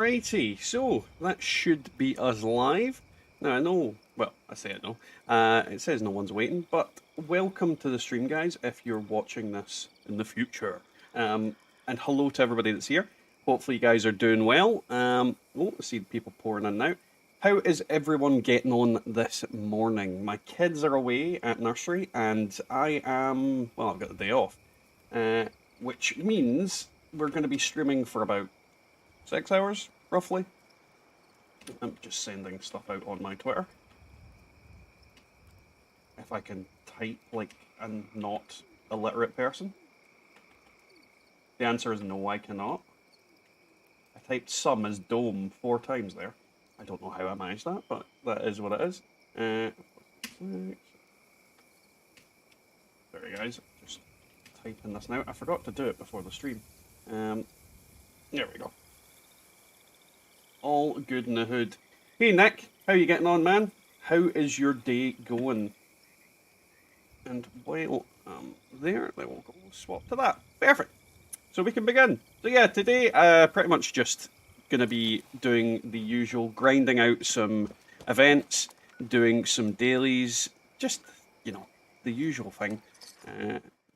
Alrighty, so that should be us live. Now I know, well, I say I know, it says no one's waiting, but welcome to the stream, guys, if you're watching this in the future. And hello to everybody that's here. Hopefully you guys are doing well. I see people pouring in now. How is everyone getting on this morning? My kids are away at nursery, and I am, well, I've got the day off, which means we're going to be streaming for about 6 hours, roughly. I'm just sending stuff out on my Twitter. If I can type like a not illiterate person. The answer is no, I cannot. I typed some as dome 4 times there. I don't know how I managed that, but that is what it is. Sorry guys, just typing this now. I forgot to do it before the stream. There we go. All good in the hood. Hey Nick, how you getting on, man? How is your day going? And while there, then we'll go swap to that. Perfect. So we can begin. So yeah, today pretty much just gonna be doing the usual, grinding out some events, doing some dailies, just, you know, the usual thing.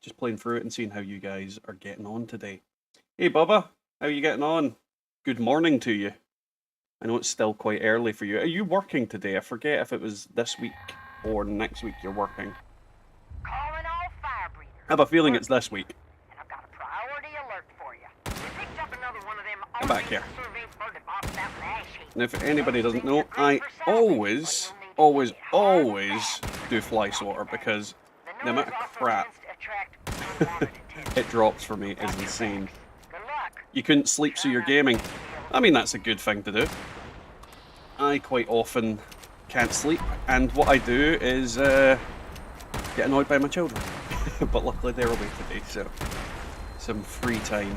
Just playing through it and seeing how you guys are getting on today. Hey Bubba, how you getting on? Good morning to you. I know it's still quite early for you. Are you working today? I forget if it was this week or next week you're working. Calling all fire breathers. I have a feeling it's this week. And I've got a priority alert for you. You picked up another one of them Come back here. survey bird box that last sheet. And if anybody doesn't know, I always do fly swatter because the amount of crap it drops for me is insane. Good luck. You couldn't sleep so you're gaming. I mean, that's a good thing to do. I quite often can't sleep, and what I do is get annoyed by my children. But luckily they're away today, so some free time,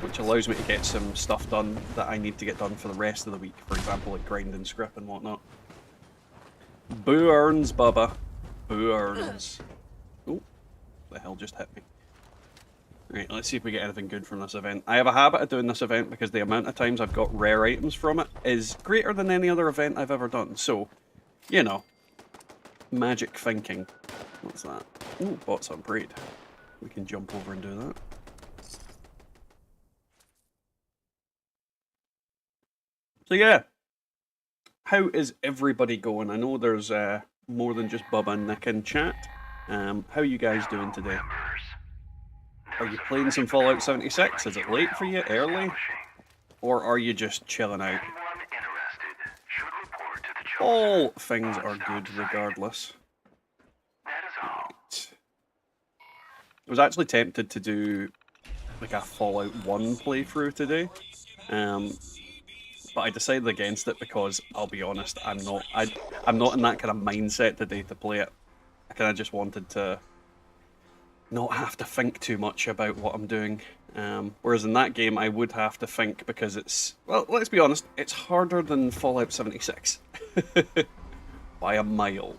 which allows me to get some stuff done that I need to get done for the rest of the week. For example, like grinding Scrip and whatnot. Boo earns, Bubba. Boo earns. Oh, the hell just hit me. Right, let's see if we get anything good from this event. I have a habit of doing this event because the amount of times I've got rare items from it is greater than any other event I've ever done. So, you know, magic thinking. What's that? Ooh, bots on parade. We can jump over and do that. So yeah, how is everybody going? I know there's more than just Bubba and Nick in chat. How are you guys doing today? Are you playing some Fallout 76? Is it late for you? Early? Or are you just chilling out? All things are good regardless. Right. I was actually tempted to do like a Fallout 1 playthrough today. But I decided against it because I'll be honest, I'm not in that kind of mindset today to play it. I kind of just wanted to not have to think too much about what I'm doing. Whereas in that game, I would have to think because it's, well, let's be honest, it's harder than Fallout 76. By a mile.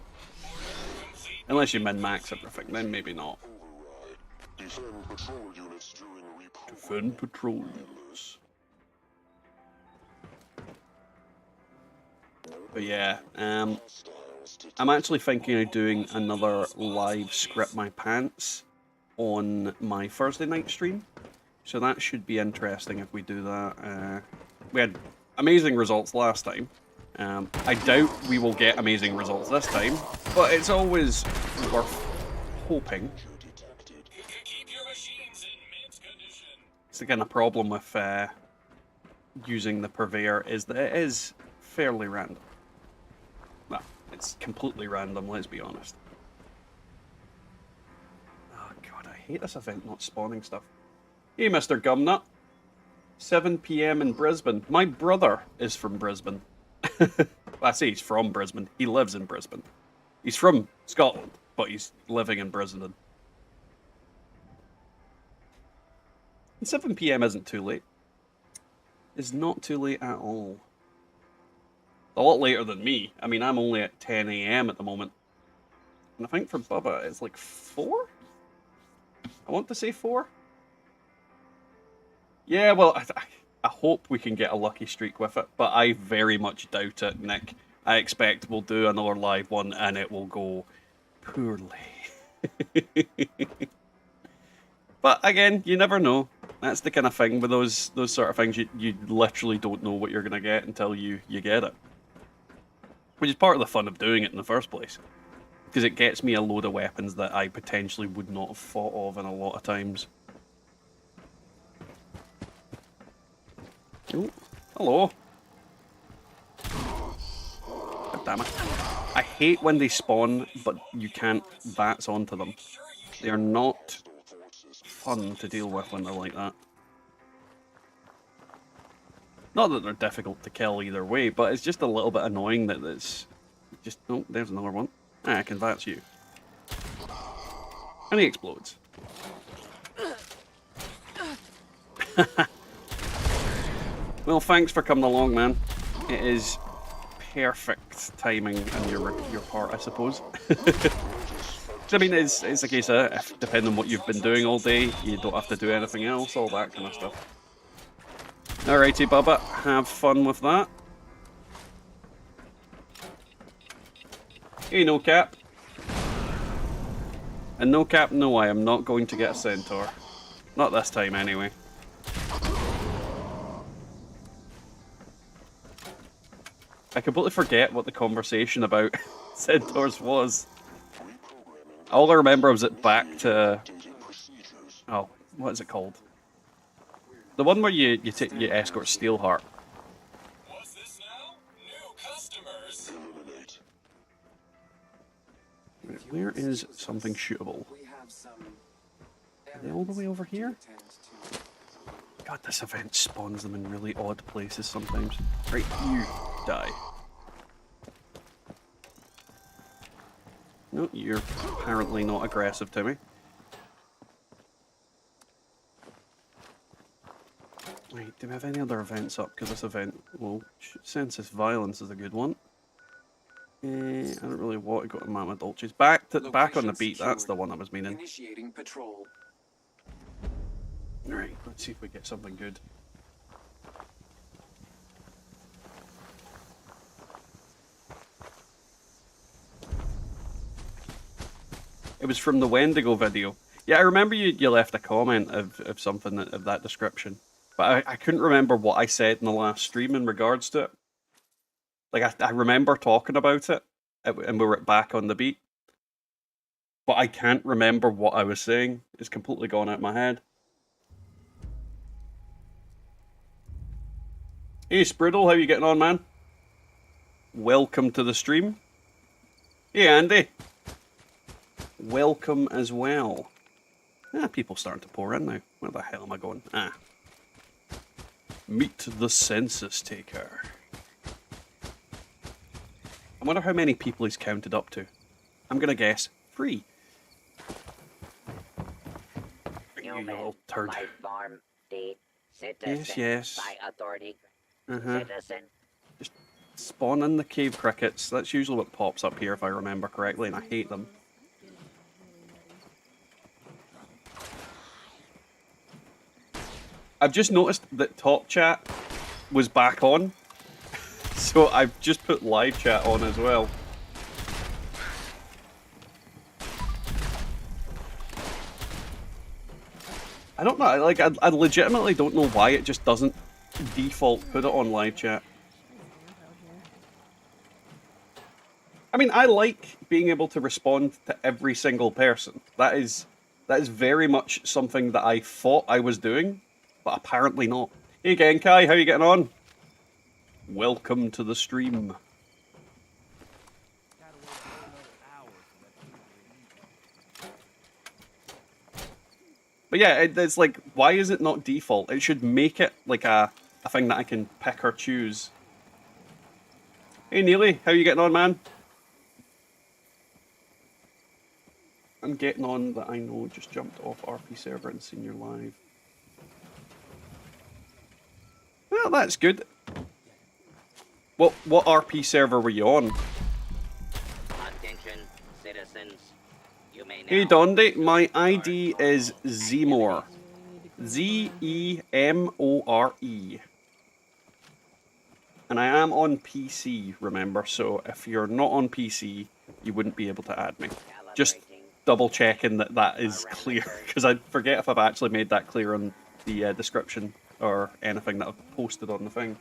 Unless you min-max everything, then maybe not. Defend patrol units. But yeah, I'm actually thinking of doing another live Scrip My Pants on my Thursday night stream, so that should be interesting if we do that. We had amazing results last time. I doubt we will get amazing results this time, but it's always worth hoping. It's the kind of problem with using the Purveyor is that it is fairly random. Well, it's completely random, let's be honest. Oh god, I hate this event not spawning stuff. Hey, Mr. Gumnut. 7 PM in Brisbane. My brother is from Brisbane. I say he's from Brisbane. He lives in Brisbane. He's from Scotland, but he's living in Brisbane. And 7 PM isn't too late. It's not too late at all. A lot later than me. I mean, I'm only at 10 AM at the moment. And I think for Bubba, it's like 4? I want to say 4? Yeah, well, I hope we can get a lucky streak with it, but I very much doubt it, Nick. I expect we'll do another live one and it will go poorly. But again, you never know. That's the kind of thing with those sort of things. You literally don't know what you're going to get until you get it. Which is part of the fun of doing it in the first place. Because it gets me a load of weapons that I potentially would not have thought of in a lot of times. Oh, hello. God damn it. I hate when they spawn, but you can't VATS onto them. They are not fun to deal with when they're like that. Not that they're difficult to kill either way, but it's just a little bit annoying that it's just... Oh, there's another one. Ah, I can VATS you. And he explodes. Well, thanks for coming along, man. It is perfect timing on your part, I suppose. I mean, it's a case of, if, depending on what you've been doing all day, you don't have to do anything else, all that kind of stuff. Alrighty, Bubba, have fun with that. Hey, no cap. And no cap, no, I am not going to get a centaur. Not this time, anyway. I completely forget what the conversation about centaurs was. All I remember was it back to... Oh, what is it called? The one where you escort Steelheart. What's this now? New customers. Where is something shootable? Are they all the way over here? God, this event spawns them in really odd places sometimes. Right, you die. No, you're apparently not aggressive to me. Wait, do we have any other events up? Because this event, well, Census Violence is a good one. I don't really want to go to Mama Dolce's. Back on the beat, that's the one I was meaning. Initiating patrol. Right, let's see if we get something good. It was from the Wendigo video. Yeah, I remember you left a comment of something of that description. But I couldn't remember what I said in the last stream in regards to it. Like, I remember talking about it, and we were back on the beat. But I can't remember what I was saying. It's completely gone out of my head. Hey, Spriddle, how you getting on, man? Welcome to the stream. Hey, Andy. Welcome as well. Ah, people starting to pour in now. Where the hell am I going? Ah. Meet the census taker. I wonder how many people he's counted up to. I'm gonna guess 3. You little turd. Farm, deed, citizen, Yes. by authority. Uh-huh. Citizen. Just spawn in the cave crickets. That's usually what pops up here if I remember correctly, and I hate them. I've just noticed that top chat was back on, so I've just put live chat on as well. I don't know, like, I legitimately don't know why it just doesn't default put it on live chat. I mean, I like being able to respond to every single person. That is very much something that I thought I was doing, but apparently not. Hey Genkai, how you getting on? Welcome to the stream. But yeah, it's like, why is it not default? It should make it like a thing that I can pick or choose. Hey Neely, how you getting on, man? I'm getting on that I know just jumped off RP server and seen your live. Well, that's good. What RP server were you on? Attention, citizens. You may now... Hey Dondi, my ID is Zemore. Zemore. And I am on PC, remember, so if you're not on PC, you wouldn't be able to add me. Just double checking that that is clear, because I forget if I've actually made that clear on the description or anything that I've posted on the thing.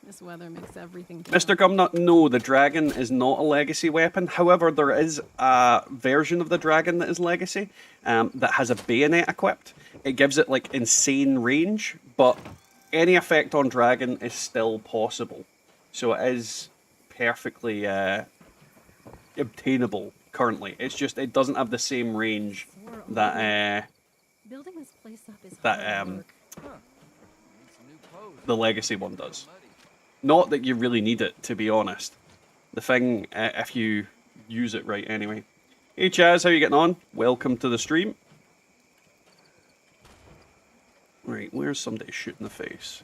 This weather makes everything Mr. Gumnut, no, the dragon is not a legacy weapon. However, there is a version of the dragon that is legacy that has a bayonet equipped. It gives it like insane range, but any effect on dragon is still possible. So it is perfectly obtainable currently. It's just it doesn't have the same range that Building this place up is that hard work. the legacy one does. Not that you really need it, to be honest. The thing, if you use it right anyway. Hey Chaz, how you getting on? Welcome to the stream. Right, where's somebody shooting the face?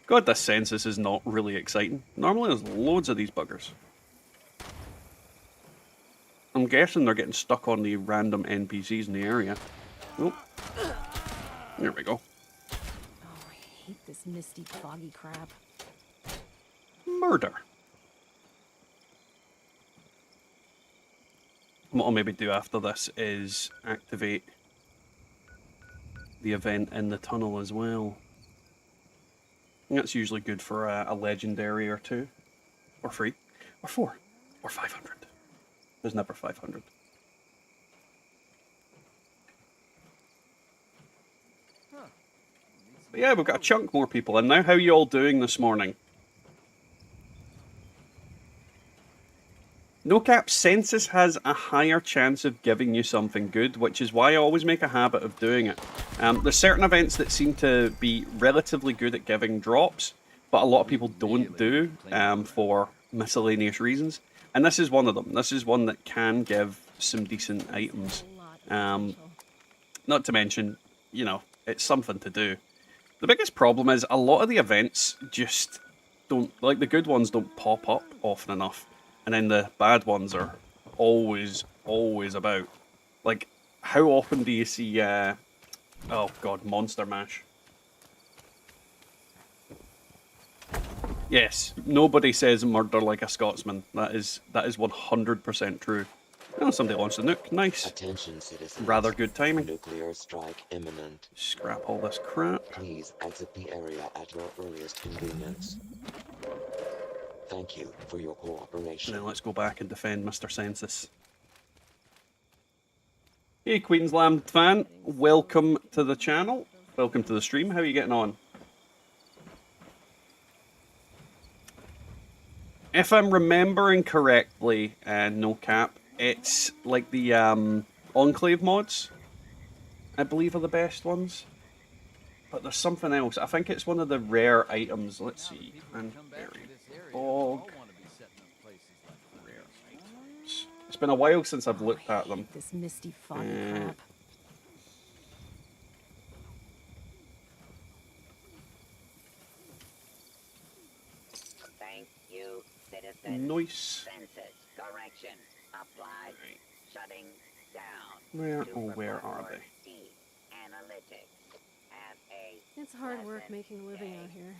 God, this census is not really exciting. Normally there's loads of these buggers. I'm guessing they're getting stuck on the random NPCs in the area. Oh. There we go. Oh, I hate this misty, foggy crap. Murder. What I'll maybe do after this is activate the event in the tunnel as well. I think that's usually good for a legendary or two. Or 3. Or 4. Or 500. There's never 500. But yeah, we've got a chunk more people in now. How are you all doing this morning? No cap, census has a higher chance of giving you something good, which is why I always make a habit of doing it. There's certain events that seem to be relatively good at giving drops, but a lot of people don't do for miscellaneous reasons. And this is one of them. This is one that can give some decent items. Not to mention, you know, it's something to do. The biggest problem is a lot of the events just don't, like the good ones don't pop up often enough. And then the bad ones are always about. Like, how often do you see, oh god, Monster Mash? Yes, nobody says murder like a Scotsman. That is 100% true. Oh, somebody launched a nuke. Nice. Attention, citizens. Rather good timing. Nuclear strike imminent. Scrap all this crap. Please exit the area at your earliest convenience. Thank you for your cooperation. And then let's go back and defend Mr. Census. Hey, Queensland fan. Welcome to the channel. Welcome to the stream. How are you getting on? If I'm remembering correctly, no cap, it's like the Enclave mods, I believe, are the best ones. But there's something else. I think it's one of the rare items. Let's see. And bog. Rare items. It's been a while since I've looked at them. This misty, foggy crap. Thank you, citizen. Nice. Census correction applied. Shutting down. Where are they? Analytics. Have a It's hard work making a living out here.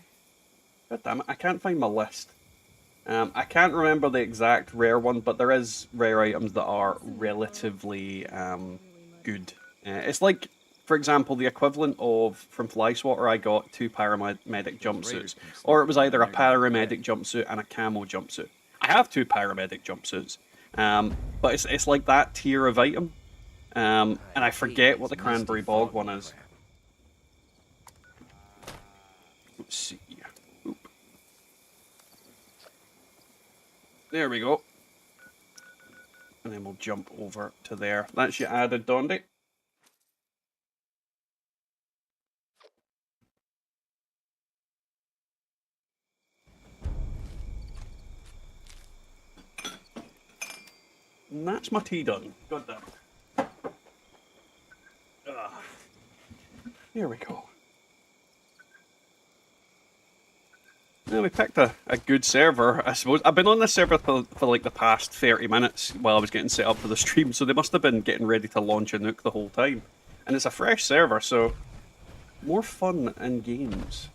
God damn it, I can't find my list. I can't remember the exact rare one, but there is rare items that are relatively good. It's like, for example, the equivalent of, from Flyswatter, I got 2 paramedic jumpsuits. Or it was either a paramedic jumpsuit and a camo jumpsuit. I have 2 paramedic jumpsuits. But it's like that tier of item. And I forget what the Cranberry Bog one is. Let's see. Oop. There we go. And then we'll jump over to there. That's your added Dondi. And that's my tea done. God damn it. Here we go. Yeah, we picked a good server, I suppose. I've been on this server for like the past 30 minutes while I was getting set up for the stream, so they must have been getting ready to launch a nuke the whole time. And it's a fresh server, so more fun and games.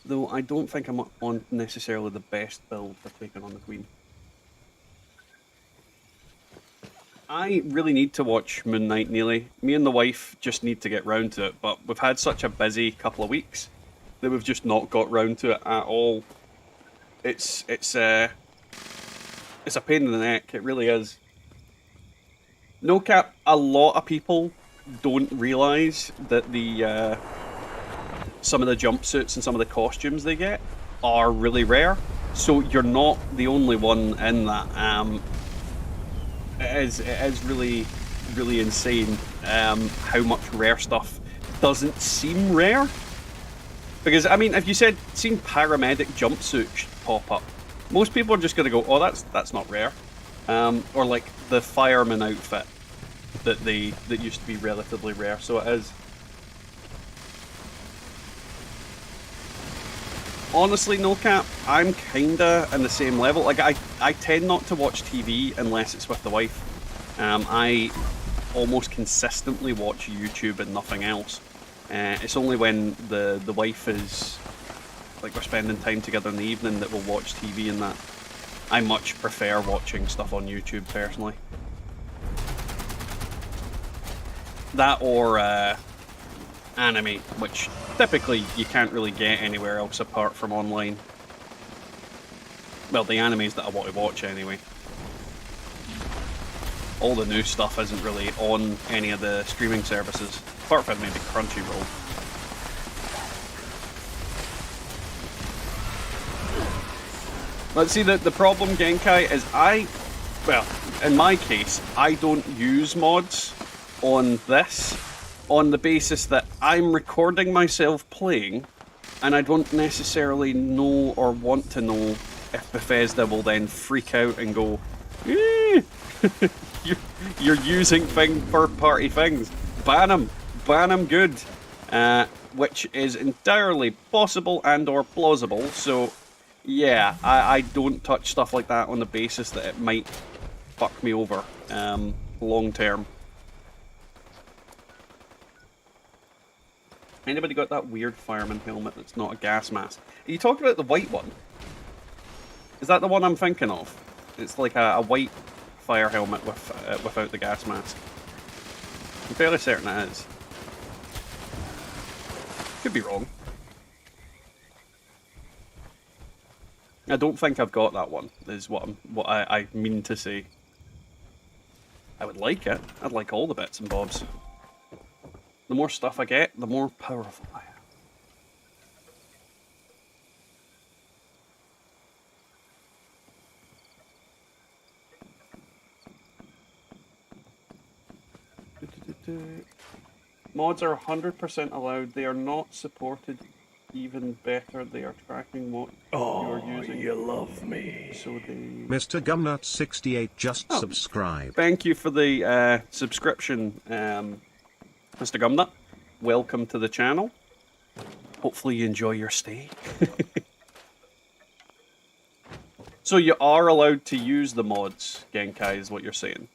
Though I don't think I'm on necessarily the best build for taking on the Queen. I really need to watch Moon Knight, Neely. Me and the wife just need to get round to it, but we've had such a busy couple of weeks that we've just not got round to it at all. It's a pain in the neck, it really is. No cap, a lot of people don't realise that the some of the jumpsuits and some of the costumes they get are really rare. So you're not the only one in that. It is really, really insane how much rare stuff doesn't seem rare. Because, I mean, if you seen paramedic jumpsuit pop up, most people are just going to go, oh, that's not rare. Or like the fireman outfit that used to be relatively rare, so it is. Honestly, no cap, I'm kinda in the same level. Like, I tend not to watch TV unless it's with the wife. I almost consistently watch YouTube and nothing else. It's only when the wife is, like, we're spending time together in the evening that we'll watch TV and that. I much prefer watching stuff on YouTube, personally. That or anime, which typically you can't really get anywhere else apart from online. Well, the animes that I want to watch anyway. All the new stuff isn't really on any of the streaming services, apart from maybe Crunchyroll. Let's see, the problem, Genkai, is well, in my case, I don't use mods on this on the basis that I'm recording myself playing, and I don't necessarily know or want to know if Bethesda will then freak out and go, eh, you're using third-party things. Ban them good. Which is entirely possible and or plausible, so yeah, I don't touch stuff like that on the basis that it might fuck me over long term. Anybody got that weird fireman helmet that's not a gas mask? Are you talking about the white one? Is that the one I'm thinking of? It's like a white fire helmet with without the gas mask. I'm fairly certain it is. Could be wrong. I don't think I've got that one, is what I mean to say. I would like it. I'd like all the bits and bobs. The more stuff I get, the more powerful I am. Mods are 100% allowed. They are not supported. Even better, they are tracking what you're using. You love me. So they... Mr. Gumnut68 just subscribed. Thank you for the subscription, Mr. Gumnut. Welcome to the channel. Hopefully you enjoy your stay. So you are allowed to use the mods, Genkai, is what you're saying.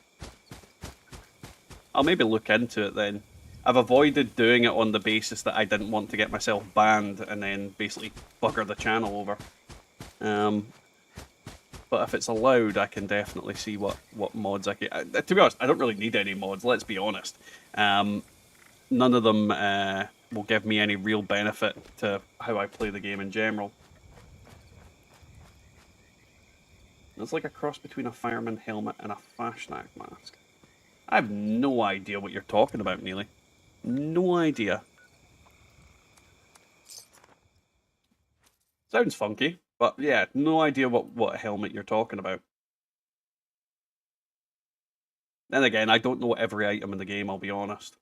I'll maybe look into it then. I've avoided doing it on the basis that I didn't want to get myself banned and then basically bugger the channel over. But if it's allowed, I can definitely see what mods I get. To be honest, I don't really need any mods, let's be honest. None of them will give me any real benefit to how I play the game in general. It's like a cross between a fireman helmet and a Fashnak mask. I have no idea what you're talking about, Neely. No idea. Sounds funky, but yeah, no idea what helmet you're talking about. Then again, I don't know every item in the game, I'll be honest.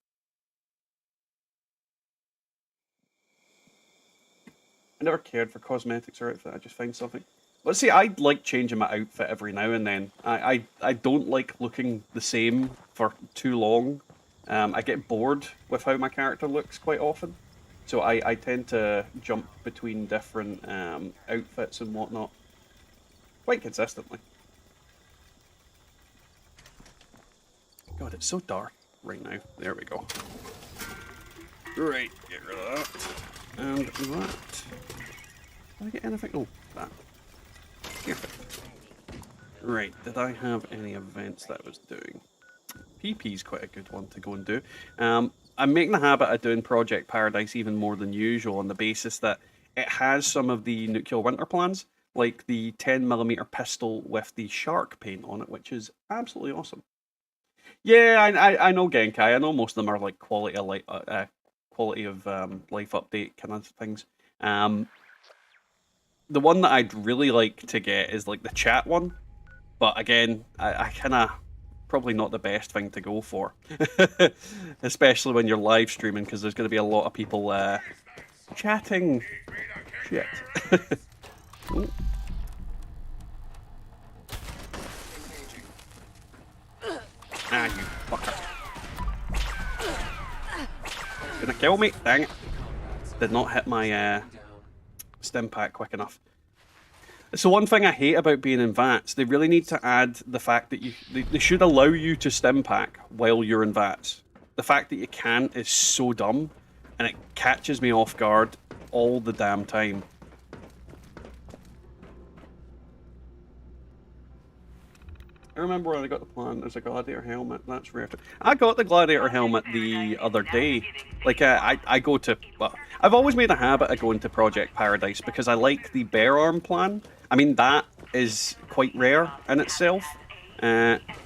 I never cared for cosmetics or outfit, I just find something. Let's see, I like changing my outfit every now and then. I don't like looking the same for too long. I get bored with how my character looks quite often. So I tend to jump between different outfits and whatnot quite consistently. God, it's so dark right now. There we go. Right, get rid of that. And that. Did I get anything? Oh, that. Perfect. Right, did I have any events that I was doing? PP is quite a good one to go and do. I'm making the habit of doing Project Paradise even more than usual on the basis that it has some of the nuclear winter plans, like the 10mm pistol with the shark paint on it, which is absolutely awesome. Yeah, I know Genkai. I know most of them are like quality of life update kind of things. The one that I'd really like to get is like the chat one, but again, I kind of probably not the best thing to go for, especially when you're live streaming because there's going to be a lot of people chatting shit. Ooh. Ah, you fucker. Gonna kill me? Dang it. Did not hit my stim pack quick enough. So one thing I hate about being in VATS, they really need to add the fact that they should allow you to stim pack while you're in VATS. The fact that you can't is so dumb, and it catches me off guard all the damn time. I remember when I got the plan, there's a gladiator helmet, that's rare. I got the gladiator helmet the other day. Like, I go to, well, I've always made a habit of going to Project Paradise because I like the bear arm plan. I mean, that is quite rare in itself.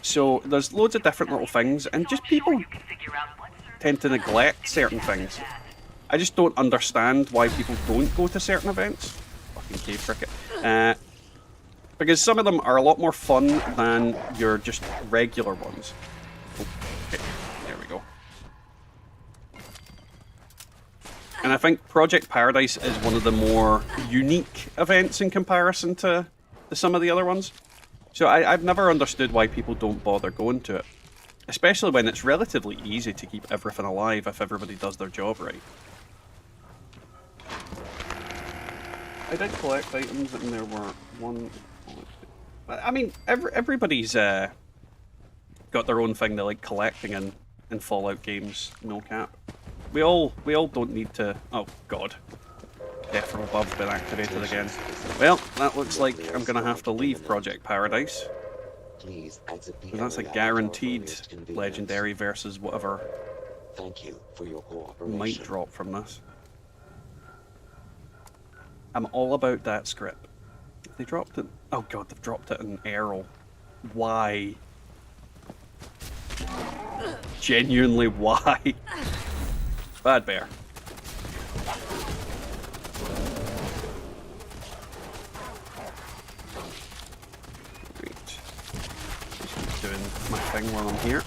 So there's loads of different little things, and just people tend to neglect certain things. I just don't understand why people don't go to certain events. Fucking cave cricket. Because some of them are a lot more fun than your just regular ones. Okay, there we go. And I think Project Paradise is one of the more unique events in comparison to some of the other ones. So I've never understood why people don't bother going to it. Especially when it's relatively easy to keep everything alive if everybody does their job right. I did collect items and there were one... I mean, everybody's got their own thing they like collecting in Fallout games, no cap. We all don't need to... Oh, God. Death from Above's been activated again. Well, that looks like I'm going to have to leave Project Paradise. Please exit the That's a area guaranteed at your earliest legendary versus whatever Thank you for your cooperation. might drop from this. I'm all about that Scrip. They dropped it. Oh god, they've dropped it in Arrow. Why? Genuinely, why? Bad bear. Right. Just keep doing my thing while I'm here.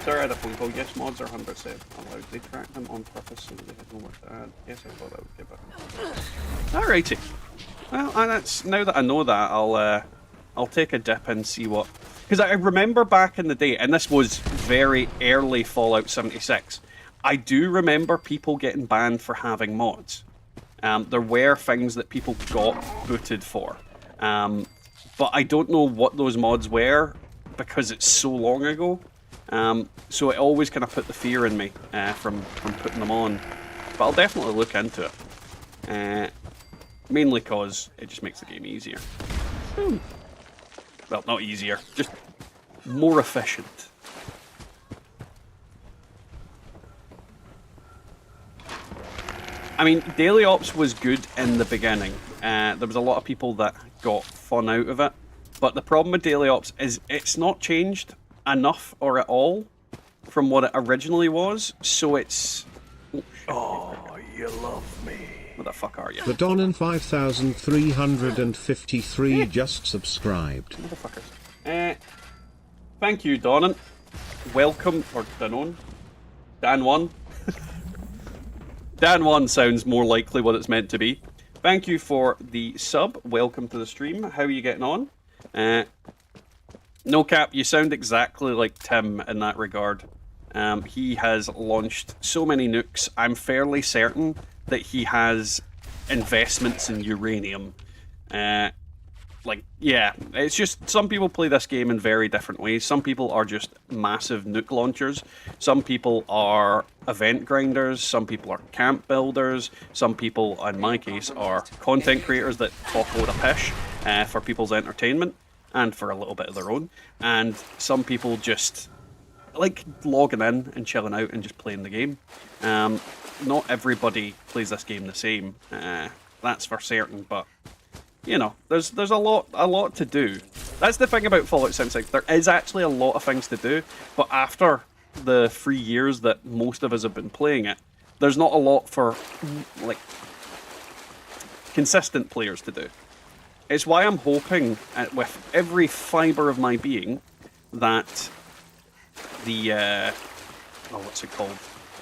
Sorry, I had a phone call. Yes, mods are 100% allowed. They track them on purpose so they had nowhere to add. Yes, I thought that would give it. Alrighty. Well, that's now that I know that, I'll take a dip and see what. Because I remember back in the day, and this was very early Fallout 76. I do remember people getting banned for having mods. There were things that people got booted for, but I don't know what those mods were because it's so long ago. So it always kind of put the fear in me from putting them on. But I'll definitely look into it. Mainly because it just makes the game easier. Well, not easier, just more efficient. I mean, Daily Ops was good in the beginning. There was a lot of people that got fun out of it. But the problem with Daily Ops is it's not changed enough or at all from what it originally was, so it's... Oh, you love me. What the fuck are you? The Donan 5353 just subscribed. Motherfuckers. Thank you, Donan. Welcome, or Danon. Dan1. Dan1 sounds more likely what it's meant to be. Thank you for the sub. Welcome to the stream. How are you getting on? No cap, you sound exactly like Tim in that regard. He has launched so many nukes. I'm fairly certain that he has investments in uranium. like, yeah, it's just some people play this game in very different ways. Some people are just massive nuke launchers. Some people are event grinders. Some people are camp builders. Some people, in my case, are content creators that talk a load of pish for people's entertainment and for a little bit of their own. And some people just like logging in and chilling out and just playing the game. Not everybody plays this game the same. That's for certain, but you know, there's a lot to do. That's the thing about Fallout 76. There is actually a lot of things to do, but after the 3 years that most of us have been playing it, there's not a lot for like consistent players to do. It's why I'm hoping with every fibre of my being that the what's it called?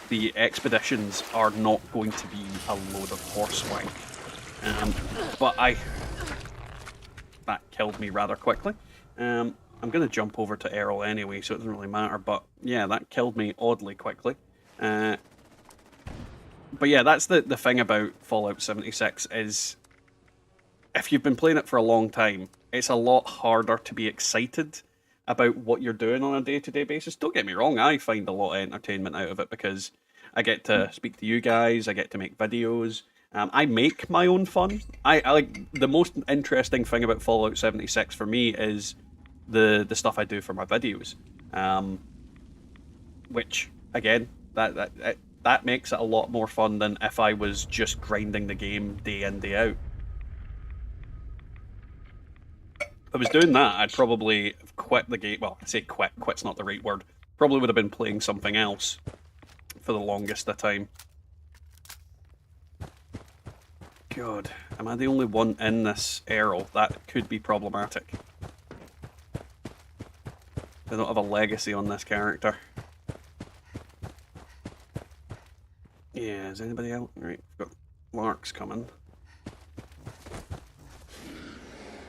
The expeditions are not going to be a load of horsewank. But that killed me rather quickly. I'm going to jump over to Errol anyway, so it doesn't really matter. But yeah, that killed me oddly quickly. But yeah, that's the thing about Fallout 76 is if you've been playing it for a long time, it's a lot harder to be excited about what you're doing on a day-to-day basis. Don't get me wrong, I find a lot of entertainment out of it because I get to speak to you guys, I get to make videos. I make my own fun. I like the most interesting thing about Fallout 76 for me is the stuff I do for my videos, which again that makes it a lot more fun than if I was just grinding the game day in day out. If I was doing that, I'd probably have quit the game. Well, I say quit. Quit's not the right word. Probably would have been playing something else for the longest of time. God, am I the only one in this Errol? That could be problematic. I don't have a legacy on this character. Yeah, is anybody out? Right, we've got Larks coming.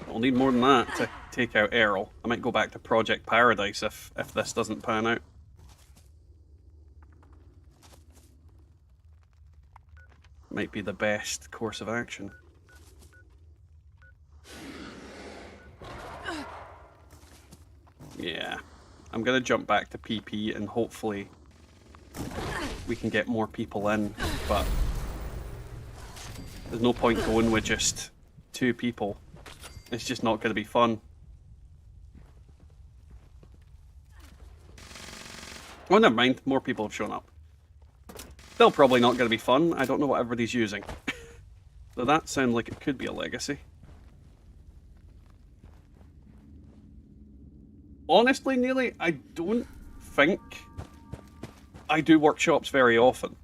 I'll need more than that to take out Errol. I might go back to Project Paradise if this doesn't pan out. Might be the best course of action. Yeah. I'm gonna jump back to PP and hopefully we can get more people in, but there's no point going with just 2 people. It's just not gonna be fun. Oh, never mind. More people have shown up. Still probably not going to be fun. I don't know what everybody's using. So that sounds like it could be a legacy. Honestly, Neely, I don't think I do workshops very often.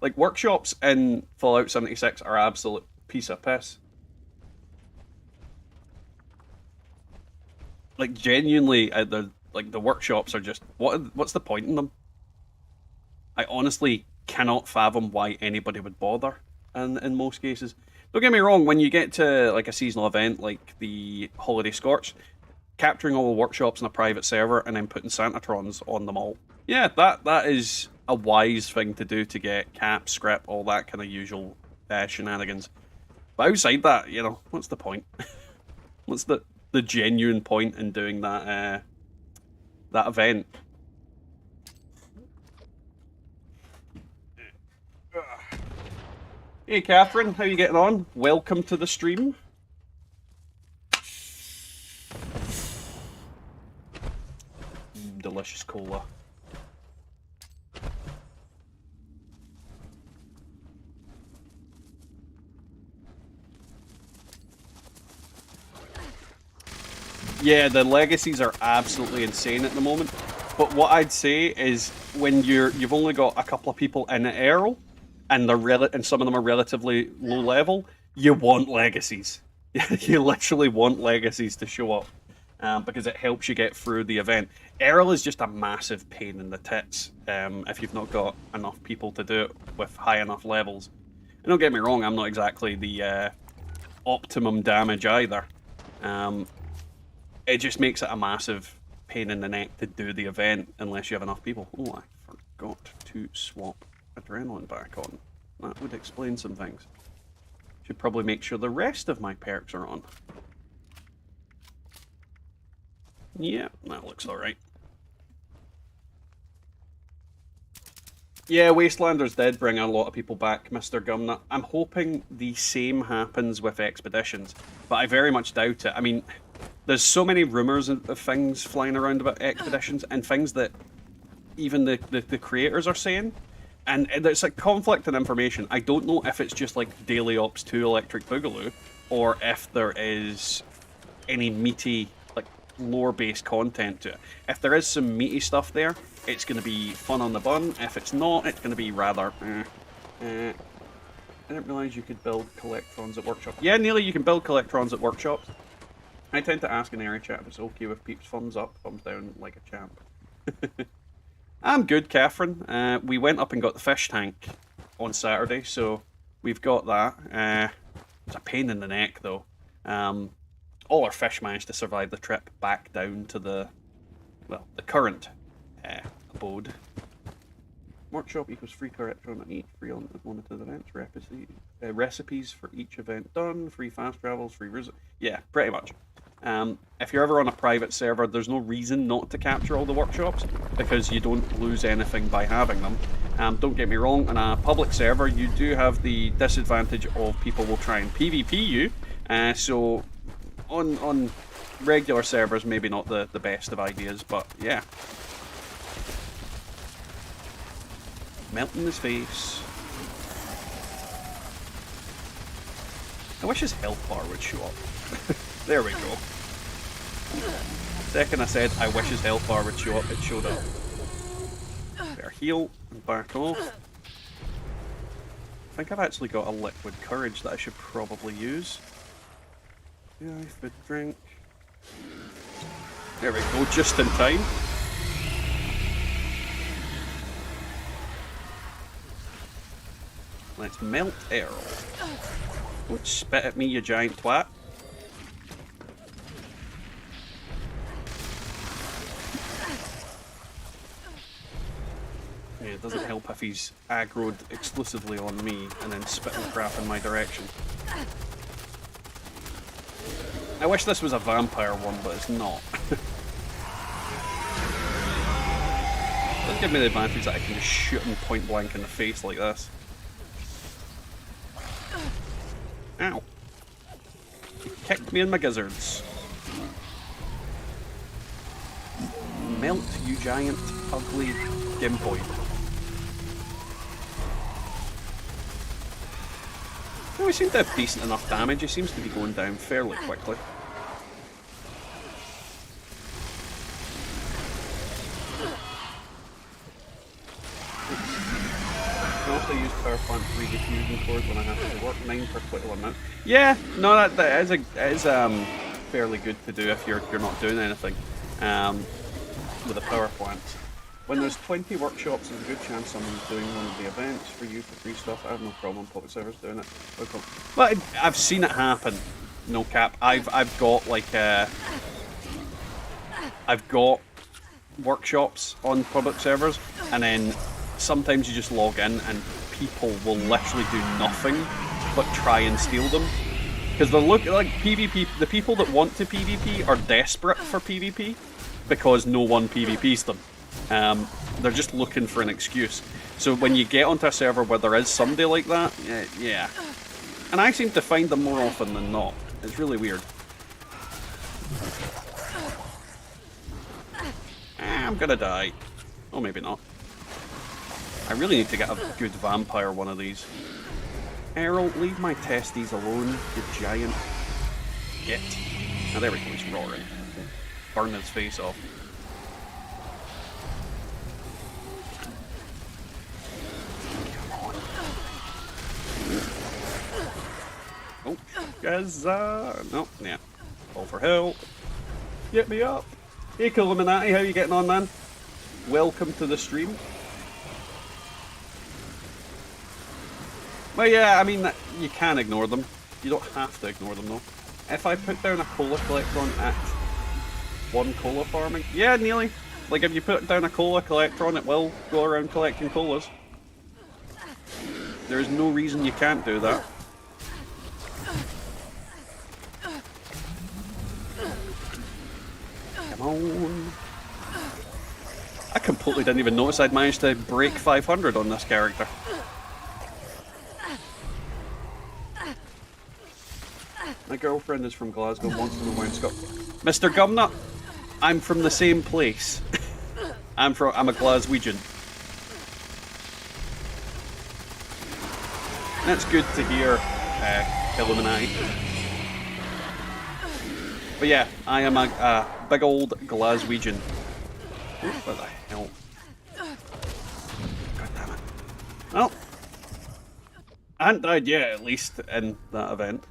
Like, workshops in Fallout 76 are absolute piece of piss. Like, genuinely, the workshops are just... What's the point in them? I honestly cannot fathom why anybody would bother in most cases. Don't get me wrong, when you get to like a seasonal event like the Holiday Scorch, capturing all the workshops in a private server and then putting Santatrons on them all. Yeah, that is a wise thing to do to get cap, Scrip, all that kind of usual shenanigans. But outside that, you know, what's the point? What's the genuine point in doing that that event? Hey Catherine, how you getting on? Welcome to the stream. Delicious cola. Yeah, the legacies are absolutely insane at the moment. But what I'd say is when you've only got a couple of people in Errol, and some of them are relatively low level, you want legacies. You literally want legacies to show up because it helps you get through the event. Errol is just a massive pain in the tits if you've not got enough people to do it with high enough levels. And don't get me wrong, I'm not exactly the optimum damage either. It just makes it a massive pain in the neck to do the event unless you have enough people. Oh, I forgot to swap adrenaline back on. That would explain some things. Should probably make sure the rest of my perks are on. Yeah, that looks alright. Yeah, Wastelanders did bring a lot of people back, Mr. Gumnut. I'm hoping the same happens with Expeditions, but I very much doubt it. I mean, there's so many rumours of things flying around about Expeditions, and things that even the creators are saying, and it's like conflict in information. I don't know if it's just like Daily Ops 2 Electric Boogaloo, or if there is any meaty, like, lore-based content to it. If there is some meaty stuff there, it's going to be fun on the bun. If it's not, it's going to be rather... I didn't realise you could build collectrons at workshops. Yeah, Nearly, you can build collectrons at workshops. I tend to ask in area chat if it's okay with peeps. Thumbs up, thumbs down, like a champ. I'm good, Catherine. We went up and got the fish tank on Saturday, so we've got that. It's a pain in the neck, though. All our fish managed to survive the trip back down to the current abode. Workshop equals free collectron at each free unlimited events. Recipes for each event done. Free fast travels. Free routes. Yeah, pretty much. If you're ever on a private server, there's no reason not to capture all the workshops because you don't lose anything by having them. Don't get me wrong, on a public server, you do have the disadvantage of people will try and PvP you. So on regular servers, maybe not the best of ideas, but yeah. Melting his face. I wish his health bar would show up. There we go. Second I said, I wish his health bar would show up, it showed up. Better heal and back off. I think I've actually got a liquid courage that I should probably use. Yeah, food, drink. There we go, just in time. Let's melt Errol. Don't spit at me, you giant twat. Yeah, it doesn't help if he's aggroed exclusively on me and then spitting crap in my direction. I wish this was a vampire one, but it's not. It doesn't give me the advantage that I can just shoot him point blank in the face like this. Ow. He kicked me in my gizzards. Melt, you giant, ugly gimpoid. Well, we seem to have decent enough damage. He seems to be going down fairly quickly. I also use power plant 3 diffusion cores when I have to work 9 per quick amount. Yeah, no, that is fairly good to do if you're not doing anything with the power plants. When there's 20 workshops, there's a good chance someone's doing one of the events for you for free stuff. I have no problem public servers doing it. But I've seen it happen. No cap. I've got like I've got workshops on public servers, and then sometimes you just log in and people will literally do nothing but try and steal them. Because they're looking like PvP. The people that want to PvP are desperate for PvP because no one PvPs them. They're just looking for an excuse. So when you get onto a server where there is somebody like that, yeah. And I seem to find them more often than not. It's really weird. I'm gonna die. Oh, maybe not. I really need to get a good vampire one of these. Errol, leave my testes alone, you giant git. Oh, there we go, he's roaring. Burn his face off. Oh, guys, no, yeah. Call for help. Get me up. Hey, Illuminati, how you getting on, man? Welcome to the stream. Well, yeah, I mean, you can ignore them. You don't have to ignore them, though. If I put down a cola collectron at one cola farming, yeah, nearly. Like, if you put down a cola collectron, it will go around collecting colas. There is no reason you can't do that. Come on. I completely didn't even notice I'd managed to break 500 on this character. My girlfriend is from Glasgow, wants to know where in Scotland. Mr. Gumnut, I'm from the same place. I'm a Glaswegian. That's good to hear, Illuminati. But yeah, I am a big old Glaswegian. Oh, what the hell? God damn it. Well, I hadn't died yet, at least, in that event.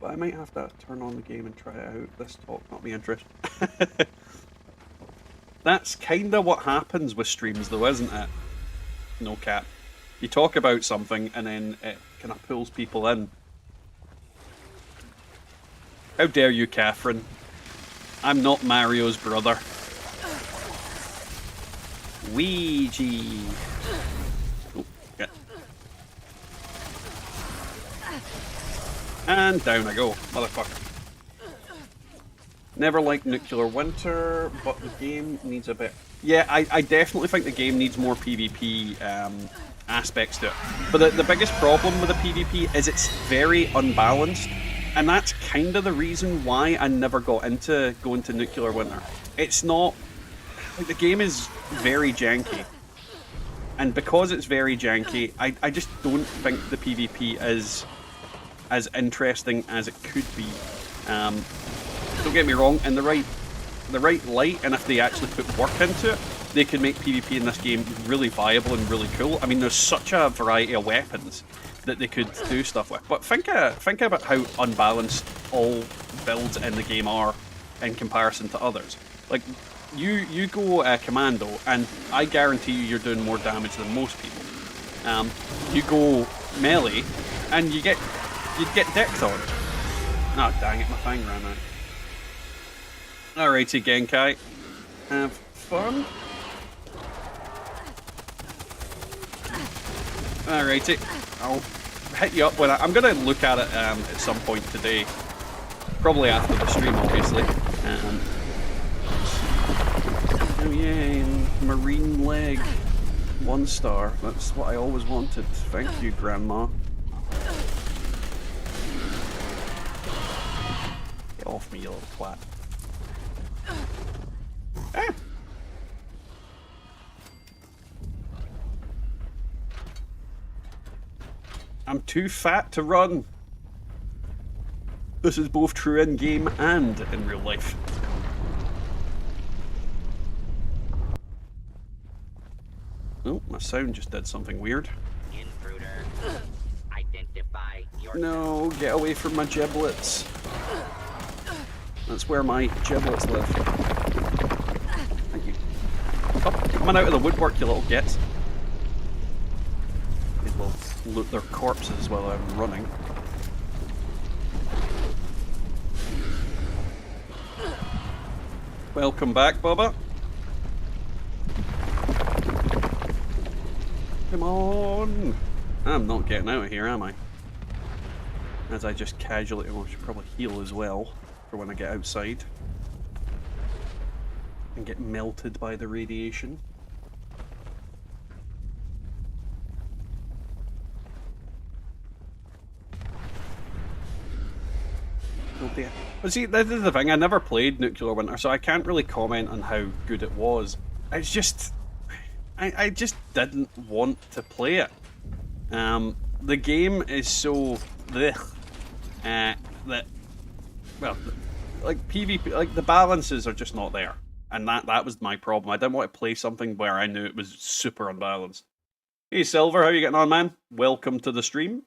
But I might have to turn on the game and try it out. This talk not be interesting. That's kinda what happens with streams though, isn't it? No cap. You talk about something and then it kinda pulls people in. How dare you, Catherine? I'm not Mario's brother. Ouija. Oh, yeah. And down I go, motherfucker. Never liked Nuclear Winter, but the game needs a bit... Yeah, I definitely think the game needs more PvP aspects to it. But the biggest problem with the PvP is it's very unbalanced, and that's kind of the reason why I never got into going to Nuclear Winter. It's not... Like, the game is very janky. And because it's very janky, I just don't think the PvP is as interesting as it could be. Don't get me wrong, in the right light, and if they actually put work into it, they can make PvP in this game really viable and really cool. I mean, there's such a variety of weapons that they could do stuff with. But think about how unbalanced all builds in the game are in comparison to others. Like, you go commando, and I guarantee you're doing more damage than most people. You go melee, and you'd get decked on. Oh, dang it, my thing ran out. Alrighty, Genkai. Have fun. Alrighty. I'll hit you up when I'm gonna look at it at some point today. Probably after the stream, obviously. Oh yay, marine leg. 1 star. That's what I always wanted. Thank you, Grandma. Get off me, you little twat. Ah. I'm too fat to run. This is both true in game and in real life. Oh, my sound just did something weird. Intruder, identify yourself. No, get away from my giblets. That's where my giblets live. Thank you. Oh, coming out of the woodwork, you little gits. They will loot their corpses while I'm running. Welcome back, Bubba. Come on! I'm not getting out of here, am I? As I just casually... Oh, I should probably heal as well for when I get outside. And get melted by the radiation. Oh dear. But see, this is the thing, I never played Nuclear Winter, so I can't really comment on how good it was. It's just... I just didn't want to play it. The game is so... that... Well, like PvP, like the balances are just not there. And that was my problem. I didn't want to play something where I knew it was super unbalanced. Hey Silver, how you getting on, man? Welcome to the stream.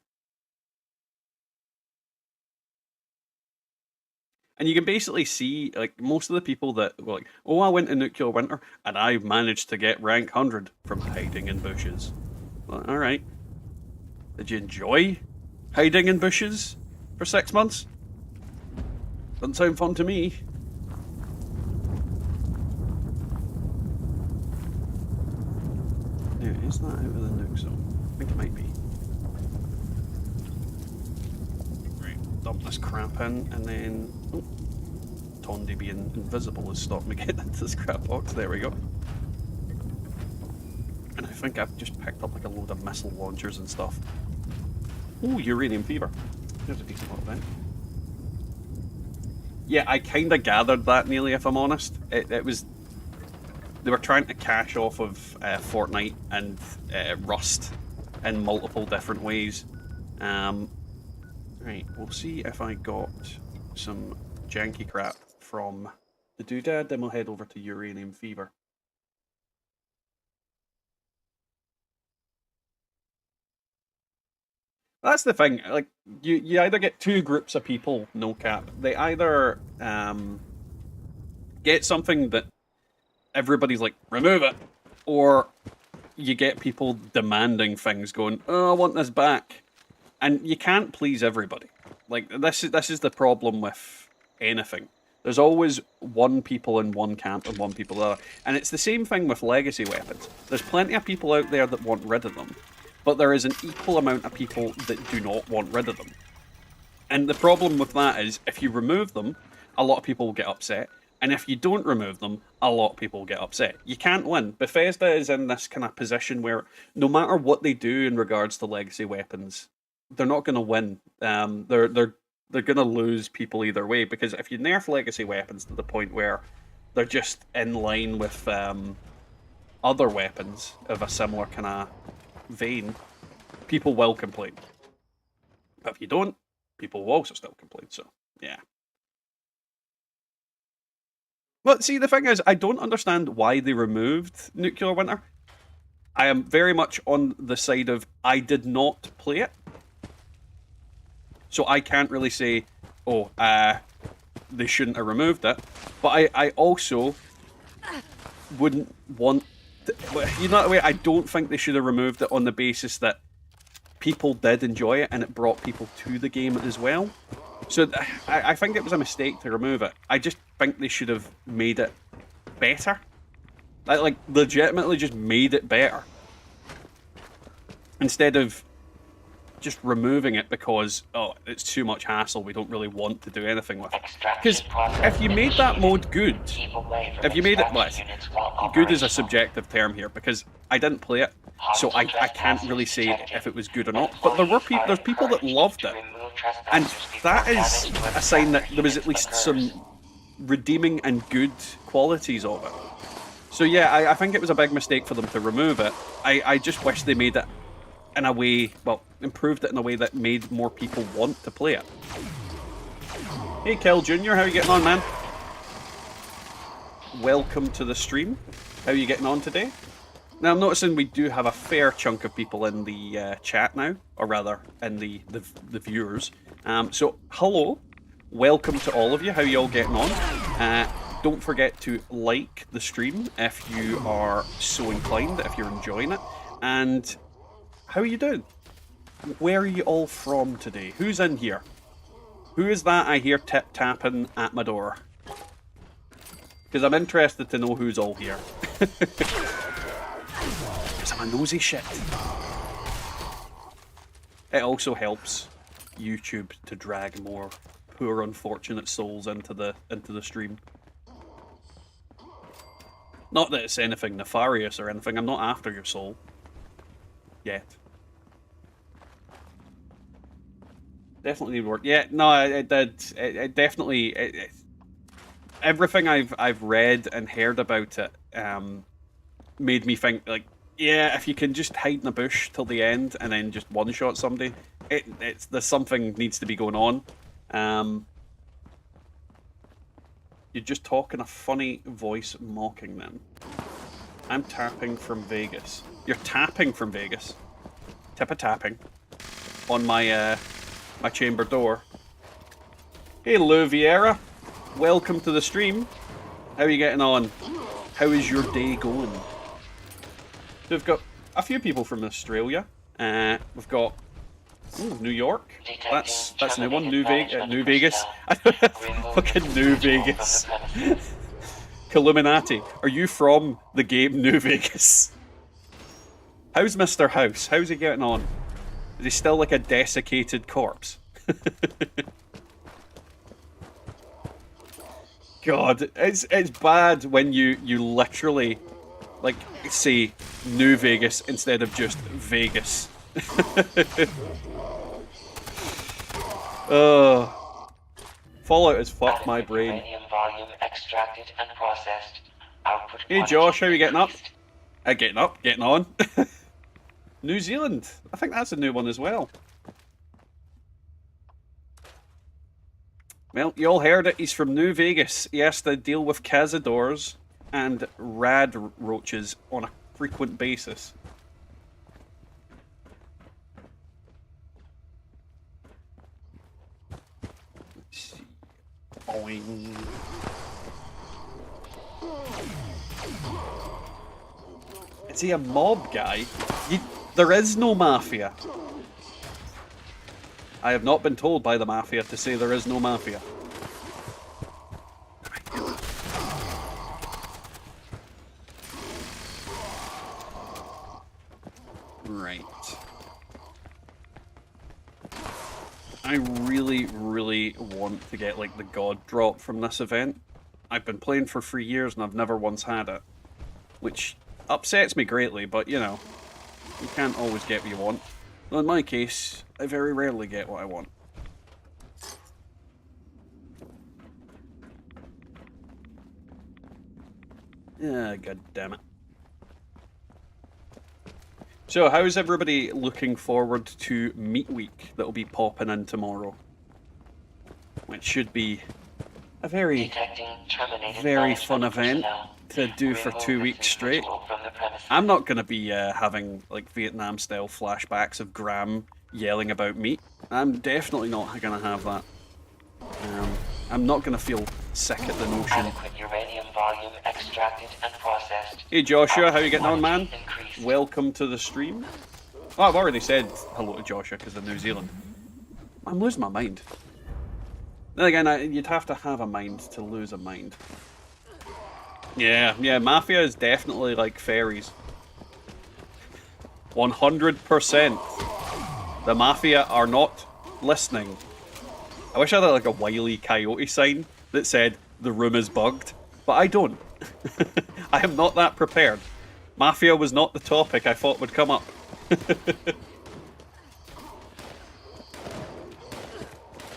And you can basically see, like, most of the people that were like, oh, I went to Nuclear Winter, and I managed to get rank 100 from hiding in bushes. Well, alright. Did you enjoy hiding in bushes for 6 months? Doesn't sound fun to me. Now, is that out of the nuke zone? I think it might be. Right. dump this crap in, and then... Oh, Tondi being invisible has stopped me getting into the scrap box. There we go. And I think I've just picked up like a load of missile launchers and stuff. Ooh, uranium fever. There's a decent little bit. Yeah, I kind of gathered that, Nearly, if I'm honest. It was... They were trying to cash off of Fortnite and Rust in multiple different ways. Right, we'll see if I got some janky crap from the doodad, then we'll head over to uranium fever. That's the thing, like, you either get two groups of people, no cap. They either get something that everybody's like, remove it, or you get people demanding things, going, oh, I want this back. And you can't please everybody. Like, this is the problem with anything. There's always one people in one camp and one people in the other. And it's the same thing with legacy weapons. There's plenty of people out there that want rid of them, but there is an equal amount of people that do not want rid of them. And the problem with that is, if you remove them, a lot of people will get upset. And if you don't remove them, a lot of people will get upset. You can't win. Bethesda is in this kind of position where no matter what they do in regards to legacy weapons, they're not going to win. They're going to lose people either way, because if you nerf legacy weapons to the point where they're just in line with other weapons of a similar kind of vein, people will complain. But if you don't, people will also still complain. So, yeah. Well, see, the thing is, I don't understand why they removed Nuclear Winter. I am very much on the side of, I did not play it. So I can't really say, oh, they shouldn't have removed it. But I also wouldn't want... You know, I don't think they should have removed it on the basis that people did enjoy it and it brought people to the game as well. So I think it was a mistake to remove it. I just think they should have made it better. Like legitimately just made it better. Instead of just removing it because, oh, it's too much hassle, we don't really want to do anything with it. Because if you made that mode good, if you made it less, good is a subjective term here, because I didn't play it, so I can't really say if it was good or not. But there's people that loved it. And that is a sign that there was at least some redeeming and good qualities of it. So yeah, I think it was a big mistake for them to remove it. I just wish they made it in a way, well, improved it in a way that made more people want to play it. Hey Kel Jr., how are you getting on, man? Welcome to the stream. How are you getting on today? Now, I'm noticing we do have a fair chunk of people in the chat now, or rather, in the viewers. So, hello. Welcome to all of you. How are you all getting on? Don't forget to like the stream if you are so inclined, if you're enjoying it. And how are you doing? Where are you all from today? Who's in here? Who is that I hear tip-tapping at my door? Because I'm interested to know who's all here. Because I'm a nosy shit. It also helps YouTube to drag more poor unfortunate souls into the stream. Not that it's anything nefarious or anything, I'm not after your soul. Yet. Definitely need work. Yeah, no, it did. It definitely... everything I've read and heard about it made me think, like, yeah, if you can just hide in the bush till the end and then just one-shot somebody, there's something needs to be going on. You're just talking a funny voice mocking them. I'm tapping from Vegas. You're tapping from Vegas. Tip-a-tapping. On my, my chamber door. Hey, Lou Vieira. Welcome to the stream. How are you getting on? How is your day going? So we've got a few people from Australia. We've got New York. That's a new one. New Vegas. Fucking New Vegas. Illuminati. Are you from the game New Vegas? How's Mr. House? How's he getting on? Is he still like a desiccated corpse? God, it's bad when you literally, like, say New Vegas instead of just Vegas. Fallout has fucked my brain. Uranium volume extracted and processed. Output Hey Josh, how are you getting up? Getting on. New Zealand. I think that's a new one as well. Well, you all heard it. He's from New Vegas. He has to deal with cazadors and rad roaches on a frequent basis. Let's see. Boing. Is he a mob guy? There is no mafia. I have not been told by the mafia to say there is no mafia. Right. I really, really want to get like the god drop from this event. I've been playing for 3 years and I've never once had it. Which upsets me greatly, but you know, you can't always get what you want. Well, in my case, I very rarely get what I want. Ah, god damn it. So, how's everybody looking forward to Meat Week that'll be popping in tomorrow? Which should be a very fun event to do for 2 weeks straight. I'm not going to be having like Vietnam-style flashbacks of Graham yelling about meat. I'm definitely not going to have that. I'm not going to feel sick at the notion. Adequate uranium volume extracted and processed. Hey Joshua, how you getting on, man? Welcome to the stream. Oh, I've already said hello to Joshua because of New Zealand. I'm losing my mind. Then again, you'd have to have a mind to lose a mind. Yeah, Mafia is definitely like fairies. 100%. The Mafia are not listening. I wish I had like a Wile E. Coyote sign that said, "The room is bugged," but I don't. I am not that prepared. Mafia was not the topic I thought would come up.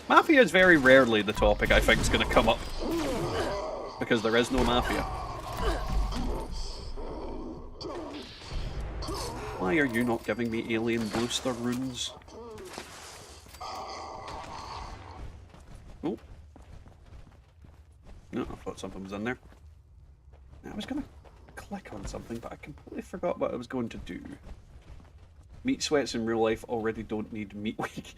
Mafia is very rarely the topic I think is going to come up. Because there is no Mafia. Why are you not giving me alien booster runes? Oh. No, I thought something was in there. I was going to click on something, but I completely forgot what I was going to do. Meat sweats in real life already don't need meat week.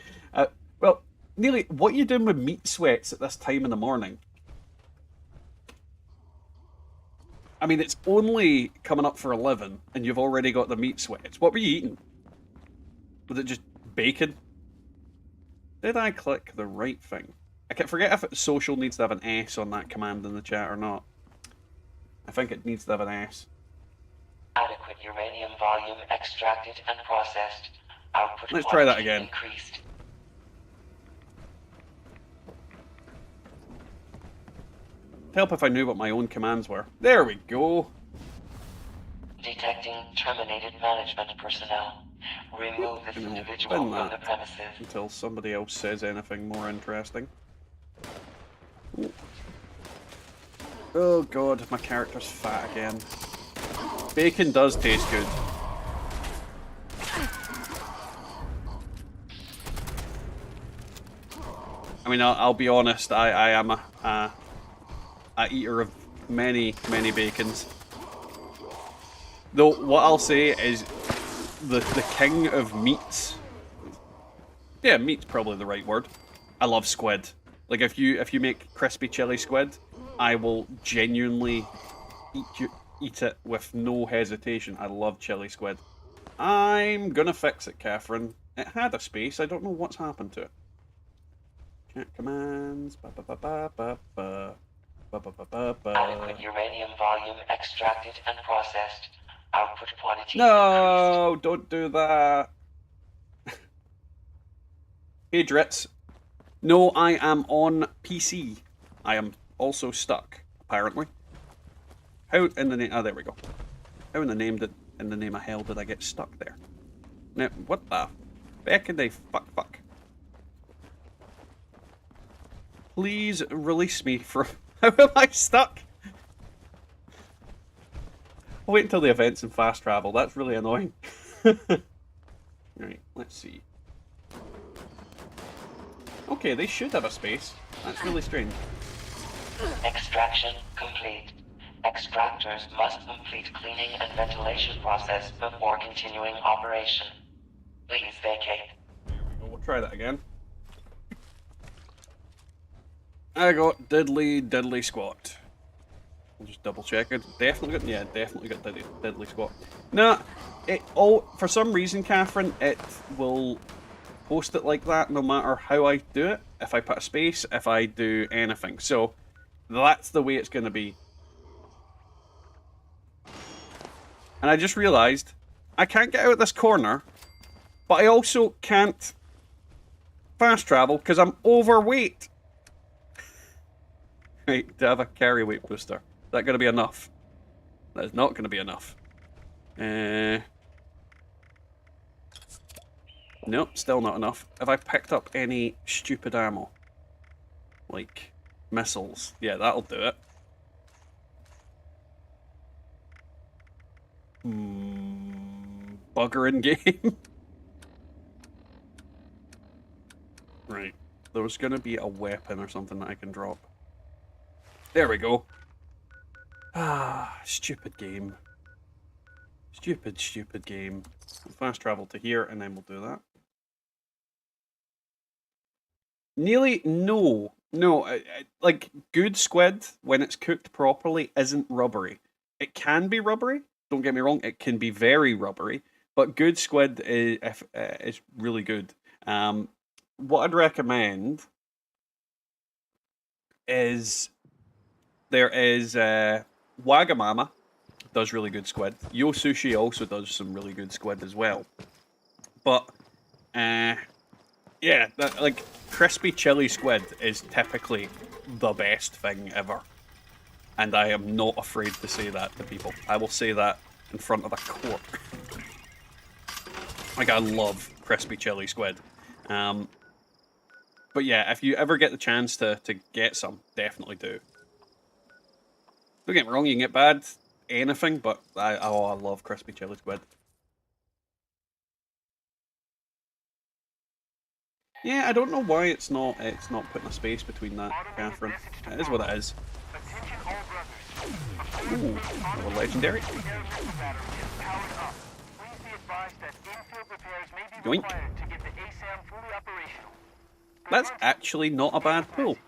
Well, Nearly, what are you doing with meat sweats at this time in the morning? I mean, it's only coming up for 11, and you've already got the meat sweats. What were you eating? Was it just bacon? Did I click the right thing? I can't forget if social needs to have an S on that command in the chat or not. I think it needs to have an S. Adequate uranium volume extracted and processed. Output Let's try that again. Increased. Help if I knew what my own commands were. There we go. Detecting terminated management personnel. Remove this individual from the premises. Until somebody else says anything more interesting. Ooh. Oh god, my character's fat again. Bacon does taste good. I mean, I'll be honest, I am a eater of many bacons. Though what I'll say is the king of meats. Yeah, meat's probably the right word. I love squid. Like if you make crispy chili squid, I will genuinely eat it with no hesitation. I love chili squid. I'm gonna fix it, Catherine. It had a space. I don't know what's happened to it. Chat commands. Adequate uranium volume extracted and processed. Output quantity No, increased. don't do that. Hey, Dritz. No, I am on PC. I am also stuck, apparently. How in the name... Ah, there we go. How in the name of hell did I get stuck there? Now, what the... Back in the... Fuck. Please release me from... How am I stuck? I'll wait until the events and fast travel. That's really annoying. Right, let's see. Okay, they should have a space. That's really strange. Extraction complete. Extractors must complete cleaning and ventilation process before continuing operation. Please vacate. There we go, we'll try that again. I got diddly squat. I'll just double check it. Definitely got diddly squat. Nah, for some reason, Catherine, it will post it like that no matter how I do it. If I put a space, if I do anything. So, that's the way it's going to be. And I just realised, I can't get out of this corner, but I also can't fast travel because I'm overweight. Right, to have a carry weight booster. Is that going to be enough? That is not going to be enough. Nope, still not enough. Have I picked up any stupid ammo? Like missiles. Yeah, that'll do it. Bugger in game. Right. There's going to be a weapon or something that I can drop. There we go. Ah, stupid game. Stupid game. We'll fast travel to here and then we'll do that. Nearly, no. Like, good squid, when it's cooked properly, isn't rubbery. It can be rubbery, don't get me wrong, it can be very rubbery, but good squid is really good. What I'd recommend is... There is Wagamama, does really good squid. Yo Sushi also does some really good squid as well. But, yeah, like, crispy chili squid is typically the best thing ever. And I am not afraid to say that to people. I will say that in front of a court. Like, I love crispy chili squid. But yeah, if you ever get the chance to get some, definitely do. Don't get me wrong, you can get bad anything, but I love crispy chili squid. Yeah, I don't know why it's not putting a space between that, Catherine. It is what it is. Ooh, another legendary. Yoink. That's actually not a bad pull.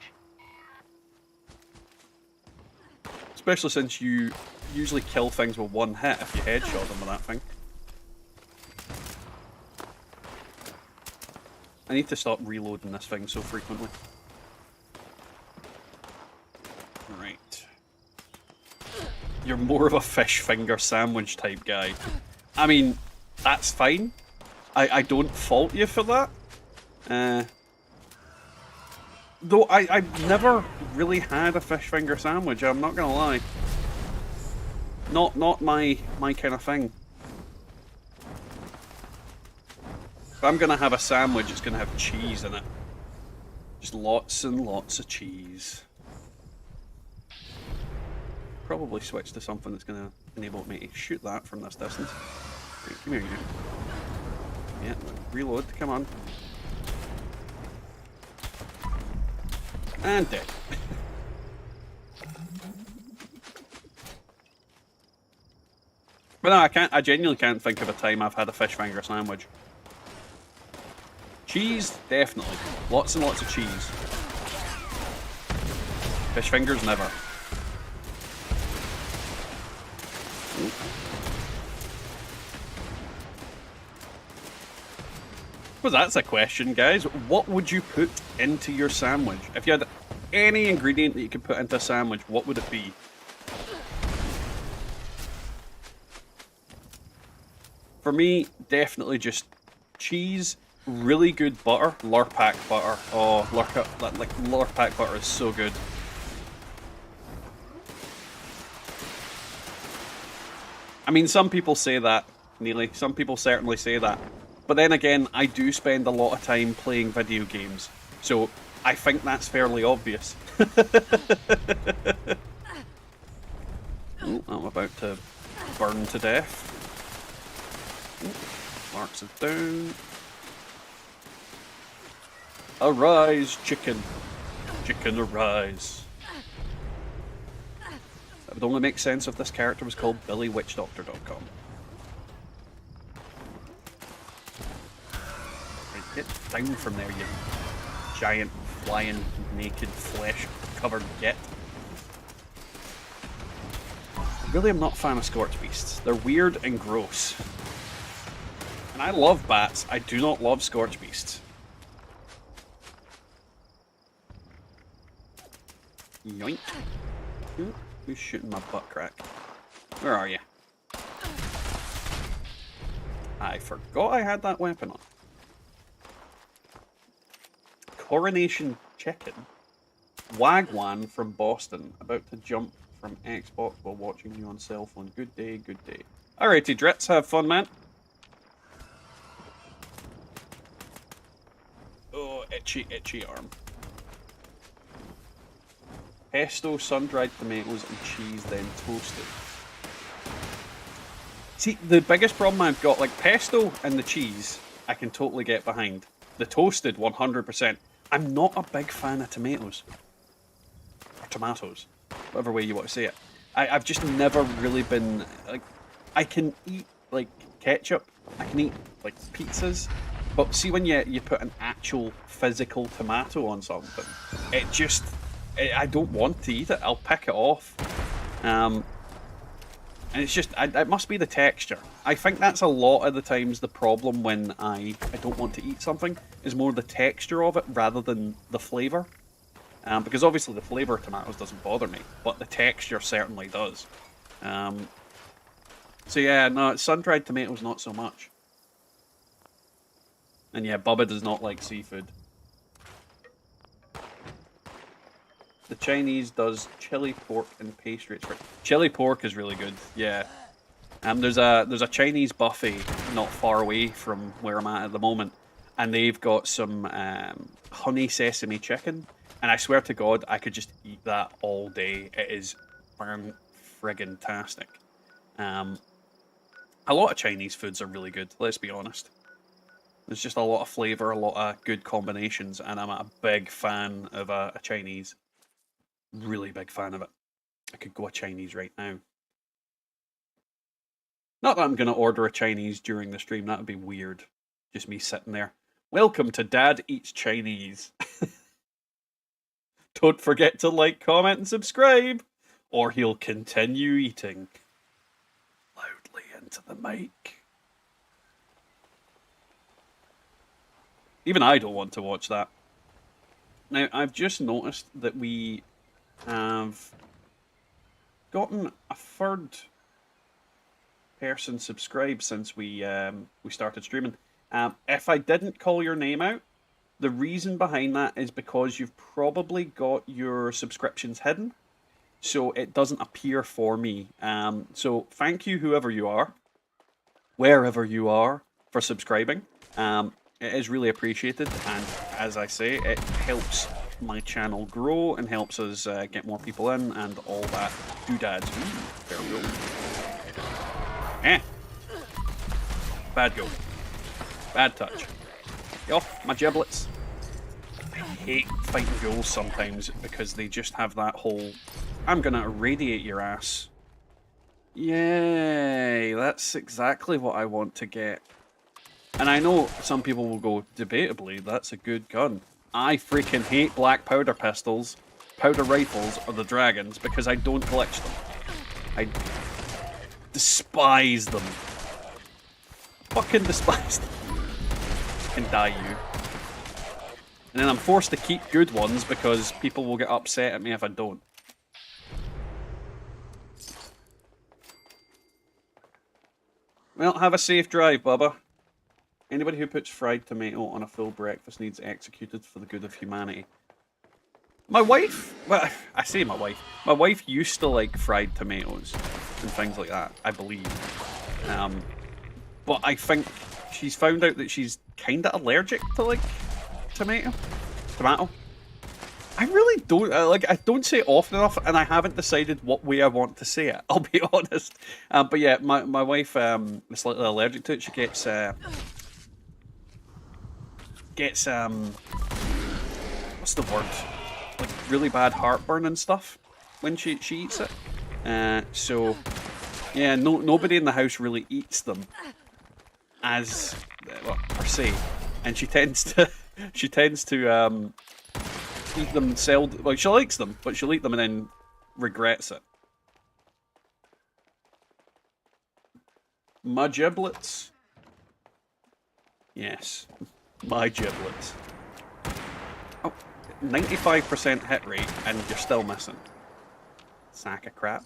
Especially since you usually kill things with one hit if you headshot them with that thing. I need to stop reloading this thing so frequently. Right. You're more of a fish finger sandwich type guy. I mean, that's fine. I don't fault you for that. Though I've never really had a fish finger sandwich, I'm not gonna lie. Not my kind of thing. If I'm gonna have a sandwich, it's gonna have cheese in it. Just lots and lots of cheese. Probably switch to something that's gonna enable me to shoot that from this distance. Right, come here, you. Yeah, reload, come on. And dead. But no, I genuinely can't think of a time I've had a fish finger sandwich. Cheese, definitely. Lots and lots of cheese. Fish fingers, never. Well, that's a question, guys. What would you put into your sandwich? If you had any ingredient that you could put into a sandwich, what would it be? For me, definitely just cheese, really good butter, Lurpak butter. Oh, Lurpak butter is so good. mean, some people say that, Neely. Some people certainly say that. But then again, I do spend a lot of time playing video games. So I think that's fairly obvious. Oh, I'm about to burn to death. Marks it down. Arise, chicken. Chicken, arise. That would only make sense if this character was called BillyWitchDoctor.com. Right, get down from there, you giant, flying, naked, flesh-covered git. Really, I'm not a fan of Scorch Beasts. They're weird and gross. And I love bats. I do not love Scorch Beasts. Yoink. Ooh, who's shooting my butt crack? Where are you? I forgot I had that weapon on. Coronation Chicken. Wagwan from Boston. About to jump from Xbox while watching you on cell phone. Good day, good day. Alrighty, Dritz, have fun, man. Oh, itchy, itchy arm. Pesto, sun-dried tomatoes, and cheese, then toasted. See, the biggest problem I've got, like, pesto and the cheese, I can totally get behind. The toasted, 100%. I'm not a big fan of tomatoes. Or tomatoes. Whatever way you want to say it. I've just never really been, like, I can eat, like, ketchup. I can eat, like, pizzas. But see, when you put an actual physical tomato on something, it just... I don't want to eat it. I'll pick it off. And it's just, it must be the texture. I think that's a lot of the times the problem when I don't want to eat something, is more the texture of it rather than the flavour. Because obviously the flavour of tomatoes doesn't bother me, but the texture certainly does. So yeah, no, sun-dried tomatoes not so much. And yeah, Bubba does not like seafood. The Chinese does chili pork and pastry. Chili pork is really good, yeah. There's a Chinese buffet not far away from where I'm at the moment, and they've got some honey sesame chicken, and I swear to God, I could just eat that all day. It is friggin-tastic. A lot of Chinese foods are really good, let's be honest. There's just a lot of flavour, a lot of good combinations, and I'm a big fan of a Chinese. Really big fan of it. I could go a Chinese right now. Not that I'm going to order a Chinese during the stream, that would be weird. Just me sitting there. Welcome to Dad Eats Chinese. Don't forget to like, comment, and subscribe, or he'll continue eating. Loudly into the mic. Even I don't want to watch that. Now, I've just noticed that we have gotten a third person subscribed since we started streaming. If I didn't call your name out, the reason behind that is because you've probably got your subscriptions hidden, so it doesn't appear for me. So thank you, whoever you are, wherever you are, for subscribing. It is really appreciated, and as I say, it helps my channel grow and helps us get more people in and all that doodads. There we go. Bad go. Bad touch. Get off my giblets. I hate fighting ghouls sometimes because they just have that whole, I'm gonna irradiate your ass. Yay, that's exactly what I want to get. And I know some people will go, debatably, that's a good gun. I freaking hate black powder pistols, powder rifles, or the dragons because I don't glitch them. I despise them. Fucking despise them. Can die you. And then I'm forced to keep good ones because people will get upset at me if I don't. Well, have a safe drive, Bubba. Anybody who puts fried tomato on a full breakfast needs executed for the good of humanity. My wife, well, I say my wife used to like fried tomatoes and things like that, I believe. But I think she's found out that she's kind of allergic to like tomato. I really don't like. I don't say it often enough, and I haven't decided what way I want to say it. I'll be honest. But yeah, my wife is slightly allergic to it. She gets what's the word? Like really bad heartburn and stuff when she eats it. So yeah, nobody in the house really eats them as well, per se, and she tends to eat them seldom. Well, she likes them, but she'll eat them and then regrets it. My giblets. Yes, my giblets. Oh, 95% hit rate, and you're still missing. Sack of crap.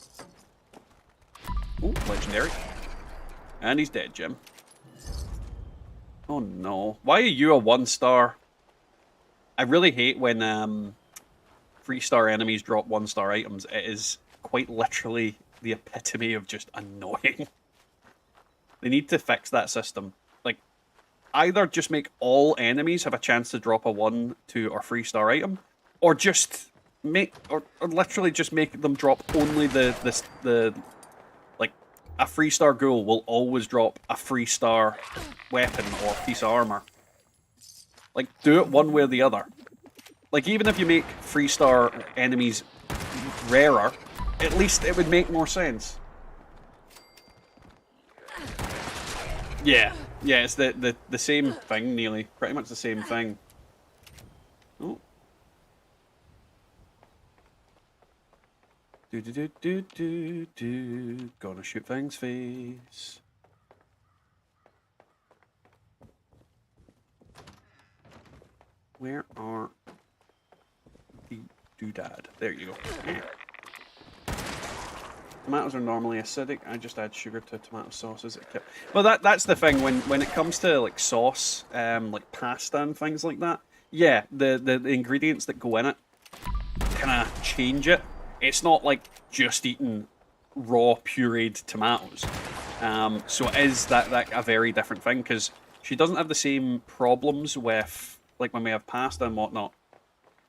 Oh, legendary. And he's dead, Jim. Oh no. Why are you a 1-star? I really hate when 3-star enemies drop 1-star items. It is quite literally the epitome of just annoying. They need to fix that system. Like, either just make all enemies have a chance to drop a 1, 2, or 3-star item, or just make, or literally just make them drop only the like, a 3-star ghoul will always drop a 3-star weapon or piece of armor. Like, do it one way or the other. Like, even if you make 3-star enemies rarer, at least it would make more sense. Yeah, it's the same thing, nearly. Pretty much the same thing. Oh. Do. Gonna shoot Fang's face. Where are the doodad? There you go. Yeah. Tomatoes are normally acidic. I just add sugar to tomato sauces. Well, that's the thing when it comes to like sauce, like pasta and things like that. Yeah, the ingredients that go in it kind of change it. It's not like just eating raw pureed tomatoes. So it is that a very different thing, because she doesn't have the same problems with like when we have pasta and whatnot.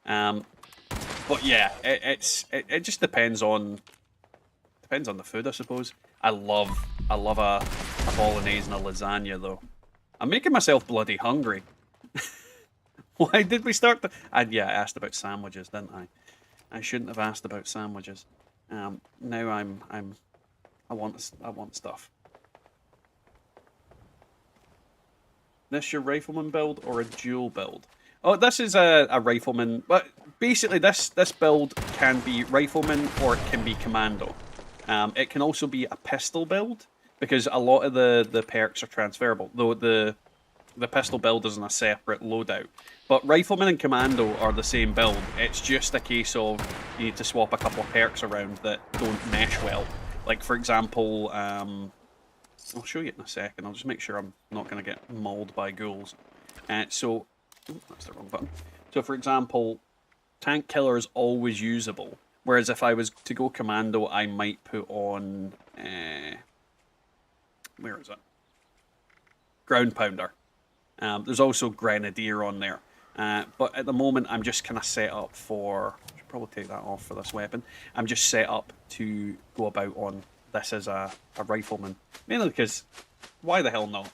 But yeah, it just depends on the food, I suppose. I love a bolognese and a lasagna though. I'm making myself bloody hungry. Why did we start the? And yeah, I asked about sandwiches, didn't I? I shouldn't have asked about sandwiches. Now I want stuff. This your rifleman build or a dual build? Oh, this is a rifleman. But basically, this build can be rifleman or it can be commando. It can also be a pistol build, because a lot of the perks are transferable. Though the pistol build isn't a separate loadout. But Rifleman and Commando are the same build. It's just a case of you need to swap a couple of perks around that don't mesh well. Like, for example, I'll show you it in a second. I'll just make sure I'm not going to get mauled by ghouls. Oh, that's the wrong button. So, for example, Tank Killer is always usable. Whereas if I was to go Commando, I might put on... where is it? Ground Pounder. There's also Grenadier on there. But at the moment, I'm just kind of set up for... I should probably take that off for this weapon. I'm just set up to go about on this as a rifleman. Mainly because, why the hell not?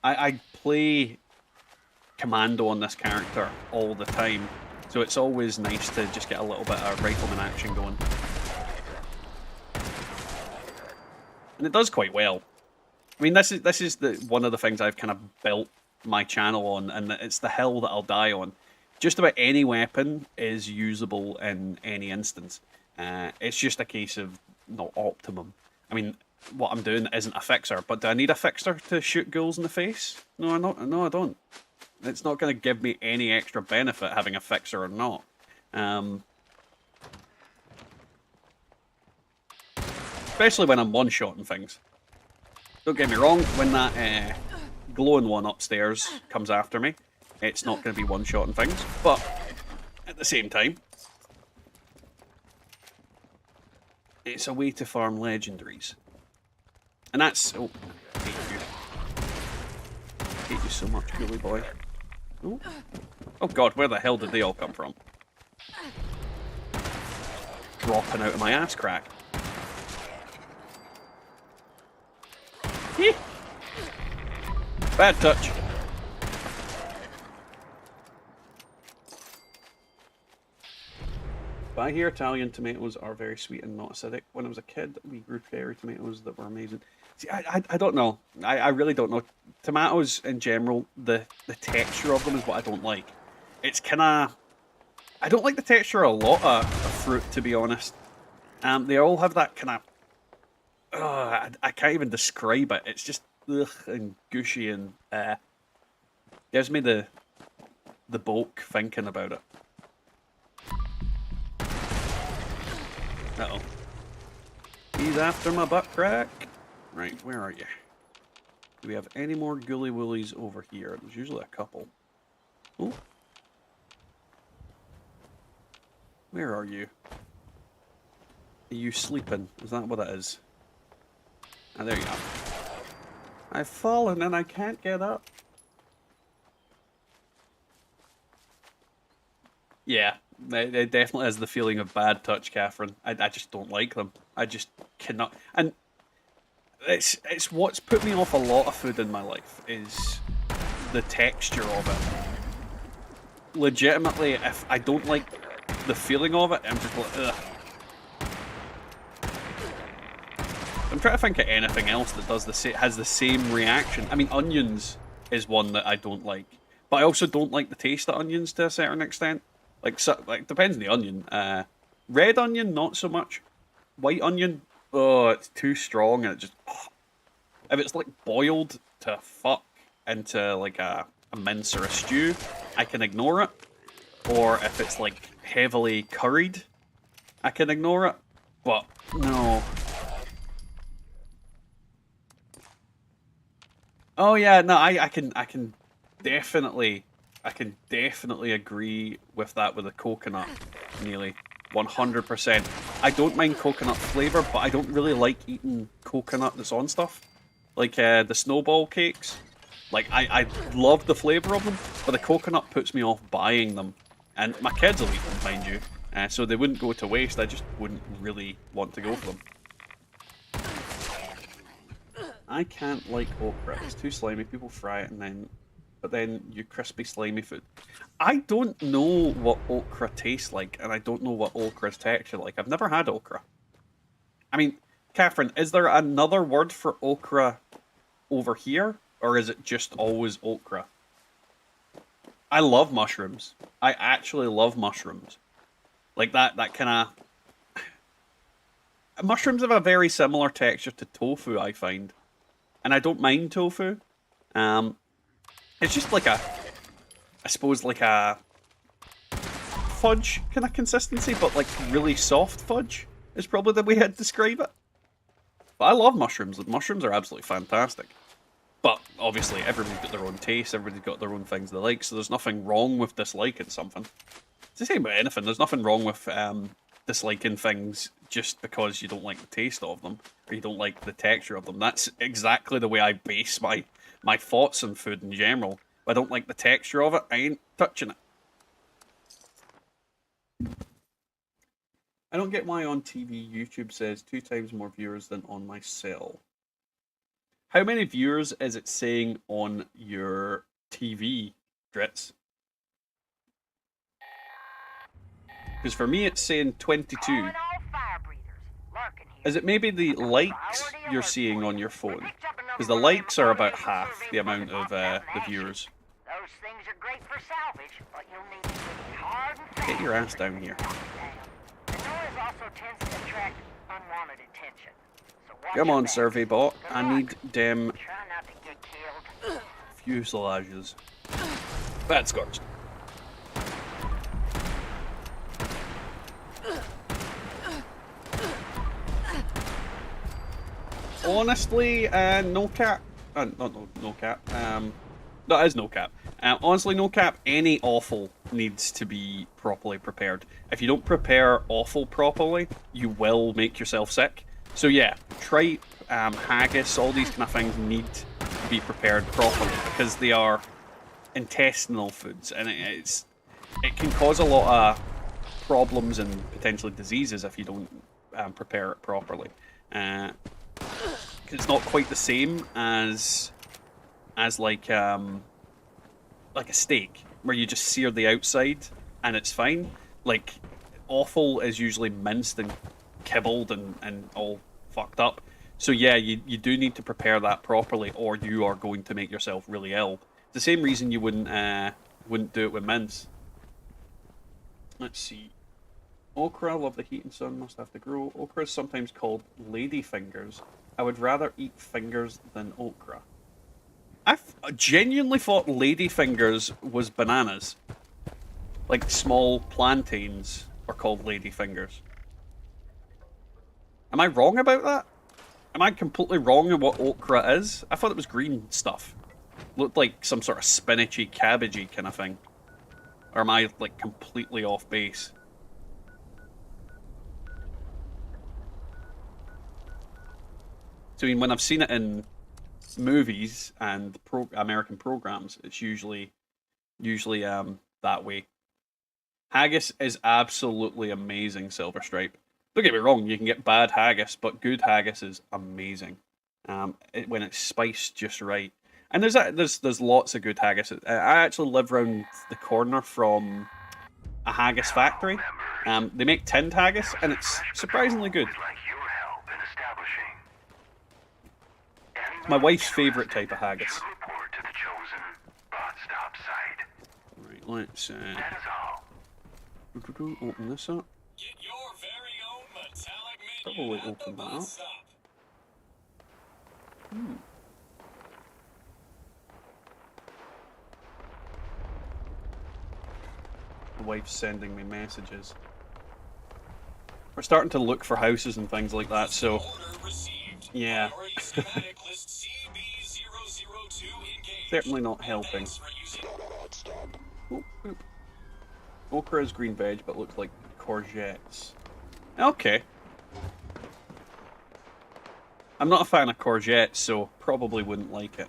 I play Commando on this character all the time. So it's always nice to just get a little bit of rifleman action going. And it does quite well. I mean, this is one of the things I've kind of built my channel on, and it's the hill that I'll die on. Just about any weapon is usable in any instance. It's just a case of not optimum. I mean, what I'm doing isn't a fixer, but do I need a fixer to shoot ghouls in the face? No, I don't. It's not going to give me any extra benefit having a fixer or not. Especially when I'm one-shotting things. Don't get me wrong, when that glowing one upstairs comes after me, it's not going to be one-shotting things, but at the same time, it's a way to farm legendaries. And that's... Oh, hate you so much, Ghoulie boy. Ooh. Oh god, where the hell did they all come from? Dropping out of my ass crack. Bad touch. But I hear Italian tomatoes are very sweet and not acidic. When I was a kid, we grew cherry tomatoes that were amazing. See, I don't know. I really don't know. Tomatoes in general, the texture of them is what I don't like. It's kind of... I don't like the texture of a lot of fruit, to be honest. They all have that kind of... I can't even describe it. It's just ugh and gushy and... gives me the bulk thinking about it. Uh-oh. He's after my butt crack. Right, where are you? Do we have any more ghoulie woolies over here? There's usually a couple. Oh. Where are you? Are you sleeping? Is that what it is? Ah, there you are. I've fallen and I can't get up. Yeah, it definitely has the feeling of bad touch, Catherine. I just don't like them. I just cannot. And it's what's put me off a lot of food in my life is the texture of it. Legitimately, if I don't like the feeling of it, I'm just like, ugh. I'm trying to think of anything else that does has the same reaction. I mean, onions is one that I don't like, but I also don't like the taste of onions to a certain extent. Like depends on the onion. Red onion, not so much. White onion, oh, it's too strong, and it just... Oh. If it's like boiled to fuck into like a mince or a stew, I can ignore it. Or if it's like heavily curried, I can ignore it. But no. Oh yeah, no, I can definitely agree with that with the coconut, nearly 100%. I don't mind coconut flavor, but I don't really like eating coconut that's on stuff, like the snowball cakes. Like I love the flavor of them, but the coconut puts me off buying them, and my kids will eat them, mind you, so they wouldn't go to waste. I just wouldn't really want to go for them. I can't like okra. It's too slimy. People fry it but then you crispy slimy food. I don't know what okra tastes like, and I don't know what okra's texture like. I've never had okra. I mean, Catherine, is there another word for okra over here, or is it just always okra? I love mushrooms. I actually love mushrooms. Like that kind of... Mushrooms have a very similar texture to tofu, I find. And I don't mind tofu. It's just like I suppose like a fudge kind of consistency, but like really soft fudge is probably the way I'd describe it. But I love mushrooms. Mushrooms are absolutely fantastic. But obviously everybody's got their own taste, everybody's got their own things they like, so there's nothing wrong with disliking something. It's the same about anything. There's nothing wrong with disliking things just because you don't like the taste of them, or you don't like the texture of them. That's exactly the way I base my thoughts on food in general. If I don't like the texture of it, I ain't touching it. I don't get why on TV YouTube says 2 times more viewers than on my cell. How many viewers is it saying on your TV, Dritz? Because for me it's saying 22. Is it maybe the likes you're seeing on your phone? Because the likes are about half the amount of the viewers. Those things are great for salvage, but you'll need to get hard and fast. Get your ass down here. The noise also tends to attract unwanted attention. So watch Come your on, back. survey bot. Good I luck. need them Try not to get killed. fuselages. Bad scorched. Honestly, no cap. No cap. That is no cap. Honestly, no cap. Any offal needs to be properly prepared. If you don't prepare offal properly, you will make yourself sick. So yeah, tripe, haggis, all these kind of things need to be prepared properly because they are intestinal foods, and it can cause a lot of problems and potentially diseases if you don't prepare it properly. Cause it's not quite the same as like a steak where you just sear the outside and it's fine. Like offal is usually minced and kibbled and all fucked up. So yeah, you do need to prepare that properly, or you are going to make yourself really ill. It's the same reason you wouldn't do it with mince. Let's see. Okra, love the heat and sun, must have to grow. Okra is sometimes called lady fingers. I would rather eat fingers than okra. I genuinely thought lady fingers was bananas. Like small plantains are called lady fingers. Am I wrong about that? Am I completely wrong in what okra is? I thought it was green stuff. Looked like some sort of spinachy, cabbagey kind of thing. Or am I like completely off base? So I mean, when I've seen it in movies and American programs, it's usually that way. Haggis is absolutely amazing, Silver Stripe. Don't get me wrong, you can get bad haggis, but good haggis is amazing. When it's spiced just right. And there's lots of good haggis. I actually live around the corner from a haggis factory. They make tinned haggis, and it's surprisingly good. It's my wife's favourite type of haggis. Right, let's open this up. Probably open that up. The wife's sending me messages. We're starting to look for houses and things like that, so yeah. Certainly not helping. Oh, poop. Okra is green veg, but looks like courgettes. Okay. I'm not a fan of courgettes, so probably wouldn't like it.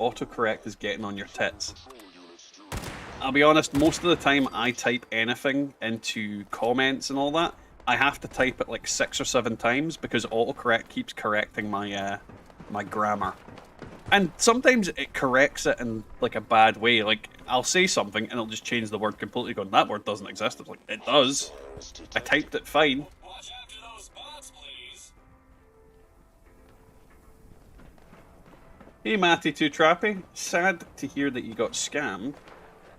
Autocorrect is getting on your tits. I'll be honest, most of the time I type anything into comments and all that, I have to type it like 6 or 7 times because autocorrect keeps correcting my my grammar. And sometimes it corrects it in like a bad way. Like I'll say something and it'll just change the word completely, going, that word doesn't exist. It's like, it does. I typed it fine. Hey Matty Too Trappy, sad to hear that you got scammed.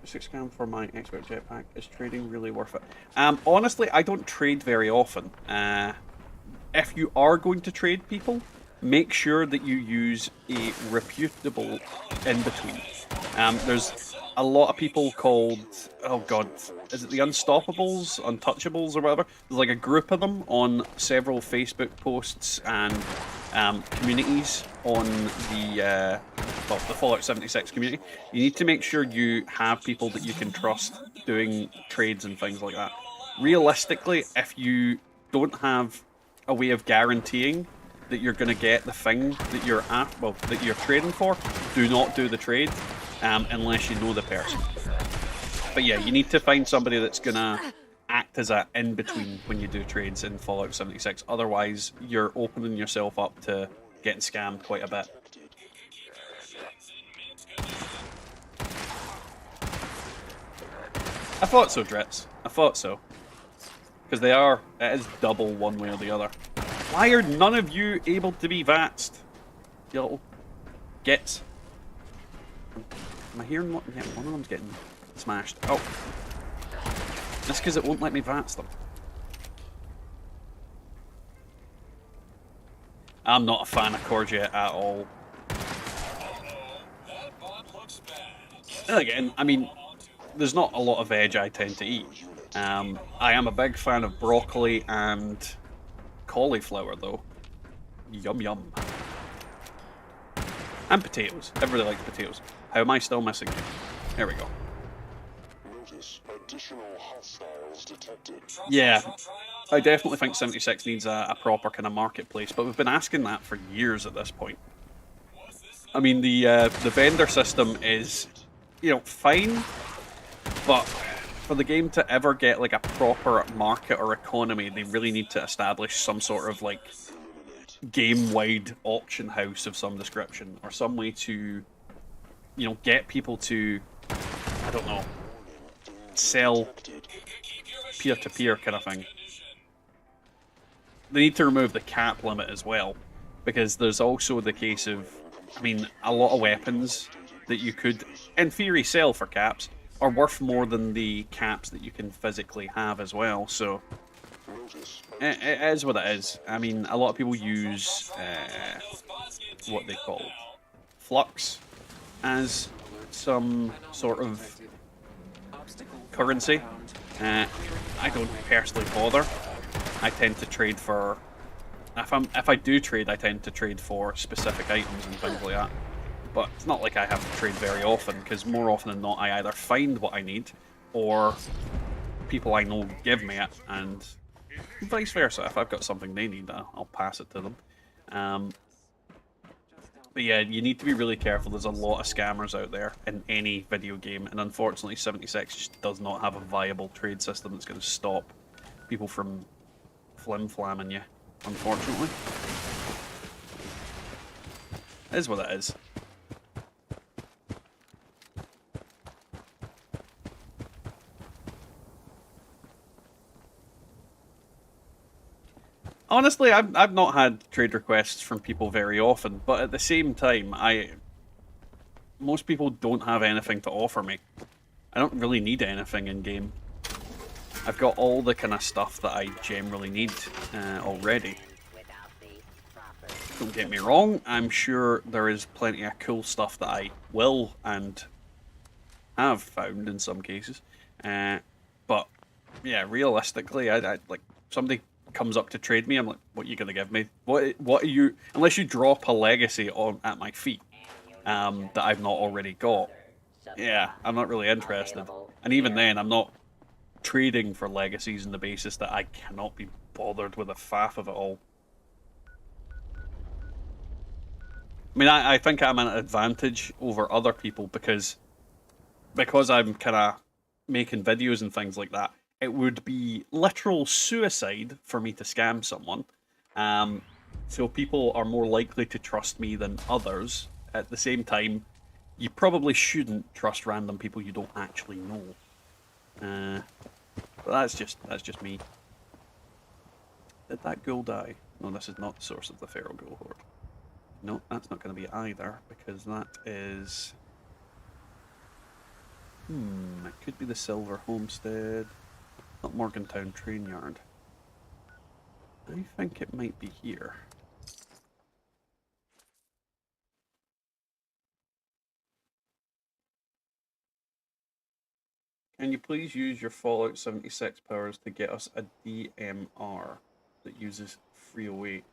6 scam for my expert jetpack. Is trading really worth it? Honestly, I don't trade very often. If you are going to trade people, make sure that you use a reputable in-between. There's a lot of people called, oh god, is it the Unstoppables, Untouchables or whatever? There's like a group of them on several Facebook posts and communities on the Fallout 76 community. You need to make sure you have people that you can trust doing trades and things like that. Realistically, if you don't have a way of guaranteeing that you're going to get the thing that you're that you're trading for, do not do the trade unless you know the person. But yeah, you need to find somebody that's going to act as an in-between when you do trades in Fallout 76. Otherwise, you're opening yourself up to getting scammed quite a bit. I thought so, Dritz. I thought so. Because it is double one way or the other. Why are none of you able to be vaxxed? You little gits. Am I hearing what? Yeah, one of them's getting smashed. Oh. That's because it won't let me vax them. I'm not a fan of courgette at all. And again, I mean, there's not a lot of veg I tend to eat. I am a big fan of broccoli and cauliflower, though. Yum yum. And potatoes. Everybody likes potatoes. How am I still missing you? There we go. Yeah, I definitely think 76 needs a proper kind of marketplace, but we've been asking that for years at this point. I mean, the vendor system is, you know, fine, but for the game to ever get like a proper market or economy, they really need to establish some sort of like game-wide auction house of some description, or some way to, you know, get people to, I don't know, sell peer-to-peer kind of thing. They need to remove the cap limit as well, because there's also the case of, I mean, a lot of weapons that you could, in theory, sell for caps are worth more than the caps that you can physically have as well, so it is what it is. I mean, a lot of people use what they call flux as some sort of currency. I don't personally bother. I tend to trade for, if I do trade, I tend to trade for specific items and things like that. But it's not like I have to trade very often, because more often than not I either find what I need, or people I know give me it, and vice versa. If I've got something they need, I'll pass it to them. But yeah, you need to be really careful. There's a lot of scammers out there in any video game, and unfortunately 76 just does not have a viable trade system that's going to stop people from flim-flamming you, unfortunately. It is what it is. Honestly, I've not had trade requests from people very often, but at the same time, most people don't have anything to offer me. I don't really need anything in game. I've got all the kind of stuff that I generally need already. Don't get me wrong, I'm sure there is plenty of cool stuff that I will and have found in some cases. But yeah, realistically, I like, somebody comes up to trade me, I'm like, what are you gonna give me? What are you, unless you drop a legacy on at my feet that I've not already got. Yeah, I'm not really interested. And even then, I'm not trading for legacies on the basis that I cannot be bothered with the faff of it all. I mean, I think I'm at an advantage over other people because I'm kind of making videos and things like that. It would be literal suicide for me to scam someone. So people are more likely to trust me than others. At the same time, you probably shouldn't trust random people you don't actually know. But that's just me. Did that ghoul die? No, this is not the source of the feral ghoul horde. No, that's not going to be either, because that is... it could be the Silver Homestead. Not Morgantown Train Yard. I think it might be here. Can you please use your Fallout 76 powers to get us a DMR that uses 308?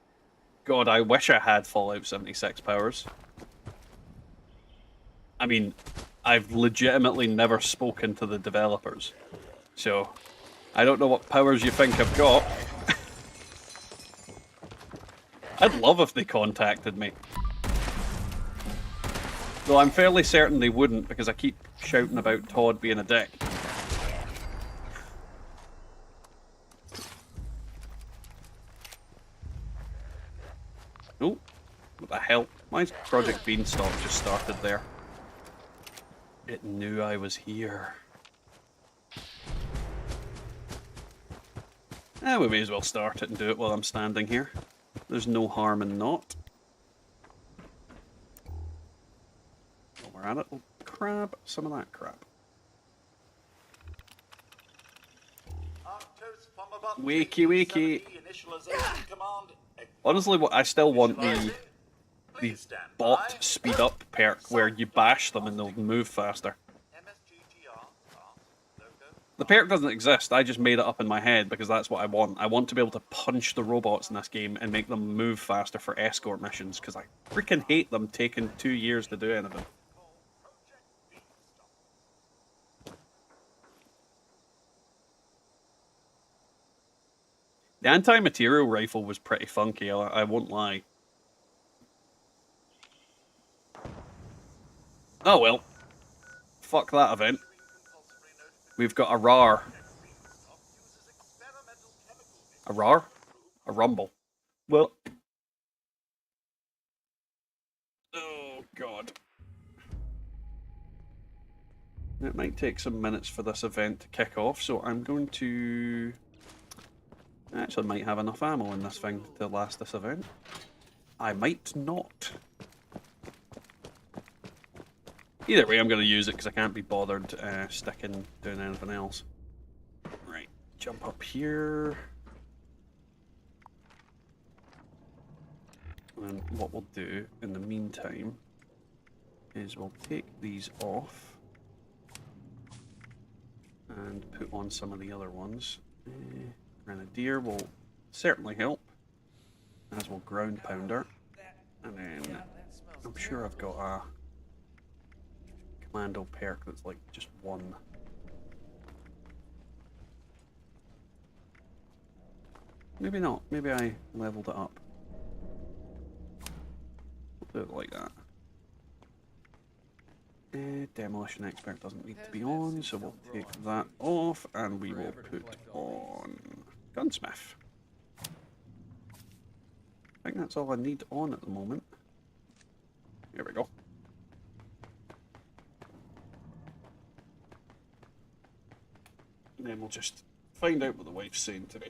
God, I wish I had Fallout 76 powers. I mean, I've legitimately never spoken to the developers, so I don't know what powers you think I've got. I'd love if they contacted me. Though I'm fairly certain they wouldn't, because I keep shouting about Todd being a dick. Oh, what the hell? My Project Beanstalk just started there. It knew I was here. We may as well start it and do it while I'm standing here. There's no harm in not. While we're at it, we'll grab some of that crap. Wakey wakey. Honestly, I still want the bot speed up perk where you bash them and they'll move faster. The perk doesn't exist, I just made it up in my head because that's what I want. I want to be able to punch the robots in this game and make them move faster for escort missions, because I freaking hate them taking 2 years to do anything. The anti-material rifle was pretty funky, I won't lie. Oh well. Fuck that event. We've got a RAR. A RAR? A rumble. Well... Oh, God. It might take some minutes for this event to kick off, so I'm going to... I actually might have enough ammo in this thing to last this event. I might not. Either way, I'm going to use it because I can't be bothered doing anything else. Right, jump up here. And what we'll do in the meantime is we'll take these off and put on some of the other ones. Grenadier will certainly help, as will Ground Pounder. And then I'm sure I've got a Commando perk that's like just one. Maybe not. Maybe I leveled it up. We'll do it like that. Demolition Expert doesn't need to be on, so we'll take that off and we will put on Gunsmith. I think that's all I need on at the moment. Here we go. And then we'll just find out what the wife's saying to me.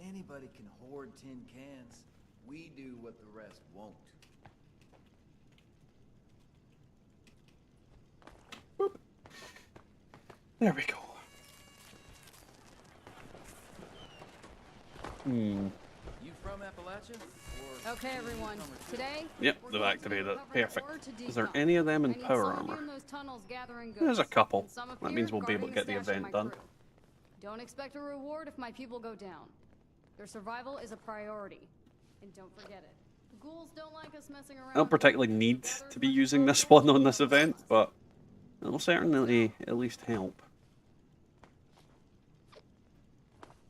Anybody can hoard tin cans. We do what the rest won't. Boop. There we go. You from Appalachia? Or Okay, everyone. Today. Yep, they've activated it. Perfect. Is there any of them in power armor? There's a couple. That means we'll be able to get the event done. Don't expect a reward if my people go down. Their survival is a priority. And don't forget it. The ghouls don't like us messing around. I don't particularly need to be using this one on this event, but it'll certainly at least help.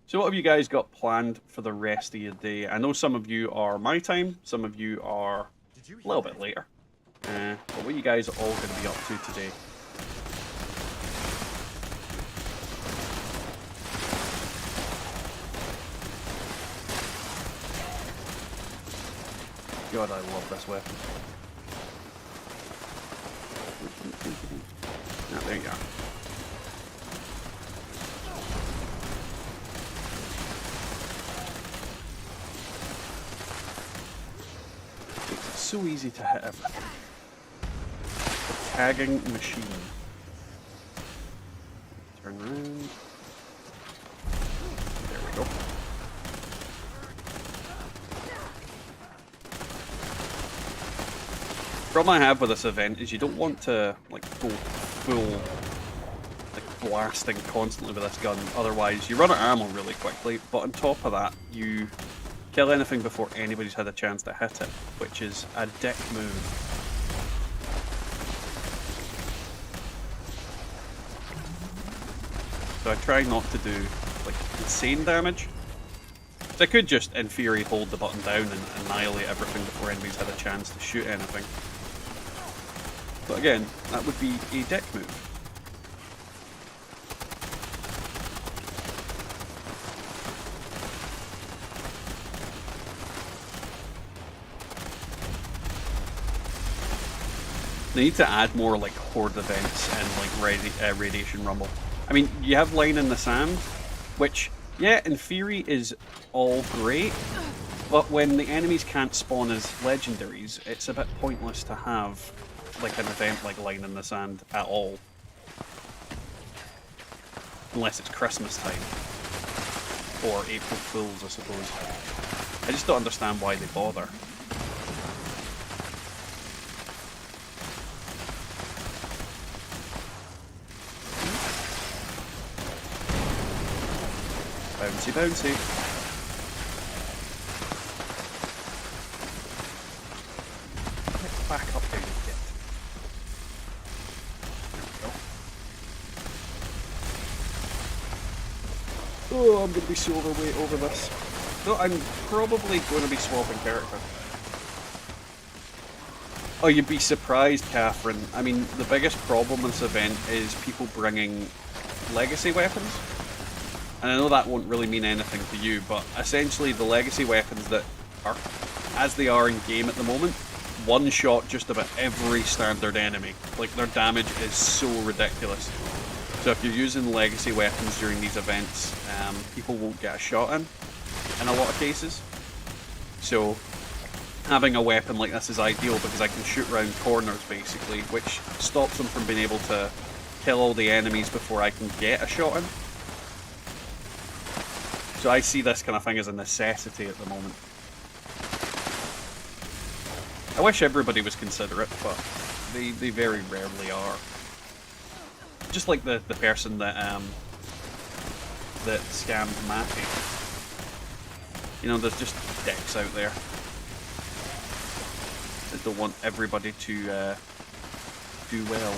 So what have you guys got planned for the rest of your day? I know some of you are my time, some of you are a little bit later. But what are you guys all going to be up to today? God, I love this weapon. Ah, there you are. It's so easy to hit everything. The tagging machine. Turn around. There we go. The problem I have with this event is you don't want to like go full like blasting constantly with this gun, otherwise you run out of ammo really quickly, but on top of that you kill anything before anybody's had a chance to hit it, which is a dick move. So I try not to do like insane damage. So I could just, in theory, hold the button down and annihilate everything before anybody's had a chance to shoot anything. But again, that would be a dick move. They need to add more like horde events and like radiation rumble. I mean, you have line in the sand, which, yeah, in theory is all great, but when the enemies can't spawn as legendaries, it's a bit pointless to have like an event like line in the sand at all. Unless it's Christmas time. Or April Fools, I suppose. I just don't understand why they bother. Bouncy, bouncy. Back up there, you get. Oh, I'm going to be so overweight over this. No, I'm probably going to be swapping character. Oh, you'd be surprised, Catherine. I mean, the biggest problem with this event is people bringing legacy weapons. And I know that won't really mean anything to you, but essentially the legacy weapons that are, as they are in game at the moment, one-shot just about every standard enemy. Like, their damage is so ridiculous. So if you're using legacy weapons during these events, people won't get a shot in a lot of cases. So having a weapon like this is ideal because I can shoot around corners basically, which stops them from being able to kill all the enemies before I can get a shot in. So I see this kind of thing as a necessity at the moment. I wish everybody was considerate, but they very rarely are. Just like the person that that scammed Matty. You know, there's just dicks out there that don't want everybody to do well.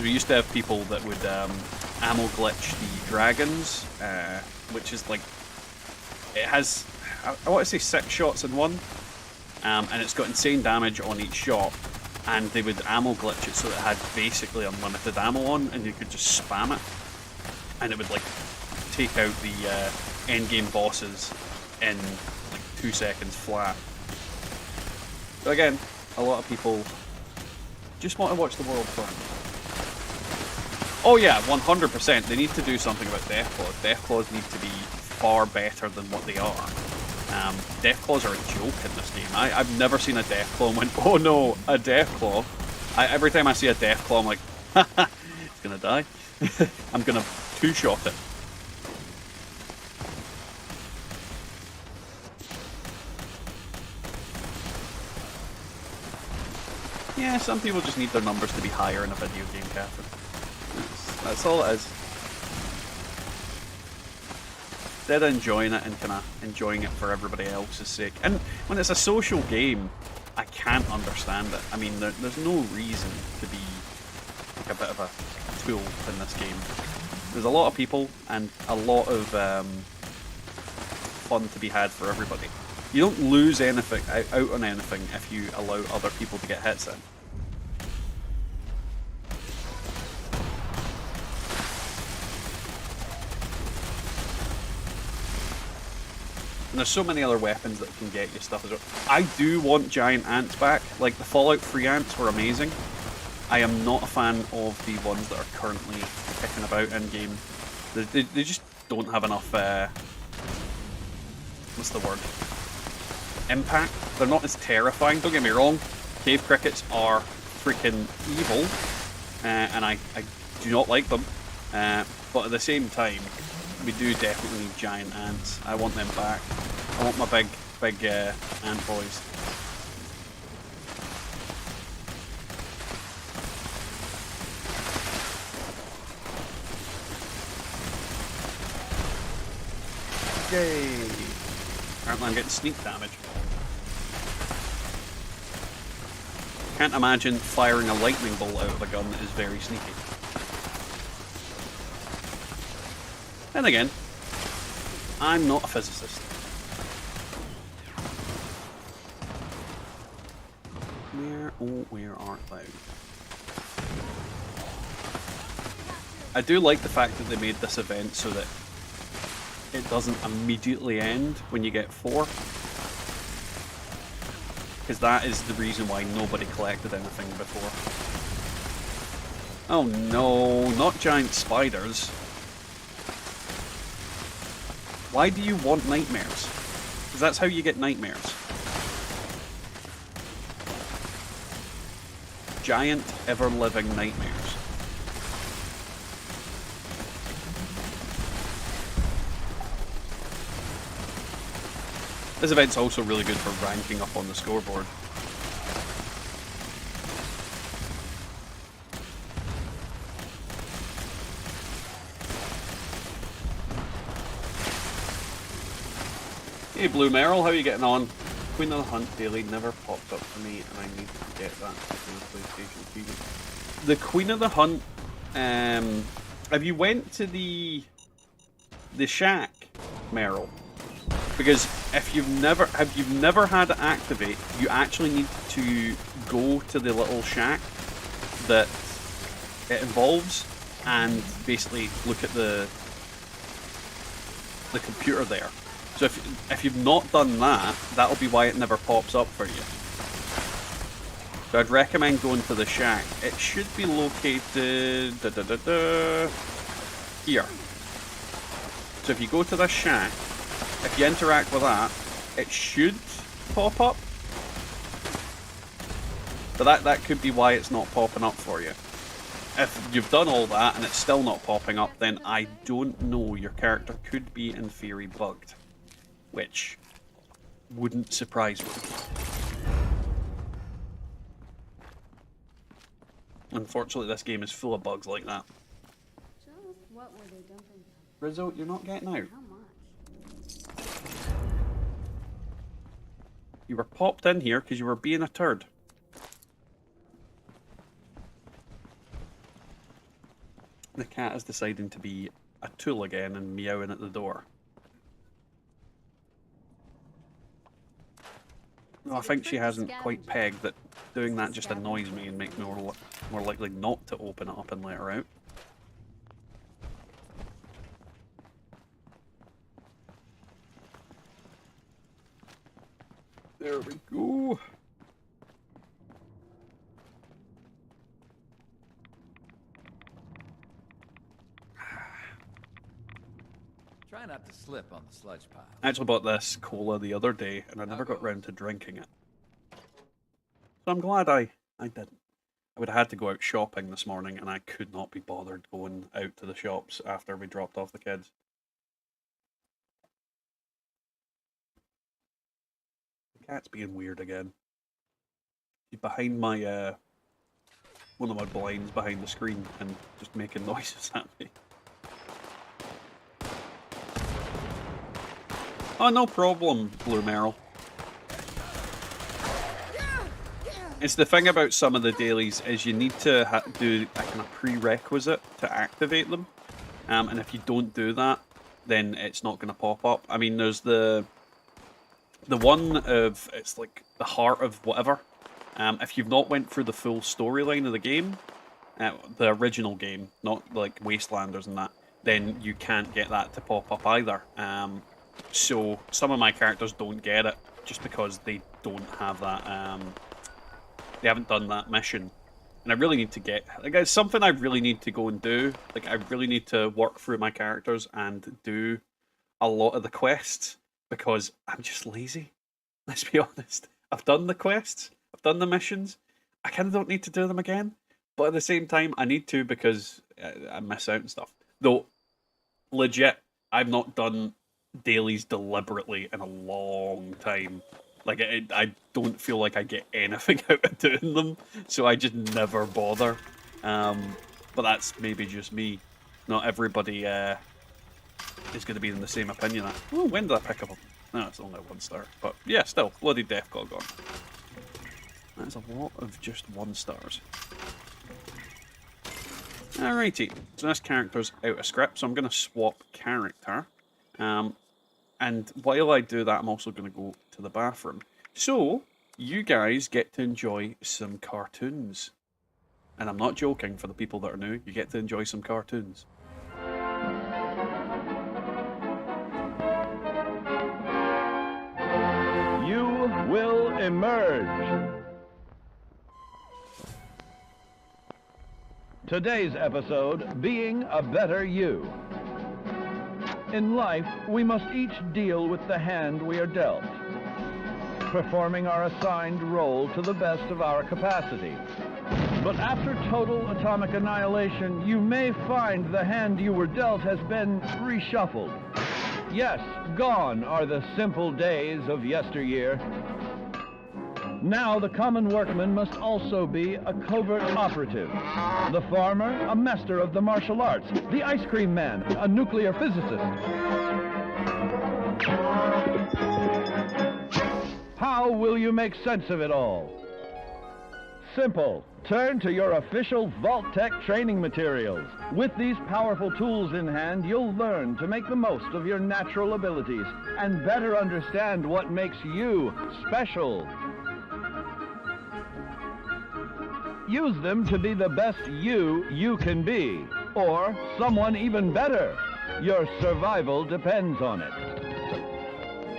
We used to have people that would ammo glitch the dragons, which is like, it has, I want to say 6 shots in one, and it's got insane damage on each shot, and they would ammo glitch it so it had basically unlimited ammo on, and you could just spam it, and it would like take out the endgame bosses in like 2 seconds flat. So again, a lot of people just want to watch the world burn. Oh yeah, 100%. They need to do something about Deathclaws. Deathclaws need to be far better than what they are. Deathclaws are a joke in this game. I've never seen a Deathclaw and went, oh no, a Deathclaw. Every time I see a Deathclaw, I'm like, haha, it's gonna die. I'm gonna 2-shot it. Yeah, some people just need their numbers to be higher in a video game, Catherine. That's all it is. Instead of enjoying it and kind of enjoying it for everybody else's sake. And when it's a social game, I can't understand it. I mean, there's no reason to be like a bit of a tool in this game. There's a lot of people and a lot of fun to be had for everybody. You don't lose anything out on anything if you allow other people to get hits in. And there's so many other weapons that can get you stuff as well. I do want giant ants back. Like, the Fallout 3 ants were amazing. I am not a fan of the ones that are currently kicking about in game. They just don't have enough, what's the word? Impact. They're not as terrifying. Don't get me wrong. Cave crickets are freaking evil. And I do not like them. But at the same time, we do definitely need giant ants. I want them back. I want my big ant boys. Yay! Apparently I'm getting sneak damage. Can't imagine firing a lightning bolt out of a gun that is very sneaky. And again, I'm not a physicist. Where art thou? I do like the fact that they made this event so that it doesn't immediately end when you get 4. Because that is the reason why nobody collected anything before. Oh no, not giant spiders. Why do you want nightmares? Because that's how you get nightmares. Giant, ever-living nightmares. This event's also really good for ranking up on the scoreboard. Hey Blue Merrill, how are you getting on? Queen of the Hunt daily never popped up for me, and I need to get that on the PlayStation TV. The Queen of the Hunt, have you went to the shack, Meryl? Because if you've never had it activate, you actually need to go to the little shack that it involves and basically look at the computer there. So if you've not done that, that'll be why it never pops up for you. So I'd recommend going to the shack. It should be located here. So if you go to the shack, if you interact with that, it should pop up. But that could be why it's not popping up for you. If you've done all that and it's still not popping up, then I don't know, your character could be in theory bugged. Which wouldn't surprise me. Unfortunately, this game is full of bugs like that. Just what were they dumping? Rizzo, you're not getting out. How much? You were popped in here because you were being a turd. The cat is deciding to be a tool again and meowing at the door. No, I think she hasn't quite pegged that doing that just annoys me and makes me more likely not to open it up and let her out. There we go. Try not to slip on the sludge pile. I actually bought this cola the other day and I never got round to drinking it. So I'm glad I didn't. I would have had to go out shopping this morning and I could not be bothered going out to the shops after we dropped off the kids. The cat's being weird again. He's behind my, one of my blinds behind the screen and just making noises at me. Oh, no problem, Blue Meryl. It's the thing about some of the dailies is you need to do a kind of prerequisite to activate them. And if you don't do that, then it's not going to pop up. I mean, there's the one of, it's like the heart of whatever. If you've not went through the full storyline of the game, the original game, not like Wastelanders and that, then you can't get that to pop up either. So some of my characters don't get it just because they don't have that, they haven't done that mission. And I really need to get, like, it's something I really need to go and do. Like, I really need to work through my characters and do a lot of the quests because I'm just lazy. Let's be honest. I've done the quests, I've done the missions. I kind of don't need to do them again. But at the same time, I need to because I miss out and stuff. Though, legit, I've not done dailies deliberately in a long time. Like, I don't feel like I get anything out of doing them, so I just never bother. But that's maybe just me. Not everybody is going to be in the same opinion. Oh, when did I pick up a... No, it's only 1 star. But yeah, still, bloody Death Claw gone. That's a lot of just 1 stars. Alrighty, so this character's out of script, so I'm going to swap character. And while I do that, I'm also going to go to the bathroom. So, you guys get to enjoy some cartoons. And I'm not joking, for the people that are new, you get to enjoy some cartoons. You will emerge. Today's episode, Being a Better You. In life, we must each deal with the hand we are dealt, performing our assigned role to the best of our capacity. But after total atomic annihilation, you may find the hand you were dealt has been reshuffled. Yes, gone are the simple days of yesteryear. Now the common workman must also be a covert operative. The farmer, a master of the martial arts. The ice cream man, a nuclear physicist. How How will you make sense of it all? Simple. Turn to your official Vault-Tec training materials. With these powerful tools in hand, you'll learn to make the most of your natural abilities and better understand what makes you special. Use them to be the best you can be, or someone even better. Your survival depends on it.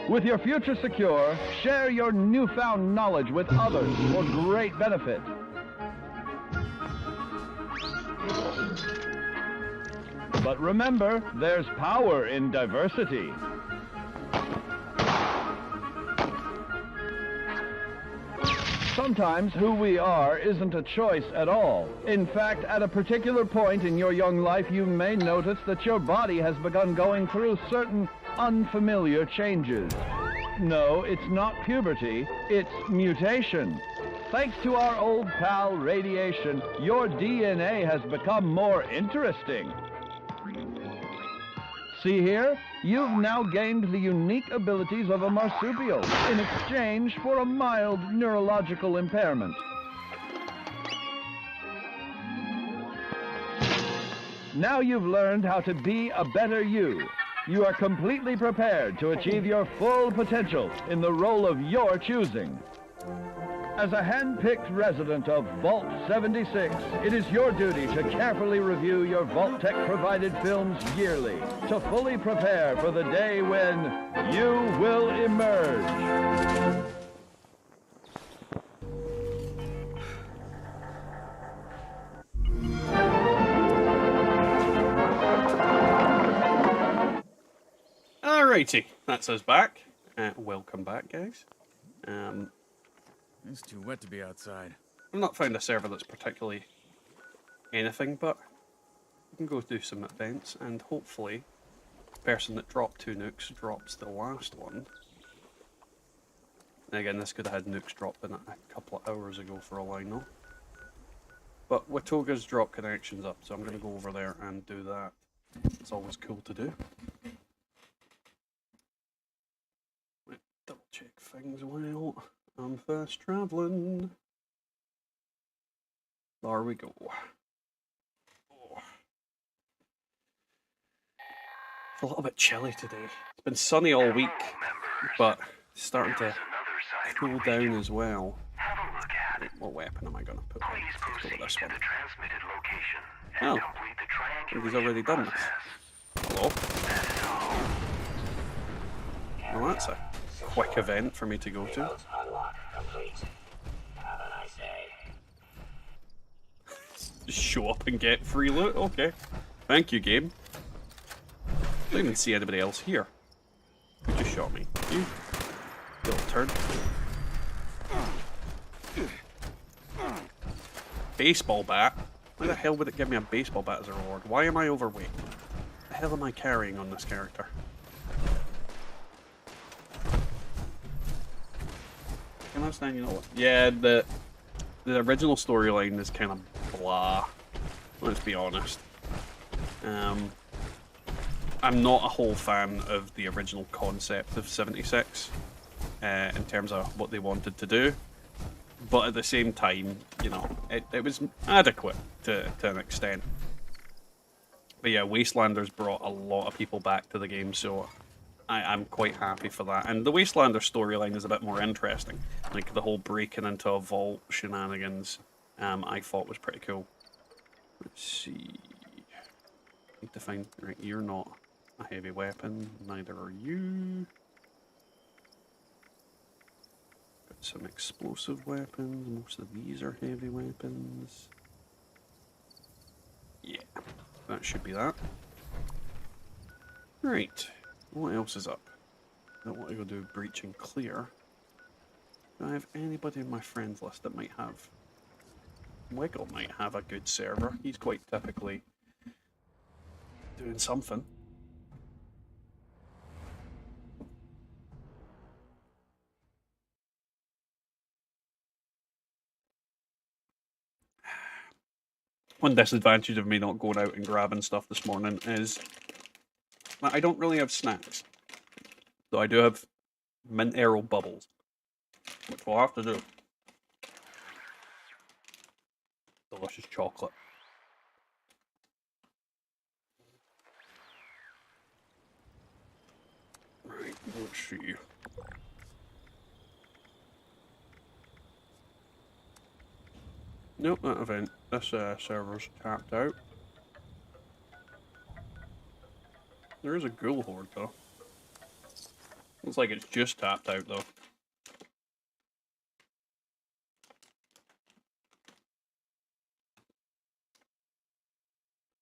With your future secure, share your newfound knowledge with others for great benefit. But remember, there's power in diversity. Sometimes who we are isn't a choice at all. In fact, at a particular point in your young life, you may notice that your body has begun going through certain unfamiliar changes. No, it's not puberty, it's mutation. Thanks to our old pal radiation, your DNA has become more interesting. See here? You've now gained the unique abilities of a marsupial in exchange for a mild neurological impairment. Now you've learned how to be a better you. You are completely prepared to achieve your full potential in the role of your choosing. As a hand-picked resident of Vault 76, it is your duty to carefully review your Vault-Tec-provided films yearly to fully prepare for the day when you will emerge. Alrighty, that's us back. Welcome back, guys. It's too wet to be outside. I've not found a server that's particularly anything, but we can go do some events, and hopefully the person that dropped 2 nukes drops the last one. And again, this could have had nukes dropped in it a couple of hours ago for all I know. But Watoga's dropped connections up, so I'm going to go over there and do that. It's always cool to do. Double check things well. I'm fast traveling. There we go. Oh. It's a little bit chilly today. It's been sunny all week, but it's starting to cool down as well. Right, what weapon am I going to put on? Let's go with this one. Oh, he's already done this. Hello. Well, that's a quick event for me to go to. Just show up and get free loot? Okay. Thank you, game. Don't even see anybody else here. Who just shot me? You? Little turd. Baseball bat? Why the hell would it give me a baseball bat as a reward? Why am I overweight? What the hell am I carrying on this character? Can I understand, you know what? Yeah, the original storyline is kind of blah. Let's be honest. I'm not a whole fan of the original concept of 76 in terms of what they wanted to do, but at the same time, you know, it was adequate to an extent. But yeah, Wastelanders brought a lot of people back to the game, so I'm quite happy for that. And the Wastelander storyline is a bit more interesting. Like the whole breaking into a vault shenanigans, I thought was pretty cool. Let's see. Need to find. Right, you're not a heavy weapon. Neither are you. Got some explosive weapons. Most of these are heavy weapons. Yeah, that should be that. Right. What else is up? I don't want to go do breach and clear. Do I have anybody in my friends list that might have? Wiggle might have a good server. He's quite typically doing something. One disadvantage of me not going out and grabbing stuff this morning is I don't really have snacks. So I do have mint arrow bubbles. which we'll have to do. Delicious chocolate. Right, let's see. Nope, that event. This server's tapped out. There is a ghoul horde though. Looks like it's just tapped out though.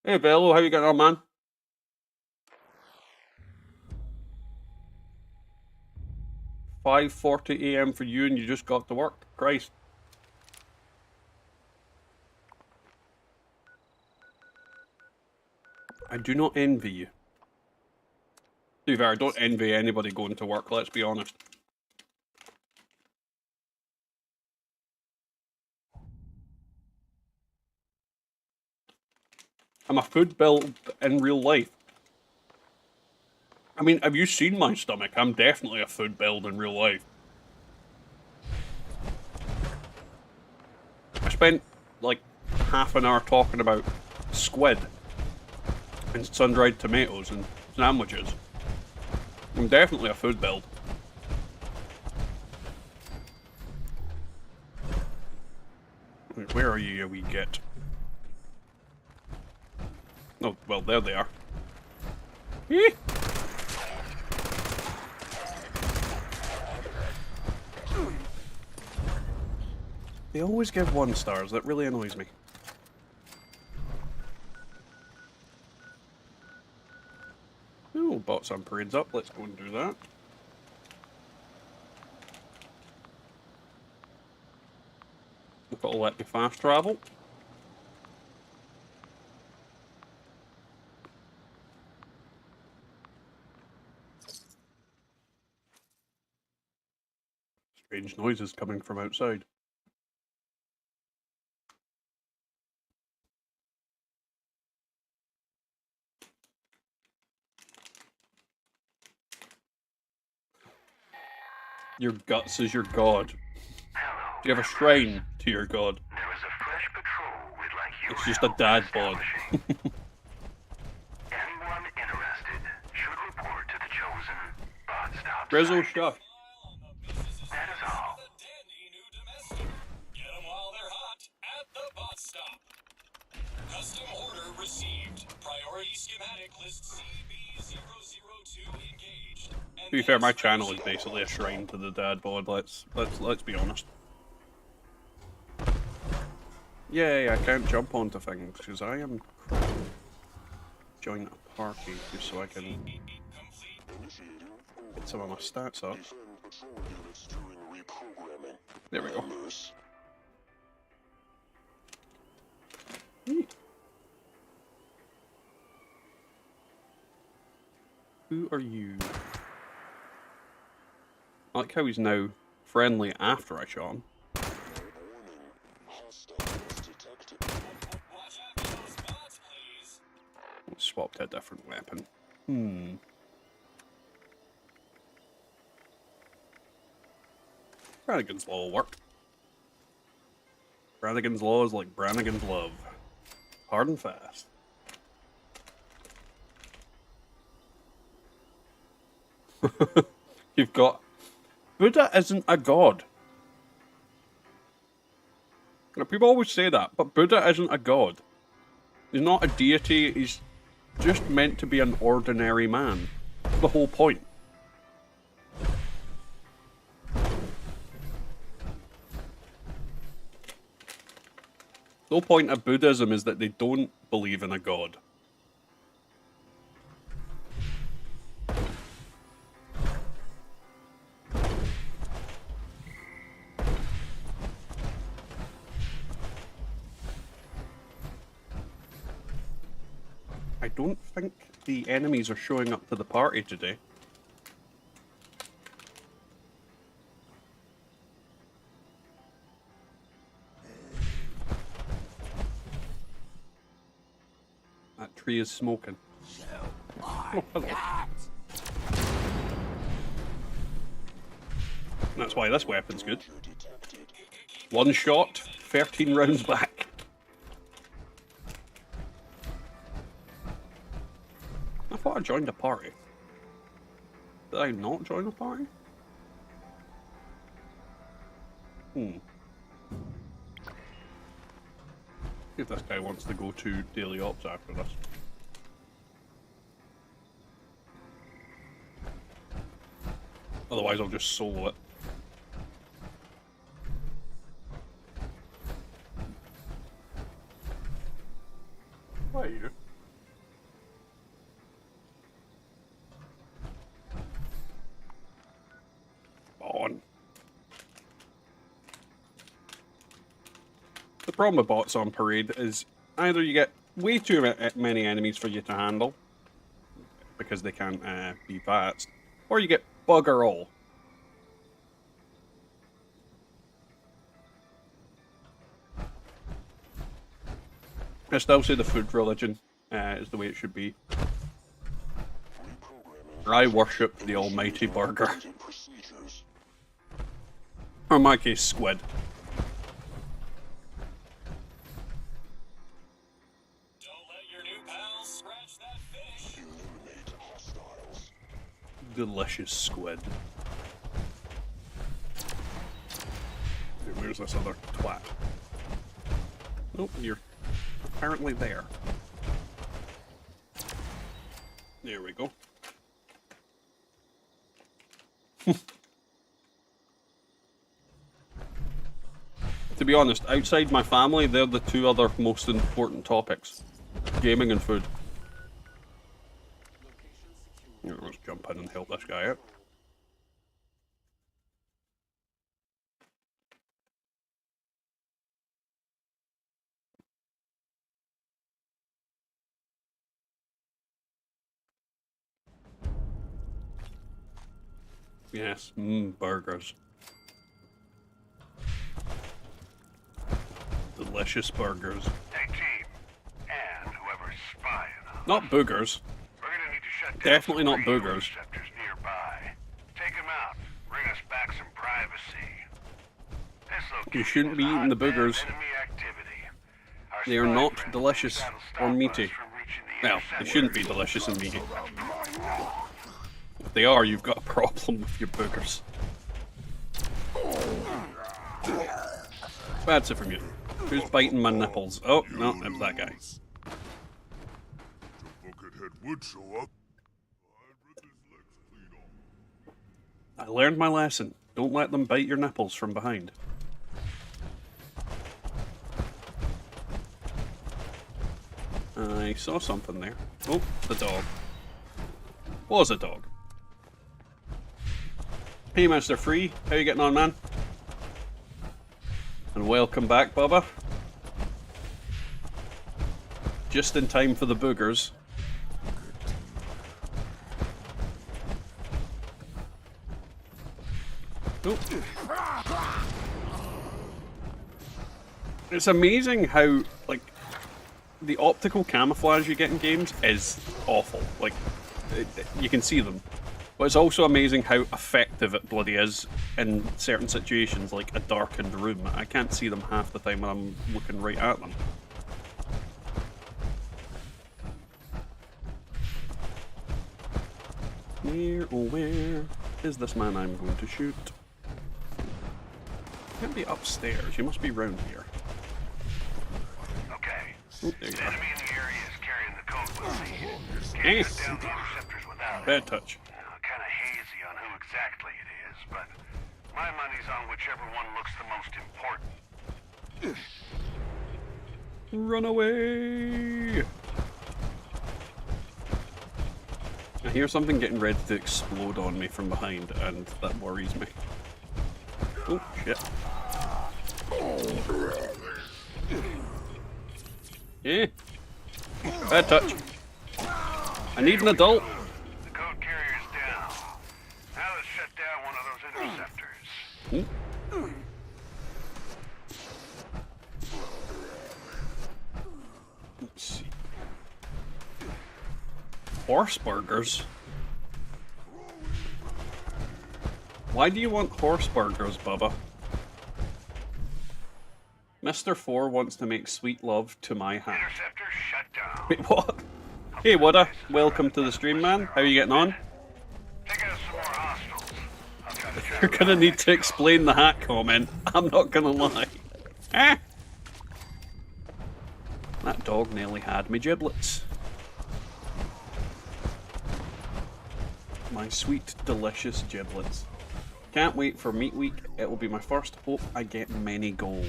Hey Bello, how you getting on, man? 5:40 AM for you and you just got to work? Christ. I do not envy you. To be fair, I don't envy anybody going to work, let's be honest. I'm a food build in real life. I mean, have you seen my stomach? I'm definitely a food build in real life. I spent like half an hour talking about squid and sun-dried tomatoes and sandwiches. I'm definitely a food build. Wait, where are you, you wee git? Oh, well, there they are. Eee! They always give 1 stars, that really annoys me. Oh, bought some parades up, let's go and do that. It'll let me fast travel. Strange noises coming from outside. Your guts is your god. Do you have a shrine to your god? It's just a dad bod. Anyone interested should report to the chosen bot stop. Grizzle Shuff. That is all. Get them while they're hot at the bot stop. Custom order received. Priority schematic list CB002 engaged. To be fair, my channel is basically a shrine to the dad bod. Let's be honest. Yay, I can't jump onto things because I am join a party just so I can get some of my stats up. There we go. Who are you? I like how he's now friendly after I shot him. Swapped a different weapon. Brannigan's Law will work. Brannigan's Law is like Brannigan's love. Hard and fast. You've got... Buddha isn't a god. Now, people always say that, but Buddha isn't a god. He's not a deity, he's just meant to be an ordinary man. That's the whole point. The whole point of Buddhism is that they don't believe in a god. I don't think the enemies are showing up to the party today. That tree is smoking. Oh, hello. That's why this weapon's good. One shot, 13 rounds back. I thought I joined a party. Did I not join a party? See if this guy wants to go to daily ops after this. Otherwise I'll just solo it. Why are you? On. The problem with bots on Parade is either you get way too many enemies for you to handle, because they can't be fast, or you get bugger all. I still say the food religion is the way it should be. I worship the almighty burger. Or in my case, squid. Don't let your new pals scratch that fish. Delicious squid. Where's this other twat? Nope, you're apparently there. There we go. To be honest, outside my family, they're the two other most important topics. Gaming and food. Here, let's jump in and help this guy out. Yes, burgers. Delicious burgers. Hey, team. And whoever's spying on us. Not boogers. We're gonna need to shut down Definitely not some radio boogers. receptors nearby. Take them out. Bring us back some privacy. This location You shouldn't be is eating the hotbed of boogers. enemy activity. Our They are spy not friends delicious think that'll or stop meaty. us from reaching the Well, they intercept. shouldn't be delicious and meaty. If they are, you've got a problem with your boogers. That's it from you. Who's biting my nipples? Oh, no, it was that guy. I learned my lesson. Don't let them bite your nipples from behind. I saw something there. Oh, the dog. Was a dog. Hey, Mr. Free. How you getting on, man? And welcome back, Bubba. Just in time for the boogers. Oh. It's amazing how, like, the optical camouflage you get in games is awful. Like, you can see them. But it's also amazing how effective it bloody is in certain situations, like a darkened room. I can't see them half the time when I'm looking right at them. Where, oh where is this man I'm going to shoot? Can't be upstairs, you must be round here. Okay. Oh, there you The are. enemy in the area is carrying the code we'll need. Can't Yes. get down the interceptors without it. Bad touch. Kind of hazy on who exactly it is, but my money's on whichever one looks the most important. Run away! I hear something getting ready to explode on me from behind, and that worries me. Oh, shit. Yeah. Bad touch. I need an adult. The code carrier's down. Now let's shut down one of those interceptors. Let's see. Horse burgers. Why do you want horse burgers, Bubba? Mr. 4 wants to make sweet love to my hat. Interceptor shut down. Wait, what? Hey, Wada. Welcome to the stream, man. How are you getting on? Take out some more hostiles. I'll try to track You're gonna need to explain the hat comment. I'm not gonna lie. Ah! That dog nearly had me giblets. My sweet, delicious giblets. Can't wait for Meat Week. It will be my first. Hope I get many gold.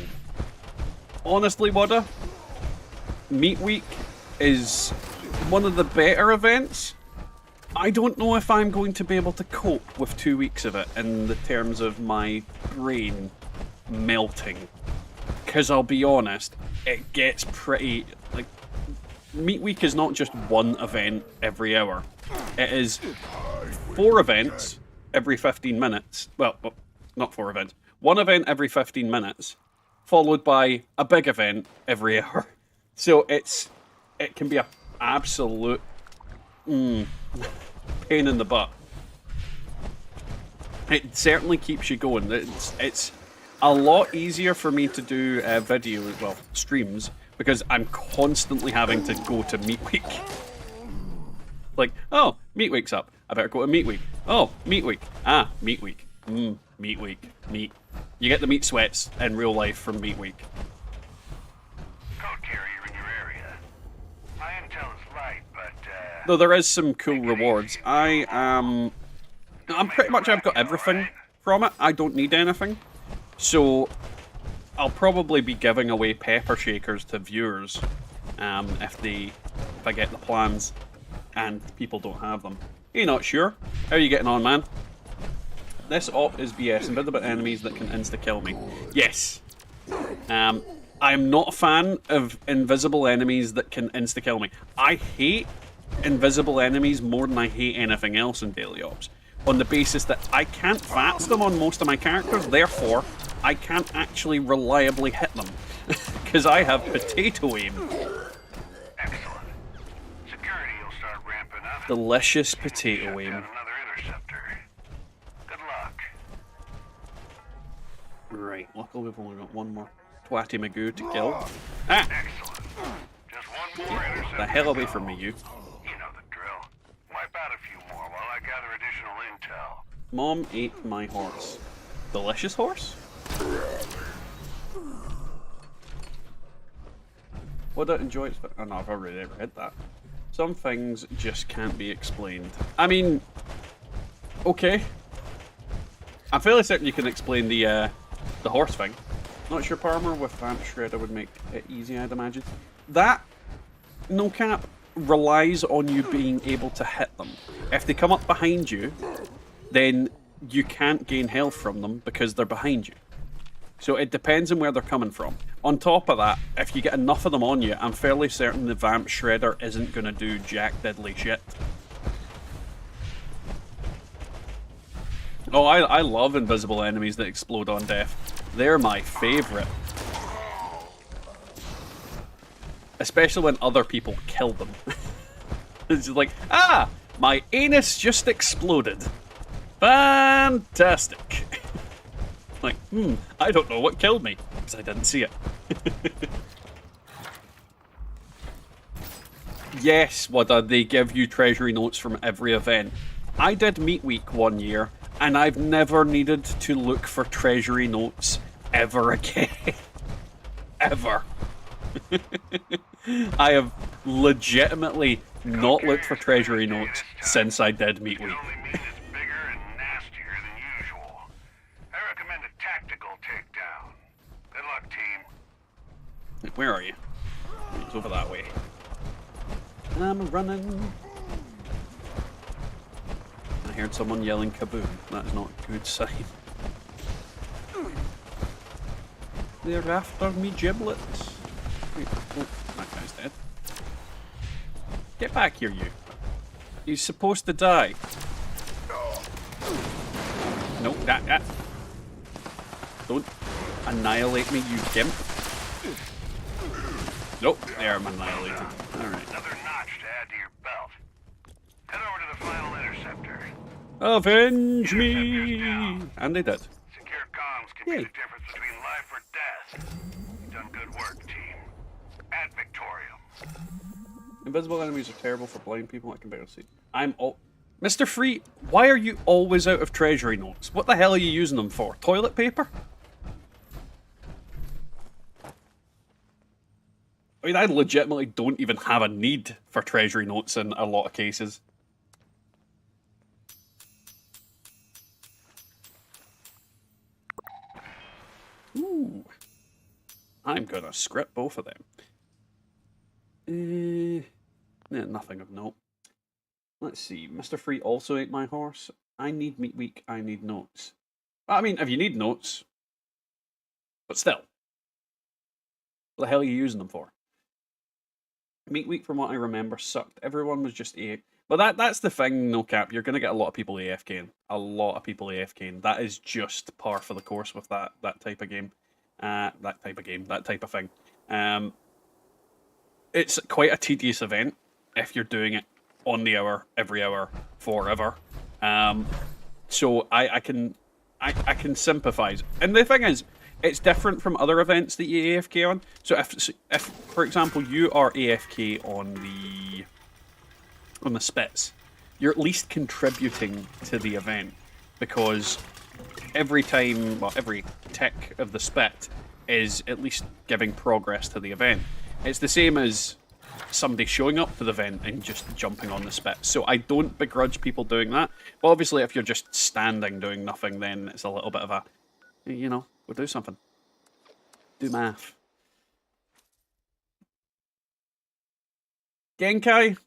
Honestly, Wada, Meat Week is one of the better events. I don't know if I'm going to be able to cope with 2 weeks of it in the terms of my brain melting. Because I'll be honest, it gets pretty... like, Meat Week is not just one event every hour. It is 4 events every 15 minutes. Well, not 4 events. 1 event every 15 minutes, followed by a big event every hour. So it can be a absolute pain in the butt. It certainly keeps you going. It's a lot easier for me to do videos, well, streams, because I'm constantly having to go to Meat Week. Like, oh, Meat Week's up. I better go to Meat Week. Oh, Meat Week. Ah, Meat Week. Meat Week. Meat. You get the meat sweats in real life from Meat Week. code carrier in your area. My intel is light, but Though there is some cool rewards. I'm pretty much, I've got everything from it. I don't need anything. So I'll probably be giving away pepper shakers to viewers if I get the plans and people don't have them. You're not sure? How are you getting on, man? This op is BS. Invisible enemies that can insta-kill me. Yes. I'm not a fan of invisible enemies that can insta-kill me. I hate invisible enemies more than I hate anything else in Daily Ops. On the basis that I can't VATS them on most of my characters, therefore, I can't actually reliably hit them. Because I have potato aim. excellent. Security will start ramping up. Delicious potato aim. Another interceptor. Good luck. Right, luckily we've only got one more twatty Magoo to kill. Ah! Excellent. Just one more interceptor. The hell away from me, you. You know the drill. Wipe out a few more while I gather additional intel. Mom ate my horse. Delicious horse? Would I enjoy it? Oh no, I've already read that. Some things just can't be explained. I mean, okay. I'm fairly certain you can explain the horse thing. Not sure Palmer with Vamp Shredder would make it easy, I'd imagine. That, no cap, relies on you being able to hit them. If they come up behind you, then you can't gain health from them because they're behind you. So it depends on where they're coming from. On top of that, if you get enough of them on you, I'm fairly certain the Vamp Shredder isn't going to do jack diddly shit. Oh, I love invisible enemies that explode on death. They're my favourite. Especially when other people kill them. It's just like, ah! My anus just exploded. Fantastic. Like, I don't know what killed me, because I didn't see it. Yes, Wada, they give you treasury notes from every event. I did Meat Week one year, and I've never needed to look for treasury notes ever again. Ever. I have legitimately not looked for treasury notes since I did Meat Week. Only mean it's bigger and nastier than usual. I recommend a tactical takedown. Good luck, team. Where are you? It's over that way. I'm running. I heard someone yelling kaboom. That is not a good sign. They're after me giblets. Wait, oh, that guy's dead. Get back here, you. You're supposed to die. No, that. Don't annihilate me, you gimp. Nope, there I'm annihilated. Alright. Another notch to add to your belt. Head over to the final interceptor. Avenge me! And they did. Secure comms can Yay. be the difference between life or death. You've done good work, team. Ad Victorium. Invisible enemies are terrible for blind people. I can barely see. Mr. Free, why are you always out of treasury notes? What the hell are you using them for? Toilet paper? I mean, I legitimately don't even have a need for treasury notes in a lot of cases. Ooh. I'm gonna script both of them. Nothing of note. Let's see. Mr. Free also ate my horse. I need meat week. I need notes. I mean, if you need notes, but still, what the hell are you using them for? Meat week, from what I remember, sucked. Everyone was just AFK. But that's the thing, no cap. You're gonna get a lot of people AFKing. A lot of people AFKing. That is just par for the course with that type of game. That type of thing. It's quite a tedious event if you're doing it on the hour, every hour, forever. So I can sympathise. And the thing is, it's different from other events that you AFK on. So if for example you are AFK on the Spits, you're at least contributing to the event, because every tick of the Spit is at least giving progress to the event. It's the same as somebody showing up to the event and just jumping on the Spit. So I don't begrudge people doing that. But obviously if you're just standing doing nothing, then it's a little bit of a, you know, go do something. Do math. Genkai,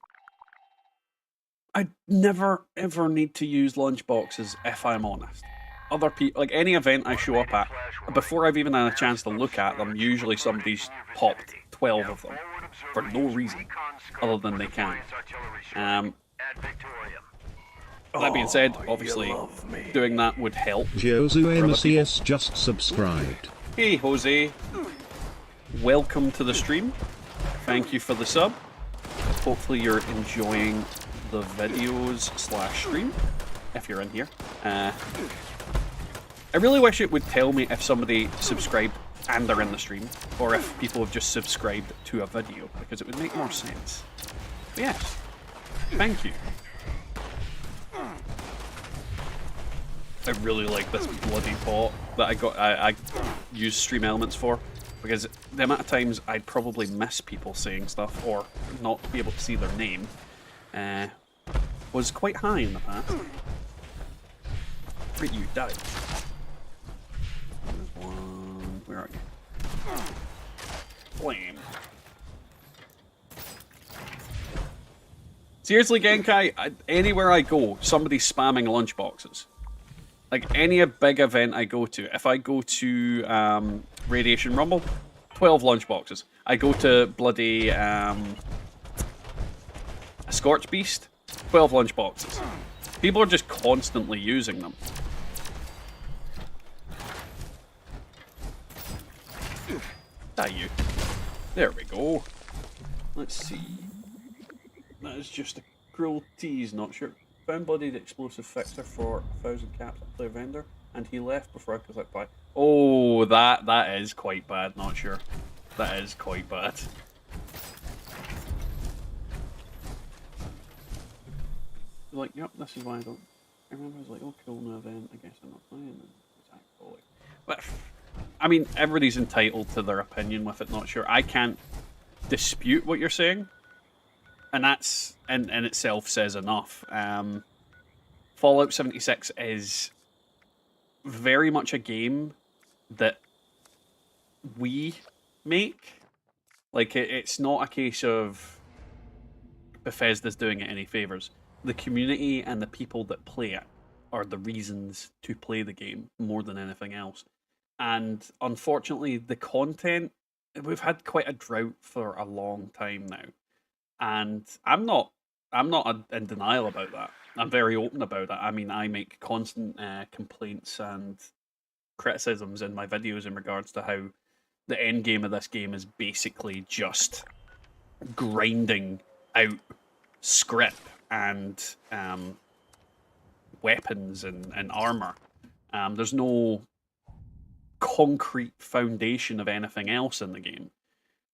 I never ever need to use lunchboxes if I'm honest. Other people, like any event I show up at, before I've even had a chance to look at them, usually somebody's popped 12 of them for no reason other than they can. That being said, obviously doing that would help. Josue Macias just subscribed. Hey Jose, welcome to the stream. Thank you for the sub. Hopefully you're enjoying the videos / stream if you're in here. I really wish it would tell me if somebody subscribed and they're in the stream, or if people have just subscribed to a video, because it would make more sense. But yes, thank you. I really like this bloody bot that I use stream elements for, because the amount of times I'd probably miss people saying stuff or not be able to see their name was quite high in the past. Wait, you died. There's one. Where are you? Flame. Seriously, Genkai, anywhere I go, somebody's spamming lunchboxes. Like, any big event I go to, if I go to Radiation Rumble, 12 lunchboxes. I go to bloody Scorch Beast, 12 lunchboxes. People are just constantly using them. Die you. There we go. Let's see. That is just a cruel tease, not sure. Found bloodied explosive fixer for 1,000 caps at player vendor, and he left before I could click buy. Oh, that is quite bad, not sure. That is quite bad. Like, yep, this is why I don't. I remember I was like, oh cool, no event, I guess I'm not playing. But I mean, everybody's entitled to their opinion with it, not sure. I can't dispute what you're saying. And that's, in itself, says enough. Fallout 76 is very much a game that we make. Like, it's not a case of Bethesda's doing it any favours. The community and the people that play it are the reasons to play the game more than anything else. And unfortunately, the content, we've had quite a drought for a long time now. And I'm not in denial about that. I'm very open about that. I mean, I make constant complaints and criticisms in my videos in regards to how the end game of this game is basically just grinding out Scrip and weapons and armor. There's no concrete foundation of anything else in the game.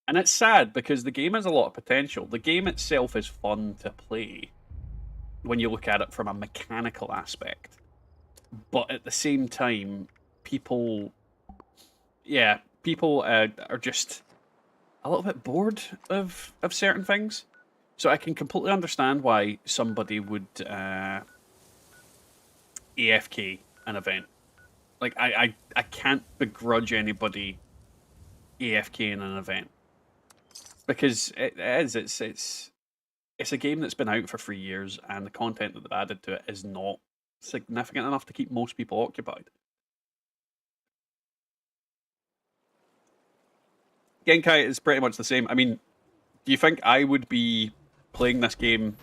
And it's sad because the game has a lot of potential. The game itself is fun to play when you look at it from a mechanical aspect. But at the same time, people are just a little bit bored of certain things. So I can completely understand why somebody would AFK an event. Like, I can't begrudge anybody AFKing an event. Because it's a game that's been out for 3 years, and the content that they've added to it is not significant enough to keep most people occupied. Genkai is pretty much the same. I mean, do you think I would be playing this game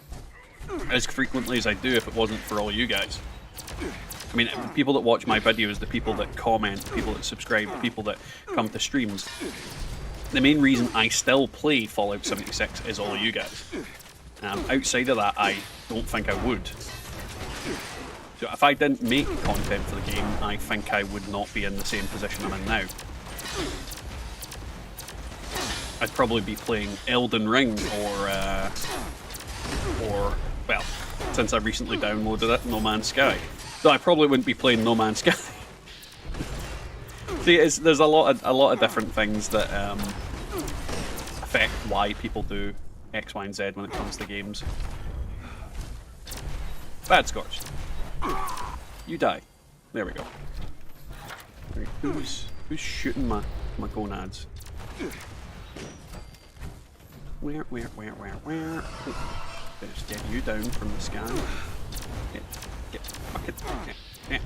as frequently as I do if it wasn't for all you guys? I mean, the people that watch my videos, the people that comment, the people that subscribe, the people that come to streams, the main reason I still play Fallout 76 is all you guys. Outside of that, I don't think I would. So if I didn't make content for the game, I think I would not be in the same position I'm in now. I'd probably be playing Elden Ring or well, since I recently downloaded it, No Man's Sky. So I probably wouldn't be playing No Man's Sky. See, there's a lot of different things that affect why people do X, Y, and Z when it comes to games. Bad Scorched. You die. There we go. Right, who's shooting my gonads? Where? Let's get you down from the sky. Get bucket. Yeah.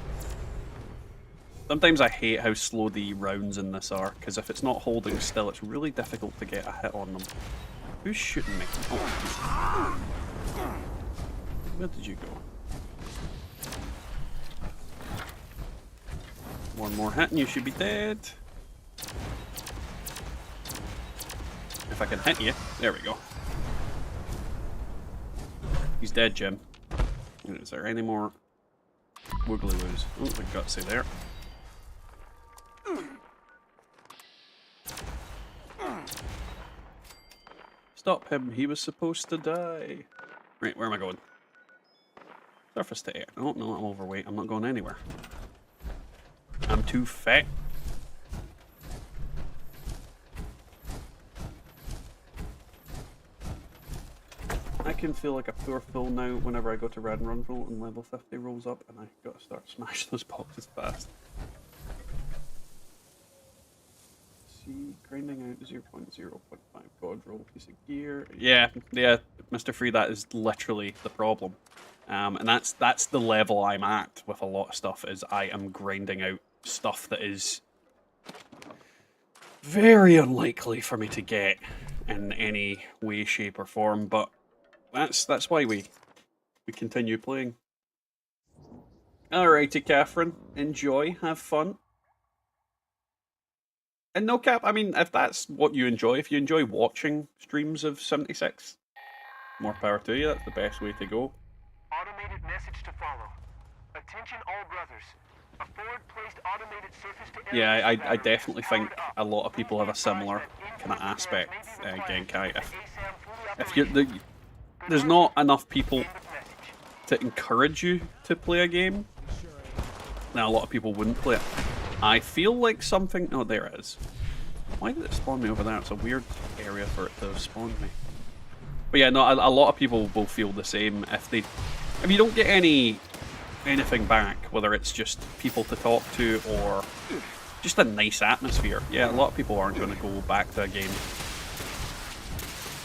Sometimes I hate how slow the rounds in this are, because if it's not holding still, it's really difficult to get a hit on them. Who's shooting me? Oh. Where did you go? One more hit and you should be dead. If I can hit you. There we go. He's dead, Jim. Is there any more wiggly woos? Oh, we got to there. Stop him, he was supposed to die. Right, where am I going? Surface to air. Oh, no, I'm overweight. I'm not going anywhere. I'm too fat. I can feel like a poor fool now whenever I go to Rad and Run roll and level 50 rolls up and I gotta start smashing those boxes fast. See, grinding out 0.0.5 god roll piece of gear. Yeah, Mr. Free, that is literally the problem. And that's the level I'm at with a lot of stuff, is I am grinding out stuff that is very unlikely for me to get in any way, shape or form, but that's why we continue playing. Alrighty, Catherine. Enjoy, have fun. And no cap, I mean, if that's what you enjoy, if you enjoy watching streams of 76, more power to you, that's the best way to go. Automated message to follow. Attention all brothers. A forward-placed automated surface-to-air... Yeah, I definitely think a lot of people have a similar kind of aspect, Genkai. If there's not enough people to encourage you to play a game, then a lot of people wouldn't play it. I feel like something... Oh, there it is. Why did it spawn me over there? It's a weird area for it to have spawned me. But yeah, no, a lot of people will feel the same if you don't get anything back, whether it's just people to talk to or just a nice atmosphere. Yeah, a lot of people aren't going to go back to a game.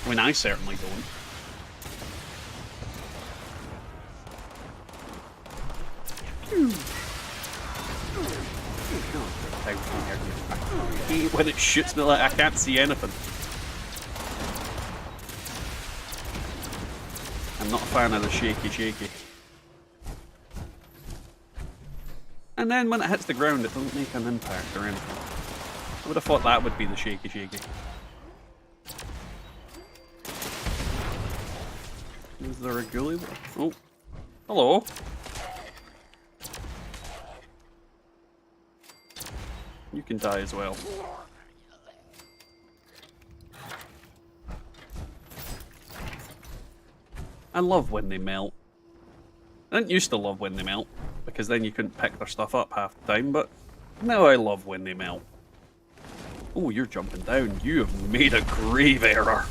I mean, I certainly don't. I hate when it shoots me like I can't see anything. I'm not a fan of the shaky. And then when it hits the ground, it doesn't make an impact or anything. I would have thought that would be the shaky. Is there a ghoulie? Oh. Hello. You can die as well. I love when they melt. I didn't used to love when they melt, because then you couldn't pick their stuff up half the time, but now I love when they melt. Oh, you're jumping down. You have made a grave error.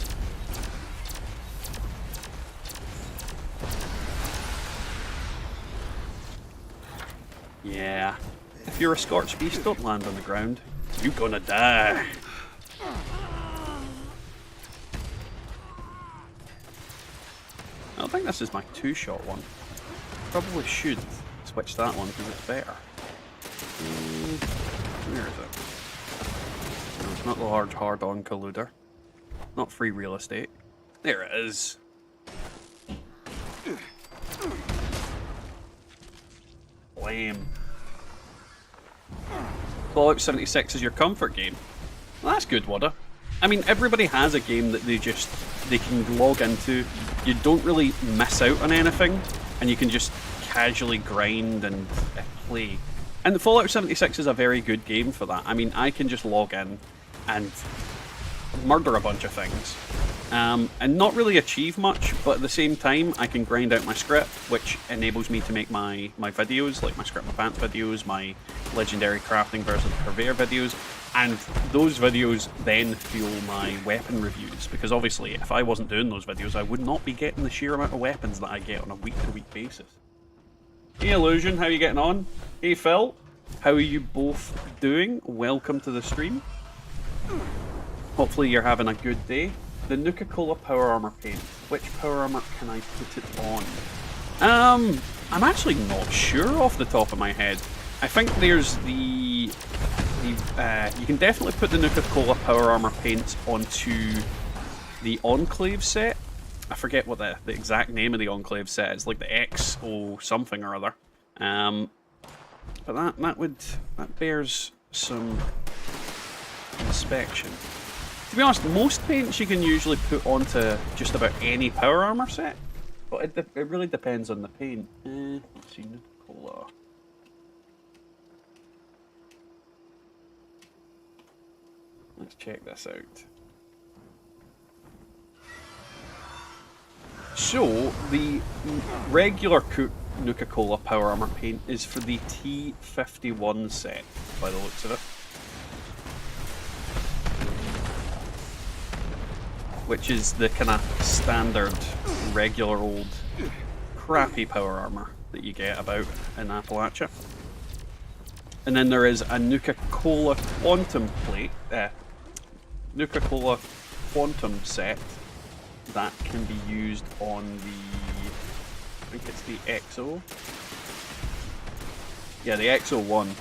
Yeah. If you're a scorched beast, don't land on the ground. You're gonna die. I don't think this is my two-shot one. Probably should switch that one because it's better. Where is it? No, it's not the large hard-on colluder. Not free real estate. There it is. Lame. Fallout 76 is your comfort game. Well, that's good, Wada. I mean, everybody has a game that they can log into. You don't really miss out on anything, and you can just casually grind and play. And Fallout 76 is a very good game for that. I mean, I can just log in and murder a bunch of things. And not really achieve much, but at the same time, I can grind out my script, which enables me to make my videos, like my Scrip My Pants videos, my Legendary Crafting versus Purveyor videos, and those videos then fuel my weapon reviews, because obviously, if I wasn't doing those videos, I would not be getting the sheer amount of weapons that I get on a week-to-week basis. Hey Illusion, how are you getting on? Hey Phil, how are you both doing? Welcome to the stream. Hopefully you're having a good day. The Nuka-Cola Power Armor paint. Which Power Armor can I put it on? I'm actually not sure off the top of my head. I think there's you can definitely put the Nuka-Cola Power Armor paint onto the Enclave set. I forget what the exact name of the Enclave set is, like the XO something or other. But that bears some inspection. To be honest, most paints you can usually put onto just about any Power Armor set, but it really depends on the paint. Let's see, Nuka-Cola. Let's check this out. So, the regular Nuka-Cola Power Armor paint is for the T51 set, by the looks of it. Which is the kind of standard, regular old, crappy Power Armor that you get about in Appalachia. And then there is a Nuka-Cola Quantum plate, Nuka-Cola Quantum set that can be used on the, I think it's the XO. Yeah, the XO1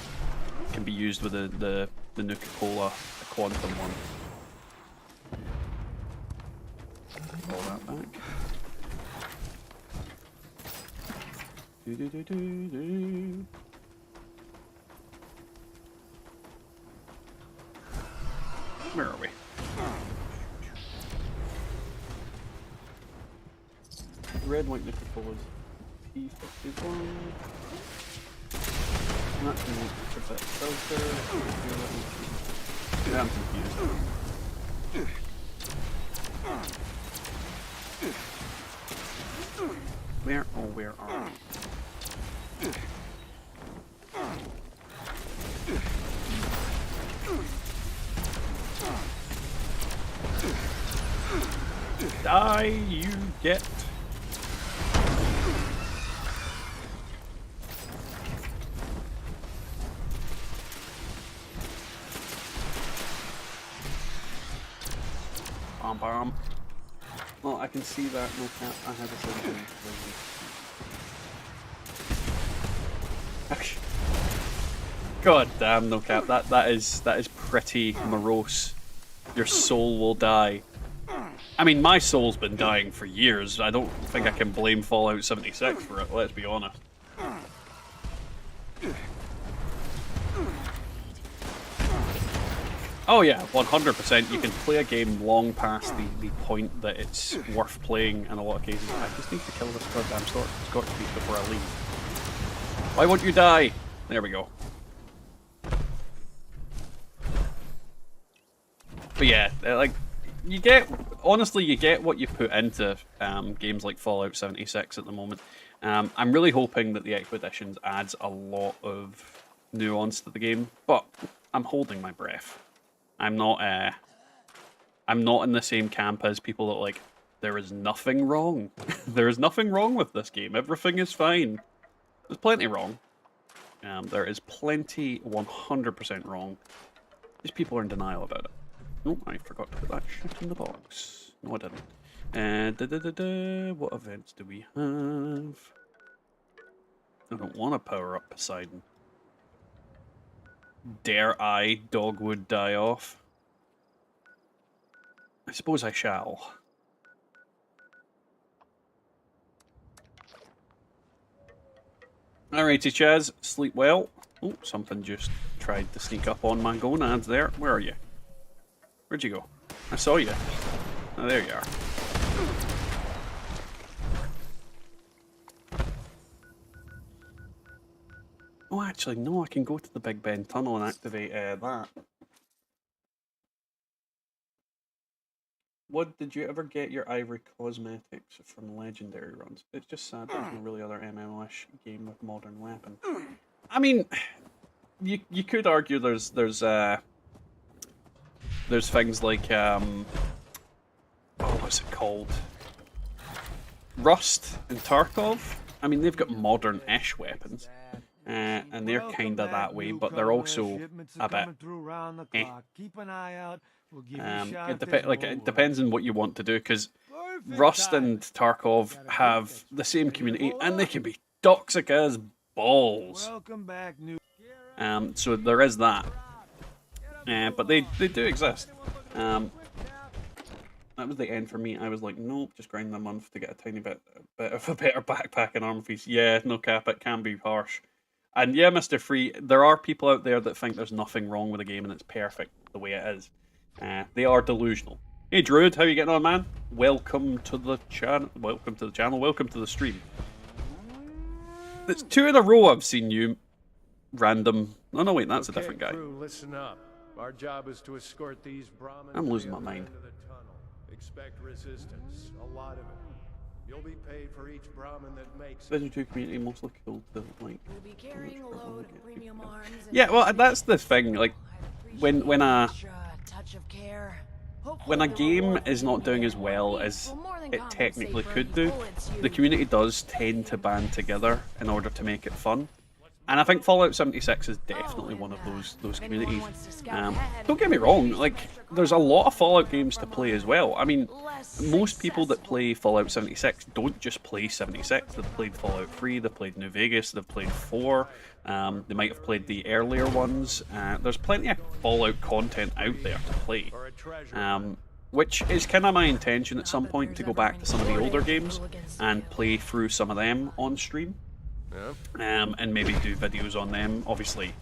can be used with the Nuka-Cola Quantum one. Pull that back. Where are we? Red, white, Nuka-Colas. P51. That's the bit filter. Yeah, I'm confused. Where are we? Die, you get. Bomb. Oh, I can see that. No cap. I had a second. God damn, no cap. That is pretty morose. Your soul will die. I mean, my soul's been dying for years. I don't think I can blame Fallout 76 for it. Let's be honest. Oh yeah, 100%. You can play a game long past the point that it's worth playing in a lot of cases. I just need to kill this goddamn Scotch beast before I leave. Why won't you die? There we go. But yeah, like, you get, honestly, you get what you put into games like Fallout 76 at the moment. I'm really hoping that the Expeditions adds a lot of nuance to the game, but I'm holding my breath. I'm not in the same camp as people that like, there is nothing wrong. There is nothing wrong with this game. Everything is fine. There's plenty wrong. There is plenty 100% wrong. These people are in denial about it. Oh, I forgot to put that shit in the box. No, I didn't. What events do we have? I don't want to power up Poseidon. Dare I Dogwood die off? I suppose I shall. Alrighty, Chaz. Sleep well. Oh, something just tried to sneak up on my gonads there. Where are you? Where'd you go? I saw you. Oh, there you are. Oh, actually, no, I can go to the Big Ben tunnel and activate that. What, did you ever get your Ivory Cosmetics from Legendary runs? It's just sad there's no really other MMO-ish game with modern weapon. I mean, you could argue there's things like what's it called? Rust and Tarkov. I mean, they've got modern-ish weapons. And they're kind of that way, but they're also a bit. It depends on what you want to do, because Rust and Tarkov have the same community, and they can be toxic as balls. So there is that. But they do exist. That was the end for me. I was like, nope, just grind a month to get a tiny bit of a better backpack and armor piece. Yeah, no cap, it can be harsh. And yeah, Mr. Free, there are people out there that think there's nothing wrong with the game and it's perfect the way it is. They are delusional. Hey Druid, how you getting on, man? Welcome to the channel. Welcome to the channel. Welcome to the stream. It's 2 in a row I've seen you. Random. Oh no, wait, that's a different guy. Crew, listen up. Our job is to escort these Brahmins. I'm losing my mind. Expect resistance, a lot of it. You'll be paid for each Brahmin that makes it. Vision 2 community mostly cool to like. We'll be carrying a load of premium arms. Yeah, well, that's the thing. Like, when a game is not doing as well as it technically could do, the community does tend to band together in order to make it fun. And I think Fallout 76 is definitely one of those communities. Don't get me wrong, like, there's a lot of Fallout games to play as well. I mean, most people that play Fallout 76 don't just play 76. They've played Fallout 3, they've played New Vegas, they've played 4, they might have played the earlier ones. There's plenty of Fallout content out there to play. Which is kind of my intention at some point, to go back to some of the older games and play through some of them on stream. And maybe do videos on them. Obviously,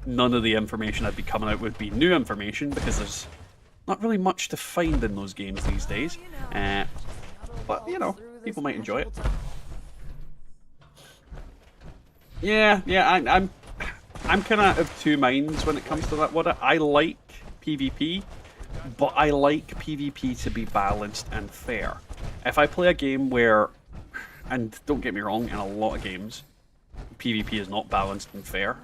none of the information I'd be coming out would be new information, because there's not really much to find in those games these days. But, you know, people might enjoy it. Yeah, I'm kind of 2 minds when it comes to that. I like PvP, but I like PvP to be balanced and fair. If I play a game where, and don't get me wrong, in a lot of games, PvP is not balanced and fair.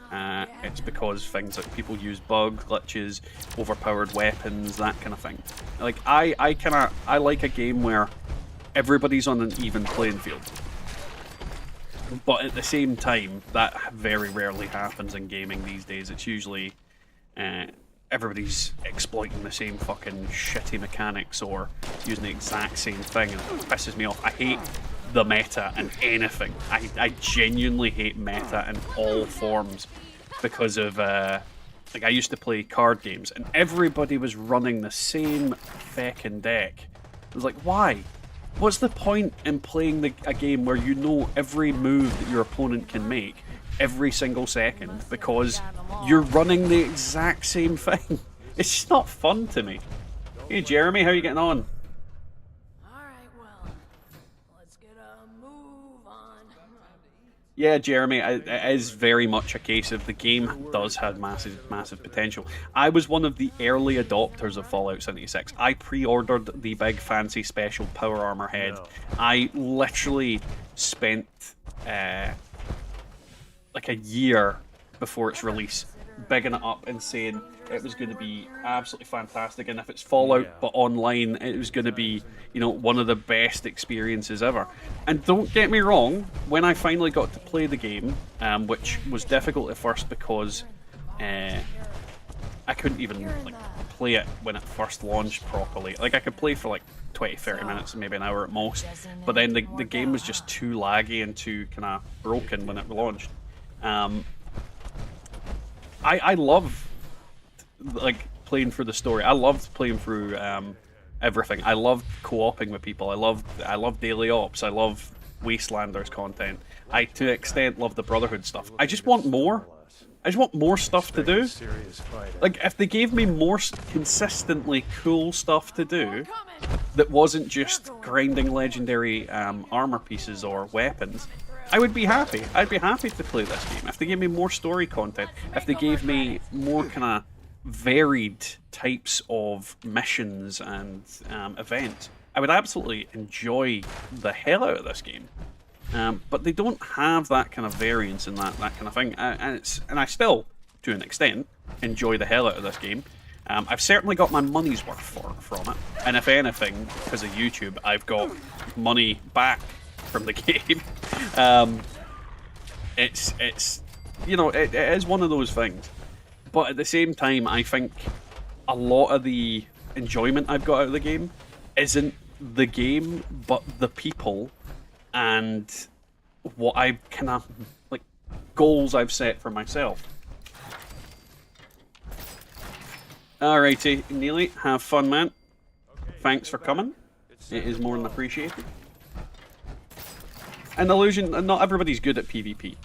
It's because things like people use bugs, glitches, overpowered weapons, that kind of thing. Like, I like a game where everybody's on an even playing field. But at the same time, that very rarely happens in gaming these days. It's usually everybody's exploiting the same fucking shitty mechanics or using the exact same thing, and it pisses me off. I hate the meta and anything. I genuinely hate meta in all forms, because of like, I used to play card games and everybody was running the same feckin' deck. I was like, why? What's the point in playing a game where you know every move that your opponent can make every single second because you're running the exact same thing? It's just not fun to me. Hey Jeremy, how are you getting on? Yeah, Jeremy, it is very much a case of the game does have massive potential. I was one of the early adopters of Fallout 76. I pre-ordered the big fancy special power armor head. I literally spent like a year before its release bigging it up and saying it was going to be absolutely fantastic, and if it's Fallout but online, it was going to be, you know, one of the best experiences ever. And don't get me wrong, when I finally got to play the game, which was difficult at first because I couldn't even like play it when it first launched properly. Like I could play for like 20-30 minutes, maybe an hour at most, but then the game was just too laggy and too kind of broken when it launched. I love like playing through the story. I loved playing through everything. I loved co-oping with people. I love daily ops. I love Wastelanders content. I to an extent love the Brotherhood stuff. I just want more. I just want more stuff to do. Like if they gave me more consistently cool stuff to do that wasn't just grinding legendary armor pieces or weapons, I would be happy. I'd be happy to play this game. If they gave me more story content, if they gave me more kind of varied types of missions and events, I would absolutely enjoy the hell out of this game. But they don't have that kind of variance and that kind of thing, and I still, to an extent, enjoy the hell out of this game. I've certainly got my money's worth from it, and if anything, because of YouTube, I've got money back from the game. It's you know, it is one of those things. But at the same time, I think a lot of the enjoyment I've got out of the game isn't the game, but the people and what I kind of, like, goals I've set for myself. Alrighty, Neely, have fun, man. Thanks for coming. It is more than appreciated. An illusion, not everybody's good at PvP.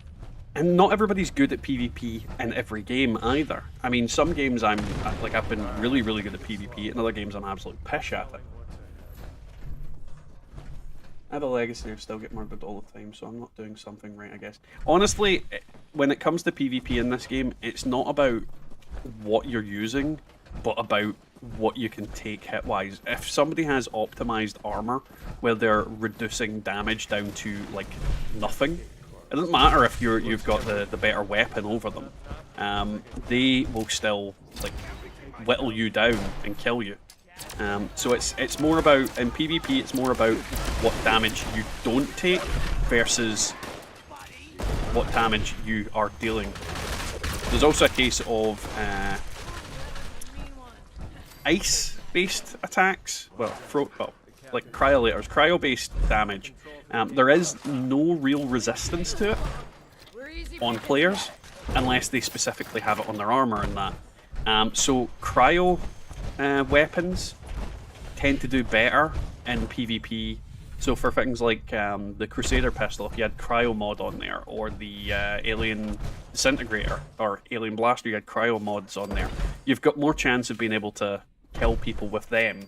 And not everybody's good at PvP in every game either. I mean, some games I've been really good at PvP, and other games I'm absolute pish at it. I have a legacy, I still get murdered all the time, so I'm not doing something right, I guess. Honestly, when it comes to PvP in this game, it's not about what you're using, but about what you can take hit-wise. If somebody has optimized armor, where they're reducing damage down to, like, nothing, it doesn't matter if you've got the better weapon over them. They will still, like, whittle you down and kill you. So it's more about, in PvP, it's more about what damage you don't take versus what damage you are dealing. There's also a case of ice-based attacks, like cryolators, cryo-based damage. There is no real resistance to it on players unless they specifically have it on their armor and that. So cryo weapons tend to do better in PvP. So for things like the Crusader pistol, if you had cryo mod on there, or the alien disintegrator or alien blaster, you had cryo mods on there, you've got more chance of being able to kill people with them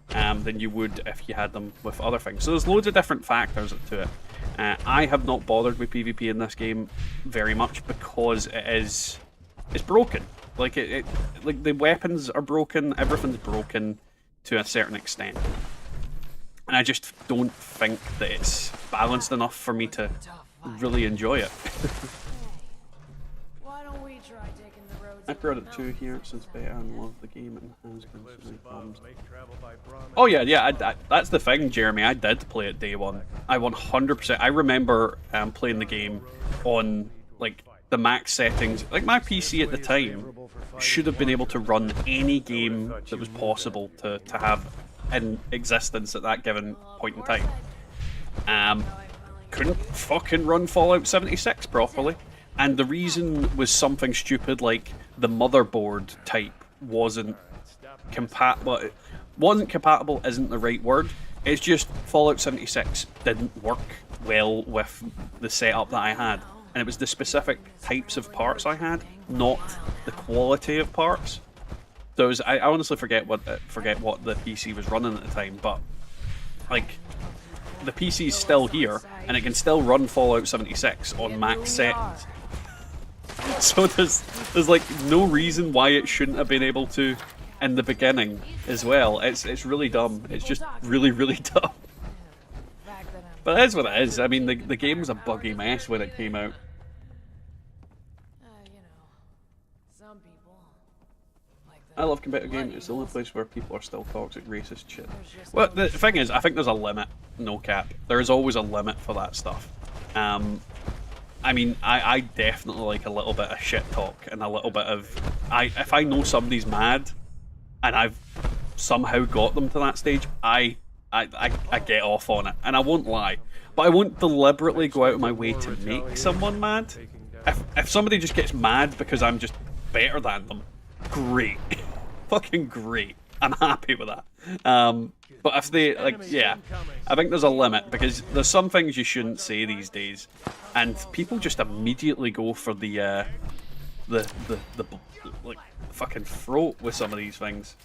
than you would if you had them with other things. So there's loads of different factors to it. I have not bothered with PvP in this game very much because it's broken. Like like the weapons are broken, everything's broken to a certain extent. And I just don't think that it's balanced enough for me to really enjoy it. Why don't we try taking the roads? I brought it to here since beta and love the game and has been so many problems. Oh yeah, that's the thing, Jeremy. I did play it day one. I 100%. I remember playing the game on like the max settings. Like my PC at the time should have been able to run any game that was possible to have in existence at that given point in time. Couldn't fucking run Fallout 76 properly. And the reason was something stupid like the motherboard type wasn't compatible. Wasn't compatible isn't the right word. It's just Fallout 76 didn't work well with the setup that I had. And it was the specific types of parts I had, not the quality of parts. So I honestly forget what the PC was running at the time, but like the PC's still here, and it can still run Fallout 76 on max settings. So there's like no reason why it shouldn't have been able to in the beginning as well. It's really dumb. It's just really, really dumb. But that's what it is. I mean, the game was a buggy mess when it came out. You know, some people like I love competitive games. It's the only place where people are still toxic, racist shit. Well, the thing is, I think there's a limit. No cap. There is always a limit for that stuff. I mean, I definitely like a little bit of shit talk and a little bit of... If I know somebody's mad and I've somehow got them to that stage, I get off on it. And I won't lie. But I won't deliberately go out of my way to make someone mad. If somebody just gets mad because I'm just better than them, great. Fucking great. I'm happy with that. But if they, like, yeah, I think there's a limit, because there's some things you shouldn't say these days, and people just immediately go for the like, fucking throat with some of these things.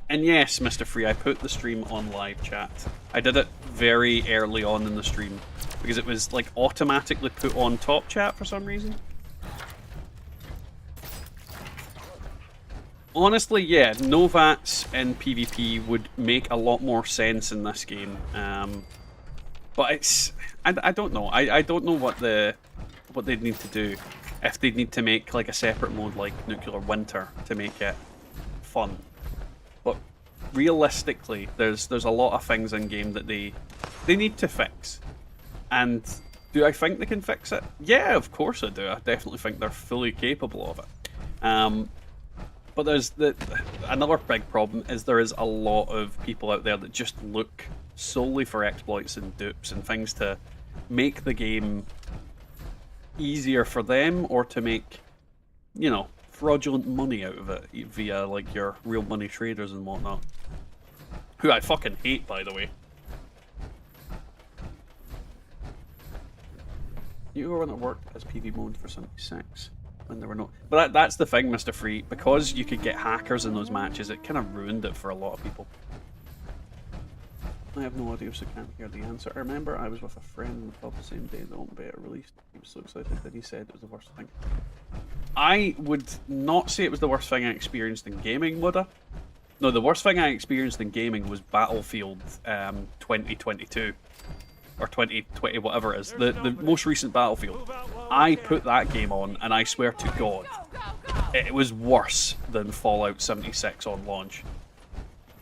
And yes, Mr. Free, I put the stream on live chat. I did it very early on in the stream, because it was, like, automatically put on top chat for some reason. Honestly, yeah, no VATs in PvP would make a lot more sense in this game. But it's... I don't know. I don't know what they'd need to do. If they'd need to make like a separate mode like Nuclear Winter to make it fun. But realistically, there's a lot of things in game that they need to fix. And do I think they can fix it? Yeah, of course I do. I definitely think they're fully capable of it. But there's another big problem is there is a lot of people out there that just look solely for exploits and dupes and things to make the game easier for them, or to make, you know, fraudulent money out of it via like your real money traders and whatnot. Who I fucking hate, by the way. You were when it worked as PV mode for 76. When there were no, but that's the thing, Mr. Free, because you could get hackers in those matches, it kind of ruined it for a lot of people. I have no audio, so can't hear the answer. I remember I was with a friend in the pub the same day the open beta released. He was so excited that he said it was the worst thing. I would not say it was the worst thing I experienced in gaming, would I? No, the worst thing I experienced in gaming was Battlefield 2022. Or 2020, whatever it is. The most recent Battlefield. I put that game on, and I swear to God, it was worse than Fallout 76 on launch.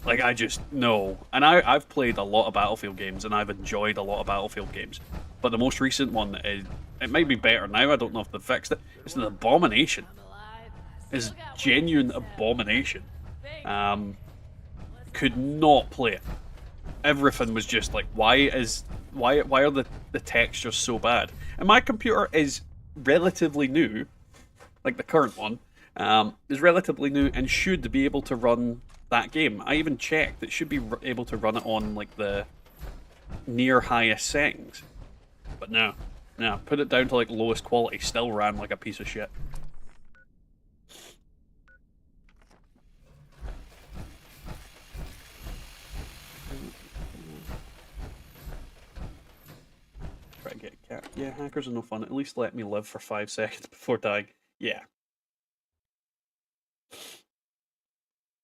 Like, I just, no. And I've played a lot of Battlefield games, and I've enjoyed a lot of Battlefield games. But the most recent one, it might be better now, I don't know if they've fixed it. It's an abomination. It's genuine abomination. Could not play it. Everything was just like, why are the textures so bad? And my computer is relatively new, like the current one, is relatively new and should be able to run that game. I even checked, it should be able to run it on like the near highest settings. But no, put it down to like lowest quality, still ran like a piece of shit. Try to get a cat. Yeah, hackers are no fun. At least let me live for 5 seconds before dying. Yeah.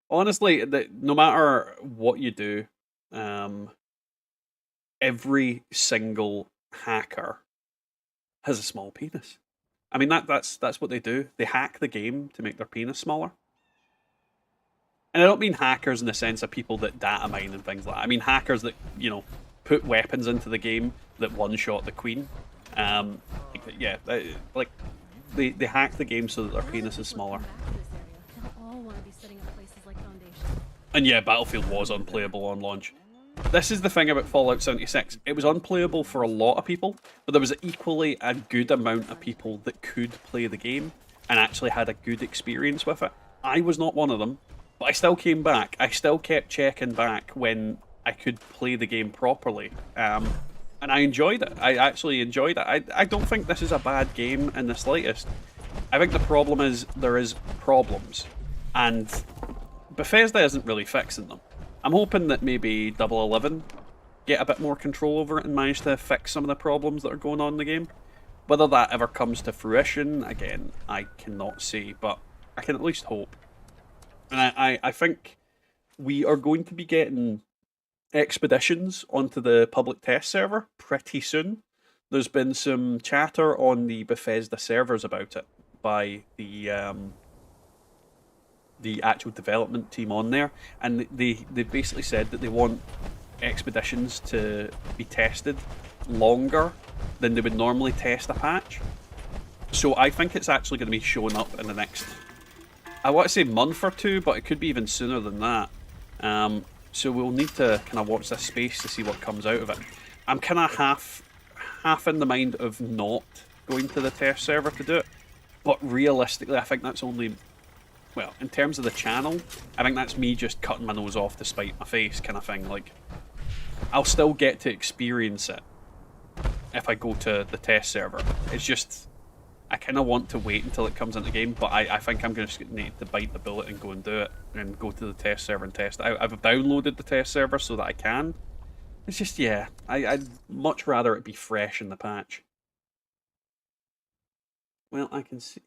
Honestly, no matter what you do, every single hacker has a small penis. I mean, that's what they do. They hack the game to make their penis smaller. And I don't mean hackers in the sense of people that data mine and things like that. I mean hackers that, you know, put weapons into the game that one-shot the queen. Yeah, like, they hack the game so that their penis is smaller. And yeah, Battlefield was unplayable on launch. This is the thing about Fallout 76. It was unplayable for a lot of people, but there was equally a good amount of people that could play the game and actually had a good experience with it. I was not one of them, but I still came back. I still kept checking back when I could play the game properly. And I enjoyed it. I actually enjoyed it. I don't think this is a bad game in the slightest. I think the problem is there is problems. And Bethesda isn't really fixing them. I'm hoping that maybe 011 get a bit more control over it and manage to fix some of the problems that are going on in the game. Whether that ever comes to fruition, again, I cannot say, but I can at least hope. And I think we are going to be getting expeditions onto the public test server pretty soon. There's been some chatter on the Bethesda servers about it by the actual development team on there, and they basically said that they want expeditions to be tested longer than they would normally test a patch. So I think it's actually going to be showing up in the next, I want to say month or two, but it could be even sooner than that. So we'll need to kind of watch this space to see what comes out of it. I'm kind of half in the mind of not going to the test server to do it, but realistically I think that's only, well, in terms of the channel, I think that's me just cutting my nose off to spite my face kind of thing. Like, I'll still get to experience it if I go to the test server. It's just, I kind of want to wait until it comes into the game, but I think I'm going to need to bite the bullet and go and do it, and go to the test server and test it out. I've downloaded the test server so that I can. It's just, yeah, I'd much rather it be fresh in the patch. Well, I can see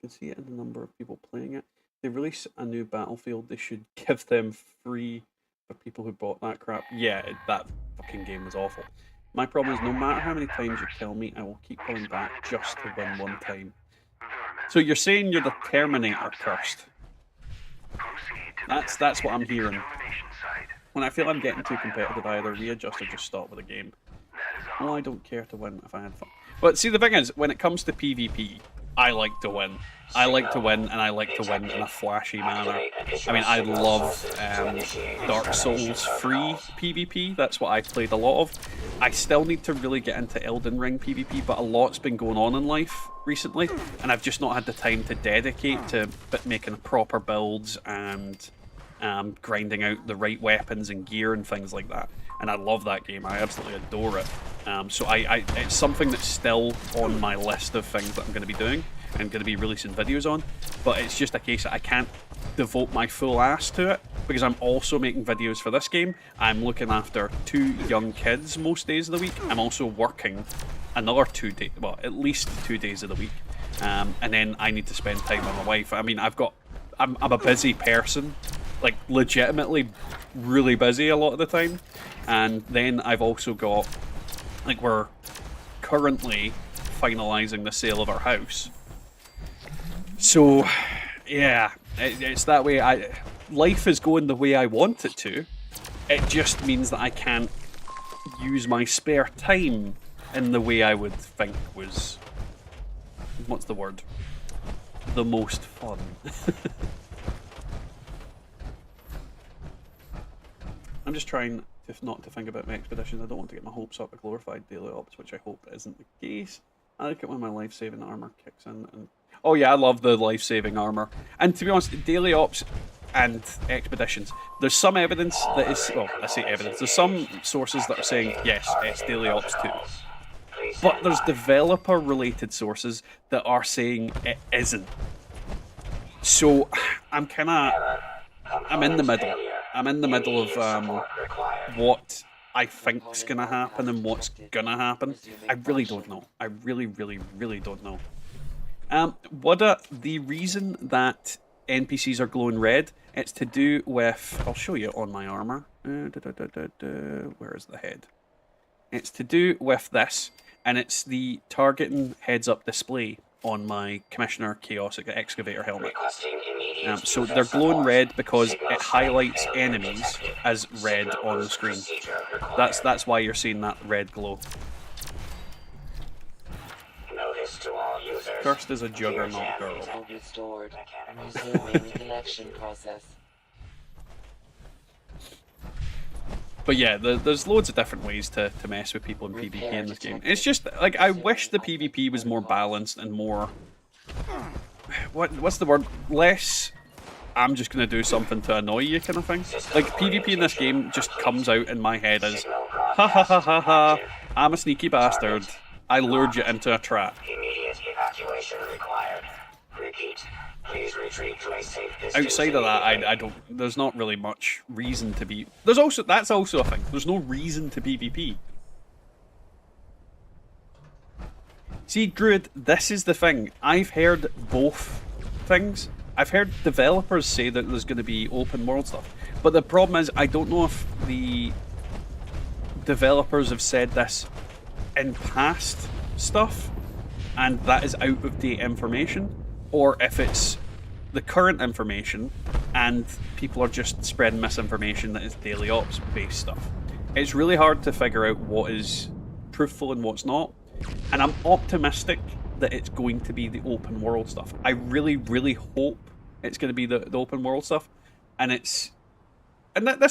it in the number of people playing it. They release a new Battlefield, they should give them free for people who bought that crap. Yeah, that fucking game was awful. My problem is no matter how many times you kill me, I will keep coming back just to win one time. So you're saying you're the Terminator cursed? That's what I'm hearing. When I feel I'm getting too competitive, I either readjust or just stop with the game. Oh, I don't care to win if I had fun. But see, the thing is, when it comes to PvP, I like to win. I like to win, and I like to win in a flashy manner. I mean, I love Dark Souls free PvP. That's what I played a lot of. I still need to really get into Elden Ring PvP, but a lot's been going on in life recently, and I've just not had the time to dedicate to making proper builds and grinding out the right weapons and gear and things like that. And I love that game. I absolutely adore it. So it's something that's still on my list of things that I'm going to be doing and going to be releasing videos on, but it's just a case that I can't devote my full ass to it because I'm also making videos for this game. I'm looking after 2 young kids most days of the week. I'm also working another 2 days, well, at least 2 days of the week, and then I need to spend time with my wife. I mean, I'm a busy person, like legitimately really busy a lot of the time, and then I've also got, like, we're currently finalising the sale of our house. So, yeah, it's that way. Life is going the way I want it to. It just means that I can't use my spare time in the way I would think was, what's the word? The most fun. I'm just trying not to think about my expeditions. I don't want to get my hopes up with glorified daily ops, which I hope isn't the case. I like it when my life-saving armor kicks in. And oh yeah, I love the life-saving armor. And to be honest, daily ops and expeditions, there's some evidence that is, well, I say evidence, there's some sources that are saying, yes, it's daily ops too. But there's developer-related sources that are saying it isn't. So I'm in the middle. I'm in the middle of what I think's gonna happen and what's gonna happen. I really don't know. I really don't know. The reason that NPCs are glowing red, it's to do with, I'll show you on my armor. Where is the head? It's to do with this, and it's the targeting heads-up display on my Commissioner Chaosic Excavator helmet. So they're glowing red because it highlights enemies as red on the screen. That's why you're seeing that red glow. Cursed is a juggernaut girl. But yeah, there's loads of different ways to mess with people in PvP in this game. It's just, like, I wish the PvP was more balanced and more... What's the word? Less, I'm just going to do something to annoy you kind of thing. Like, PvP in this game just comes out in my head as, ha ha ha ha ha, I'm a sneaky bastard. I lured you into a trap. Immediate evacuation required. repeat. Please retreat to a safe distance. Outside of that, I don't. There's not really much reason to be. There's also that's also a thing. There's no reason to PvP. See, Druid, this is the thing. I've heard both things. I've heard developers say that there's going to be open world stuff, but the problem is I don't know if the developers have said this in past stuff, and that is out of date information, or if it's the current information and people are just spreading misinformation that is daily ops based stuff. It's really hard to figure out what is truthful and what's not, and I'm optimistic that it's going to be the open world stuff. I really, really hope it's going to be the open world stuff, and this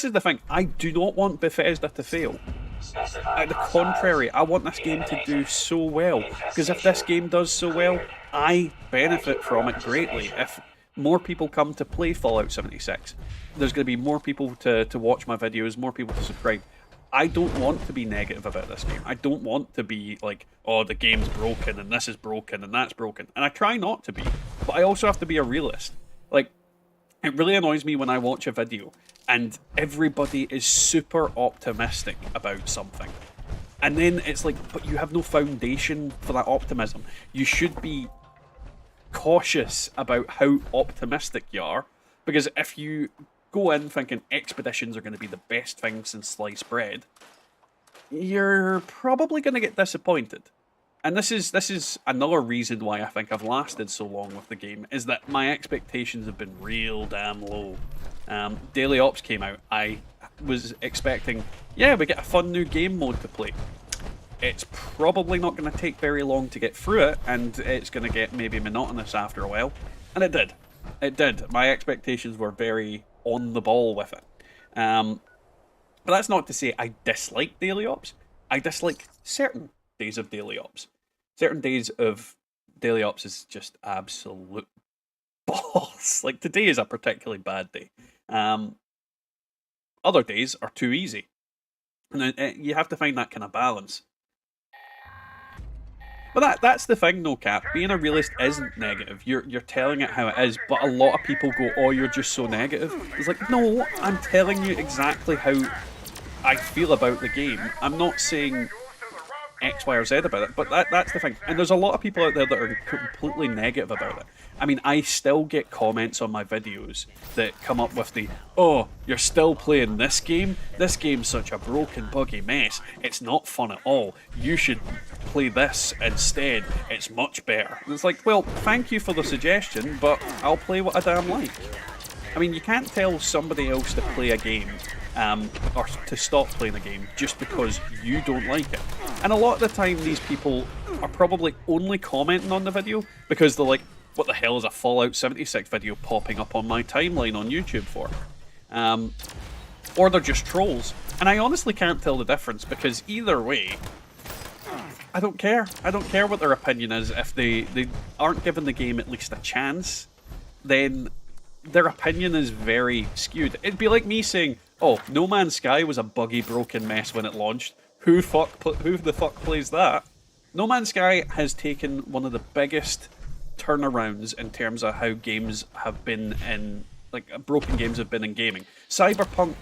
is the thing. I do not want Bethesda to fail. At the contrary, I want this game to do so well, because if this game does so well, I benefit from it greatly. If more people come to play Fallout 76, there's going to be more people to watch my videos, more people to subscribe. I don't want to be negative about this game. I don't want to be like, oh, the game's broken, and this is broken, and that's broken. And I try not to be, but I also have to be a realist. Like, it really annoys me when I watch a video and everybody is super optimistic about something. And then it's like, but you have no foundation for that optimism. You should be cautious about how optimistic you are, because if you go in thinking expeditions are going to be the best thing since sliced bread, you're probably going to get disappointed. And this is another reason why I think I've lasted so long with the game, is that my expectations have been real damn low. Daily Ops came out. I was expecting, yeah, we get a fun new game mode to play. It's probably not going to take very long to get through it, and it's going to get maybe monotonous after a while. And it did. It did. My expectations were very on the ball with it. But that's not to say I dislike Daily Ops. I dislike certain days of Daily Ops. Certain days of Daily Ops is just absolute balls. Like, today is a particularly bad day. Other days are too easy. And you have to find that kind of balance. But that's the thing, no cap. Being a realist isn't negative. You're telling it how it is, but a lot of people go, oh, you're just so negative. It's like, no, I'm telling you exactly how I feel about the game. I'm not saying X, Y, or Z about it, but that's the thing. And there's a lot of people out there that are completely negative about it. I mean, I still get comments on my videos that come up with the, oh, you're still playing this game? This game's such a broken, buggy mess. It's not fun at all. You should play this instead. It's much better. And it's like, well, thank you for the suggestion, but I'll play what I damn like. I mean, you can't tell somebody else to play a game or to stop playing a game just because you don't like it. And a lot of the time, these people are probably only commenting on the video because they're like, what the hell is a Fallout 76 video popping up on my timeline on YouTube for? Or they're just trolls. And I honestly can't tell the difference, because either way, I don't care. I don't care what their opinion is. If they aren't given the game at least a chance, then their opinion is very skewed. It'd be like me saying, oh, No Man's Sky was a buggy, broken mess when it launched. Who the fuck plays that? No Man's Sky has taken one of the biggest turnarounds in terms of how games have been in, like, broken games have been in gaming. Cyberpunk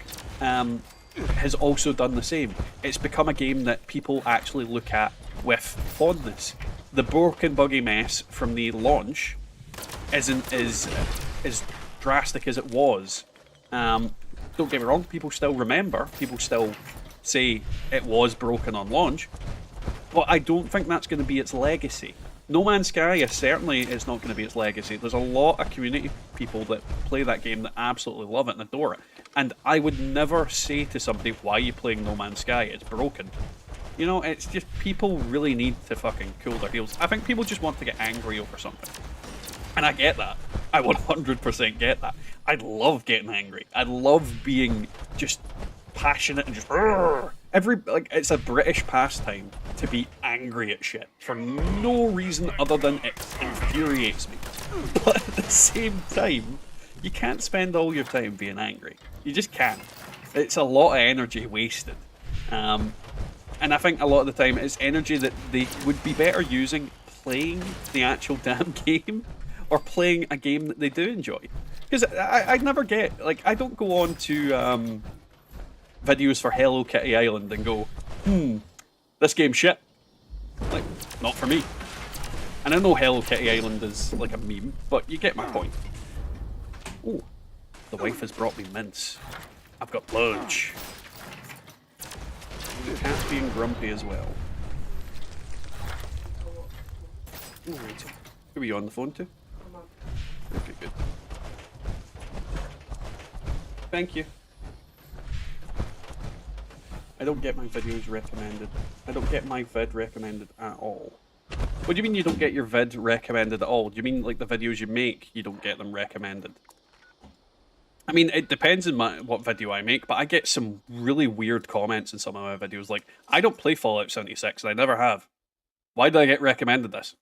has also done the same. It's become a game that people actually look at with fondness. The broken, buggy mess from the launch isn't as drastic as it was. Don't get me wrong, people still remember, people still say it was broken on launch, but I don't think that's going to be its legacy. No Man's Sky is certainly not going to be its legacy. There's a lot of community people that play that game that absolutely love it and adore it. And I would never say to somebody, why are you playing No Man's Sky? It's broken. You know, it's just people really need to fucking cool their heels. I think people just want to get angry over something. And I get that. I 100% get that. I love getting angry. I love being just passionate and just... it's a British pastime to be angry at shit for no reason other than it infuriates me. But at the same time, you can't spend all your time being angry. You just can't. It's a lot of energy wasted. And I think a lot of the time it's energy that they would be better using playing the actual damn game or playing a game that they do enjoy. Because I never get, like, I don't go on to videos for Hello Kitty Island and go, this game's shit. Like, not for me. And I know Hello Kitty Island is like a meme, but you get my point. Oh, the wife has brought me mints. I've got lunch. The cat's being grumpy as well. Alright. Who are you on the phone to? Okay, good. Thank you. I don't get my videos recommended. I don't get my vid recommended at all. What do you mean you don't get your vid recommended at all? Do you mean like the videos you make, you don't get them recommended? I mean, it depends on what video I make, but I get some really weird comments in some of my videos, like, I don't play Fallout 76, and I never have. Why did I get recommended this?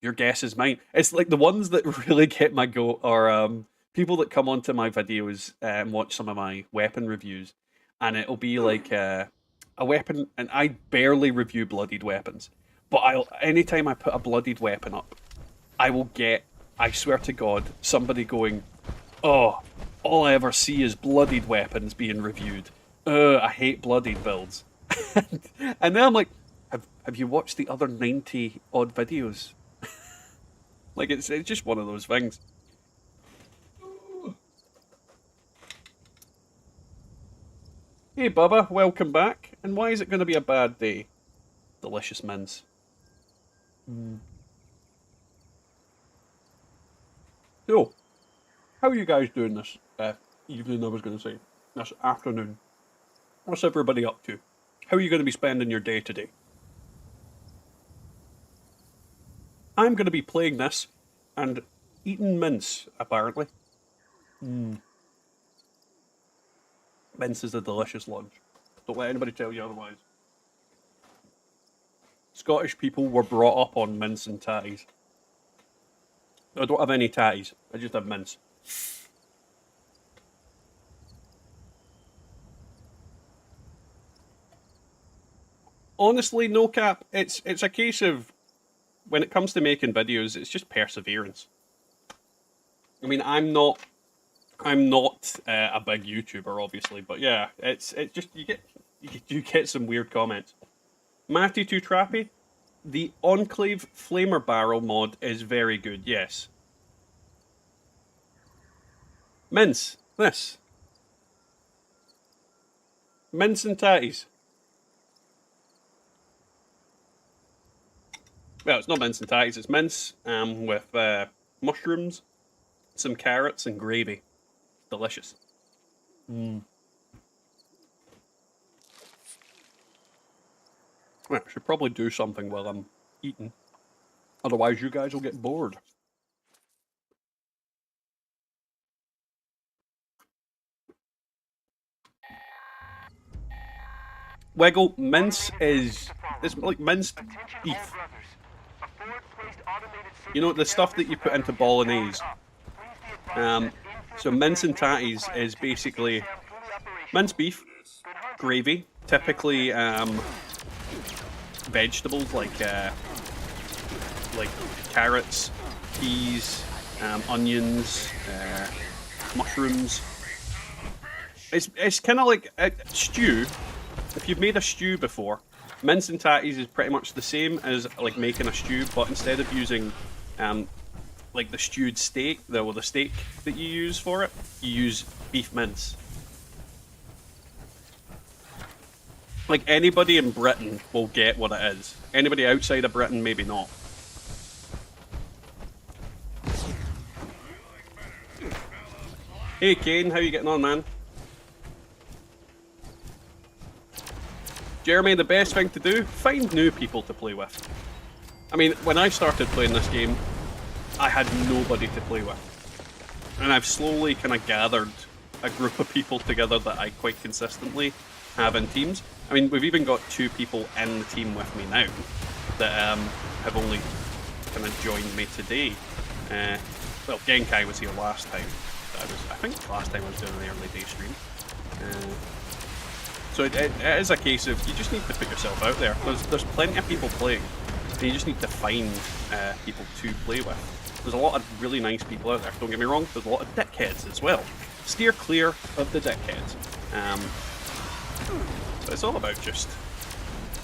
Your guess is mine. It's like the ones that really get my goat are people that come onto my videos and watch some of my weapon reviews, and it'll be like a weapon, and I barely review bloodied weapons, but anytime I put a bloodied weapon up, I will get, I swear to God, somebody going, oh, all I ever see is bloodied weapons being reviewed. I hate bloodied builds. And then I'm like, have you watched the other 90 odd videos? Like, it's just one of those things. Hey Bubba, welcome back. And why is it going to be a bad day? Delicious mints. So, how are you guys doing this evening, I was going to say? This afternoon. What's everybody up to? How are you going to be spending your day today? I'm going to be playing this and eating mince, apparently. Mince is a delicious lunch. Don't let anybody tell you otherwise. Scottish people were brought up on mince and tatties. I don't have any tatties, I just have mince. Honestly, no cap, it's a case of, when it comes to making videos, it's just perseverance. I mean, I'm not a big YouTuber, obviously, but yeah, it's just you get some weird comments. Matty Too Trappy, the Enclave Flamer Barrel mod is very good. Yes. Mince, this. Mince and tatties. Well, it's not mince and tatties, it's mince with mushrooms, some carrots and gravy. Delicious. I should probably do something while I'm eating. Otherwise you guys will get bored. Wiggle, mince is... It's like minced beef. You know, the stuff that you put into bolognese. So mince and tatties is basically minced beef, gravy, typically vegetables like carrots, peas, onions, mushrooms. It's kind of like a stew. If you've made a stew before, mince and tatties is pretty much the same as like making a stew, but instead of using like the stewed steak, the steak that you use for it, you use beef mince. Like, anybody in Britain will get what it is. Anybody outside of Britain, maybe not. Hey Kane, how you getting on, man? Jeremy, the best thing to do, find new people to play with. I mean, when I started playing this game, I had nobody to play with. And I've slowly kind of gathered a group of people together that I quite consistently have in teams. I mean, we've even got 2 people in the team with me now that have only kind of joined me today. Well, Genkai was here last time. I think last time I was doing an early day stream. So it is a case of, you just need to put yourself out there. There's plenty of people playing. And you just need to find people to play with. There's a lot of really nice people out there, don't get me wrong, there's a lot of dickheads as well. Steer clear of the dickheads. But it's all about just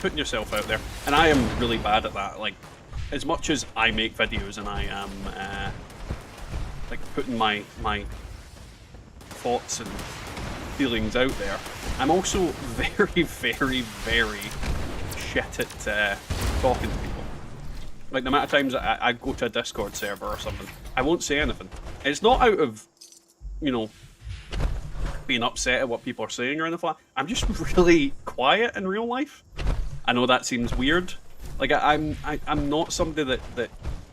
putting yourself out there. And I am really bad at that. Like, as much as I make videos and I am like putting my thoughts and feelings out there, I'm also very, very, very shit at talking to people. Like, the amount of times I go to a Discord server or something, I won't say anything. It's not out of, you know, being upset at what people are saying or anything like that. I'm just really quiet in real life. I know that seems weird. Like, I'm not somebody that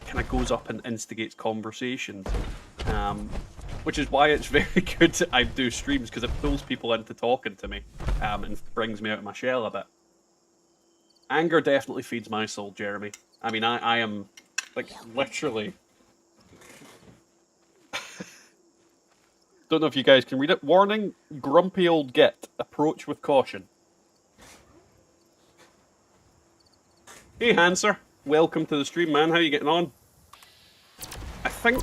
kind of goes up and instigates conversations. Which is why it's very good that I do streams, because it pulls people into talking to me and brings me out of my shell a bit. Anger definitely feeds my soul, Jeremy. I mean, I am, like, literally... Don't know if you guys can read it. Warning, grumpy old git. Approach with caution. Hey, Hanser. Welcome to the stream, man. How you getting on? I think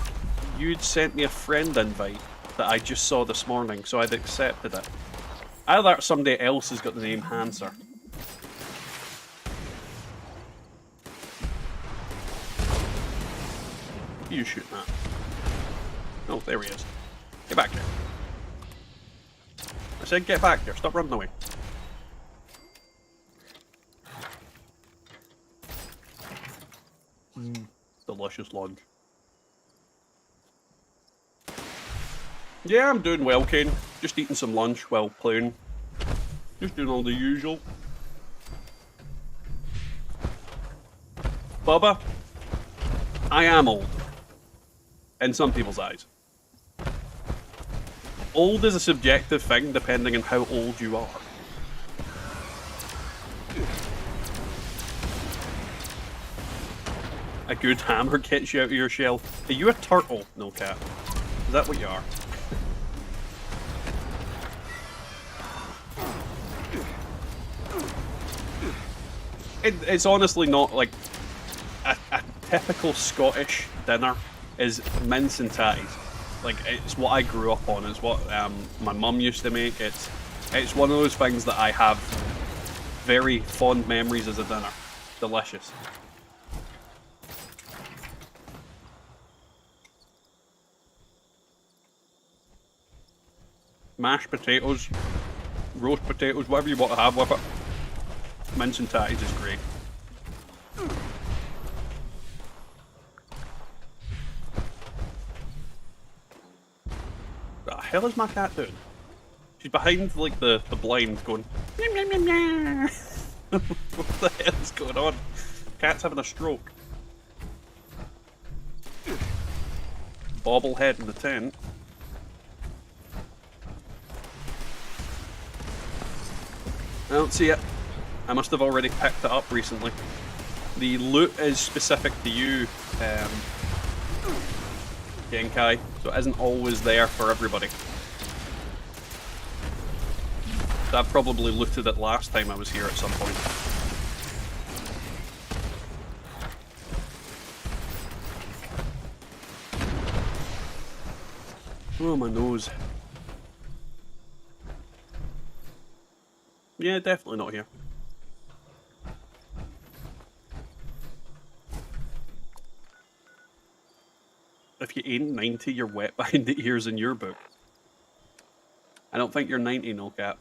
you'd sent me a friend invite that I just saw this morning, so I'd accepted it. Either somebody else has got the name Hanser. Who are you shooting at? Oh, there he is. Get back there. I said get back there. Stop running away. Delicious lunch. Yeah, I'm doing well, Kane. Just eating some lunch while playing. Just doing all the usual. Bubba, I am old. In some people's eyes. Old is a subjective thing depending on how old you are. A good hammer gets you out of your shell. Are you a turtle? No, cat. Is that what you are? It's honestly not like a typical Scottish dinner is mince and tatties. Like, it's what I grew up on. It's what my mum used to make. It's one of those things that I have very fond memories as a dinner. Delicious. Mashed potatoes, roast potatoes, whatever you want to have with it. Mince and tatties is great. What the hell is my cat doing? She's behind, like, the blind going... Meow, meow, meow, meow. What the hell is going on? Cat's having a stroke. Bobblehead in the tent. I don't see it. I must have already picked it up recently. The loot is specific to you, Genkai, so it isn't always there for everybody. I probably looted it last time I was here at some point. Oh, my nose. Yeah, definitely not here. If you ain't 90, you're wet behind the ears in your book. I don't think you're 90, no cap.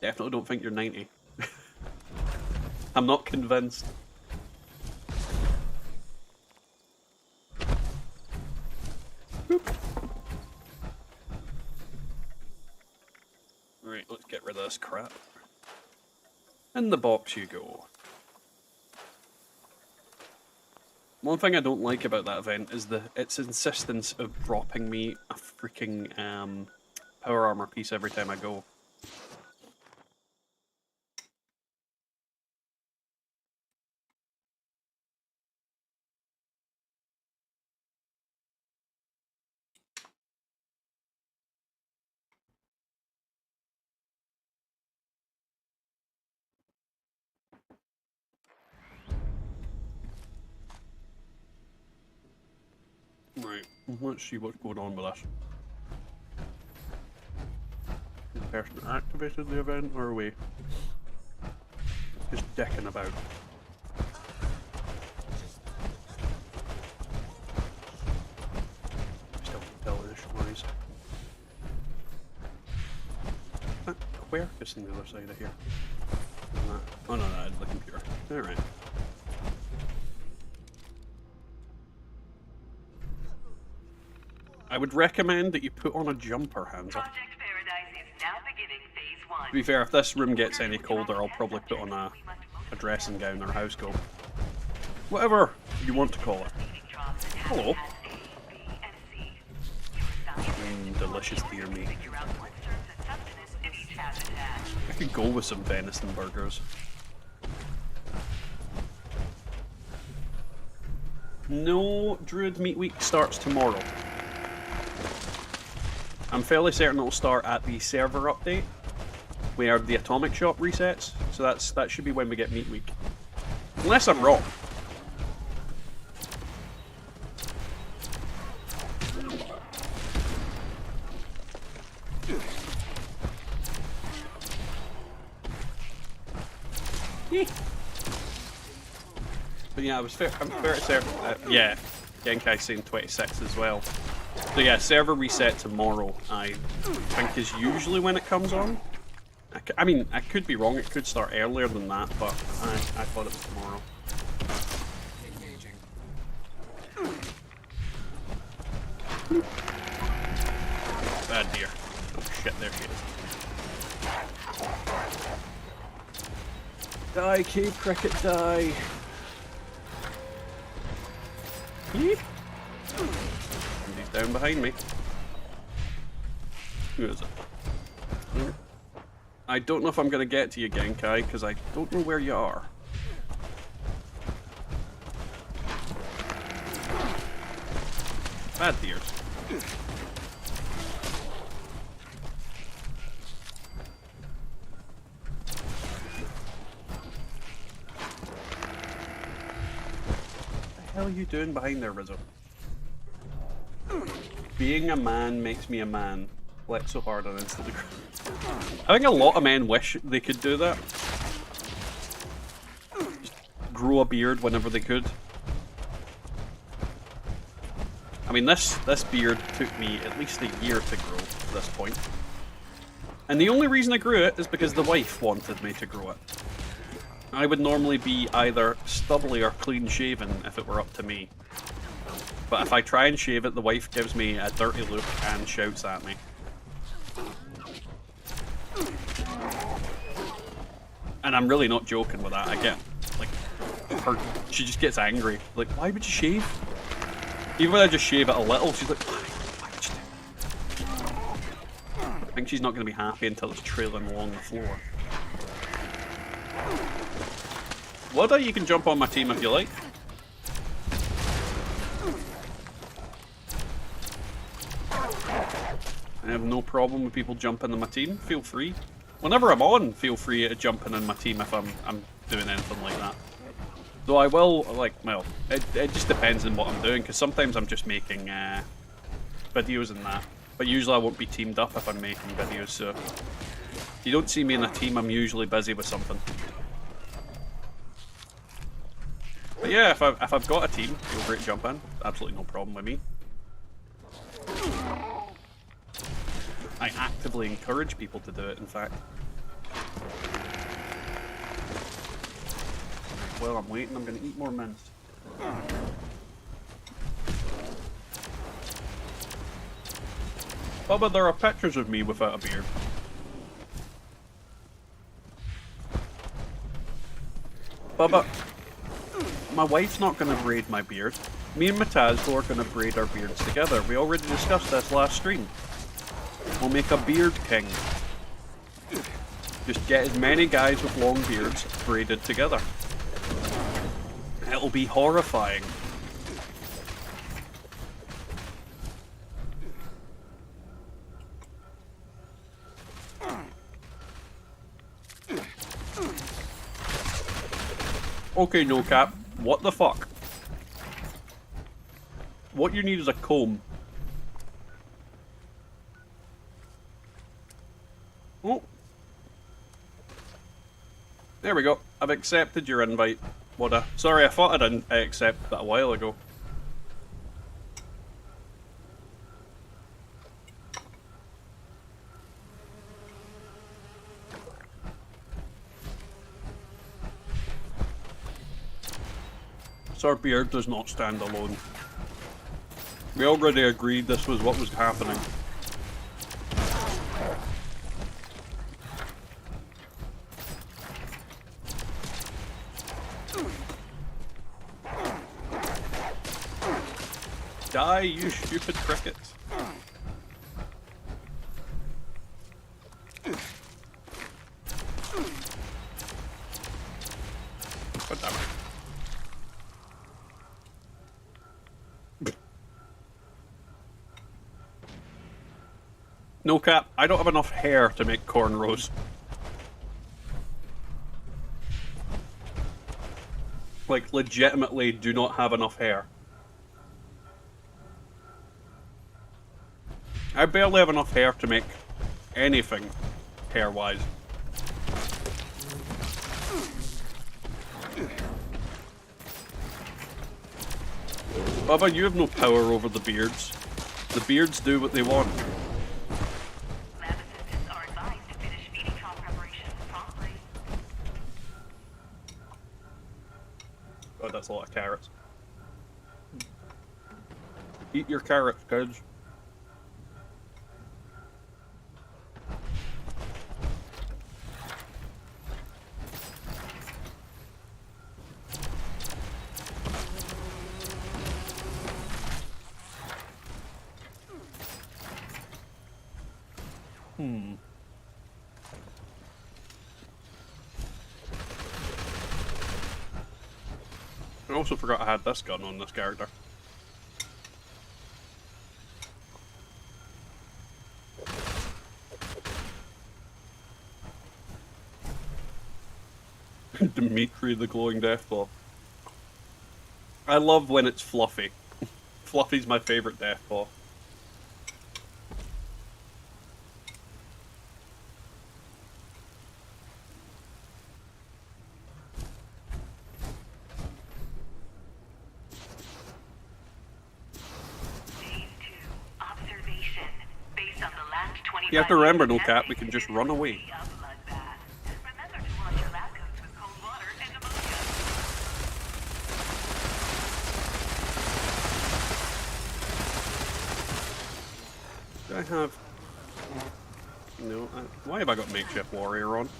Definitely don't think you're 90. I'm not convinced. Boop. Right, let's get rid of this crap. In the box you go. One thing I don't like about that event is its insistence of dropping me a freaking power armor piece every time I go. Let's see what's going on with us. The person activated the event, or are we just dicking about? Still can tell this noise. That Quercus on the other side of here. Oh no, that's the computer. Alright. I would recommend that you put on a jumper, Hansa. Project Paradise is now beginning phase 1. To be fair, if this room gets any colder, I'll probably put on a dressing gown or house coat. Whatever you want to call it. Hello. Delicious deer meat. I could go with some venison burgers. No, Druid Meat Week starts tomorrow. I'm fairly certain it'll start at the server update, where the Atomic Shop resets, so that should be when we get Meat Week. Unless I'm wrong. But yeah, I'm fairly certain. Yeah, Genkai's saying 26 as well. So yeah, server reset tomorrow, I think is usually when it comes on. I mean, I could be wrong, it could start earlier than that, but I thought it was tomorrow. Bad deer. Oh shit, there she is. Die, cave cricket, die. Yeet. And he's down behind me. Who is it? I don't know if I'm going to get to you, Genkai, because I don't know where you are. Bad deers. What the hell are you doing behind there, Rizzo? Being a man makes me a man. Flex so hard on Instagram. I think a lot of men wish they could do that. Just grow a beard whenever they could. I mean, this beard took me at least a year to grow at this point. And the only reason I grew it is because the wife wanted me to grow it. I would normally be either stubbly or clean shaven if it were up to me. But if I try and shave it, the wife gives me a dirty look and shouts at me. And I'm really not joking with that. I get, like, she just gets angry. Like, why would you shave? Even when I just shave it a little, she's like, why would you do that? I think she's not going to be happy until it's trailing along the floor. Wada, you can jump on my team if you like. I have no problem with people jumping on my team. Feel free. Whenever I'm on, feel free to jump in on my team if I'm doing anything like that. Though I will, like, well, it just depends on what I'm doing, because sometimes I'm just making videos and that. But usually I won't be teamed up if I'm making videos, so if you don't see me in a team, I'm usually busy with something. But yeah, if I've got a team, feel free to jump in. Absolutely no problem with me. I actively encourage people to do it, in fact. While I'm waiting, I'm going to eat more mints. Bubba, there are pictures of me without a beard. Bubba, my wife's not going to braid my beard. Me and Matazgo are going to braid our beards together. We already discussed this last stream. We'll make a beard king. Just get as many guys with long beards braided together. It'll be horrifying. Okay, no cap. What the fuck? What you need is a comb. Oh. There we go. I've accepted your invite, Wada. Sorry, I thought I didn't accept that a while ago. Sir Beard does not stand alone. We already agreed this was what was happening. Die, you stupid crickets. God damn it. No cap, I don't have enough hair to make cornrows. Like, legitimately do not have enough hair. I barely have enough hair to make anything hair-wise. Bubba, you have no power over the beards. The beards do what they want. Lab assistants are advised to finish feeding trial preparations promptly. God, that's a lot of carrots. Eat your carrots, kids. I also forgot I had this gun on this character. Dimitri the glowing deathclaw. I love when it's Fluffy. Fluffy's my favorite deathclaw. You have to remember, no cap, we can just run away. Do I have... No, why have I got makeshift warrior on?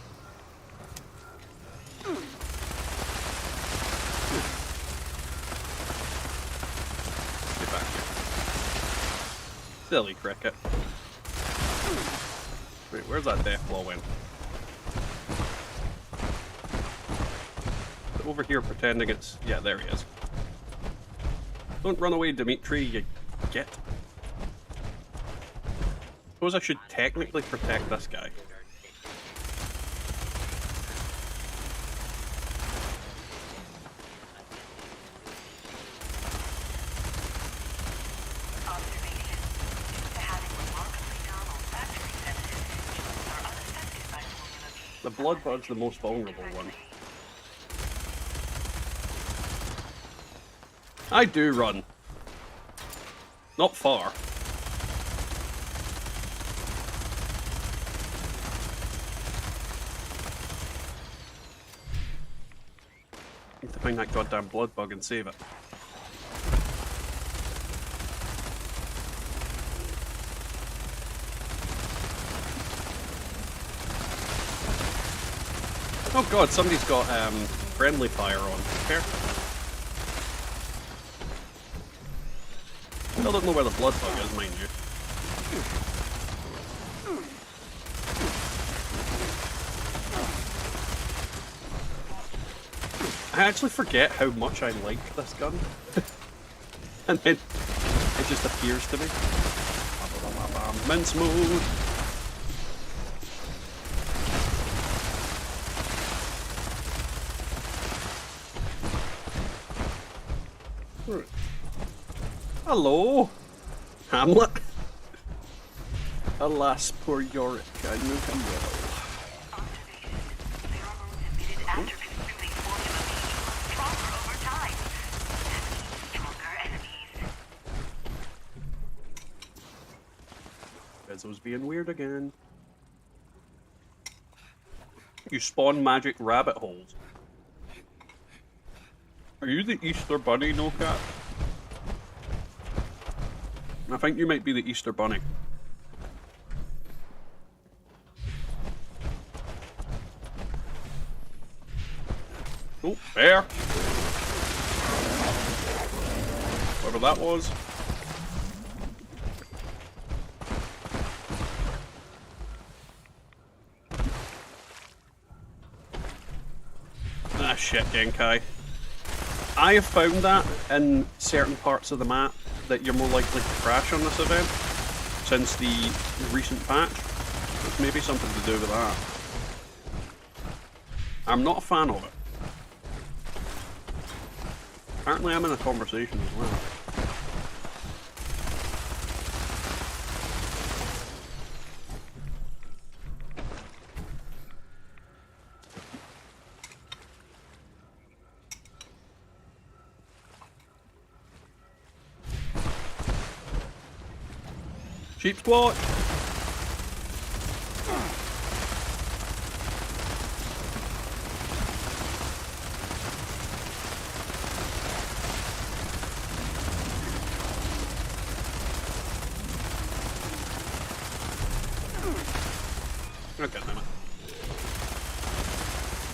Get back here. Silly cricket. Wait, where's that deathclaw went? Over here pretending it's... Yeah, there he is. Don't run away, Dimitri, you get. Suppose I should technically protect this guy. The Bloodbud's the most vulnerable one. I do run. Not far. Need to find that goddamn Bloodbug and save it. Oh god, somebody's got friendly fire on. Perfect. Still don't know where the Bloodbug is, mind you. I actually forget how much I like this gun. And then it just appears to me. Mince mode! Hello, Hamlet. Alas, poor Yorick, I knew him well. After consuming formula being stronger over time. Stronger enemies. Bezzo's being weird again. You spawn magic rabbit holes. Are you the Easter Bunny, no cat? I think you might be the Easter Bunny. Oh, bear! Whatever that was. Ah shit, Genkai. I have found that in certain parts of the map that you're more likely to crash on this event since the recent patch. It's maybe something to do with that. I'm not a fan of it. Apparently I'm in a conversation as well. Sheep's watch! Okay, damn it.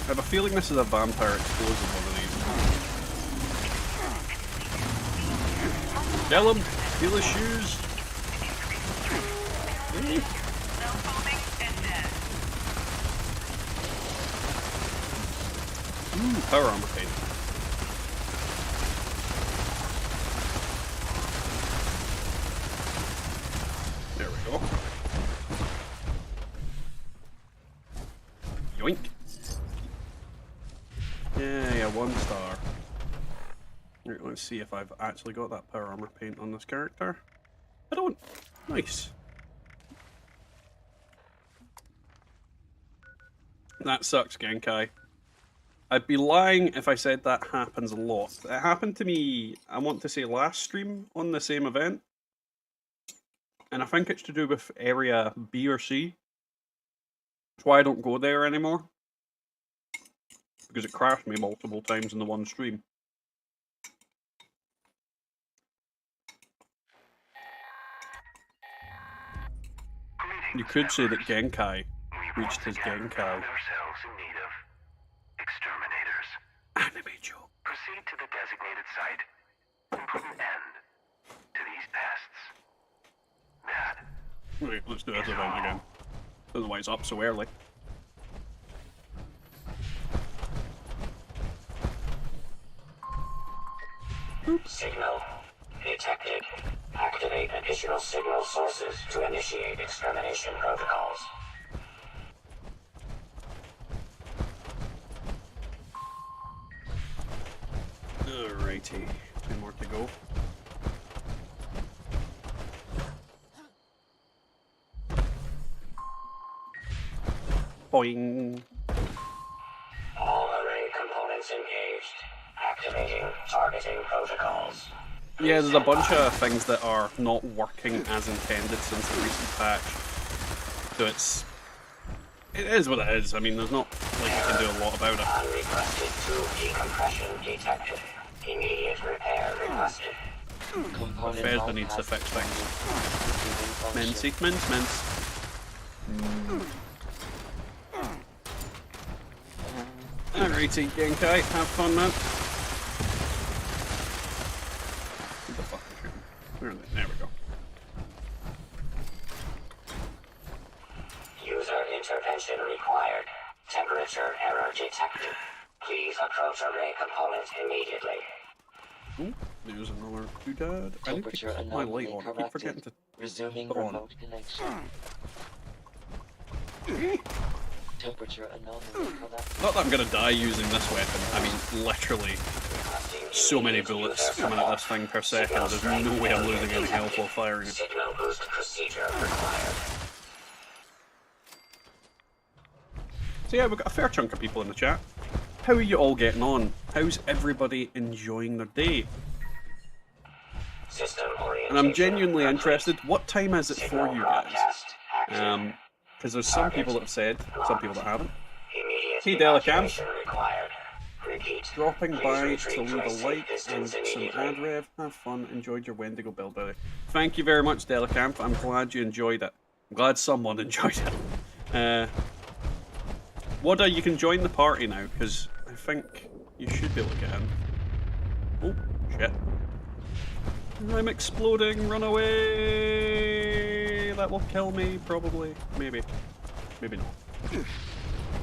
I have a feeling this is a vampire explosive one of these. Kill him! Steal his shoes! Ooh, power armor paint. There we go. Yoink. Yeah, 1 star. Right, let's see if I've actually got that power armor paint on this character. I don't. Nice. That sucks, Genkai. I'd be lying if I said that happens a lot. It happened to me, I want to say last stream on the same event. And I think it's to do with area B or C. That's why I don't go there anymore. Because it crashed me multiple times in the one stream. You could say that Genkai reached his Genkai. Anime joke. Proceed to the designated site and put an end to these pests. That Right, let's do this event again. Otherwise it's up so early. Oops. Signal detected. Activate additional signal sources to initiate extermination protocols. Alrighty, 2 more to go. Boing. All array components engaged. Activating targeting protocols. Yeah, there's a bunch of things that are not working as intended since the recent patch. So it is what it is. I mean, there's not like you can do a lot about it. Unrequested 2 decompression detected. Immediate repair requested. Bethesda needs to fix things. Mincy, mince. Alrighty, Genkai, have fun, man. What the fuck is shooting? Where are they? There we go. User intervention required. Temperature error detected. Please approach array component immediately. Ooh, there's another doodad. I need to keep my light on. I keep forgetting to resuming put on. remote connection. Temperature anomaly corrected. Not that I'm gonna die using this weapon. I mean, literally, so many bullets coming at this thing per second. There's no way I'm losing any health while firing it. Signal boost procedure required. So yeah, we've got a fair chunk of people in the chat. How are you all getting on? How's everybody enjoying their day? System And I'm genuinely interested, what time is it for you guys? Because there's some people that have said, some people that haven't. Hey Delicam, dropping by to leave a like and some ad rev. Have fun, enjoyed your Wendigo build, buddy. Thank you very much, Delicamp. I'm glad you enjoyed it. I'm glad someone enjoyed it. Wada, you can join the party now, because I think you should be able to get in. Oh, shit. I'm exploding, run away! That will kill me, probably. Maybe. Maybe not.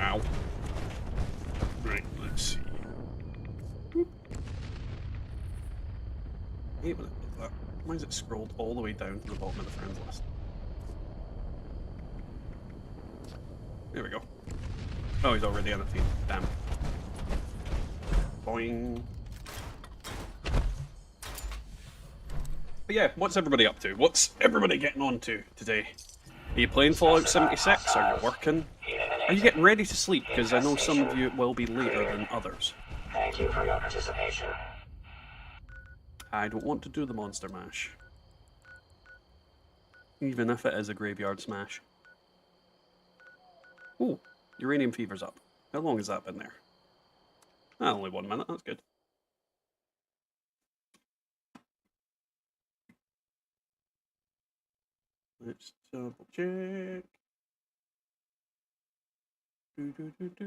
Ow. Right, let's see. Boop. I hate when it does that. Why is it scrolled all the way down to the bottom of the friends list? There we go. Oh, he's already on the team. Damn. Boing. But yeah, what's everybody up to? What's everybody getting on to today? Are you playing Fallout 76? Are you working? Are you getting ready to sleep? Because I know some of you will be later than others. Thank you for your participation. I don't want to do the Monster Mash. Even if it is a graveyard smash. Ooh, Uranium Fever's up. How long has that been there? Ah, only 1 minute, that's good. Let's double check. Perfect.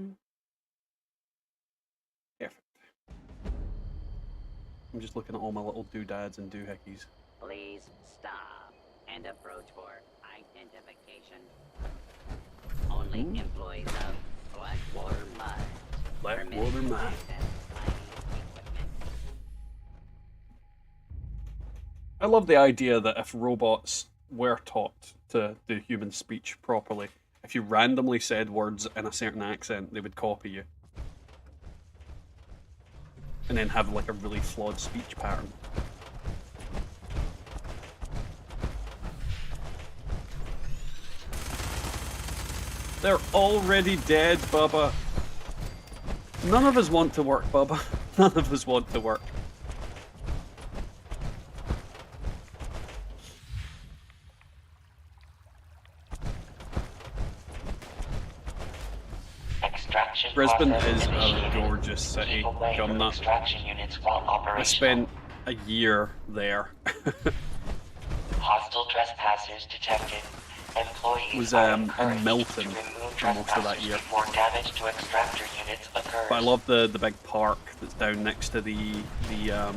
I'm just looking at all my little doodads and doohickeys. Please stop and approach for identification. Only employees of Blackwater Mine. Blackwater Mine. I love the idea that if robots were taught to do human speech properly, if you randomly said words in a certain accent, they would copy you. And then have like a really flawed speech pattern. They're already dead, Bubba. None of us want to work, Bubba. None of us want to work. Brisbane is a gorgeous city, Gumnut. I spent a year there. Hostile trespassers detected. Employees Was in Milton for most of that year. Before damage to extractor units occurs. But I love the big park that's down next to well,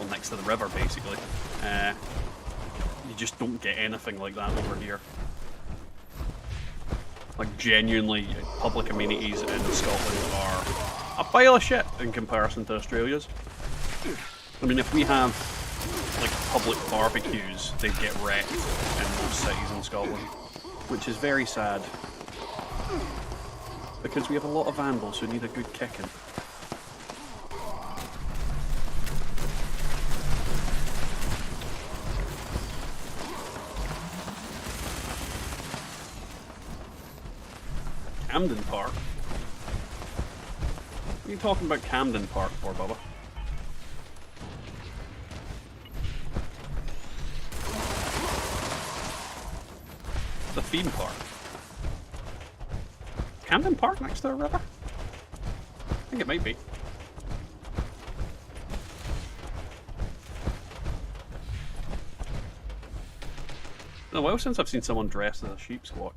next to the river, basically. You just don't get anything like that over here. Like, genuinely, public amenities in Scotland are a pile of shit in comparison to Australia's. I mean, if we have, like, public barbecues, they get wrecked in most cities in Scotland, which is very sad. Because we have a lot of vandals who need a good kicking. Camden Park? What are you talking about Camden Park for, Bubba? The theme park. Camden Park next to a river? I think it might be. It's been a while since I've seen someone dressed as a sheep squatch.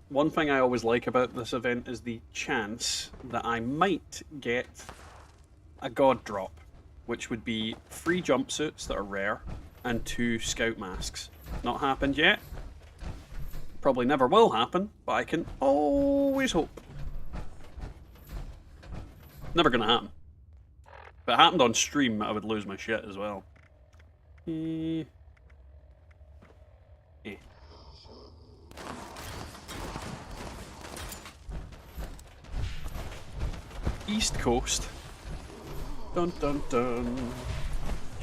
One thing I always like about this event is the chance that I might get a god drop, which would be 3 jumpsuits that are rare and 2 scout masks. Not happened yet. Probably never will happen, but I can always hope. Never gonna happen. If it happened on stream, I would lose my shit as well. East Coast. Dun dun dun.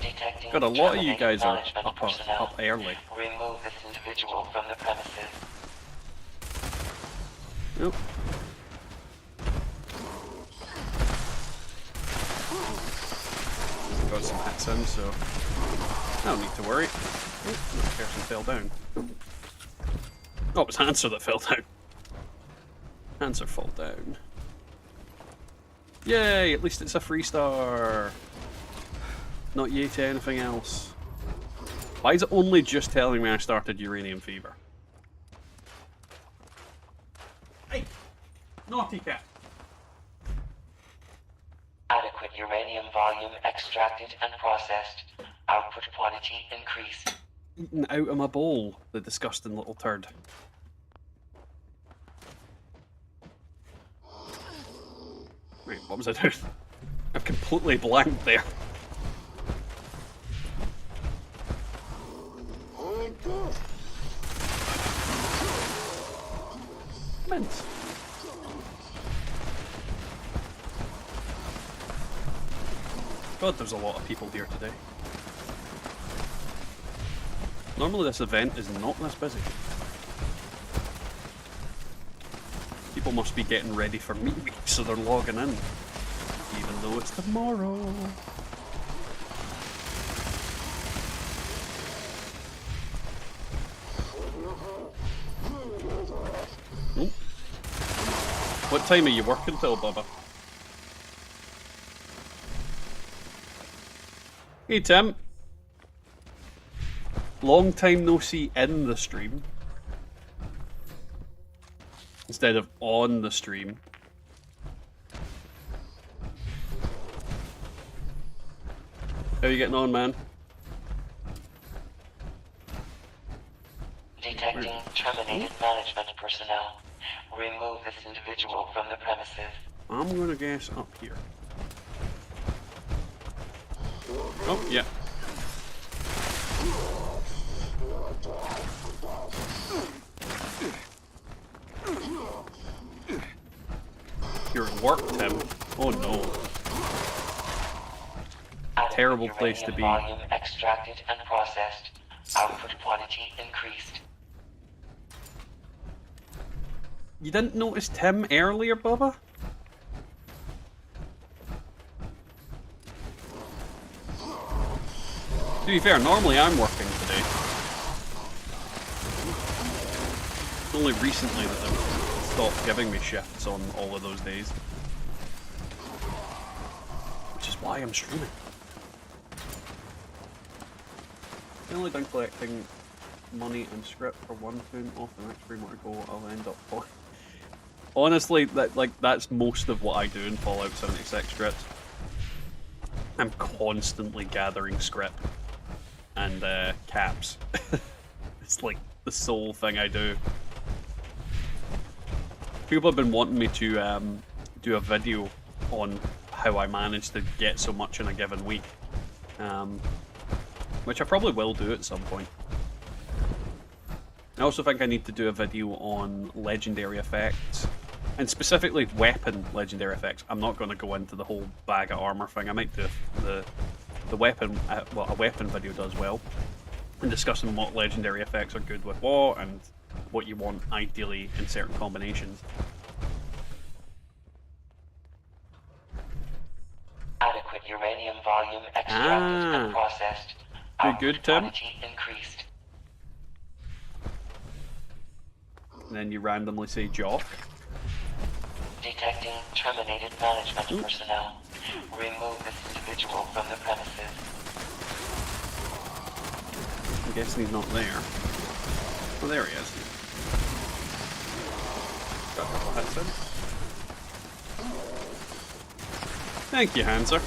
Detecting God, a lot of you terminated guys are management up personnel. early. Remove this individual from the premises. Nope. Got some hits in, so I don't need to worry. Oh, that person fell down. Oh, it was Hanser that fell down. Hanser fall down. Yay! At least it's a 3-star. Not yay to anything else. Why is it only just telling me I started uranium fever? Hey! Naughty cat! Adequate uranium volume extracted and processed. Output quantity increased. Eaten out of my bowl, the disgusting little turd. Wait, what was I doing? I've completely blanked there. Mint. God, there's a lot of people here today. Normally this event is not this busy. People must be getting ready for meat week, so they're logging in. Even though it's tomorrow. Oh. What time are you working till, Bubba? Hey Tim. Long time no see in the stream. Instead of on the stream. How are you getting on, man? Detecting terminated management personnel. Remove this individual from the premises. I'm gonna guess up here. Oh, yeah. You're at work, Tim. Oh no. Terrible place to be. Volume extracted and processed. Output quantity increased. You didn't notice Tim earlier, Bubba? To be fair, normally I'm working today. It's only recently that they've stopped giving me shifts on all of those days. Which is why I'm streaming. I'm only done collecting money and Scrip for one toon off the next 3 more to go. I'll end up for. Honestly, that's most of what I do in Fallout 76 scripts. I'm constantly gathering Scrip and caps. It's like the sole thing I do. People have been wanting me to do a video on how I managed to get so much in a given week, which I probably will do at some point. I also think I need to do a video on legendary effects, and specifically weapon legendary effects. I'm not going to go into the whole bag of armor thing. I might do the weapon, what a weapon video does well, and discussing what legendary effects are good with what, and what you want ideally in certain combinations. Adequate uranium volume extracted and processed. Good, Tim. Quantity increased. And then you randomly say jock. Detecting terminated management personnel. Remove this individual from the premises. I'm guessing he's not there. Oh, there he is. Got a couple hits in. Thank you, Hanser.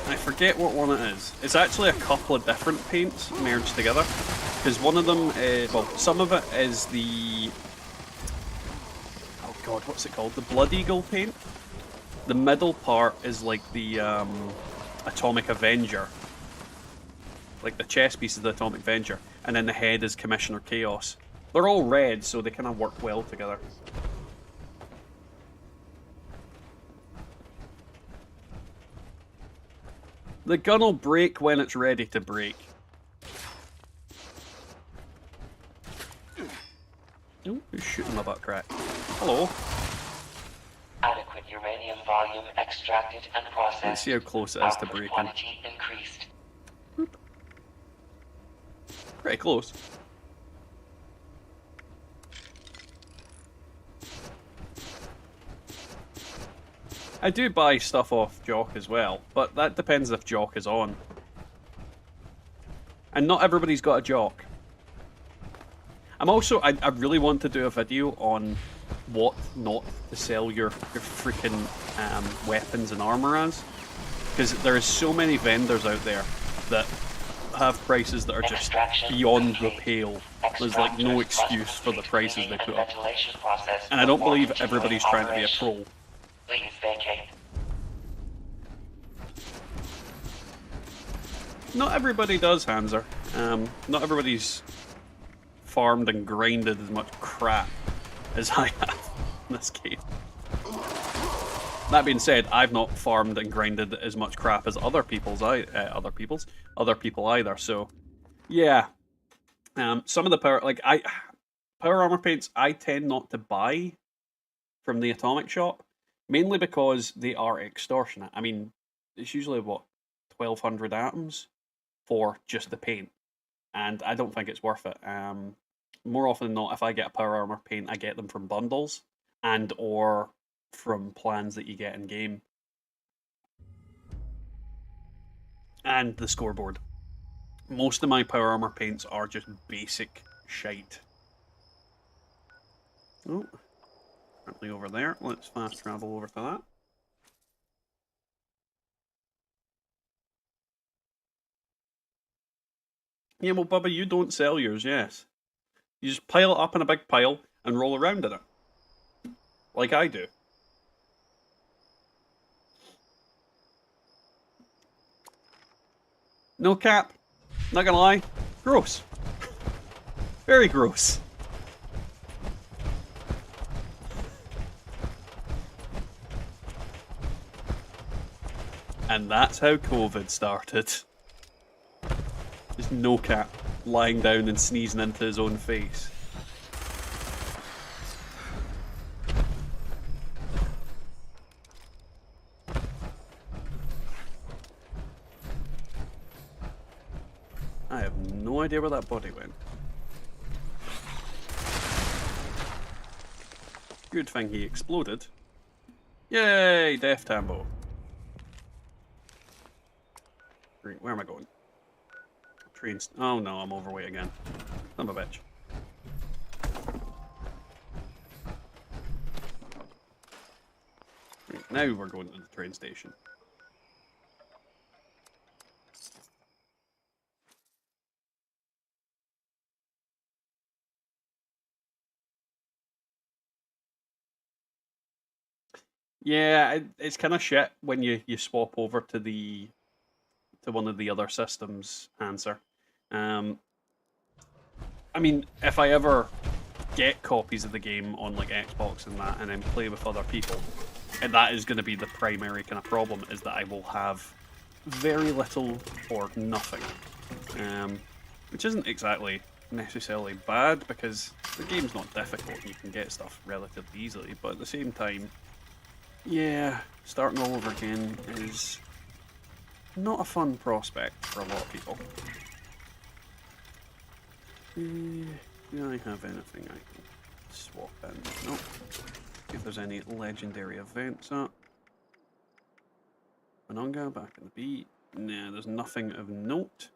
I forget what one it is. It's actually a couple of different paints merged together. Because one of them, well, some of it is the... Oh god, what's it called? The Blood Eagle paint. The middle part is like the Atomic Avenger. Like the chest piece is the Atomic Avenger. And then the head is Commissioner Chaos. They're all red, so they kind of work well together. The gun will break when it's ready to break. Oh, who's shooting my butt crack? Hello. Adequate uranium volume extracted and processed. Let's see how close it is to Output breaking. quantity increased. Pretty close. I do buy stuff off Jock as well, but that depends if Jock is on. And not everybody's got a Jock. I'm also, I really want to do a video on what not to sell your freaking weapons and armor as. Because there is so many vendors out there that have prices that are just beyond the pale. There's like no excuse for the prices they put up. And I don't believe everybody's trying to be a pro. Please vacate. Not everybody does, Hanser. Not everybody's farmed and grinded as much crap as I have in this game. That being said, I've not farmed and grinded as much crap as other people either. So, yeah. Some of the power armor paints I tend not to buy from the Atomic Shop, mainly because they are extortionate. I mean, it's usually what 1,200 atoms for just the paint, and I don't think it's worth it. More often than not, if I get a power armor paint, I get them from bundles and or from plans that you get in game. And the scoreboard. Most of my power armor paints are just basic shite. Oh, currently over there. Let's fast travel over to that. Yeah, well, Bubba, you don't sell yours, yes. You just pile it up in a big pile and roll around in it. Like I do. No cap. Not gonna lie. Gross. Very gross. And that's how COVID started. Just no cap. Lying down and sneezing into his own face. I have no idea where that body went. Good thing he exploded. Yay, Death Tambo. Great, where am I going? Trains. Oh no, I'm overweight again. Son of a bitch. Right, now we're going to the train station. Yeah, it's kind of shit when you swap over to one of the other systems. Answer. I mean, if I ever get copies of the game on like Xbox and that, and then play with other people, and that is going to be the primary kind of problem, is that I will have very little or nothing, which isn't exactly necessarily bad because the game's not difficult and you can get stuff relatively easily, but at the same time, yeah, starting all over again is not a fun prospect for a lot of people. Do I have anything I can swap in? Nope. See if there's any legendary events up. Manunga, back in the beat. Nah, there's nothing of note.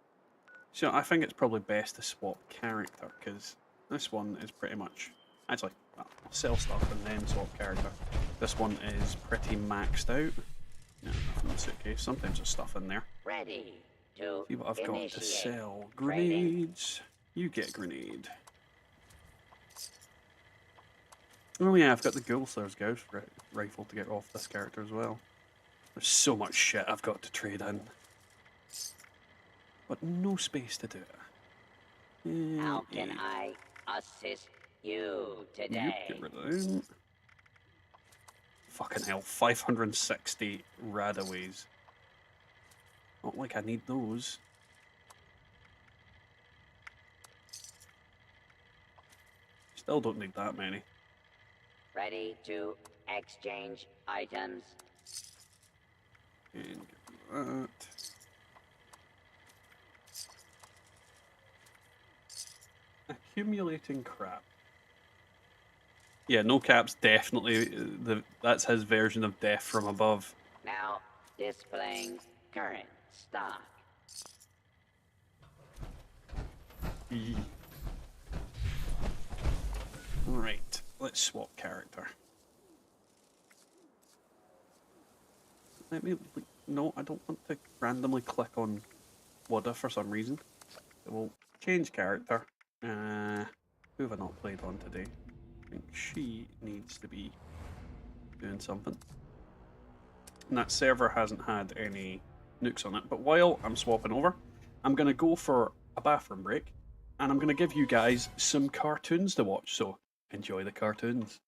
So I think it's probably best to swap character, because this one is pretty much... Actually, well, I'll sell stuff and then swap character. This one is pretty maxed out. Yeah, nothing in the suitcase. Sometimes there's stuff in there. Ready to See what I've got to sell. training. Grenades. You get grenade. Oh yeah, I've got the Gulsler's Gauss rifle to get off this character as well. There's so much shit I've got to trade in. But no space to do it. How can I assist you today? Get rid of them. Fucking hell, 560 radaways. Not like I need those. Still don't need that many. Ready to exchange items. And give me that. Accumulating crap. Yeah, no cap's definitely that's his version of death from above. Now displaying current stock. Right, let's swap character. Let me. No, I don't want to randomly click on Wada for some reason. So we'll change character. Who have I not played on today? I think she needs to be doing something. And that server hasn't had any nukes on it. But while I'm swapping over, I'm going to go for a bathroom break. And I'm going to give you guys some cartoons to watch. So enjoy the cartoons.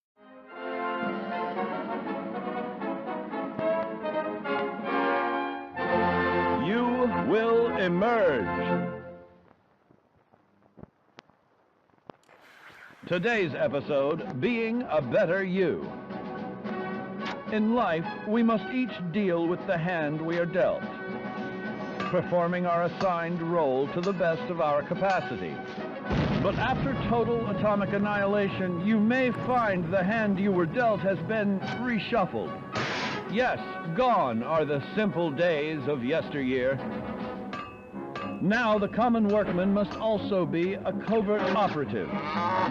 You will emerge. Today's episode, Being a Better You. In life, we must each deal with the hand we are dealt, performing our assigned role to the best of our capacity. But after total atomic annihilation, you may find the hand you were dealt has been reshuffled. Yes, gone are the simple days of yesteryear. Now the common workman must also be a covert operative.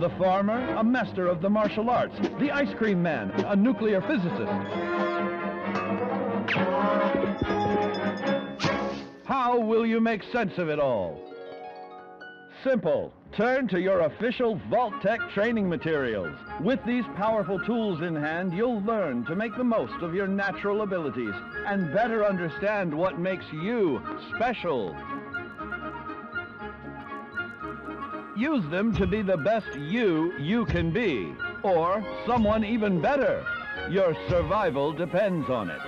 The farmer, a master of the martial arts. The ice cream man, a nuclear physicist. How will you make sense of it all? Simple. Turn to your official Vault-Tec training materials. With these powerful tools in hand, you'll learn to make the most of your natural abilities and better understand what makes you special. Use them to be the best you can be, or someone even better. Your survival depends on it.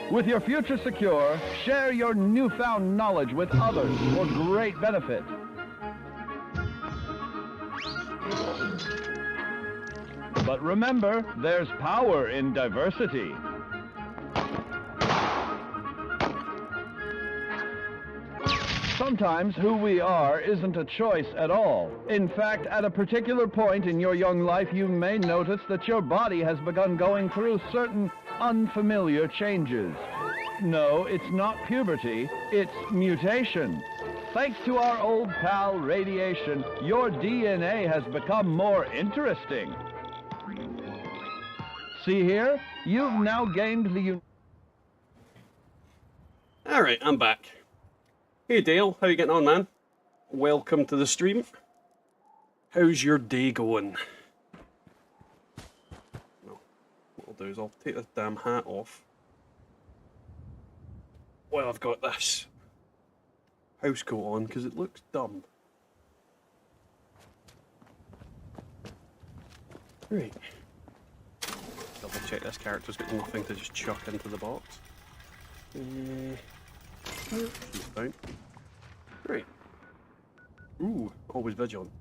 With your future secure, share your newfound knowledge with others for great benefit. But remember, there's power in diversity. Sometimes who we are isn't a choice at all. In fact, at a particular point in your young life, you may notice that your body has begun going through certain unfamiliar changes. No, it's not puberty, it's mutation. Thanks to our old pal radiation, your DNA has become more interesting. See here? You've now gained the... Alright, I'm back. Hey Dale, how you getting on, man? Welcome to the stream. How's your day going? Well, what I'll do is I'll take this damn hat off. Well, I've got this house coat on because it looks dumb. Right. Double check this character's got nothing to just chuck into the box. She's fine. Right. Ooh, always vigilant.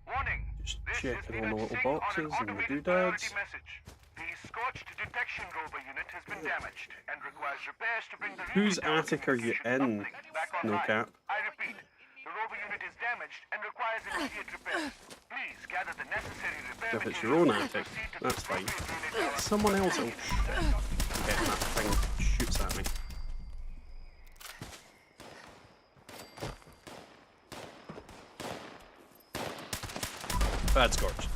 Warning. Just This checking is all the little Lieutenant Singh boxes on an and the automated doodads. priority message. The scorched detection rover unit has been damaged and requires repairs to bring the Whose reading attic are you in, back No online. Cap? I repeat, the rover unit is damaged and requires immediate repairs. Please gather the necessary repair If it's your own attic, that's fine. Someone else will get that thing shoots at me. Bad scorched.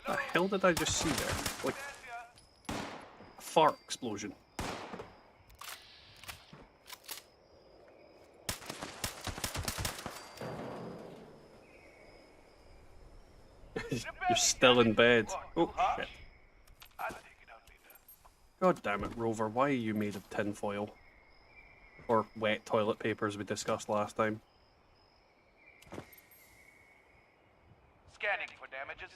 The hell did I just see there? Like a fart explosion. You're still in bed. Oh shit. God damn it, Rover, why are you made of tinfoil? Or wet toilet paper, as we discussed last time. Scanning for damages.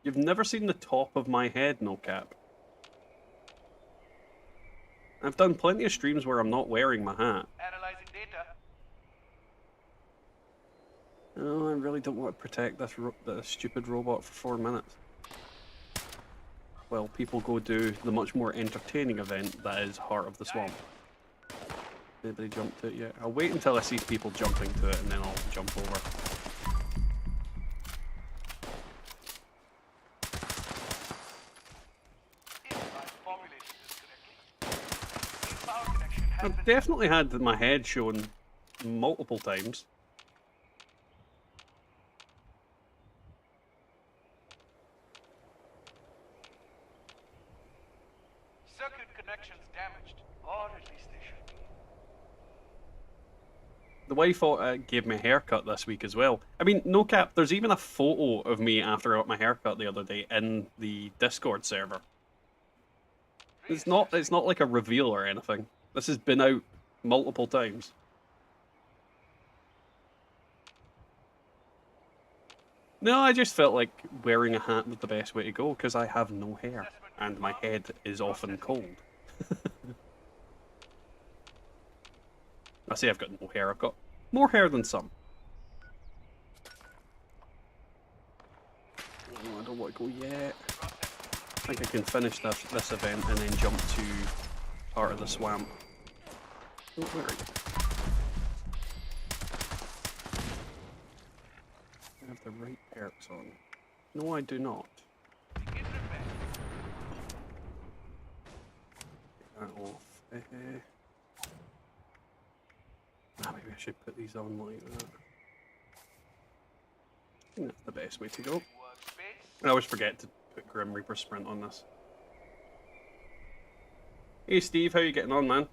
You've never seen the top of my head, no cap. I've done plenty of streams where I'm not wearing my hat. Analyzing data. Oh, I really don't want to protect this stupid robot for 4 minutes. Well, people go do the much more entertaining event that is Heart of the Swamp. Anybody jumped to it yet? I'll wait until I see people jumping to it and then I'll jump over. I've definitely had my head shown multiple times. Circuit connections damaged, or at least they should be. The wife gave me a haircut this week as well. I mean, no cap, there's even a photo of me after I got my haircut the other day in the Discord server. It's not like a reveal or anything. This has been out multiple times. No, I just felt like wearing a hat was the best way to go because I have no hair and my head is often cold. I say I've got no hair, I've got more hair than some. Oh, I don't want to go yet. I think I can finish this event and then jump to Heart of the Swamp. Oh, where are you? I have the right perks on. No, I do not. Take that off. Maybe I should put these on like that. I think that's the best way to go. I always forget to put Grim Reaper Sprint on this. Hey Steve, how you getting on, man?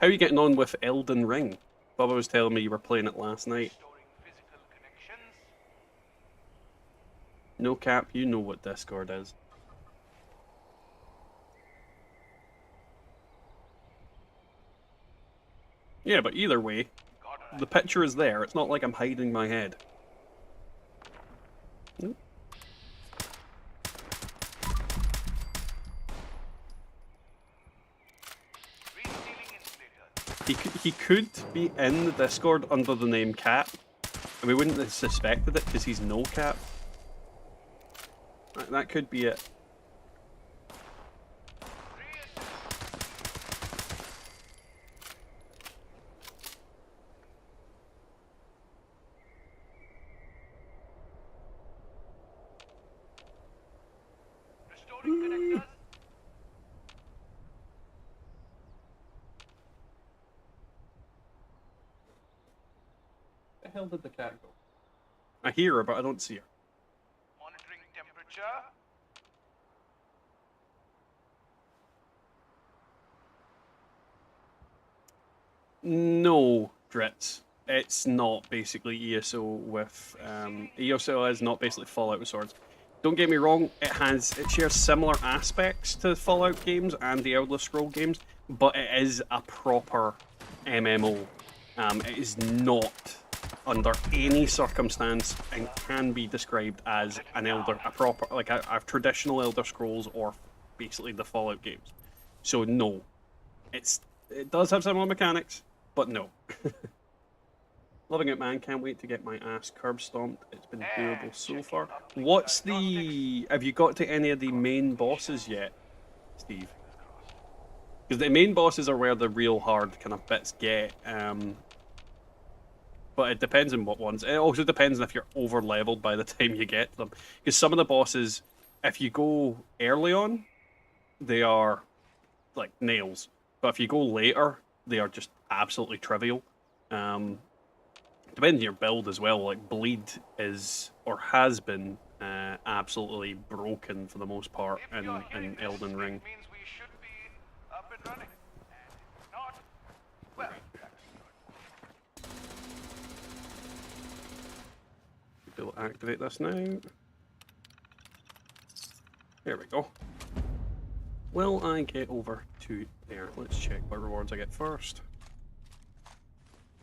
How are you getting on with Elden Ring? Bubba was telling me you were playing it last night. No cap, you know what Discord is. Yeah, but either way, the picture is there. It's not like I'm hiding my head. Nope. He could be in the Discord under the name Cap, and we wouldn't have suspected it because he's no Cap. That could be it. Where the hell did the cat go? I hear her, but I don't see her. Monitoring temperature. No, Dritz. It's not basically ESO with... ESO is not basically Fallout with swords. Don't get me wrong, it shares similar aspects to Fallout games and the Elder Scrolls games, but it is a proper MMO. It is not, under any circumstance, and can be described as a traditional Elder Scrolls or basically the Fallout games. So no, it does have similar mechanics, but no. Loving it, man. Can't wait to get my ass curb stomped. It's been doable so far. Have you got to any of the main bosses yet, Steve? Because the main bosses are where the real hard kind of bits get. But it depends on what ones. It also depends on if you're over leveled by the time you get to them. Because some of the bosses, if you go early on, they are like nails. But if you go later, they are just absolutely trivial. Depending on your build as well, like Bleed is, or has been, absolutely broken for the most part in Elden Ring. We'll activate this now. There we go. Will I get over to there? Let's check what rewards I get first.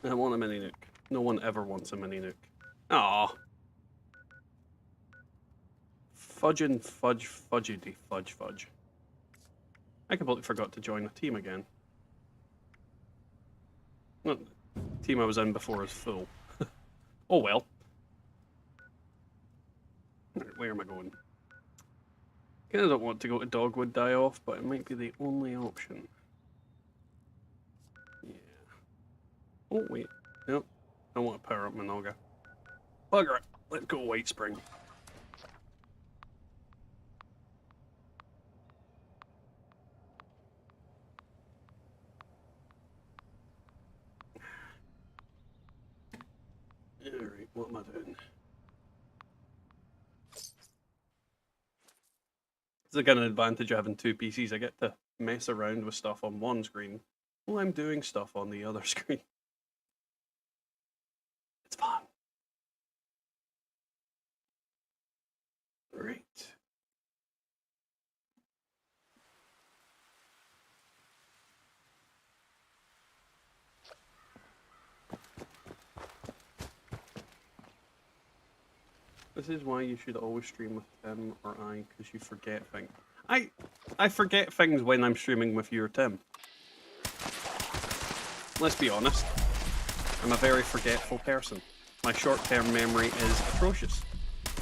I want a mini nuke. No one ever wants a mini nuke. Aww. Fudgin' fudge fudgity fudge fudge. I completely forgot to join the team again. Well, the team I was in before is full. Oh well. Where am I going? Kinda don't want to go to Dogwood Die Off, but it might be the only option. Yeah. Oh wait. Nope. I want to power up my Naga. Bugger it. Let's go White Spring. Alright, what am I doing? It's again an advantage of having two PCs. I get to mess around with stuff on one screen while I'm doing stuff on the other screen. It's fun. Right. This is why you should always stream with Tim or I, because you forget things. I forget things when I'm streaming with you or Tim. Let's be honest. I'm a very forgetful person. My short-term memory is atrocious.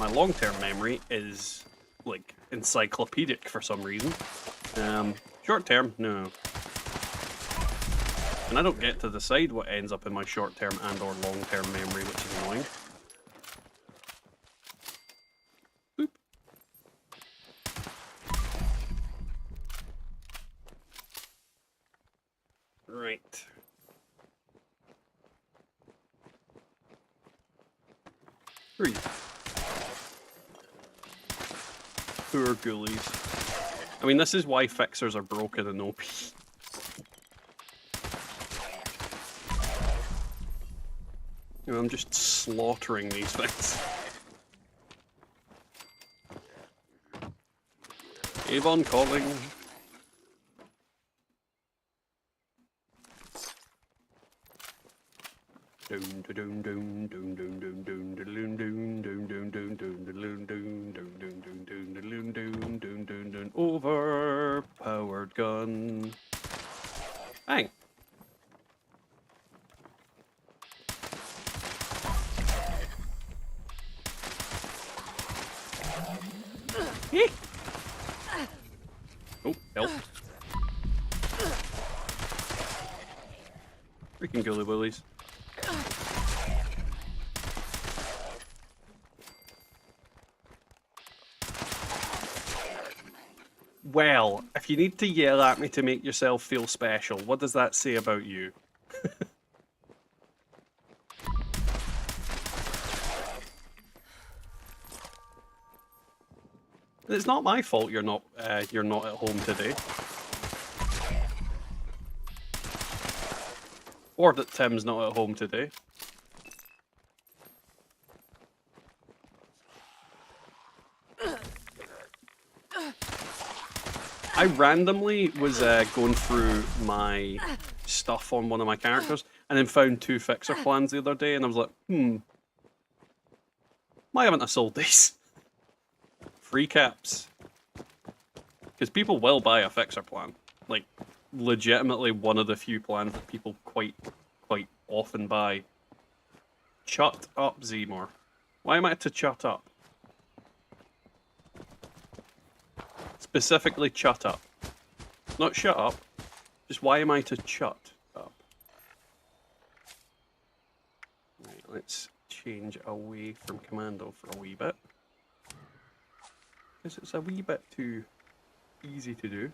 My long-term memory is, like, encyclopedic for some reason. Short-term, no. And I don't get to decide what ends up in my short-term and or long-term memory, which is annoying. Boop. Right. Who are you? Poor ghoulies. I mean, this is why fixers are broken in OP. You know, I'm just slaughtering these things. Avon calling. Overpowered gun. Bang. Oh, help. Freaking ghoulie willies. Well, if you need to yell at me to make yourself feel special, what does that say about you? It's not my fault you're not at home today. Or that Tim's not at home today. I randomly was going through my stuff on one of my characters and then found 2 fixer plans the other day and I was like, why haven't I sold these? Free caps. Because people will buy a fixer plan. Like, legitimately one of the few plans that people quite often buy. Shut up, Zemor. Why am I to shut up? Specifically, shut up. Not shut up. Just why am I to shut up? Right, let's change away from Commando for a wee bit. Because it's a wee bit too easy to do.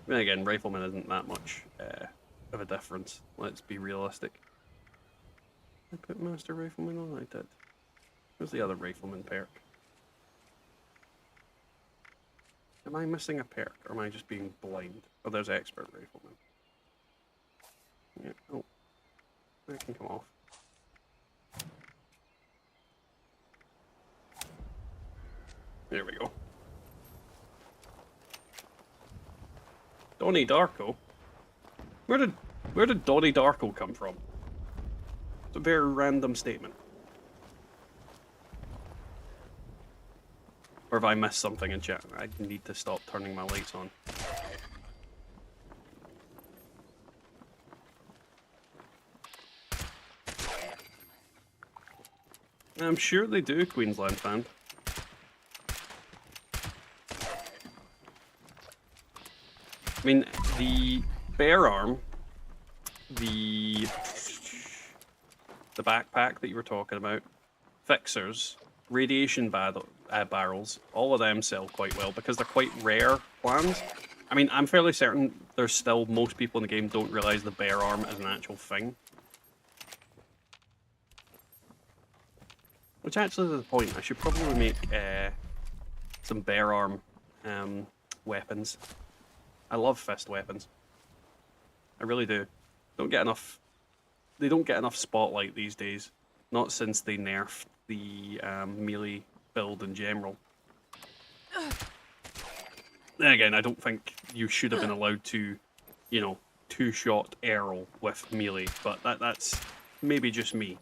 Then again, Rifleman isn't that much of a difference. Let's be realistic. I put Master Rifleman on? I did. Where's the other Rifleman perk? Am I missing a perk, or am I just being blind? Oh, there's Expert Rifleman. Yeah, oh. That can come off. There we go. Donnie Darko? Where did Donnie Darko come from? It's a very random statement. Or have I missed something in chat? I need to stop turning my lights on. I'm sure they do, Queensland fan. I mean, the bear arm, the backpack that you were talking about, fixers, radiation barrels, all of them sell quite well because they're quite rare plans. I mean, I'm fairly certain there's still most people in the game don't realize the bear arm is an actual thing. Which actually is the point. I should probably make some bear arm weapons. I love fist weapons. I really do. Don't get enough. They don't get enough spotlight these days. Not since they nerfed the melee build in general. Then again, I don't think you should have been allowed to, you know, two-shot arrow with melee. But that's maybe just me.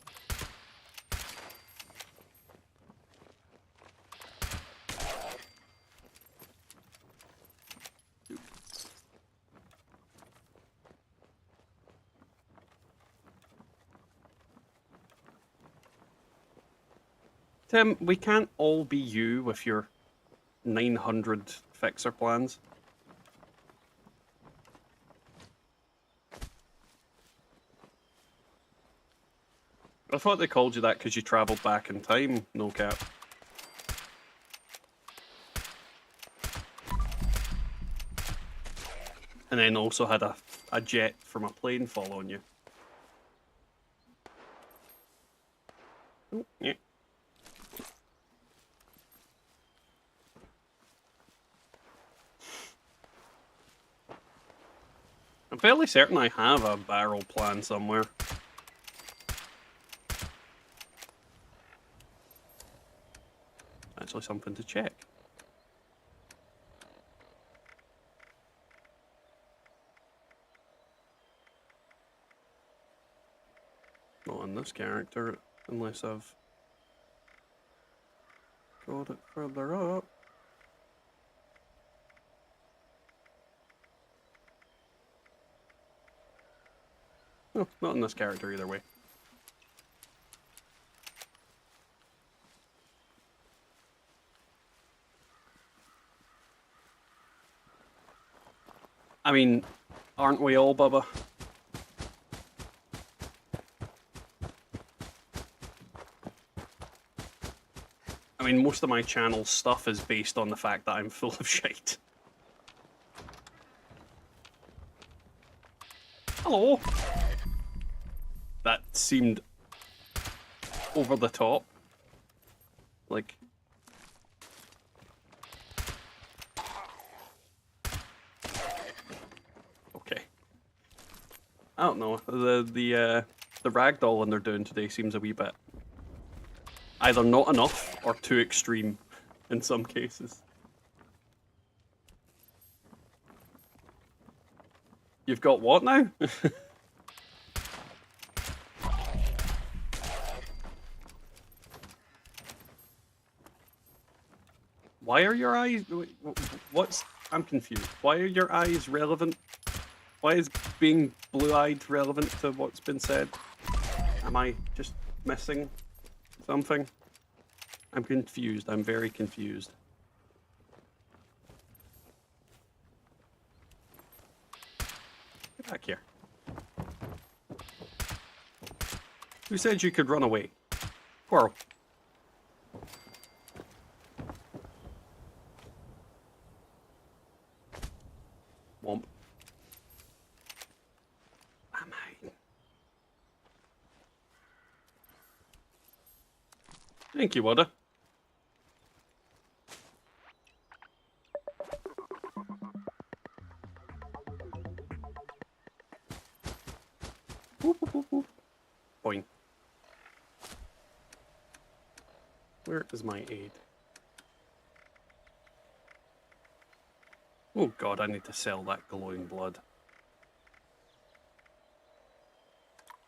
Tim, we can't all be you with your 900 fixer plans. I thought they called you that because you travelled back in time, no cap. And then also had a jet from a plane following you. Oh, yeah. I'm fairly certain I have a barrel plan somewhere. Actually something to check. Not on this character, unless I've got it further up. No, not in this character either way. I mean, aren't we all, Bubba? I mean, most of my channel stuff is based on the fact that I'm full of shite. Hello! That seemed over the top. Like... Okay. I don't know. The ragdoll one they're doing today seems a wee bit either not enough or too extreme in some cases. You've got what now? Why are your eyes... What's... I'm confused. Why are your eyes relevant? Why is being blue-eyed relevant to what's been said? Am I just missing something? I'm confused. I'm very confused. Get back here. Who said you could run away? Squirrel. Womp. Am I? Thank you, Wada. Whoop, whoop, whoop, whoop. Boing. Where is my aid? Oh god, I need to sell that glowing blood.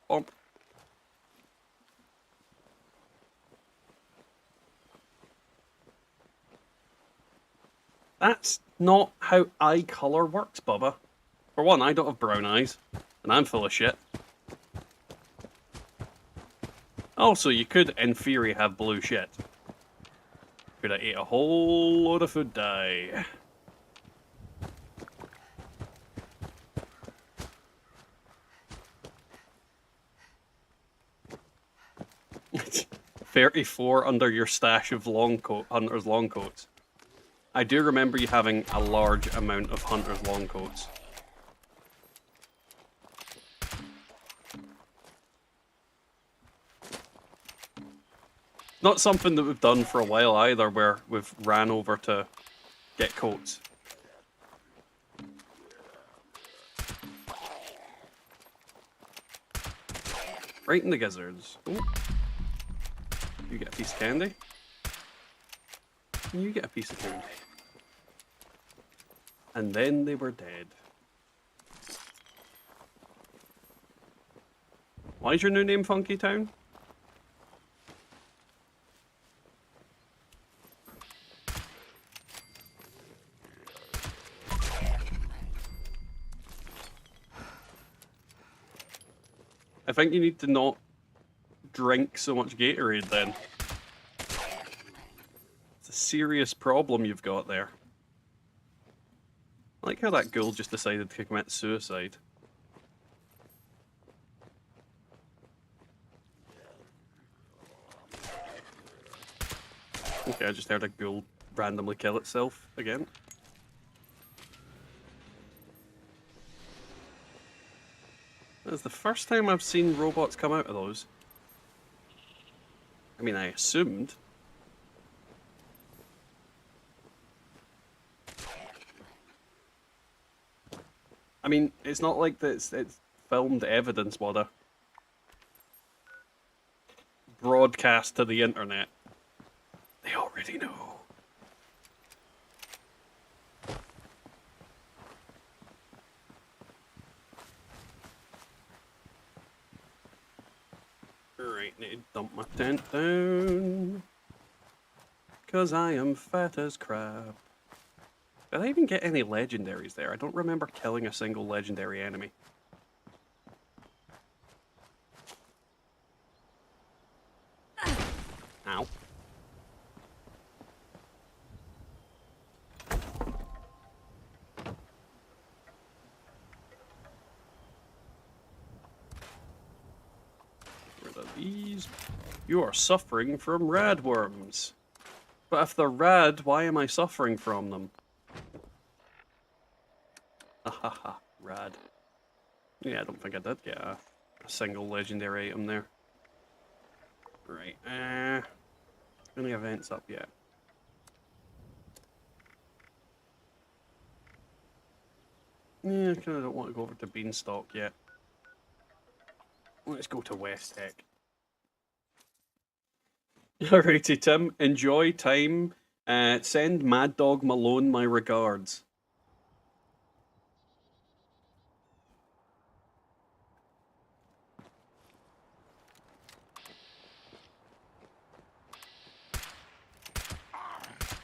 Bump. That's not how eye colour works, Bubba. For one, I don't have brown eyes, and I'm full of shit. Also, you could, in theory, have blue shit. Could have ate a whole load of food dye. $34 under your stash of hunter's long coats. I do remember you having a large amount of hunter's long coats. Not something that we've done for a while either, where we've ran over to get coats. Right in the gizzards. Ooh. You get a piece of candy. You get a piece of candy. And then they were dead. Why is your new name Funky Town? I think you need to not drink so much Gatorade then. It's a serious problem you've got there. I like how that ghoul just decided to commit suicide. Okay, I just heard a ghoul randomly kill itself again. That's the first time I've seen robots come out of those. I mean, I assumed. I mean, it's not like it's filmed evidence, Wada. Broadcast to the internet. They already know. Right, need to dump my tent down. 'Cause I am fat as crap. Did I even get any legendaries there? I don't remember killing a single legendary enemy. Ow. Rid of these. You are suffering from radworms. But if they're rad, why am I suffering from them? Ahaha, rad. Yeah, I don't think I did get a single legendary item there. Right, any events up yet? Yeah, I kinda don't want to go over to Beanstalk yet. Let's go to West Tech. Alrighty, Tim. Enjoy time. Send Mad Dog Malone my regards.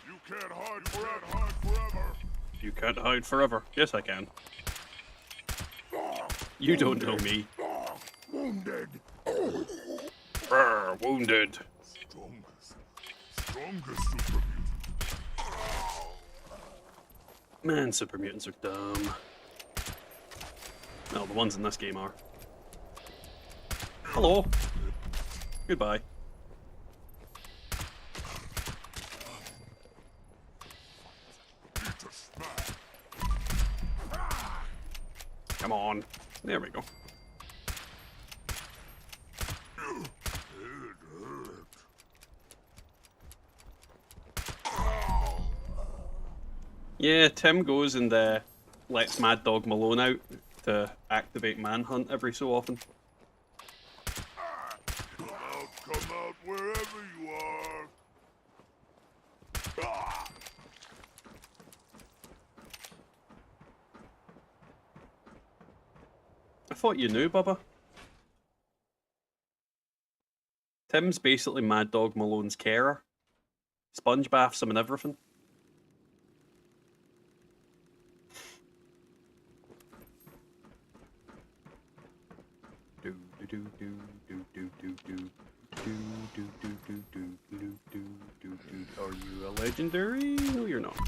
You can't hide forever. You can't hide forever. Yes, I can. You don't know me. Wounded. Brr, wounded. Strongest super mutant. Man, super mutants are dumb. No, the ones in this game are. Hello. Goodbye. Come on. There we go. Yeah, Tim goes and lets Mad Dog Malone out to activate Manhunt every so often. Come out wherever you are. I thought you knew, Bubba. Tim's basically Mad Dog Malone's carer. Sponge baths him and everything. Are you a legendary? No, you're not.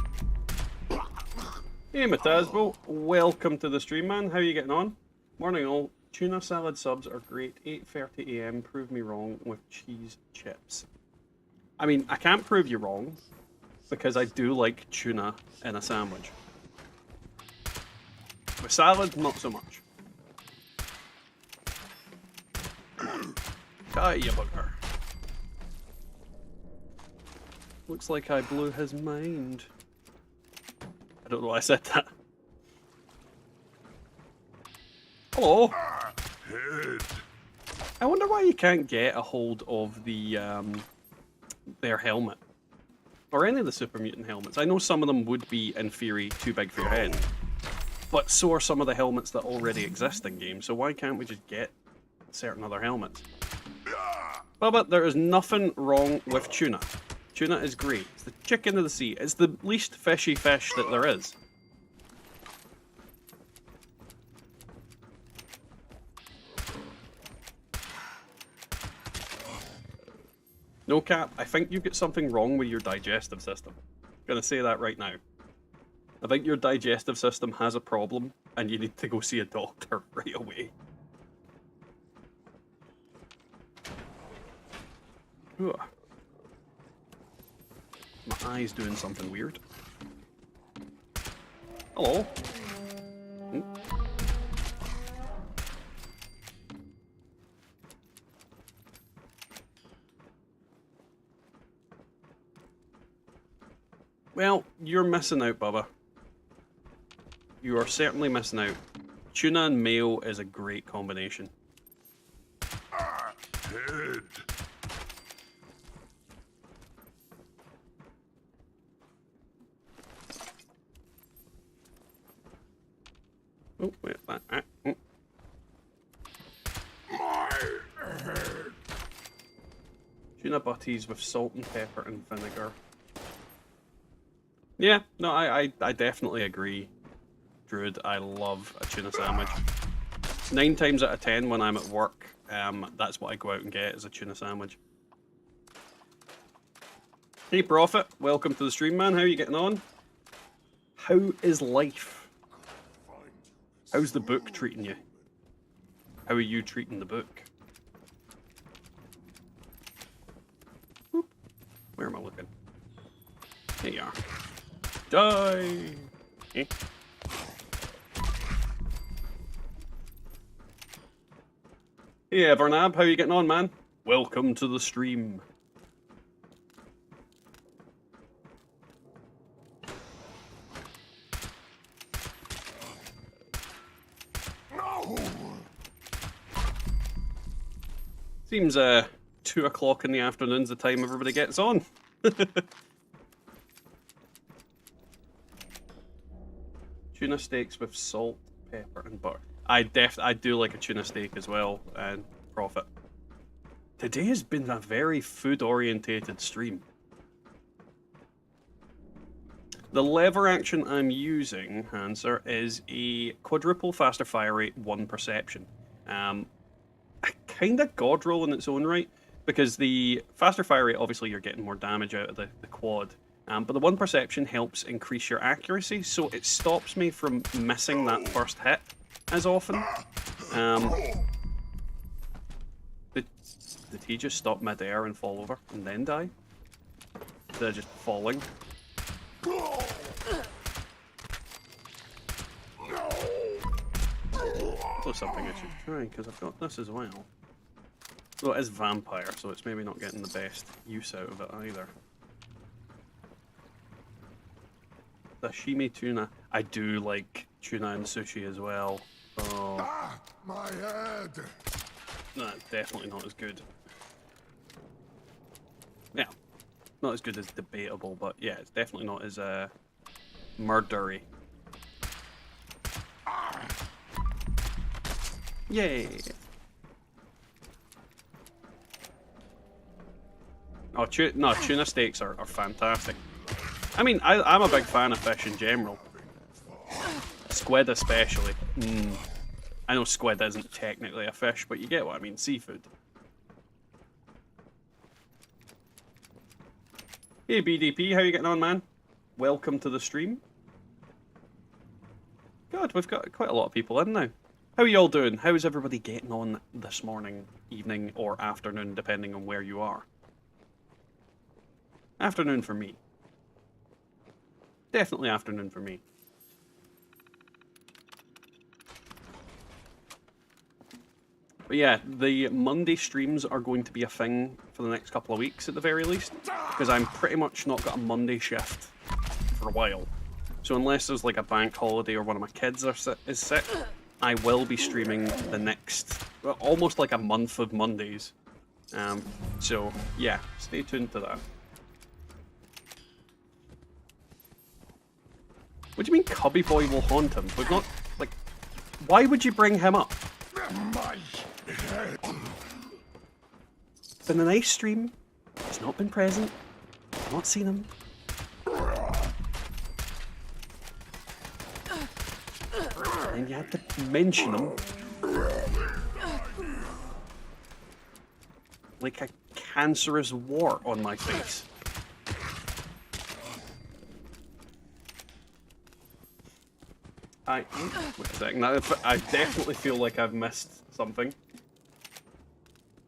Hey, Matasbo, welcome to the stream, man. How are you getting on? Morning, all. Tuna salad subs are great. 8:30 AM. Prove me wrong with cheese chips. I mean, I can't prove you wrong because I do like tuna in a sandwich. With salad, not so much. Die, you bugger. Looks like I blew his mind. I don't know why I said that. Hello. I wonder why you can't get a hold of the their helmet. Or any of the super mutant helmets. I know some of them would be, in theory, too big for your head. But so are some of the helmets that already exist in games, so why can't we just get certain other helmets? But there is nothing wrong with tuna. Tuna is great. It's the chicken of the sea. It's the least fishy fish that there is. No cap, I think you've got something wrong with your digestive system. I'm gonna say that right now. I think your digestive system has a problem and you need to go see a doctor right away. Ugh. My eye's doing something weird. Hello. Hmm. Well, you're missing out, Bubba. You are certainly missing out. Tuna and mayo is a great combination. Head. Oh, wait, that. Tuna butties with salt and pepper and vinegar. Yeah, no, I definitely agree, Druid. I love a tuna sandwich. 9 times out of 10 when I'm at work, that's what I go out and get, is a tuna sandwich. Hey, Prophet, welcome to the stream, man. How are you getting on? How is life? How's the book treating you? How are you treating the book? Whoop. Where am I looking? There you are. Die! Eh? Hey, Evernab, how are you getting on, man? Welcome to the stream. No! Seems 2 o'clock in the afternoon's the time everybody gets on. Tuna steaks with salt, pepper, and butter. I do like a tuna steak as well, and Prophet. Today has been a very food-orientated stream. The lever action I'm using, Hanser, is a quadruple faster fire rate, 1 perception. Kind of god roll in its own right, because the faster fire rate, obviously you're getting more damage out of the quad. But the 1 perception helps increase your accuracy, so it stops me from missing that first hit as often. Did he just stop mid-air and fall over and then die? Instead of just falling? That's something I should try, because I've got this as well. Well, it is vampire, so it's maybe not getting the best use out of it either. Sashimi tuna. I do like tuna and sushi as well. Oh. Ah, my head. No, definitely not as good. Yeah, not as good as debatable, but yeah, it's definitely not as murdery. Yay! Oh, tuna steaks are fantastic. I mean, I'm a big fan of fish in general. Squid especially. I know squid isn't technically a fish, but you get what I mean, seafood. Hey BDP, how you getting on, man? Welcome to the stream. God, we've got quite a lot of people in now. How are you all doing? How is everybody getting on this morning, evening, or afternoon, depending on where you are? Afternoon for me. Definitely afternoon for me. But yeah, the Monday streams are going to be a thing for the next couple of weeks at the very least, because I'm pretty much not got a Monday shift for a while. So unless there's like a bank holiday or one of my kids is sick, I will be streaming the next, well, almost like a month of Mondays. So yeah, stay tuned to that. What do you mean Cubby Boy will haunt him? We've not, like, why would you bring him up? It's been a nice stream. He's not been present. I've not seen him. And you had to mention him. Like a cancerous wart on my face. Wait a second, I definitely feel like I've missed something.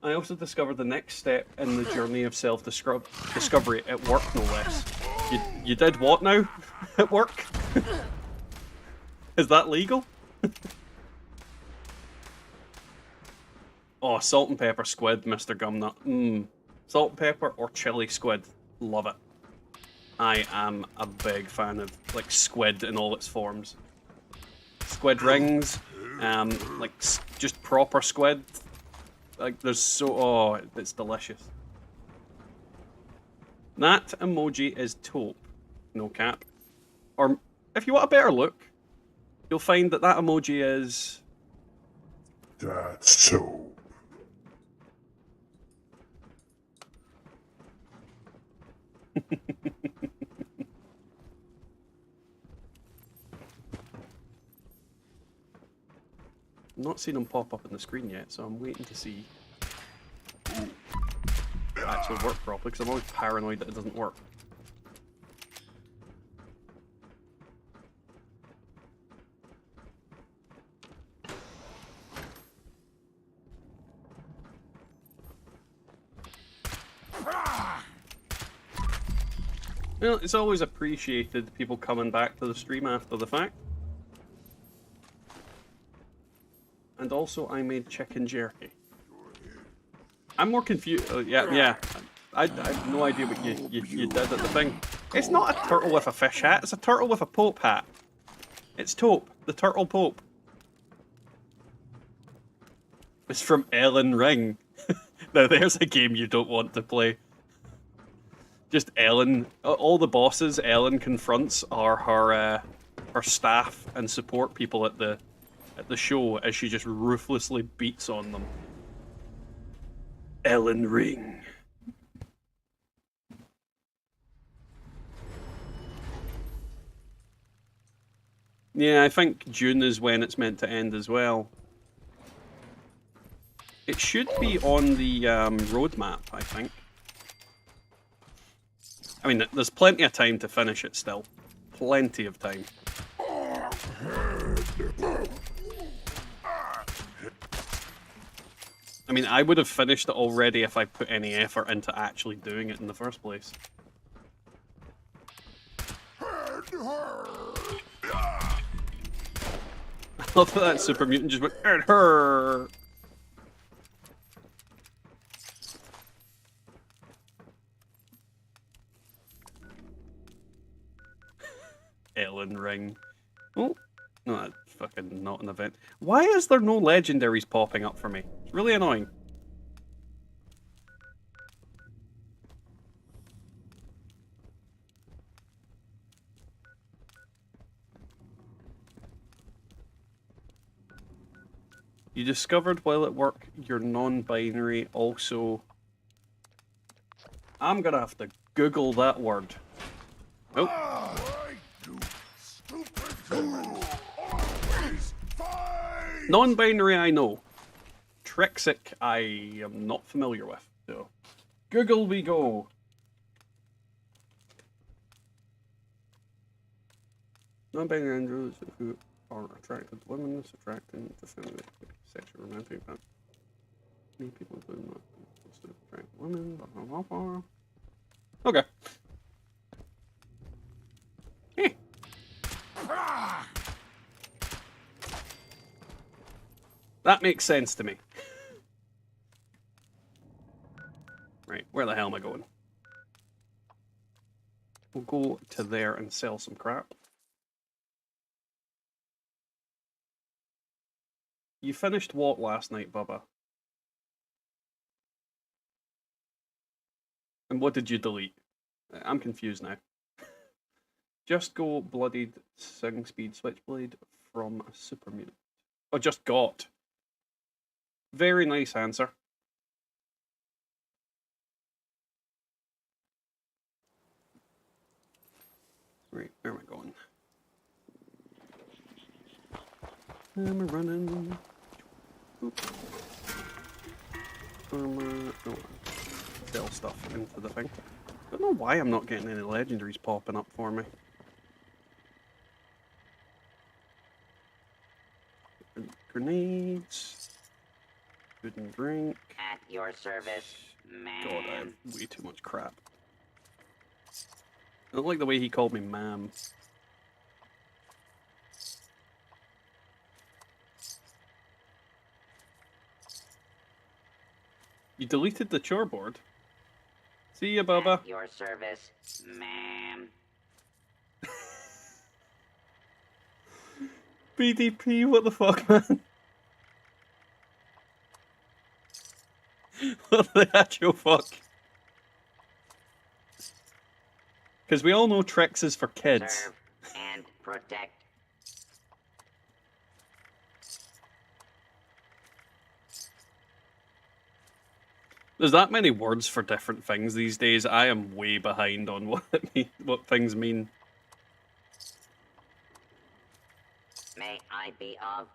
I also discovered the next step in the journey of self-discovery at work, no less. You did what now? At work? Is that legal? Oh, salt and pepper squid, Mr. Gumnut. Salt and pepper or chili squid. Love it. I am a big fan of, like, squid in all its forms. Squid rings, like, just proper squid. Like, there's oh, it's delicious. That emoji is taupe, no cap. Or, if you want a better look, you'll find that emoji is... That's taupe. I'm not seen them pop up on the screen yet, so I'm waiting to see it actually work properly, because I'm always paranoid that it doesn't work. Well, it's always appreciated people coming back to the stream after the fact. And also, I made chicken jerky. I'm more confused. Yeah. I have no idea what you did at the thing. It's not a turtle with a fish hat. It's a turtle with a Pope hat. It's Taupe, the turtle Pope. It's from Ellen Ring. Now there's a game you don't want to play. Just Ellen. All the bosses Ellen confronts are her staff and support people at the show as she just ruthlessly beats on them. Ellen Ring. Yeah, I think June is when it's meant to end as well. It should be on the roadmap, I think. I mean, there's plenty of time to finish it still. Plenty of time. I mean, I would have finished it already if I put any effort into actually doing it in the first place. I love that super mutant just went, "It hurt." Ellen Ring. Oh, no, that's fucking not an event. Why is there no legendaries popping up for me? It's really annoying. You discovered while at work you're non-binary. Also, I'm gonna have to Google that word. Nope. Non-binary, I know. Trexic, I am not familiar with. So, Google we go. Non-binary androids who are attracted to women, attracting to feminine, sexual, romantic. Many people including that. Attract women. Blah, blah, blah, blah. Okay. Hey. That makes sense to me. Right, where the hell am I going? We'll go to there and sell some crap. You finished what last night, Bubba? And what did you delete? I'm confused now. Just go bloodied sing speed switchblade from a super mutant. Oh, just got. Very nice answer. Right, where am I going? I'm running. Oop. Oh, sell stuff into the thing. I don't know why I'm not getting any legendaries popping up for me. Grenades. Food and drink. At your service, ma'am. God, I have way too much crap. I don't like the way he called me ma'am. You deleted the chore board? See ya, Bubba. At your service, ma'am. BDP, what the fuck, man? What the actual fuck? Because we all know Trex is for kids. Serve and protect. There's that many words for different things these days. I am way behind on what things mean. May I be of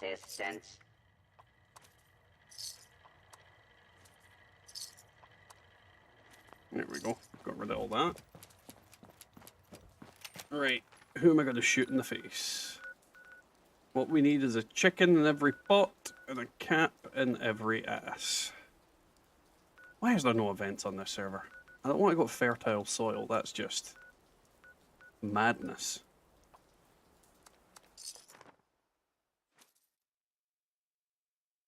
assistance? There we go. Got rid of all that. Right, who am I going to shoot in the face? What we need is a chicken in every pot and a cap in every ass. Why is there no events on this server? I don't want to go fertile soil, that's just madness.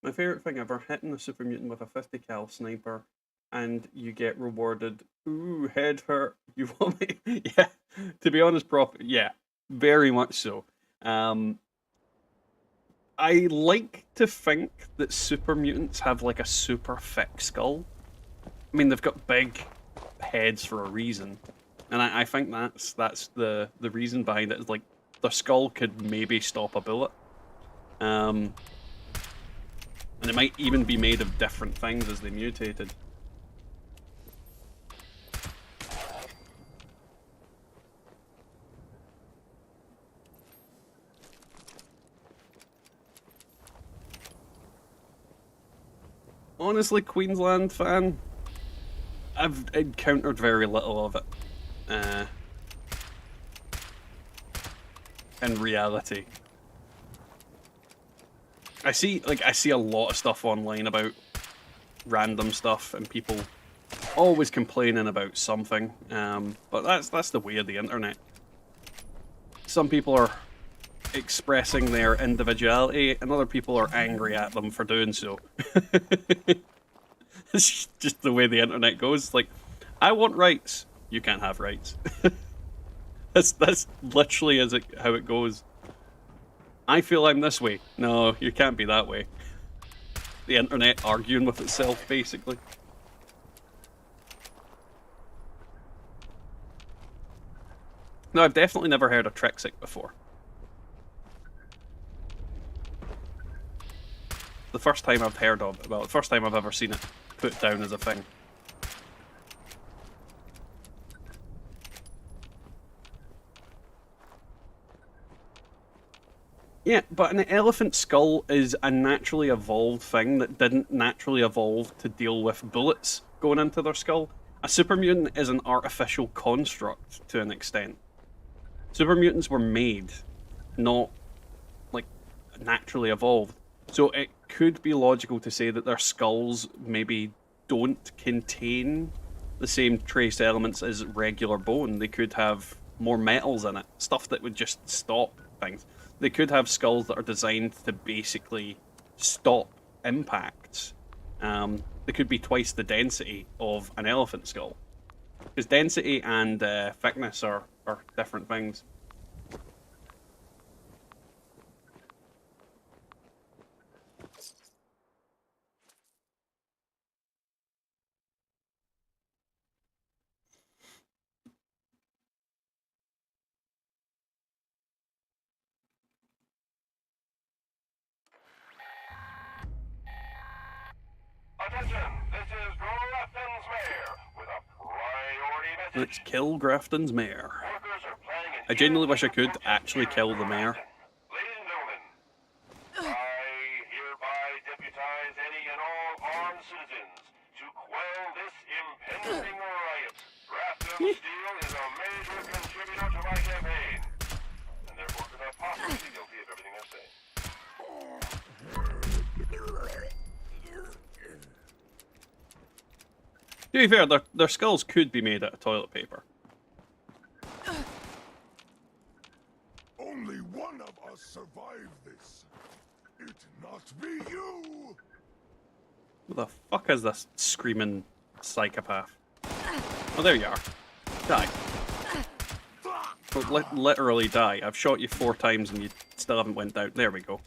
My favourite thing ever, hitting a super mutant with a 50 cal sniper and you get rewarded. Ooh, head hurt. You want me? Yeah, to be honest, yeah, very much so. I like to think that super mutants have like a super thick skull. I mean, they've got big heads for a reason, and I think that's the reason behind it. Is like their skull could maybe stop a bullet, and it might even be made of different things as they mutated. Honestly, Queensland fan, I've encountered very little of it. In reality, I see a lot of stuff online about random stuff and people always complaining about something. But that's the way of the internet. Some people are expressing their individuality, and other people are angry at them for doing so. It's just the way the internet goes. Like, I want rights. You can't have rights. That's literally how it goes. I feel I'm this way. No, you can't be that way. The internet arguing with itself, basically. No, I've definitely never heard of Trexic before. the first time I've heard of it. Well, the first time I've ever seen it put down as a thing. Yeah, but an elephant skull is a naturally evolved thing that didn't naturally evolve to deal with bullets going into their skull. A super mutant is an artificial construct to an extent. Super mutants were made, not like naturally evolved. So it could be logical to say that their skulls maybe don't contain the same trace elements as regular bone. They could have more metals in it, stuff that would just stop things. They could have skulls that are designed to basically stop impacts. They could be twice the density of an elephant skull. Because density and thickness are different things. Attention, this is Grafton's mayor with a priority message. Let's kill Grafton's mayor. I genuinely wish I could actually kill the mayor. Ladies and gentlemen, I hereby deputize any and all armed citizens to quell this impending riot. Grafton Steel is a major contributor to my campaign, and therefore could not possibly be guilty of everything I've said. To be fair, their skulls could be made out of toilet paper. Only one of us survived this. It not be you. Who the fuck is this screaming psychopath? Oh, there you are. Die. Oh, literally die. I've shot you 4 times and you still haven't went down. There we go.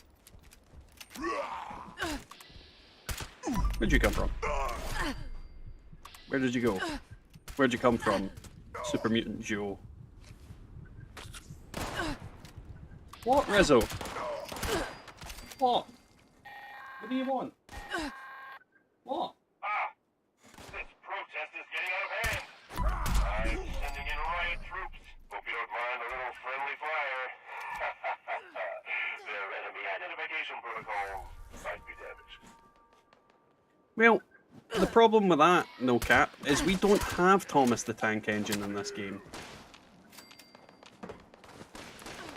Where'd you come from? Where did you go? Where'd you come from, Super Mutant Joe? What, Rizzo? What? What do you want? What? This protest is getting out of hand. I'm sending in riot troops. Hope you don't mind a little friendly fire. Their enemy identification protocols might be damaged. Well, the problem with that, no cap, is we don't have Thomas the Tank Engine in this game.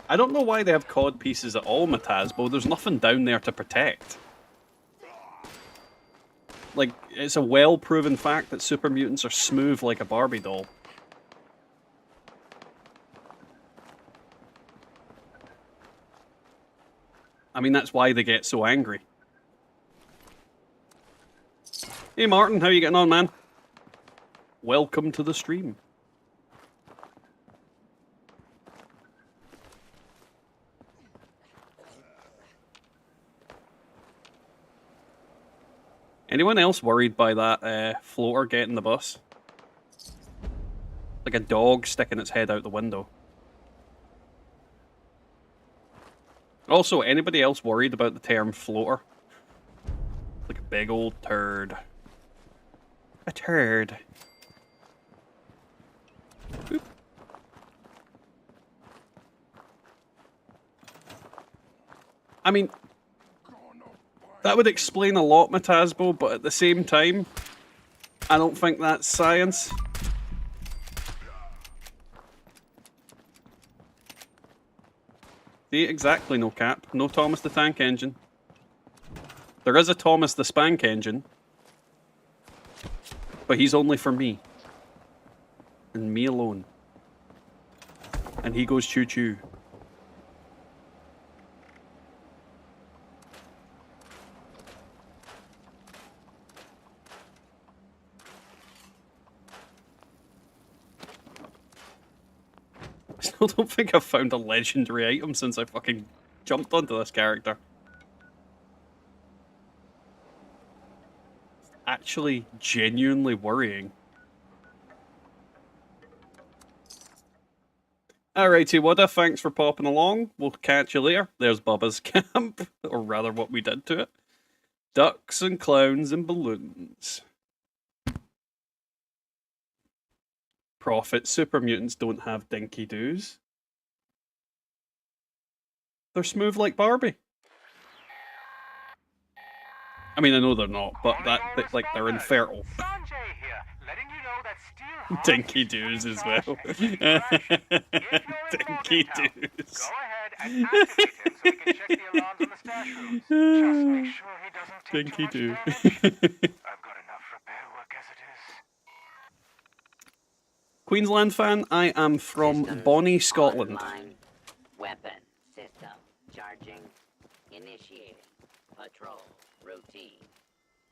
I don't know why they have COD pieces at all, Matasbo. There's nothing down there to protect. Like, it's a well-proven fact that super mutants are smooth like a Barbie doll. I mean, that's why they get so angry. Hey Martin, how you getting on, man? Welcome to the stream. Anyone else worried by that floater getting the bus? Like a dog sticking its head out the window. Also, anybody else worried about the term floater? Like a big old turd. A turd. Boop. I mean, that would explain a lot, Matasbo, but at the same time, I don't think that's science. See, exactly, no cap. No Thomas the Tank Engine. There is a Thomas the Spank Engine. But he's only for me. And me alone. And he goes choo-choo. I still don't think I've found a legendary item since I fucking jumped onto this character. Actually genuinely worrying. Alrighty, Wada, thanks for popping along. We'll catch you later. There's Bubba's camp, or rather what we did to it. Ducks and clowns and balloons. Profit, super mutants don't have dinky doos. They're smooth like Barbie. I mean, I know they're not, but like they're infertile. Dinky doos as well. Dinky doos. Dinky doo. Queensland fan, I am from Bonnie, Scotland. Online. Weapon system charging. Initiating patrol routine.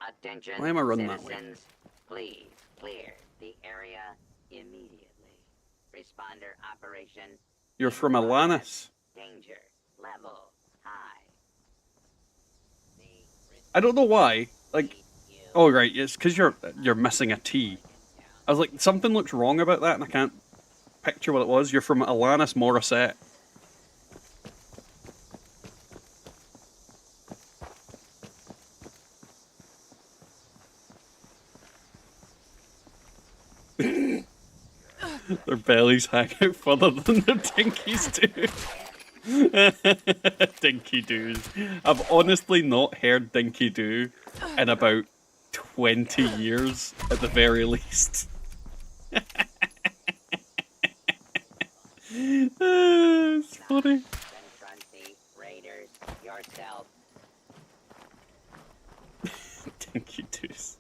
Attention, Why am I running that way? citizens, please clear the area immediately. Responder operation. You're from Alanis. Danger level high. I don't know why. Like, oh right, it's because you're missing a T. I was like, something looks wrong about that, and I can't picture what it was. You're from Alanis Morissette. Their bellies hang out further than their dinkies do. Dinky doos. I've honestly not heard dinky doo in about 20 years at the very least. It's funny. Raiders yourself. Dinky doos.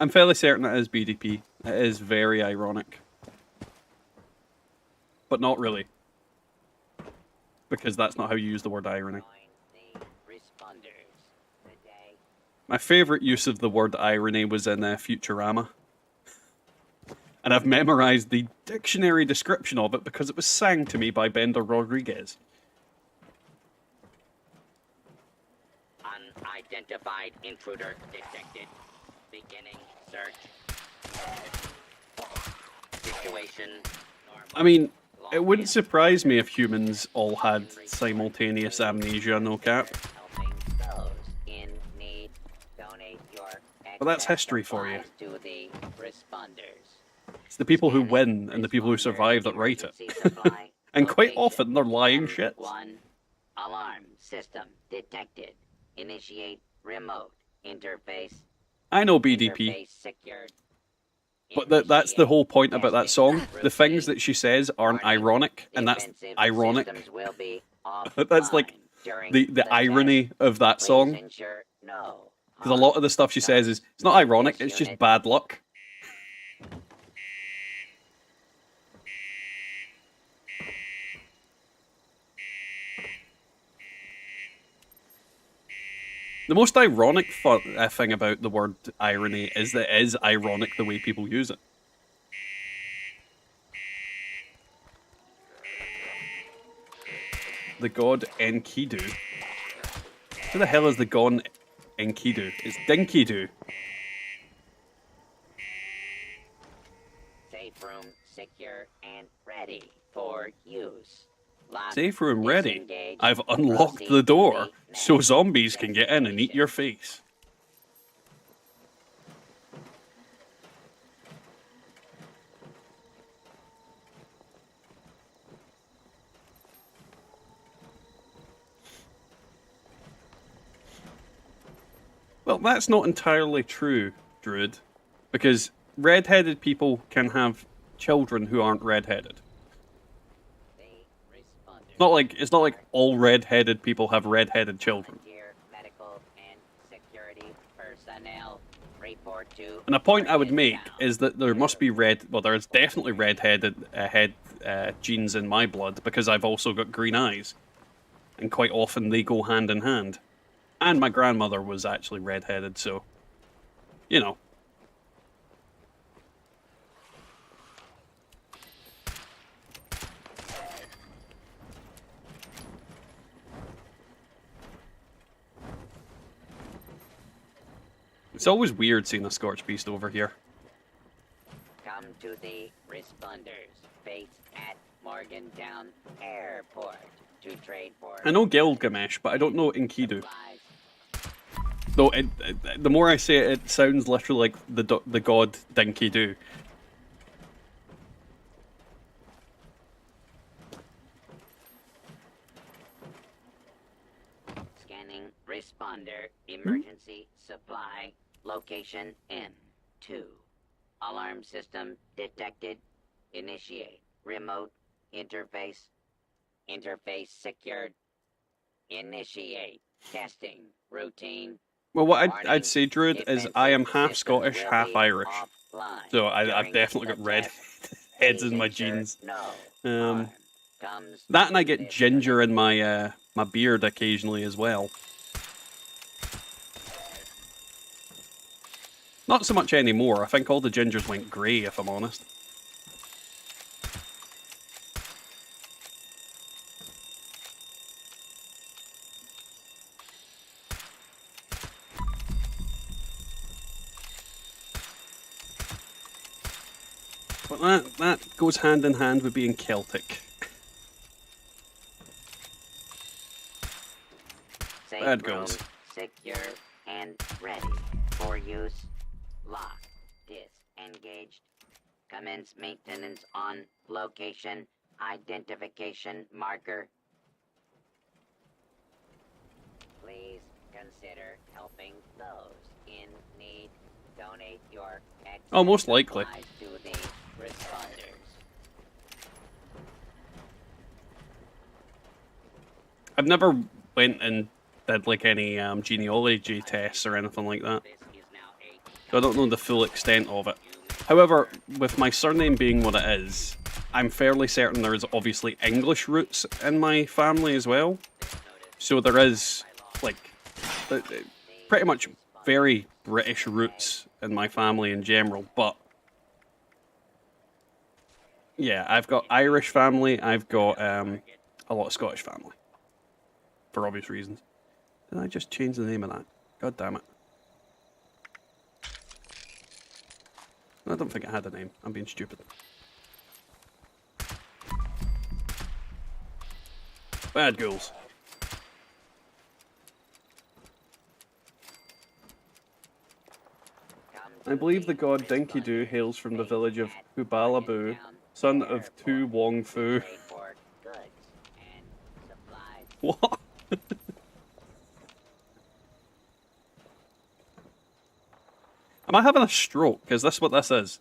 I'm fairly certain it is BDP. It is very ironic. But not really. Because that's not how you use the word irony. My favourite use of the word irony was in Futurama. And I've memorised the dictionary description of it because it was sang to me by Bender Rodriguez. Unidentified intruder detected. Beginning search. Situation. I mean, it wouldn't surprise me if humans all had simultaneous amnesia, no cap. But that's history for you. It's the people who win and the people who survive that write it. And quite often they're lying shit. Alarm system detected. Initiate remote interface. I know BDP. But that's the whole point about that song. The things that she says aren't ironic, and that's ironic. That's like the irony of that song. Because a lot of the stuff she says is, it's not ironic, it's just bad luck. The most ironic thing about the word irony is that it is ironic the way people use it. The god Enkidu. Who the hell is the god Enkidu? It's Dinky-Doo. Safe room secure and ready for use. Safe room ready. I've unlocked the door so zombies can get in and eat your face. Well, that's not entirely true, Druid, because red-headed people can have children who aren't red-headed. It's not like all red-headed people have red-headed children. And a point I would make is that there must be there's definitely red-headed genes in my blood because I've also got green eyes. And quite often they go hand in hand. And my grandmother was actually red-headed, so, you know. It's always weird seeing a Scorch Beast over here. Come to the responders. Base at Morgantown Airport. to trade for. I know Gilgamesh, but I don't know Enkidu. Though the more I say it, it sounds literally like the god Dinky Doo. Scanning responder emergency supply location M2. Alarm system detected. Initiate remote interface. Interface secured. Initiate testing routine. Well, what I'd say, Druid, is I am half Scottish, half Irish. So I've definitely got red heads in my genes. That and I get ginger in my my beard occasionally as well. Not so much anymore. I think all the gingers went grey, if I'm honest. But that goes hand in hand with being Celtic. Bad girls. Secure and ready for use. Lock. Disengaged. Commence maintenance on location. Identification marker. Please consider helping those in need. Donate your Oh, most likely. to the responders. I've never went and did like any genealogy tests or anything like that, so I don't know the full extent of it. However, with my surname being what it is, I'm fairly certain there is obviously English roots in my family as well. So there is like pretty much very British roots in my family in general, but yeah, I've got Irish family, I've got a lot of Scottish family, for obvious reasons. Did I just change the name of that? God damn it. I don't think it had a name. I'm being stupid. Bad ghouls. I believe the god Dinky Doo hails from the village of Hubalabu, son of Tu Wong Fu. What? Am I having a stroke? Is this what this is?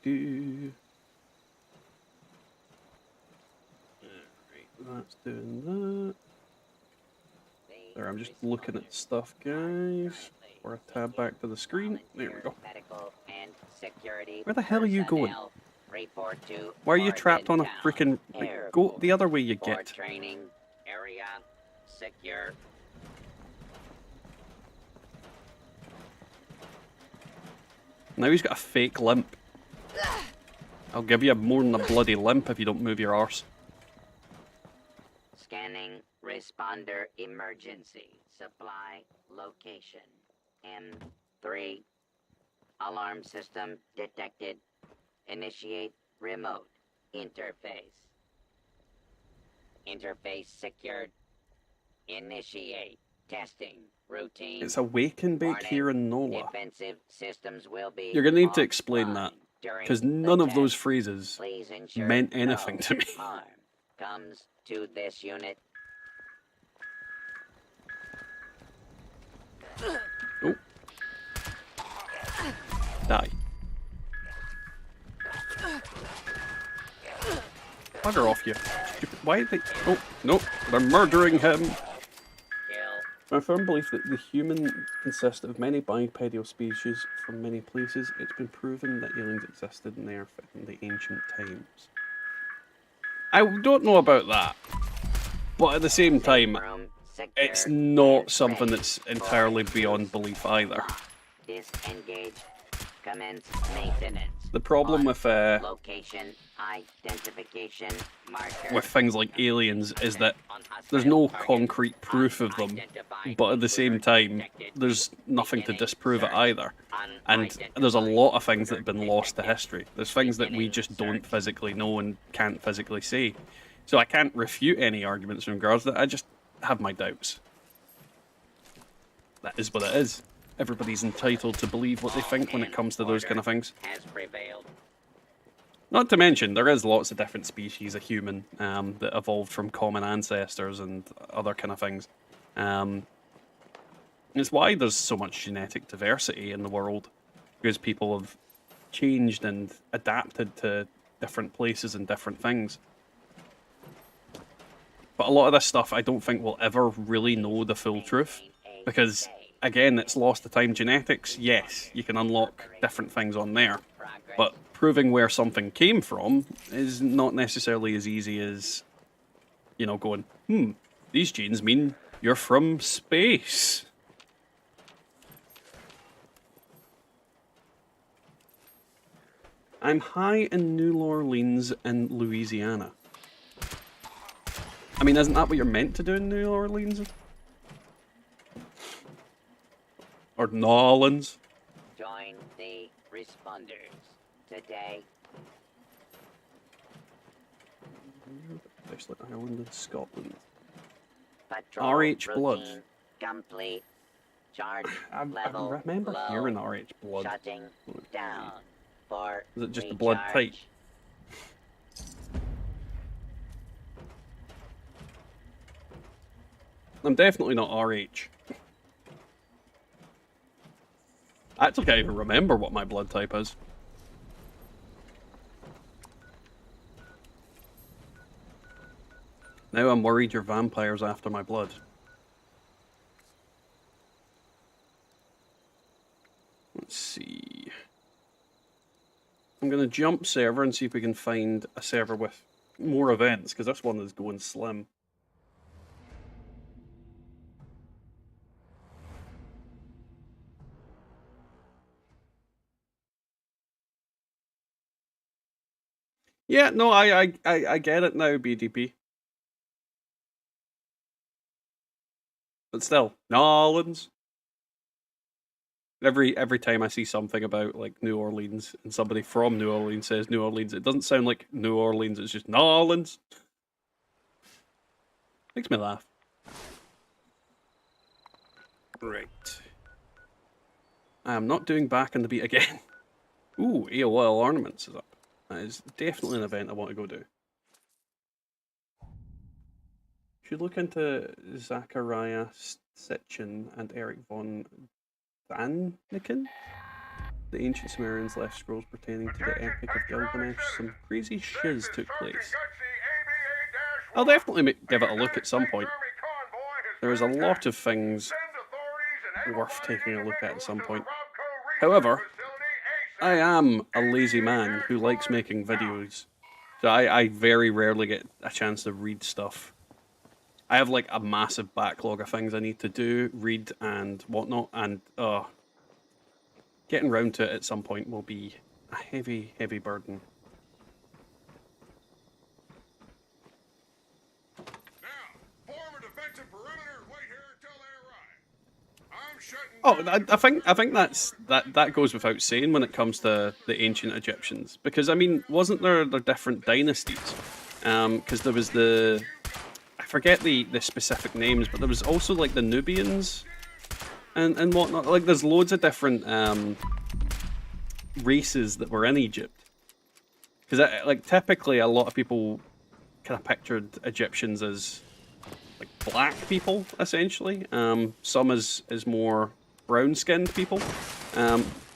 Do. Alright, that's doing that. There, I'm just looking at stuff, guys. Or a tab back to the screen. There we go. Where the hell are you going? Why are you trapped on a freaking... Go the other way, you get. Training area secure. Now he's got a fake limp. I'll give you more than a bloody limp if you don't move your arse. Scanning responder emergency supply location. M3. Alarm system detected. Initiate remote interface. Interface secured. Initiate testing routine. It's a wake and bake here in NOLA. Defensive systems will be You're going to need to explain that, because none of those phrases meant anything to me. Harm comes to this unit. Oh. Die. Bugger off, you stupid. Why are they... Oh, no, they're murdering him. My firm belief that the human consists of many bipedal species from many places. It's been proven that aliens existed in the Earth in the ancient times. I don't know about that, but at the same time, it's not something that's entirely beyond belief either. Disengage. Commence maintenance. The problem with location identification marker. with things like aliens is that there's no concrete proof of them, but at the same time, there's nothing to disprove it either. And there's a lot of things that have been lost to history. There's things that we just don't physically know and can't physically say. So I can't refute any arguments in regards to that. I just have my doubts. That is what it is. Everybody's entitled to believe what they think when it comes to those kind of things. Has prevailed. Not to mention, there is lots of different species of human that evolved from common ancestors and other kind of things. It's why there's so much genetic diversity in the world, because people have changed and adapted to different places and different things. But a lot of this stuff I don't think we'll ever really know the full truth, because again, it's lost to time. Genetics, yes, you can unlock different things on there, but proving where something came from is not necessarily as easy as, you know, going, these genes mean you're from space. I'm high in New Orleans and Louisiana. I mean, isn't that what you're meant to do in New Orleans? Or Nolans? Join the responders today. Desolate Island in Scotland. Patrol RH Blood. routine complete. Charge I level remember low. hearing RH Blood. Shutting down for Is it just the blood type? recharge. I'm definitely not RH. I actually can't even remember what my blood type is. Now I'm worried you're vampires after my blood. Let's see. I'm going to jump server and see if we can find a server with more events, because this one is going slim. Yeah, no, I get it now, BDP. But still, Nolans. Every time I see something about like New Orleans and somebody from New Orleans says New Orleans, it doesn't sound like New Orleans, it's just Nolans. Makes me laugh. Right. I am not doing back on the beat again. Ooh, AOL Ornaments is up. That is definitely an event I want to go do. Should look into Zachariah Sitchin and Eric von Daniken. The ancient Sumerians left scrolls pertaining to the Epic of Gilgamesh. Some crazy shiz took place. I'll definitely give it a look at some point. There is a lot of things worth taking a look at some point. However, I am a lazy man who likes making videos, so I very rarely get a chance to read stuff. I have like a massive backlog of things I need to do, read, and whatnot, and getting round to it at some point will be a heavy, heavy burden. Oh, I think that goes without saying when it comes to the ancient Egyptians, because I mean, wasn't there different dynasties? Because there was I forget the specific names, but there was also like the Nubians and whatnot. Like, there's loads of different races that were in Egypt. Because like typically, a lot of people kind of pictured Egyptians as like black people, essentially. Some as more brown-skinned people.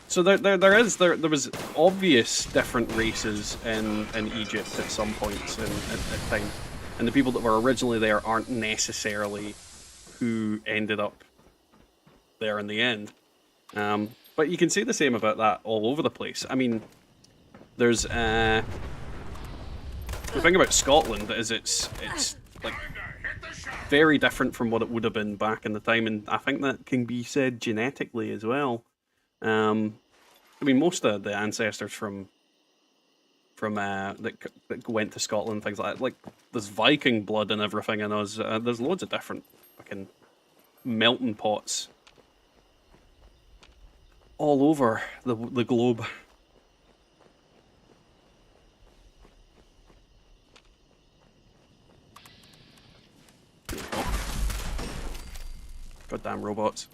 So there was obvious different races in Egypt at some points at time, and the people that were originally there aren't necessarily who ended up there in the end. But you can say the same about that all over the place. I mean, there's the thing about Scotland is it's like very different from what it would have been back in the time, and I think that can be said genetically as well. I mean, most of the ancestors from that went to Scotland and things like that, like there's Viking blood and everything in us. There's loads of different fucking melting pots all over the globe. Goddamn robots.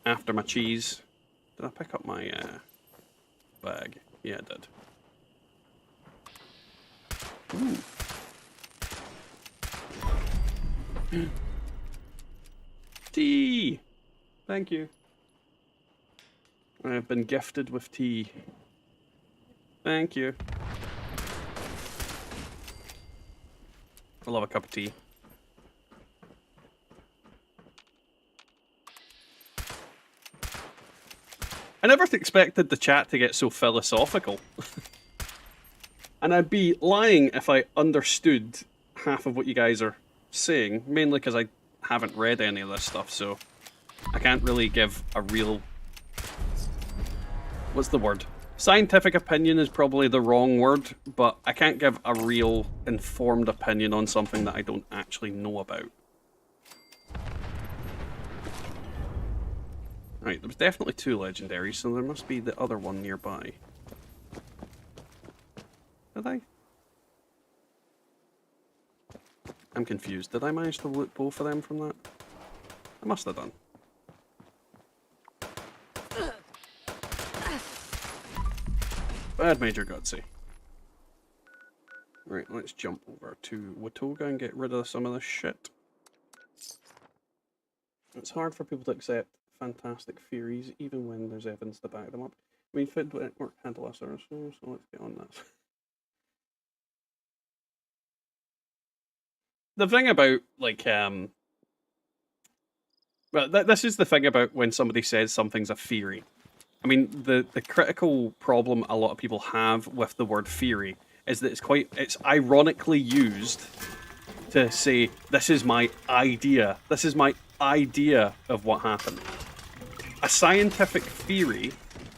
After my cheese. Did I pick up my bag? Yeah, I did. Ooh. Tea! Thank you. I have been gifted with tea. Thank you. I love a cup of tea. I never expected the chat to get so philosophical. And I'd be lying if I understood half of what you guys are saying, mainly because I haven't read any of this stuff, so I can't really give a real... What's the word? Scientific opinion is probably the wrong word, but I can't give a real informed opinion on something that I don't actually know about. Right, there was definitely 2 legendaries, so there must be the other one nearby. Did I? I'm confused. Did I manage to loot both of them from that? I must have done. Bad Major Gutsy. Right, let's jump over to Watoga and get rid of some of this shit. It's hard for people to accept fantastic theories, even when there's evidence to back them up. I mean, fit network handle us, so let's get on that. The thing about, like, well, this is the thing about when somebody says something's a theory. I mean, the critical problem a lot of people have with the word theory is that it's ironically used to say, this is my idea. This is my idea of what happened. A scientific theory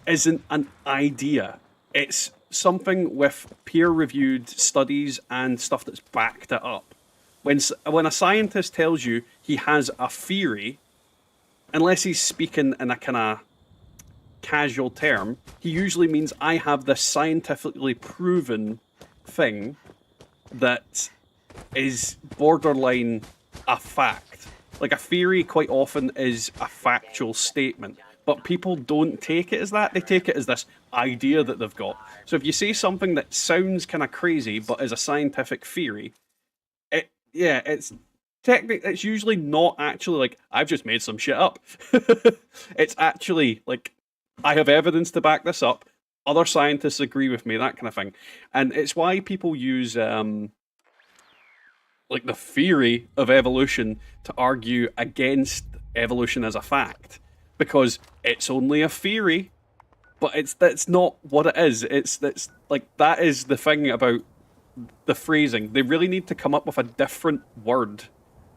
isn't an idea. It's something with peer-reviewed studies and stuff that's backed it up. When a scientist tells you he has a theory, unless he's speaking in a kind of casual term, he usually means I have this scientifically proven thing that is borderline a fact. Like, a theory quite often is a factual statement, but people don't take it as that. They take it as this idea that they've got. So if you say something that sounds kind of crazy but is a scientific theory, it's usually not actually like, I've just made some shit up. It's actually like, I have evidence to back this up. Other scientists agree with me, that kind of thing. And it's why people use like the theory of evolution to argue against evolution as a fact, because it's only a theory, but that's not what it is. That's like, that is the thing about the phrasing. They really need to come up with a different word,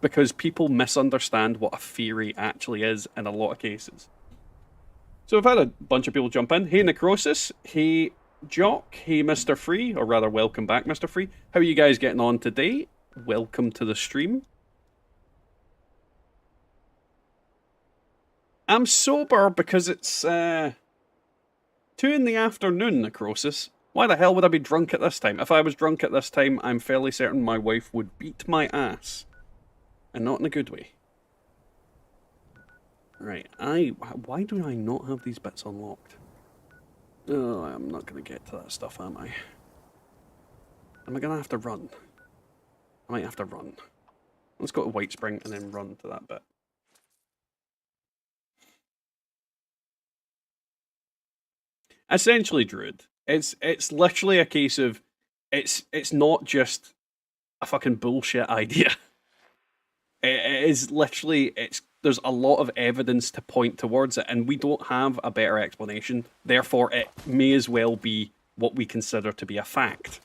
because people misunderstand what a theory actually is in a lot of cases. So I've had a bunch of people jump in. Hey Necrosis, hey Jock, hey Mr. Free, or rather welcome back Mr. Free. How are you guys getting on today? Welcome to the stream. I'm sober because it's 2 in the afternoon, Necrosis. Why the hell would I be drunk at this time? If I was drunk at this time, I'm fairly certain my wife would beat my ass. And not in a good way. Right, why do I not have these bits unlocked? Oh, I'm not going to get to that stuff, am I? Am I going to have to run? I might have to run. Let's go to White Spring and then run to that bit. Essentially, Druid, it's literally a case of it's not just a fucking bullshit idea. It is literally, there's a lot of evidence to point towards it, and we don't have a better explanation. Therefore, it may as well be what we consider to be a fact.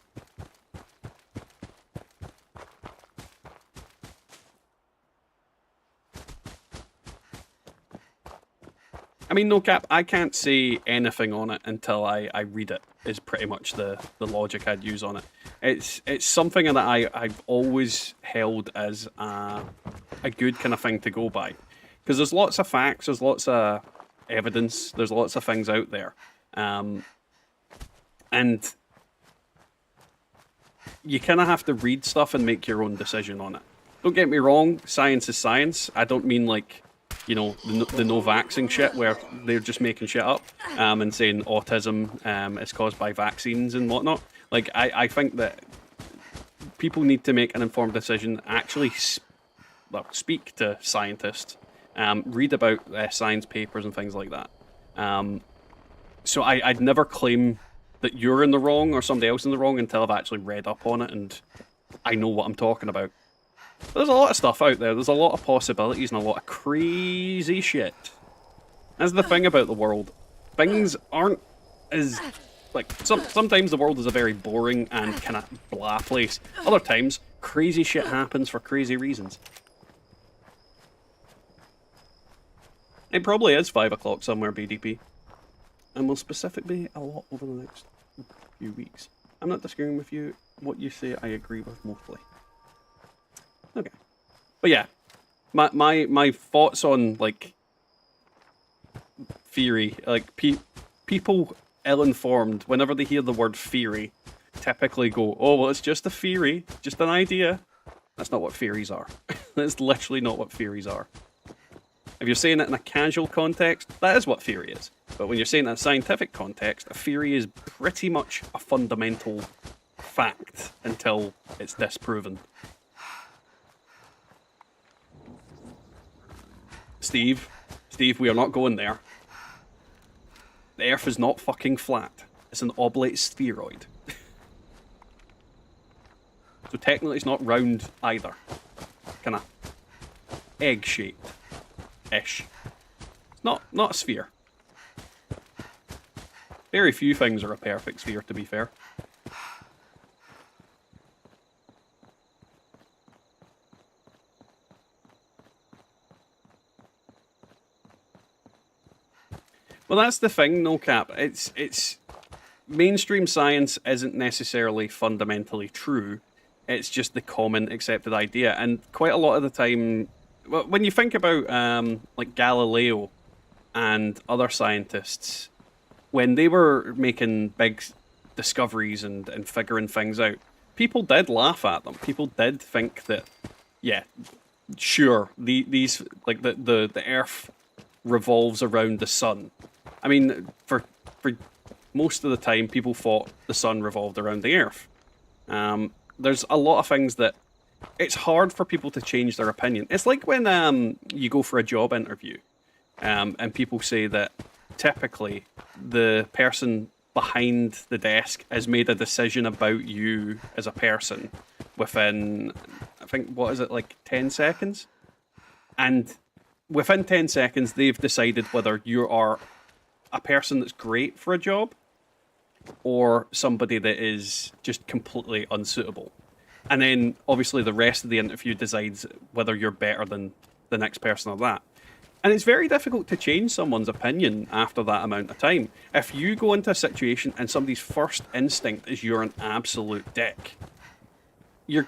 I mean, no cap, I can't say anything on it until I read it, is pretty much the logic I'd use on it. It's something that I've always held as a good kind of thing to go by. Because there's lots of facts, there's lots of evidence, there's lots of things out there. And you kind of have to read stuff and make your own decision on it. Don't get me wrong, science is science. I don't mean like, you know, the no-vaxxing shit where they're just making shit up and saying autism is caused by vaccines and whatnot. Like, I think that people need to make an informed decision, actually speak to scientists, read about science papers and things like that. So I'd never claim that you're in the wrong or somebody else in the wrong until I've actually read up on it and I know what I'm talking about. But there's a lot of stuff out there. There's a lot of possibilities and a lot of crazy shit. That's the thing about the world. Things aren't as... Like, sometimes the world is a very boring and kind of blah place. Other times, crazy shit happens for crazy reasons. It probably is 5 o'clock somewhere, BDP. And will specifically a lot over the next few weeks. I'm not disagreeing with you. What you say, I agree with mostly. Okay. But yeah, my thoughts on, like, theory, like, people ill-informed, whenever they hear the word theory, typically go, oh, well, it's just a theory, just an idea. That's not what theories are. That's literally not what theories are. If you're saying it in a casual context, that is what theory is. But when you're saying it in a scientific context, a theory is pretty much a fundamental fact until it's disproven. Steve, we are not going there. The Earth is not fucking flat. It's an oblate spheroid. So technically it's not round either. Kinda egg-shaped-ish. It's not a sphere. Very few things are a perfect sphere, to be fair. Well, that's the thing, no cap. It's mainstream science isn't necessarily fundamentally true. It's just the common accepted idea, and quite a lot of the time, when you think about like Galileo and other scientists, when they were making big discoveries and figuring things out, people did laugh at them. People did think that, yeah, sure, these like the Earth revolves around the sun. I mean, for most of the time, people thought the sun revolved around the Earth. There's a lot of things that it's hard for people to change their opinion. It's like when you go for a job interview, and people say that typically the person behind the desk has made a decision about you as a person within, I think, what is it, like 10 seconds? And within 10 seconds, they've decided whether you are a person that's great for a job or somebody that is just completely unsuitable. And then, obviously, the rest of the interview decides whether you're better than the next person or that. And it's very difficult to change someone's opinion after that amount of time. If you go into a situation and somebody's first instinct is you're an absolute dick, you're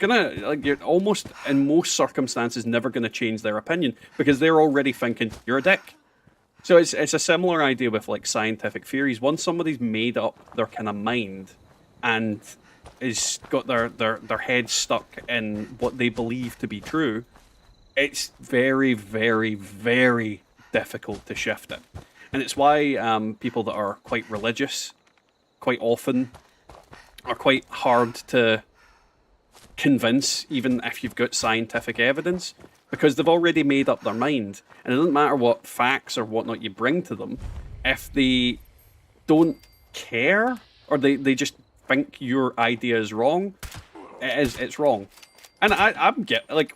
almost, in most circumstances, never gonna change their opinion because they're already thinking you're a dick. So it's a similar idea with like scientific theories. Once somebody's made up their kind of mind and is got their head stuck in what they believe to be true, it's very, very, very difficult to shift it. And it's why people that are quite religious quite often are quite hard to convince, even if you've got scientific evidence, because they've already made up their mind. And it doesn't matter what facts or whatnot you bring to them, if they don't care, or they just think your idea is wrong, it's wrong. And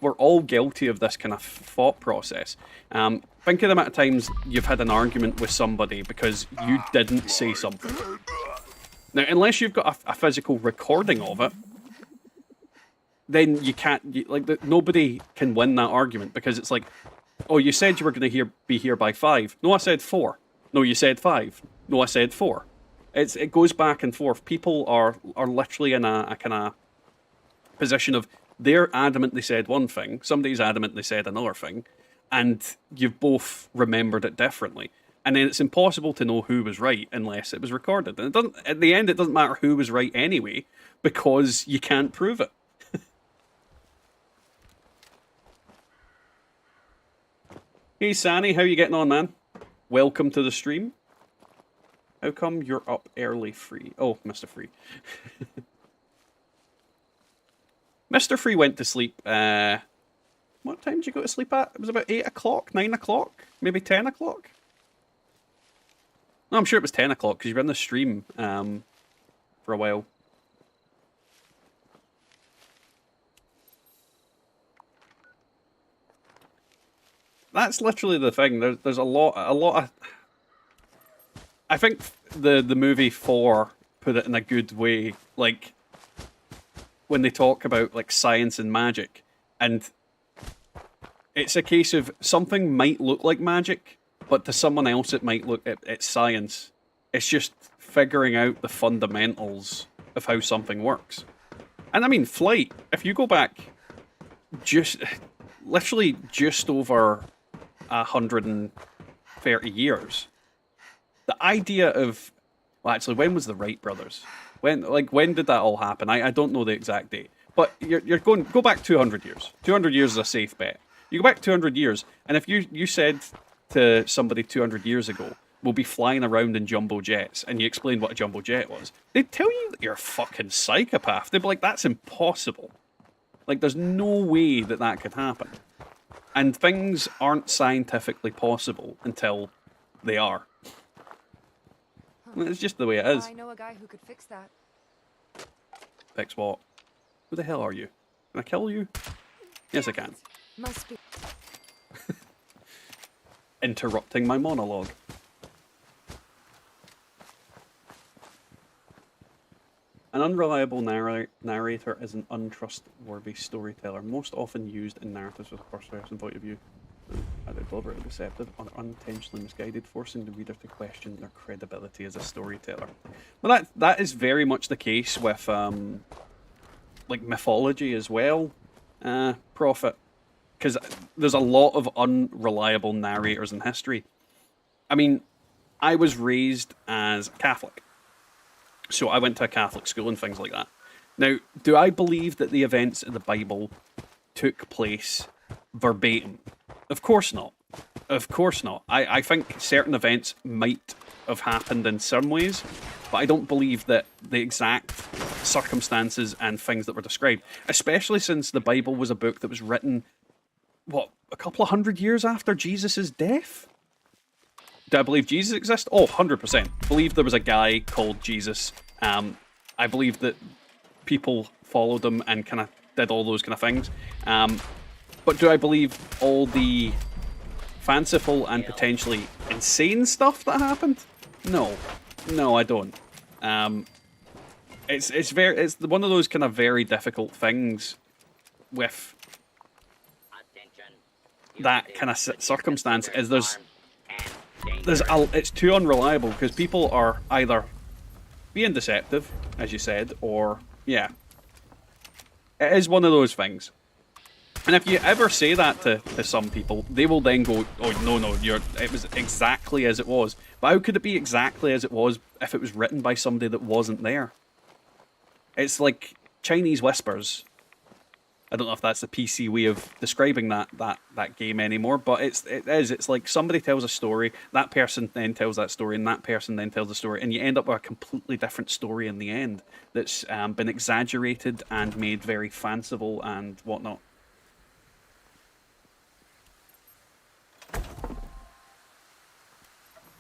we're all guilty of this kind of thought process. Think of the amount of times you've had an argument with somebody because you didn't say something. Now, unless you've got a physical recording of it, then you can't, nobody can win that argument because it's like, oh, you said you were going to be here by 5. No, I said 4. No, you said 5. No, I said 4. It goes back and forth. People are literally in a kind of position of they're adamant they said one thing, somebody's adamant they said another thing, and you've both remembered it differently. And then it's impossible to know who was right unless it was recorded. And it doesn't. At the end, it doesn't matter who was right anyway, because you can't prove it. Hey, Sani, how you getting on, man? Welcome to the stream. How come you're up early, Free? Oh, Mr. Free. Mr. Free went to sleep. What time did you go to sleep at? It was about 8 o'clock, 9 o'clock, maybe 10 o'clock? No, I'm sure it was 10 o'clock because you were in the stream for a while. That's literally the thing. There's a lot of. I think the movie 4 put it in a good way. Like when they talk about like science and magic, and it's a case of something might look like magic, but to someone else it might look it's science. It's just figuring out the fundamentals of how something works. And I mean, flight. If you go back, literally just over 130 years, the idea of, well, actually, when was the Wright brothers? When did that all happen? I don't know the exact date, but you're go back 200 years. 200 years is a safe bet. You go back 200 years, and if you said to somebody 200 years ago, we'll be flying around in jumbo jets, and you explained what a jumbo jet was, they'd tell you that you're a fucking psychopath. They'd be like, that's impossible. Like, there's no way that that could happen. And things aren't scientifically possible until they are. It's just the way it is. I know a guy who could fix that. Fix what? Who the hell are you? Can I kill you? Yes, I can. Must be. Interrupting my monologue. An unreliable narrator is an untrustworthy storyteller, most often used in narratives with a first-person point of view. Either deliberately deceptive or unintentionally misguided, forcing the reader to question their credibility as a storyteller. Well, that is very much the case with like mythology as well, Prophet, because there's a lot of unreliable narrators in history. I mean, I was raised as Catholic, so I went to a Catholic school and things like that. Now, do I believe that the events in the Bible took place verbatim? Of course not. Of course not. I think certain events might have happened in some ways, but I don't believe that the exact circumstances and things that were described, especially since the Bible was a book that was written, what, a couple of 100 years after Jesus' death? Do I believe Jesus exists? Oh, 100%. Believe there was a guy called Jesus. I believe that people followed him and kind of did all those kind of things. But do I believe all the fanciful and potentially insane stuff that happened? No. No, I don't. It's one of those kind of very difficult things with that kind of circumstance. Is it's too unreliable because people are either being deceptive, as you said, or yeah, it is one of those things. And if you ever say that to some people, they will then go, "Oh no, it was exactly as it was." But how could it be exactly as it was if it was written by somebody that wasn't there? It's like Chinese whispers. I don't know if that's the PC way of describing that game anymore, but it is. It's like somebody tells a story, that person then tells that story, and that person then tells the story, and you end up with a completely different story in the end that's been exaggerated and made very fanciful and whatnot.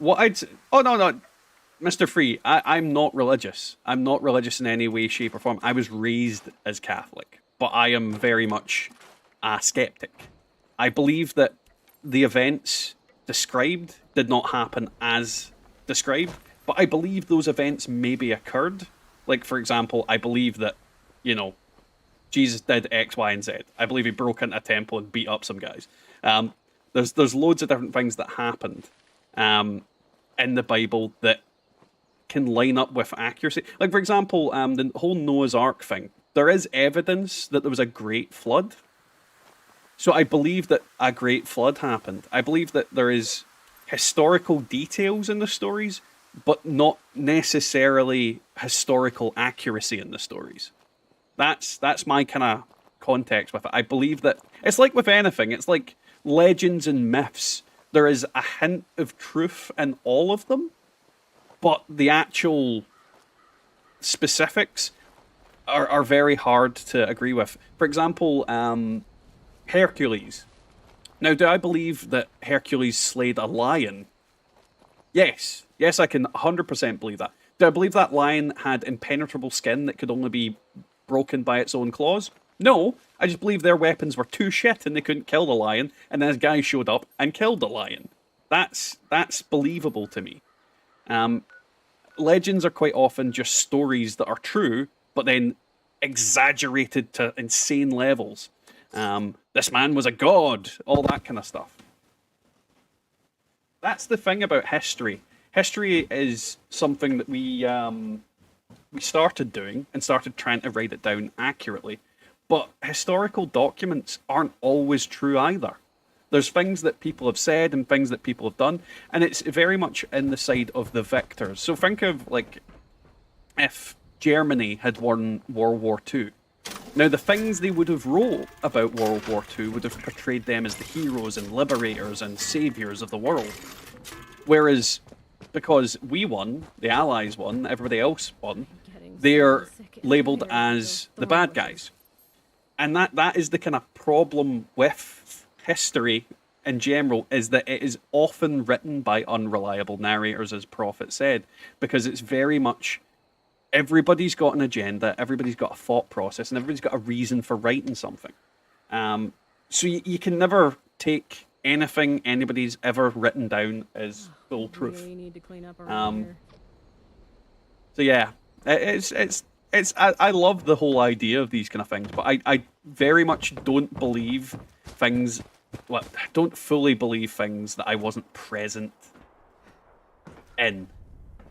Oh no, Mr. Free, I'm not religious. I'm not religious in any way, shape, or form. I was raised as Catholic, but I am very much a skeptic. I believe that the events described did not happen as described, but I believe those events maybe occurred. Like, for example, I believe that, Jesus did X, Y, and Z. I believe he broke into a temple and beat up some guys. There's loads of different things that happened. in the Bible that can line up with accuracy. Like, for example, the whole Noah's Ark thing. There is evidence that there was a great flood. So I believe that a great flood happened. I believe that there is historical details in the stories, but not necessarily historical accuracy in the stories. That's my kind of context with it. I believe that it's like with anything. It's like legends and myths. There is a hint of truth in all of them, but the actual specifics are very hard to agree with. For example, Hercules. Now, do I believe that Hercules slayed a lion? Yes. Yes, I can 100% believe that. Do I believe that lion had impenetrable skin that could only be broken by its own claws? No. I just believe their weapons were too shit and they couldn't kill the lion, and then a guy showed up and killed the lion. That's believable to me. Legends are quite often just stories that are true, but then exaggerated to insane levels. This man was a god, all that kind of stuff. That's the thing about history. History is something that we started doing and started trying to write it down accurately. But historical documents aren't always true either. There's things that people have said and things that people have done, and it's very much in the side of the victors. So think of, like, if Germany had won World War II. Now, the things they would have wrote about World War II would have portrayed them as the heroes and liberators and saviors of the world. Whereas, because we won, the Allies won, everybody else won, they're labelled as the bad guys. And that is the kind of problem with history in general, is that it is often written by unreliable narrators, as Prophet said, because it's very much everybody's got an agenda, everybody's got a thought process, and everybody's got a reason for writing something. So you can never take anything anybody's ever written down as full truth. Really need to clean up around here. So yeah, I love the whole idea of these kind of things, but I very much don't believe things. Well, don't fully believe things that I wasn't present in.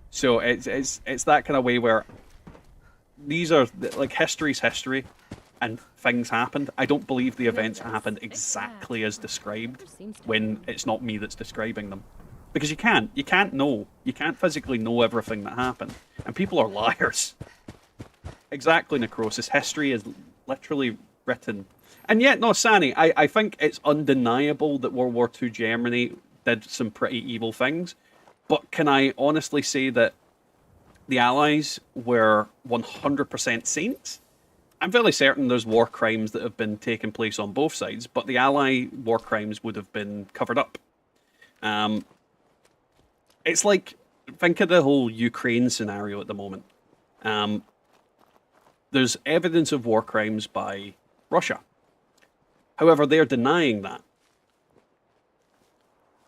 So it's that kind of way where these are, like, history's history, and things happened. I don't believe the events happened exactly as described when it's not me that's describing them. Because you can't know. You can't physically know everything that happened. And people are liars. Exactly, Necrosis. History is literally written. And yet, no, Sani, I think it's undeniable that World War II Germany did some pretty evil things. But can I honestly say that the Allies were 100% saints? I'm fairly certain there's war crimes that have been taking place on both sides, but the Ally war crimes would have been covered up. It's like, think of the whole Ukraine scenario at the moment. There's evidence of war crimes by Russia. However, they're denying that.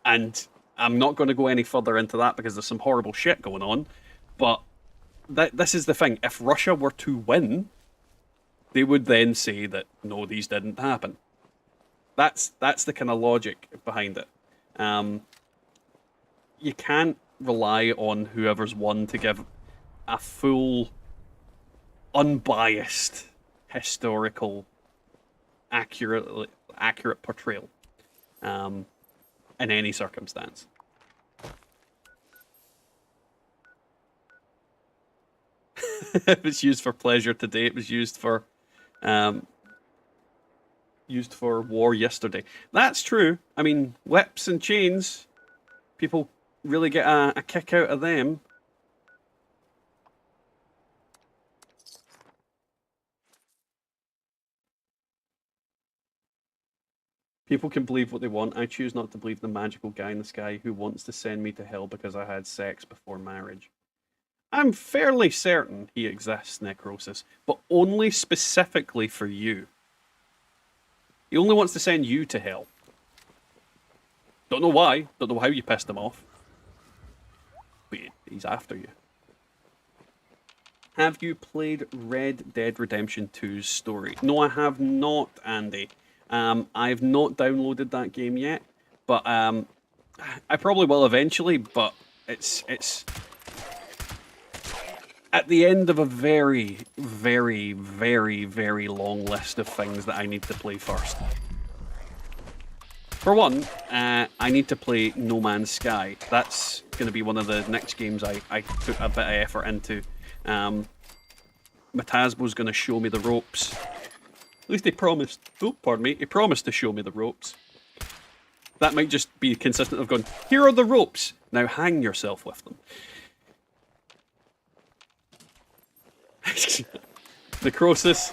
And I'm not going to go any further into that because there's some horrible shit going on. But this is the thing. If Russia were to win, they would then say that, no, these didn't happen. That's the kind of logic behind it. You can't rely on whoever's won to give a full, unbiased, historical, accurate portrayal in any circumstance. It was used for pleasure today. It was used for war yesterday. That's true. I mean, whips and chains, people really get a kick out of them. People can believe what they want. I choose not to believe the magical guy in the sky who wants to send me to hell because I had sex before marriage. I'm fairly certain he exists, Necrosis, but only specifically for you. He only wants to send you to hell. Don't know why. Don't know how you pissed him off. But he's after you. Have you played Red Dead Redemption 2's story? No, I have not, Andy. I've not downloaded that game yet, but I probably will eventually, but It's at the end of a very, very, very, very long list of things that I need to play first. For one, I need to play No Man's Sky. That's going to be one of the next games I put a bit of effort into. Matasbo's going to show me the ropes. At least he promised. Oh, pardon me. He promised to show me the ropes. That might just be consistent of going, here are the ropes. Now hang yourself with them. Necrosis.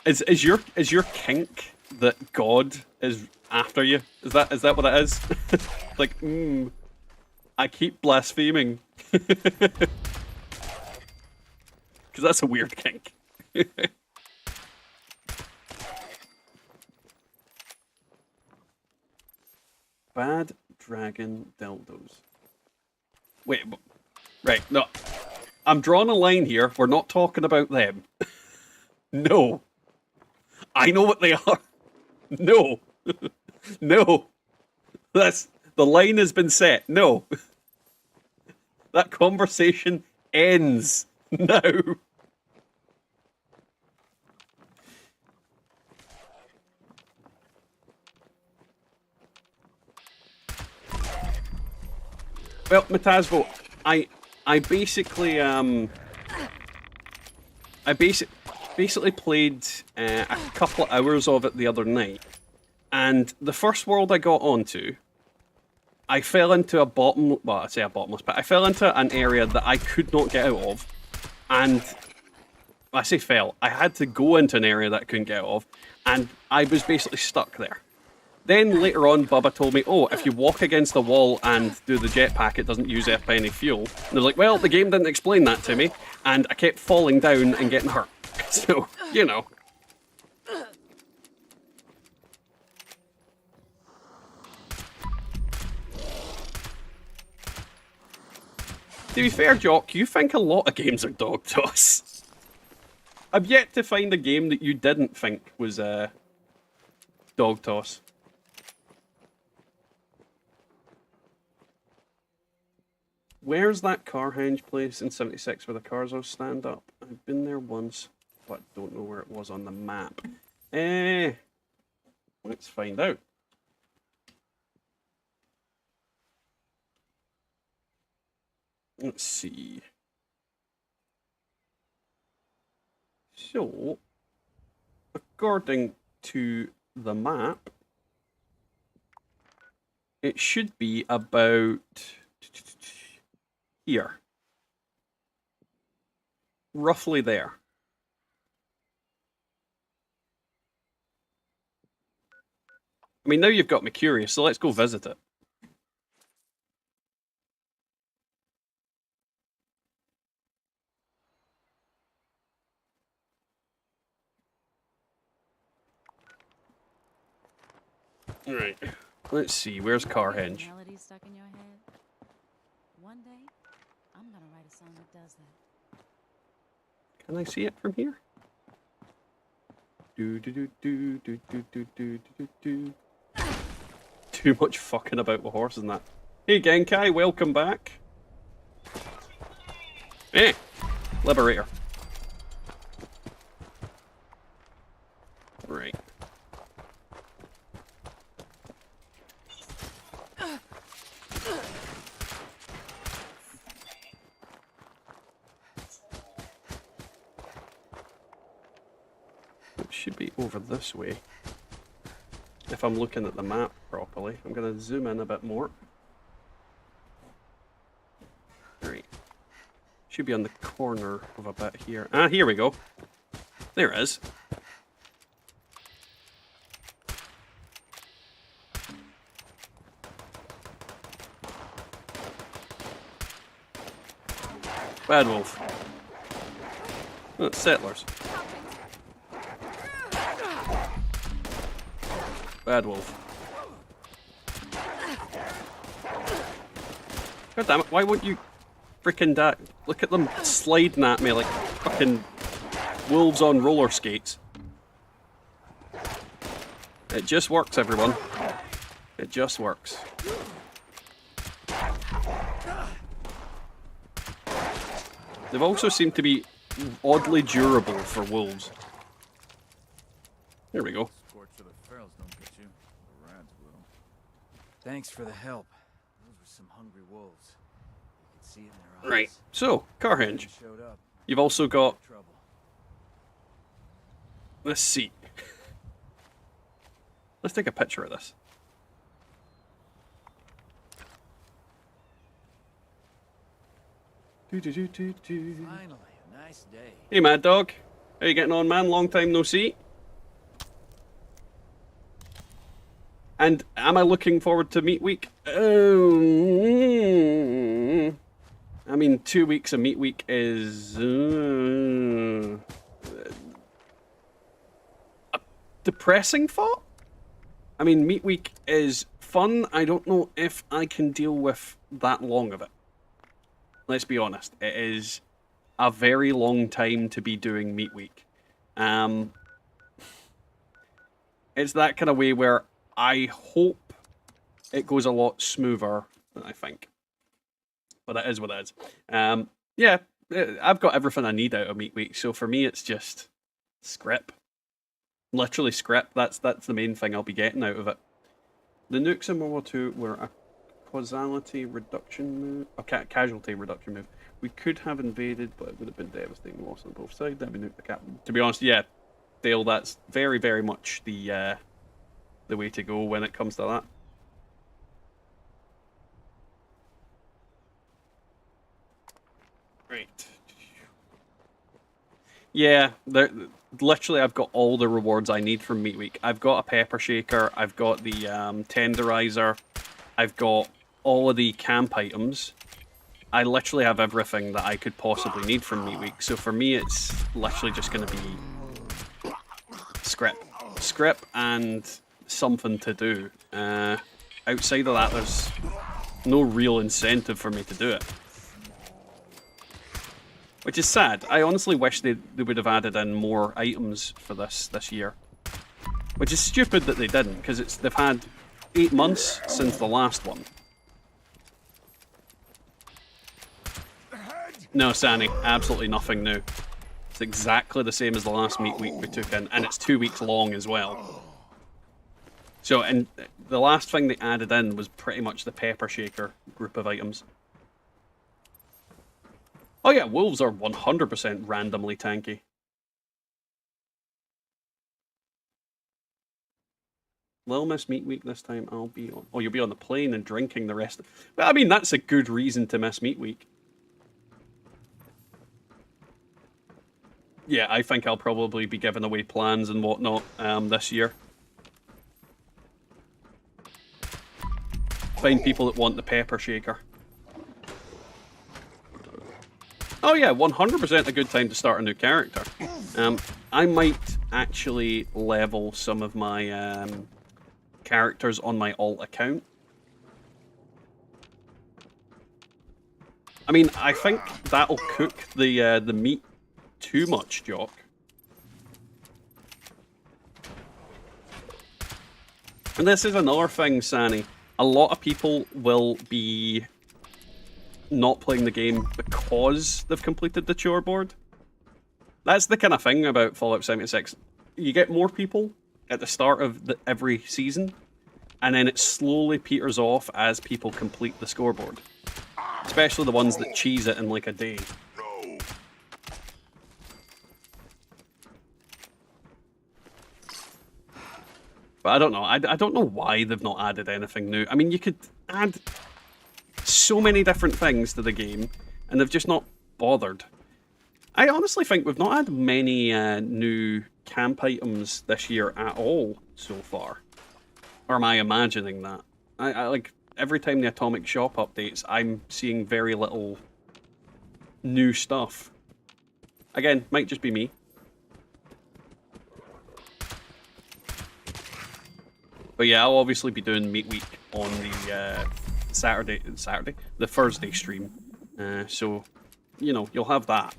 Is your kink that God is after you? Is that what it is? Like, I keep blaspheming. Because that's a weird kink. Bad dragon dildos. Wait, right, no. I'm drawing a line here. We're not talking about them. No. I know what they are. No. No. The line has been set. No. That conversation ends now. Well, Matasbo, I basically basically played a couple of hours of it the other night, and the first world I got onto, I fell into a bottomless pit. I fell into an area that I could not get out of, and I say fell. I had to go into an area that I couldn't get out of, and I was basically stuck there. Then later on, Bubba told me, oh, if you walk against the wall and do the jetpack, it doesn't use up any fuel. And they're like, well, the game didn't explain that to me, and I kept falling down and getting hurt. So, you know. To be fair, Jock, you think a lot of games are dog toss. I've yet to find a game that you didn't think was dog toss. Where's that car henge place in 76 where the cars all stand up? I've been there once, but don't know where it was on the map. Let's find out. Let's see. So, according to the map, it should be about here. Roughly there. I mean, now you've got me curious, so let's go visit it. Right. Let's see, where's Carhenge? Melody stuck in your head? One day, I'm gonna write a song that does that. Can I see it from here? Do do do do do do do do do do. Too much fucking about with horses and that. Hey Genkai, welcome back. Hey, Liberator. Right. It should be over this way. If I'm looking at the map properly, I'm going to zoom in a bit more. Right. Should be on the corner of a bit here. Ah, here we go. There it is. Bad Wolf. Oh, it's settlers. Bad Wolf. God damn it, why won't you freaking die? Look at them sliding at me like fucking wolves on roller skates. It just works, everyone. It just works. They've also seemed to be oddly durable for wolves. Here we go. Scorch of the ferals don't get you. The rads will. Thanks for the help. Those were some hungry wolves. You could see it in their eyes. Right. So, car hinge. Showed up. You've also got Trouble. this seat. Let's take a picture of this. Finally, a nice day. Hey, Mad Dog. How you getting on, man? Long time no see. And am I looking forward to meat week? I mean, 2 weeks of meat week is a depressing thought. I mean, meat week is fun. I don't know if I can deal with that long of it. Let's be honest. It is a very long time to be doing meat week. It's that kind of way where I hope it goes a lot smoother than I think. But it is what it is. Yeah, I've got everything I need out of meat week, so for me it's just Scrip. Literally Scrip, that's the main thing I'll be getting out of it. The nukes in World War II were a causality reduction move, a casualty reduction move. We could have invaded, but it would have been devastating loss on both sides. Then we nuked the captain. To be honest, yeah, Dale, that's very, very much the way to go when it comes to that. Right. Yeah, literally I've got all the rewards I need from Meat Week. I've got a pepper shaker, I've got the tenderizer, I've got all of the camp items. I literally have everything that I could possibly need from Meat Week. So for me, it's literally just going to be Scrip and something to do. Outside of that, there's no real incentive for me to do it. Which is sad. I honestly wish they would have added in more items for this year. Which is stupid that they didn't, because they've had 8 months since the last one. No, Sani, absolutely nothing new. It's exactly the same as the last meat week we took in, and it's 2 weeks long as well. So, and the last thing they added in was pretty much the pepper shaker group of items. Oh yeah, wolves are 100% randomly tanky. Little Miss Meat Week this time, I'll be on. Oh, you'll be on the plane and drinking the rest. Well, I mean, that's a good reason to miss Meat Week. Yeah, I think I'll probably be giving away plans and whatnot this year. Find people that want the pepper shaker. Oh yeah, 100% a good time to start a new character. I might actually level some of my characters on my alt account. I mean, I think that'll cook the meat too much, Jock. And this is another thing, Sani. A lot of people will be not playing the game because they've completed the chore board. That's the kind of thing about Fallout 76. You get more people at the start of every season, and then it slowly peters off as people complete the scoreboard. Especially the ones that cheese it in like a day. But I don't know. I don't know why they've not added anything new. I mean, you could add so many different things to the game, and they've just not bothered. I honestly think we've not had many new camp items this year at all so far. Or am I imagining that? I like, every time the Atomic Shop updates, I'm seeing very little new stuff. Again, might just be me. But yeah, I'll obviously be doing Meat Week on the the Thursday stream. So, you know, you'll have that.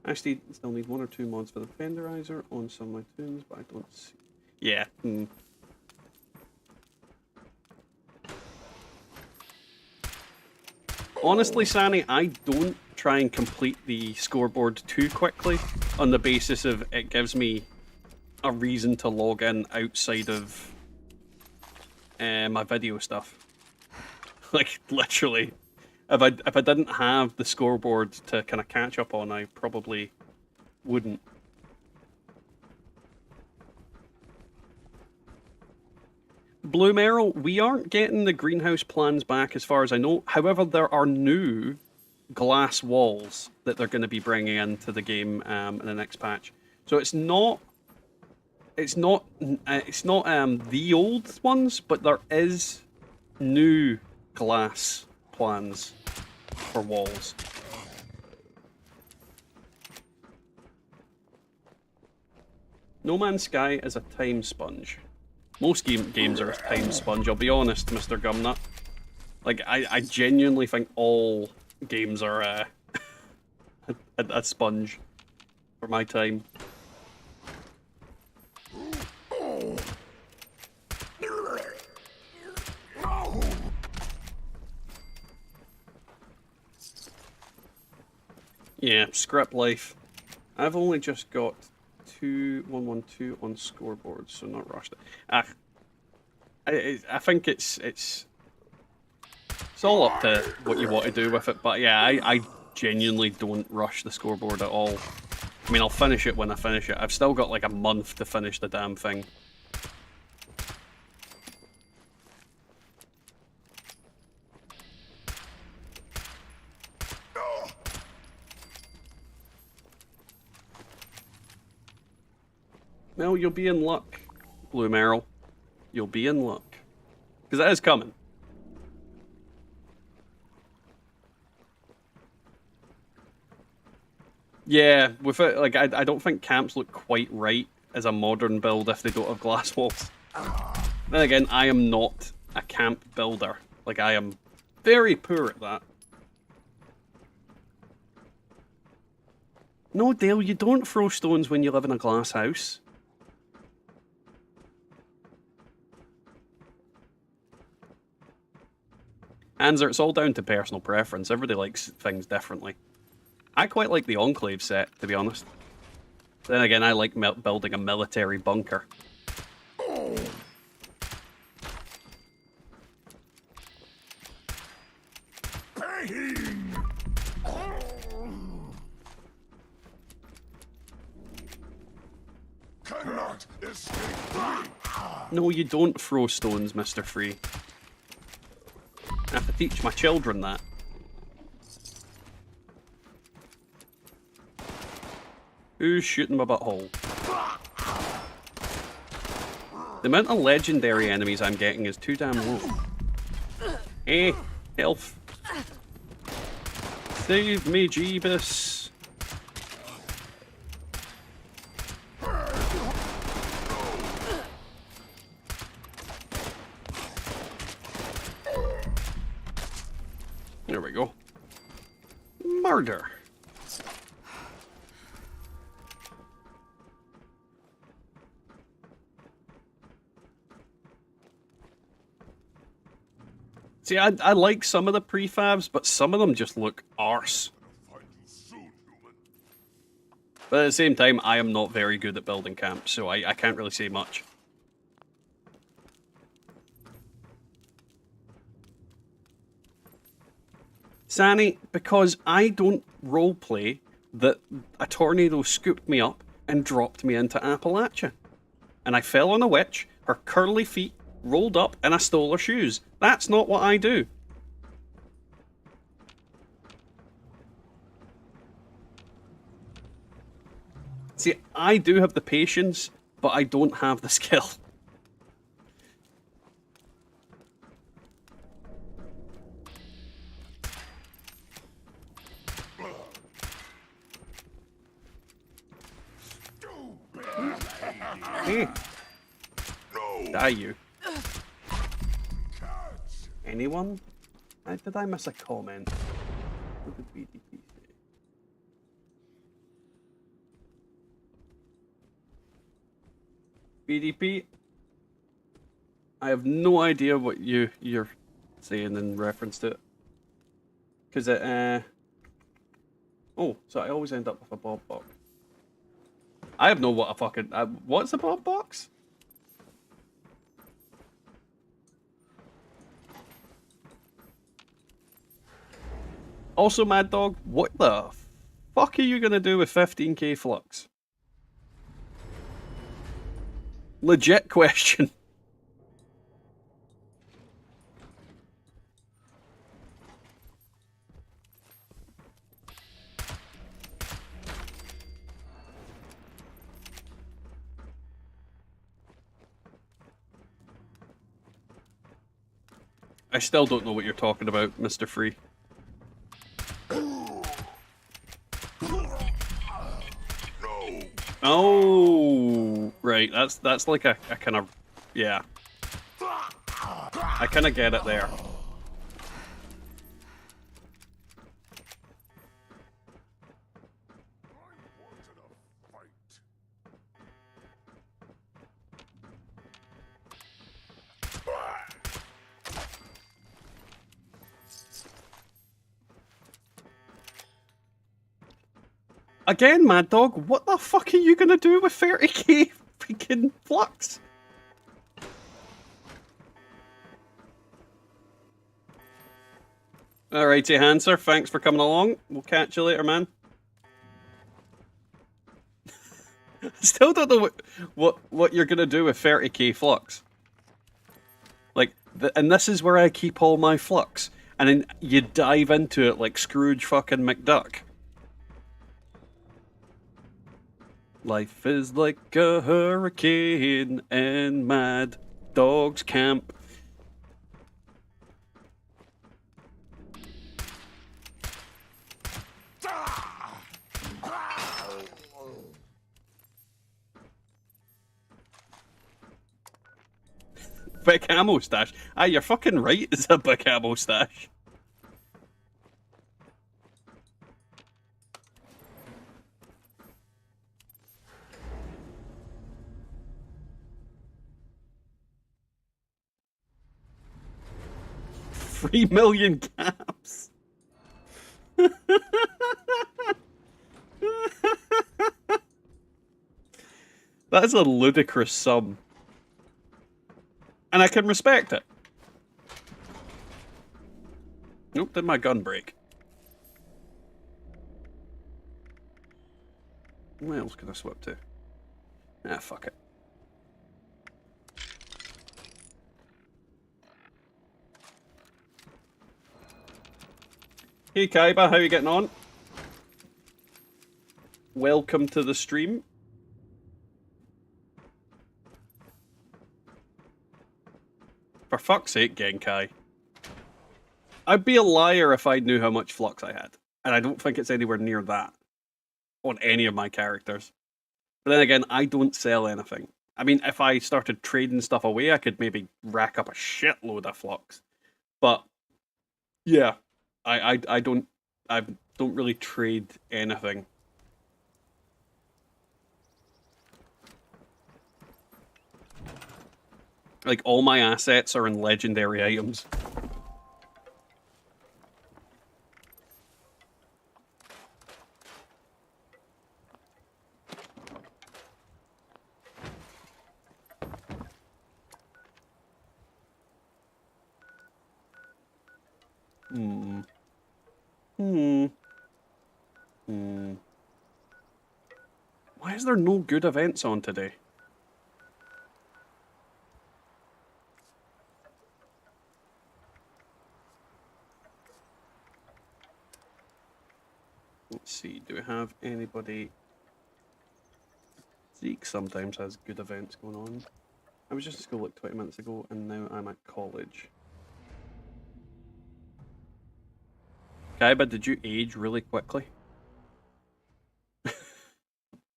I still need 1 or 2 mods for the Fenderizer on some of my tunes, but I don't see... Yeah. Honestly, Sani, I don't try and complete the scoreboard too quickly on the basis of it gives me a reason to log in outside of my video stuff. Like, literally. If I didn't have the scoreboard to kind of catch up on, I probably wouldn't. Blue Merrill, we aren't getting the greenhouse plans back as far as I know. However, there are new glass walls that they're going to be bringing into the game in the next patch. So it's not the old ones, but there is new glass plans for walls. No Man's Sky is a time sponge. Most games are a time sponge, I'll be honest, Mr. Gumnut. Like, I genuinely think all games are a sponge for my time. Yeah, Scrip life. I've only just got 112 on scoreboard, so not rushed it. I think it's all up to what you want to do with it, but yeah, I genuinely don't rush the scoreboard at all. I mean, I'll finish it when I finish it. I've still got like a month to finish the damn thing. Well, you'll be in luck, Blue Merrill. You'll be in luck. Because it is coming. Yeah, with it, like, I don't think camps look quite right as a modern build if they don't have glass walls. Then again, I am not a camp builder. Like, I am very poor at that. No, Dale, you don't throw stones when you live in a glass house. Anzer, it's all down to personal preference. Everybody likes things differently. I quite like the Enclave set, to be honest. Then again, I like building a military bunker. Cannot escape. No, you don't throw stones, Mr. Free. I have to teach my children that. Who's shooting my butthole? The amount of legendary enemies I'm getting is too damn low. Hey, health. Save me, Jeebus. There we go. Murder. See, I like some of the prefabs, but some of them just look arse. But at the same time, I am not very good at building camps, so I can't really say much. Sani, because I don't roleplay that a tornado scooped me up and dropped me into Appalachia. And I fell on a witch, her curly feet rolled up, and I stole her shoes. That's not what I do. See, I do have the patience, but I don't have the skill. Hey. Die, you. Anyone? Did I miss a comment? What did BDP say? BDP? I have no idea what you're saying in reference to it. Because it, oh, so I always end up with a Bob box. I have no what a fucking, what's a Bob box? Also, Mad Dog, what the fuck are you gonna do with 15k flux? Legit question. I still don't know what you're talking about, Mr. Free. Oh, right. That's like a kind of, yeah. I kind of get it there. Again, Mad Dog, what the fuck are you gonna do with 30k freaking flux? Alrighty, Hanser, thanks for coming along. We'll catch you later, man. Still don't know what you're gonna do with 30k flux. Like, and this is where I keep all my flux, and then you dive into it like Scrooge fucking McDuck. Life is like a hurricane and Mad Dog's camp. Big ammo stash. Ah, you're fucking right, it's a big ammo stash. $3 million caps. That is a ludicrous sum. And I can respect it. Nope, did my gun break? Where else can I swap to? Ah, fuck it. Hey Kaiba, how you getting on? Welcome to the stream. For fuck's sake, Genkai. I'd be a liar if I knew how much flux I had. And I don't think it's anywhere near that. On any of my characters. But then again, I don't sell anything. I mean, if I started trading stuff away, I could maybe rack up a shitload of flux. But, yeah. I don't really trade anything. Like, all my assets are in legendary items. Why is there no good events on today? Let's see, do we have anybody? Zeke sometimes has good events going on. I was just at school like 20 minutes ago and now I'm at college. Kaiba, did you age really quickly?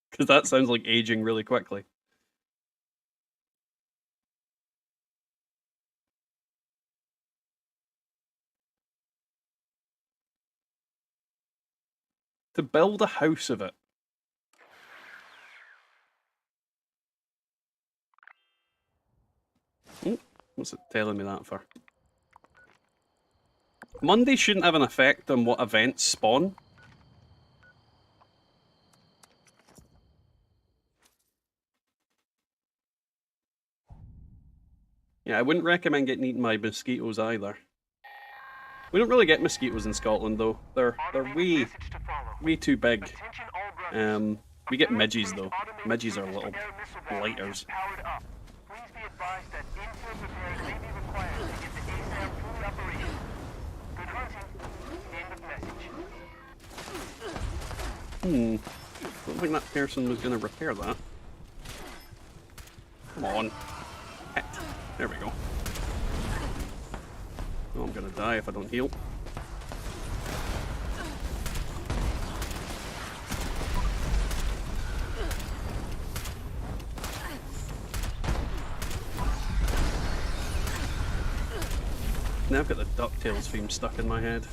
Because that sounds like aging really quickly. To build a house of it. Oh, what's it telling me that for? Monday shouldn't have an effect on what events spawn. Yeah, I wouldn't recommend getting eaten by mosquitoes either. We don't really get mosquitoes in Scotland though. They're way too big. We get midges though. Midges are little blighters. Please be advised that infill repairs may be required to get the ASAP fully operational. Good hunting. End of message. Don't think that person was gonna repair that. Come on. Hit. There we go. Oh, I'm gonna die if I don't heal. Now I've got the DuckTales theme stuck in my head.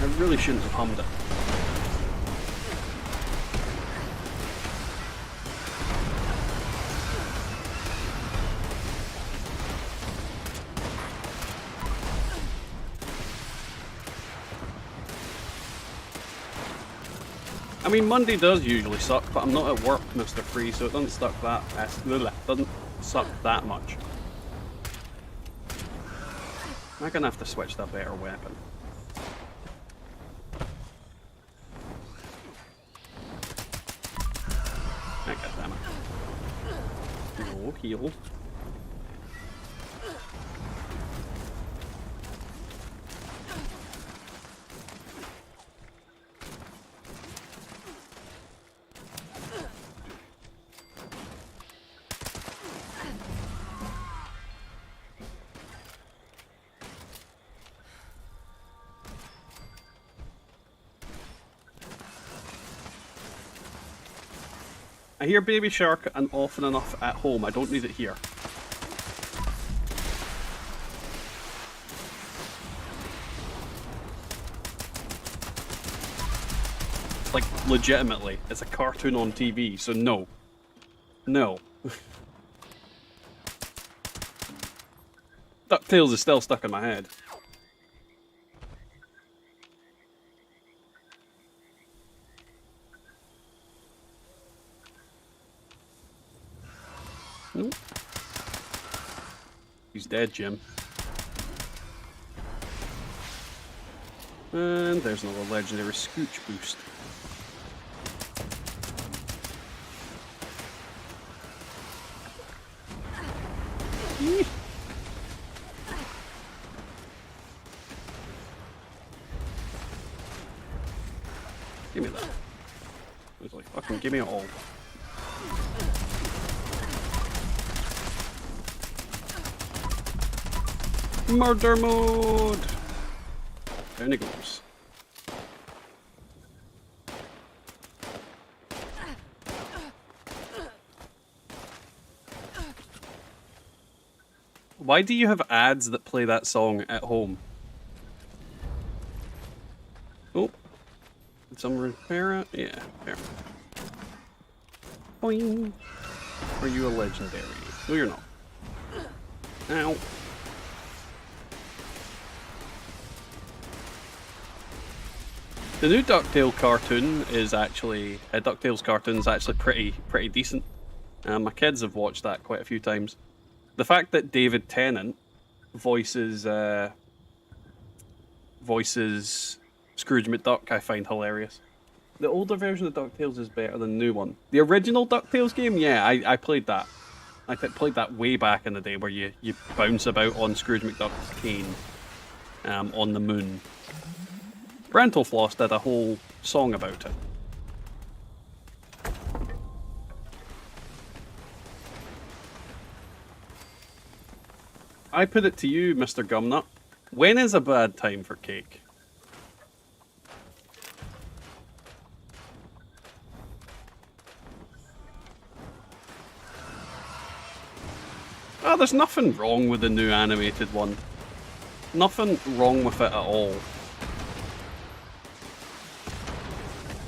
I really shouldn't have hummed it. I mean, Monday does usually suck, but I'm not at work, Mr. Free, so it doesn't suck that much. Am I gonna have to switch to a better weapon? God damn it. No heal. I hear Baby Shark and often enough at home. I don't need it here. Like, legitimately, it's a cartoon on TV, so no. No. DuckTales is still stuck in my head. Nope. He's dead, Jim. And there's another legendary Scooch boost. Give me that. It was like, fucking give me it all. Murder mode! Down it goes. Why do you have ads that play that song at home? Oh. Did someone repair it? Yeah, fair. Boing! Are you a legendary? No, you're not. Ow. The new DuckTales cartoon is actually DuckTales cartoon is actually pretty decent. My kids have watched that quite a few times. The fact that David Tennant voices Scrooge McDuck, I find hilarious. The older version of DuckTales is better than the new one. The original DuckTales game, yeah, I played that. I played that way back in the day where you bounce about on Scrooge McDuck's cane on the moon. Brentalfloss did a whole song about it. I put it to you, Mr. Gumnut. When is a bad time for cake? Oh, there's nothing wrong with the new animated one. Nothing wrong with it at all.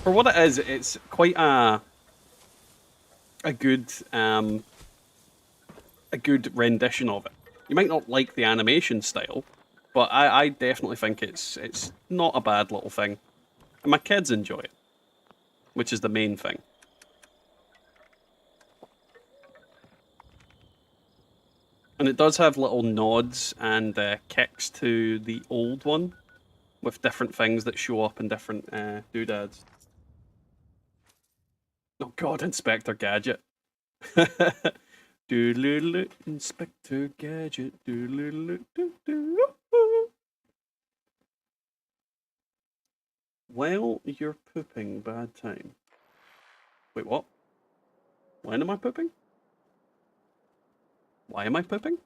For what it is, it's quite a good a good rendition of it. You might not like the animation style, but I definitely think it's not a bad little thing. And my kids enjoy it, which is the main thing. And it does have little nods and kicks to the old one, with different things that show up in different doodads. Oh god, Inspector Gadget. Doodle Inspector Gadget. While you're pooping, bad time. Wait, what? When am I pooping? Why am I pooping?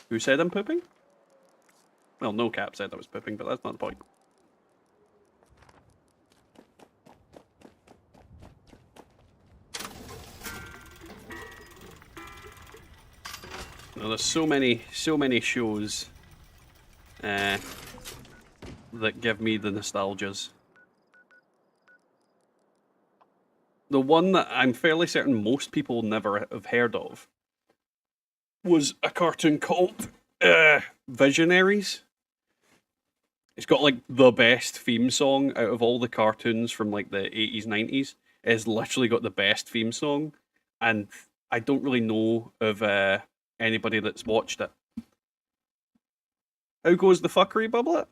Who said I'm pooping? Well, no cap said I was pooping, but that's not the point. Now, there's so many shows that give me the nostalgias. The one that I'm fairly certain most people never have heard of was a cartoon called Visionaries. It's got like the best theme song out of all the cartoons from like the 80s, 90s. It's literally got the best theme song, and I don't really know of anybody that's watched it. How goes the fuckery, Bubba?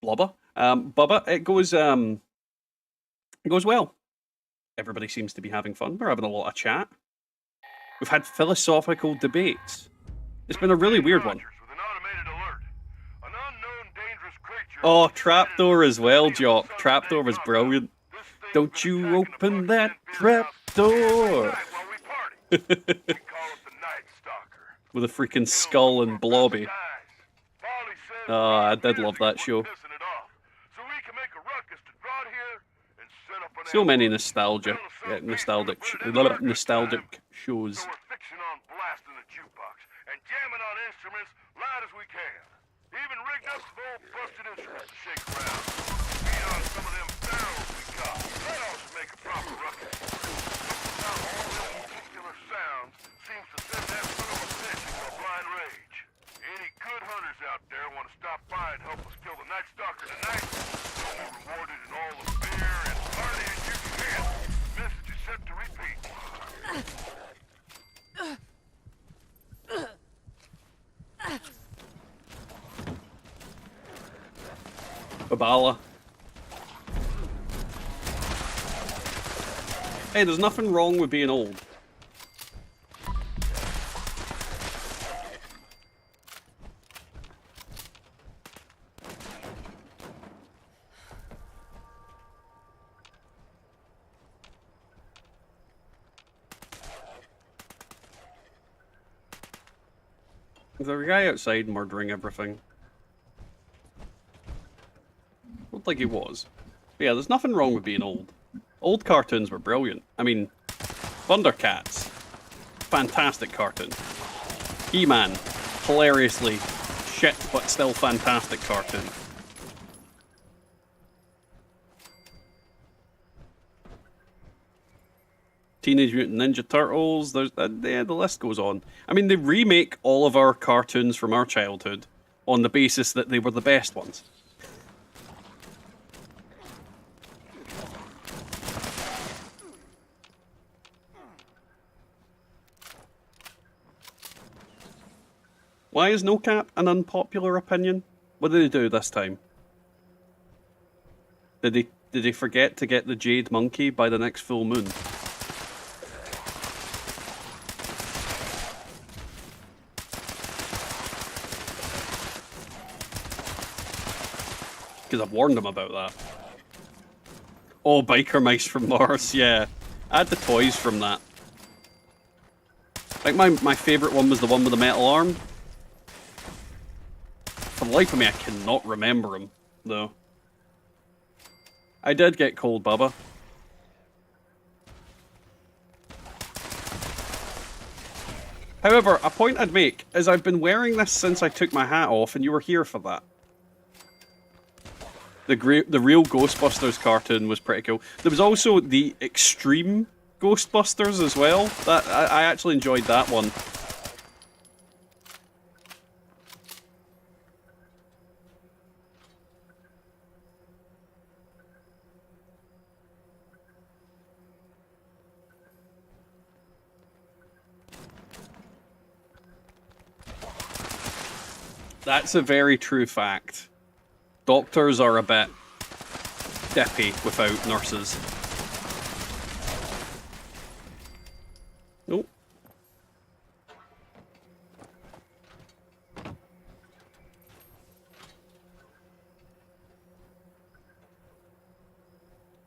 Blubber? Bubba, it goes well. Everybody seems to be having fun. We're having a lot of chat. We've had philosophical debates. It's been a really weird one. Oh, Trapdoor as well, Jock. Trapdoor was brilliant. Don't you open that trapdoor! With a freaking skull and blobby. Oh, I did love that show. So many nostalgic shows. Even rigged up some old busted instruments to shake around. Beat on some of them barrels we got. That ought to make a proper ruckus. Now all them particular sounds seems to send that son of a bitch into a blind rage. Any good hunters out there want to stop by and help us kill the Night Stalker tonight? You'll be rewarded in all the beer and partying you can get. Message is set to repeat. Babala. Hey, there's nothing wrong with being old. Is there a guy outside murdering everything? Looked like he was. But yeah, there's nothing wrong with being old. Old cartoons were brilliant. I mean, Thundercats. Fantastic cartoon. He-Man. Hilariously shit, but still fantastic cartoon. Teenage Mutant Ninja Turtles. There's yeah, the list goes on. I mean, they remake all of our cartoons from our childhood on the basis that they were the best ones. Why is No Cap an unpopular opinion? What did they do this time? Did they forget to get the Jade Monkey by the next full moon? Because I've warned them about that. Oh, Biker Mice from Mars, yeah. I had the toys from that. I think my favourite one was the one with the metal arm. For the life of me, I cannot remember him, though. I did get cold, Bubba. However, a point I'd make is I've been wearing this since I took my hat off, and you were here for that. The real Ghostbusters cartoon was pretty cool. There was also the Extreme Ghostbusters as well. That I actually enjoyed that one. That's a very true fact. Doctors are a bit dippy without nurses. Nope.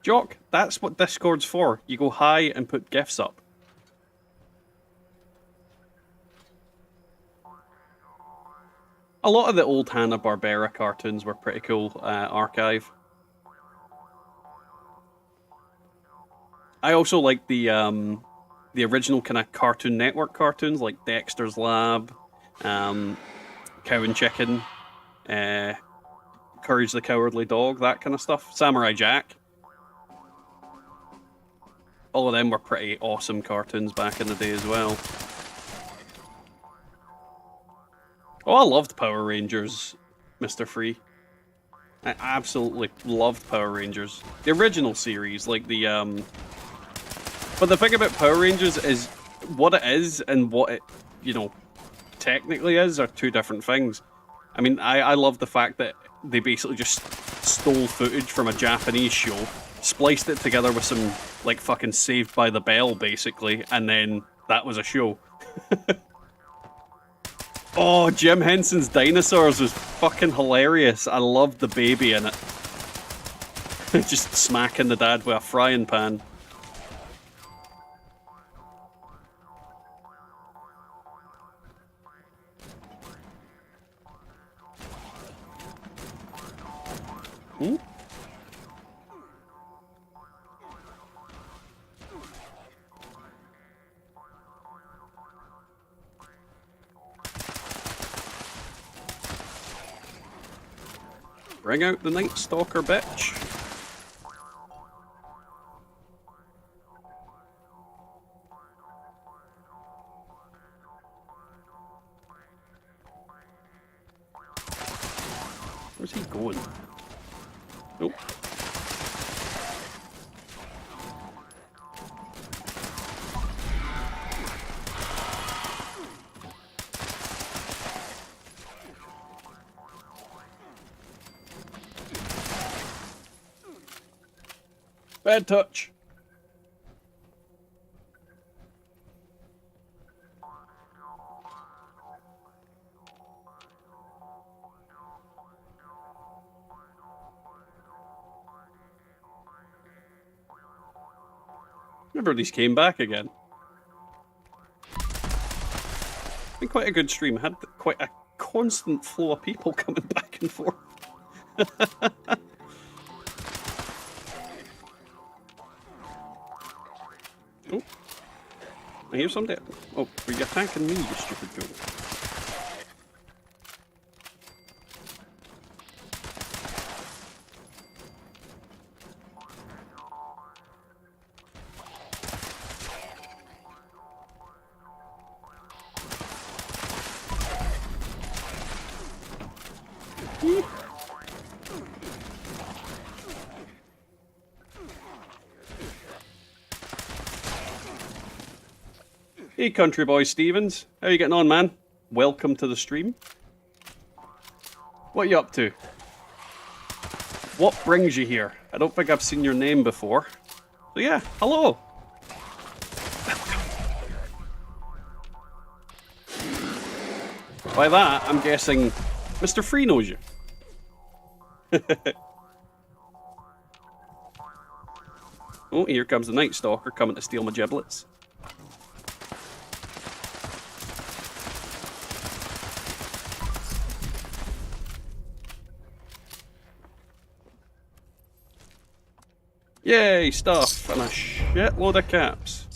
Jock, that's what Discord's for. You go hi and put GIFs up. A lot of the old Hanna-Barbera cartoons were pretty cool archive. I also like the original kind of Cartoon Network cartoons, like Dexter's Lab, Cow and Chicken, Courage the Cowardly Dog, that kind of stuff. Samurai Jack. All of them were pretty awesome cartoons back in the day as well. Oh, I loved Power Rangers, Mr. Free. I absolutely loved Power Rangers. The original series, like the But the thing about Power Rangers is what it is and what it, you know, technically is are two different things. I mean, I love the fact that they basically just stole footage from a Japanese show, spliced it together with some, like, fucking Saved by the Bell, basically, and then that was a show. Oh, Jim Henson's Dinosaurs was fucking hilarious. I loved the baby in it. Just smacking the dad with a frying pan. Hmm? Bring out the Night Stalker, bitch. Where's he going? Nope. Bad touch. Remember these came back again. Been quite a good stream. Had quite a constant flow of people coming back and forth. Oh, I hear somebody. Oh, were you attacking me, you stupid goat? Hey, Country Boy Stevens. How you getting on, man? Welcome to the stream. What are you up to? What brings you here? I don't think I've seen your name before. So yeah, hello. By that, I'm guessing Mr. Free knows you. Oh, here comes the Night Stalker coming to steal my giblets. Yay, stuff, and a shitload of caps.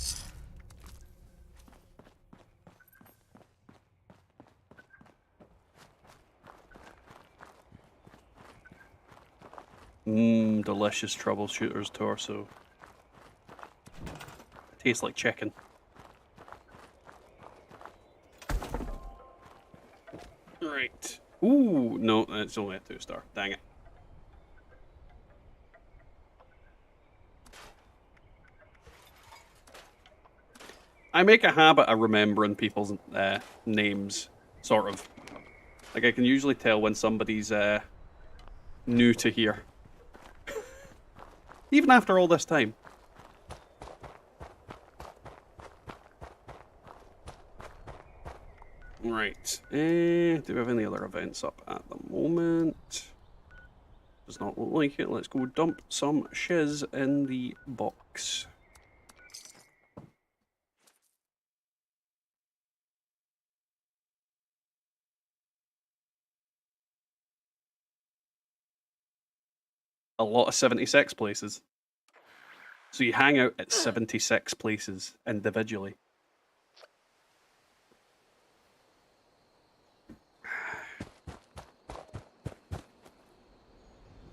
Delicious troubleshooter's torso. Tastes like chicken. Right. Ooh, no, it's only a 2-star. Dang it. I make a habit of remembering people's names, sort of. Like, I can usually tell when somebody's new to here. Even after all this time. Right. Do we have any other events up at the moment? Does not look like it. Let's go dump some shiz in the box. A lot of 76 places. So you hang out at 76 places individually.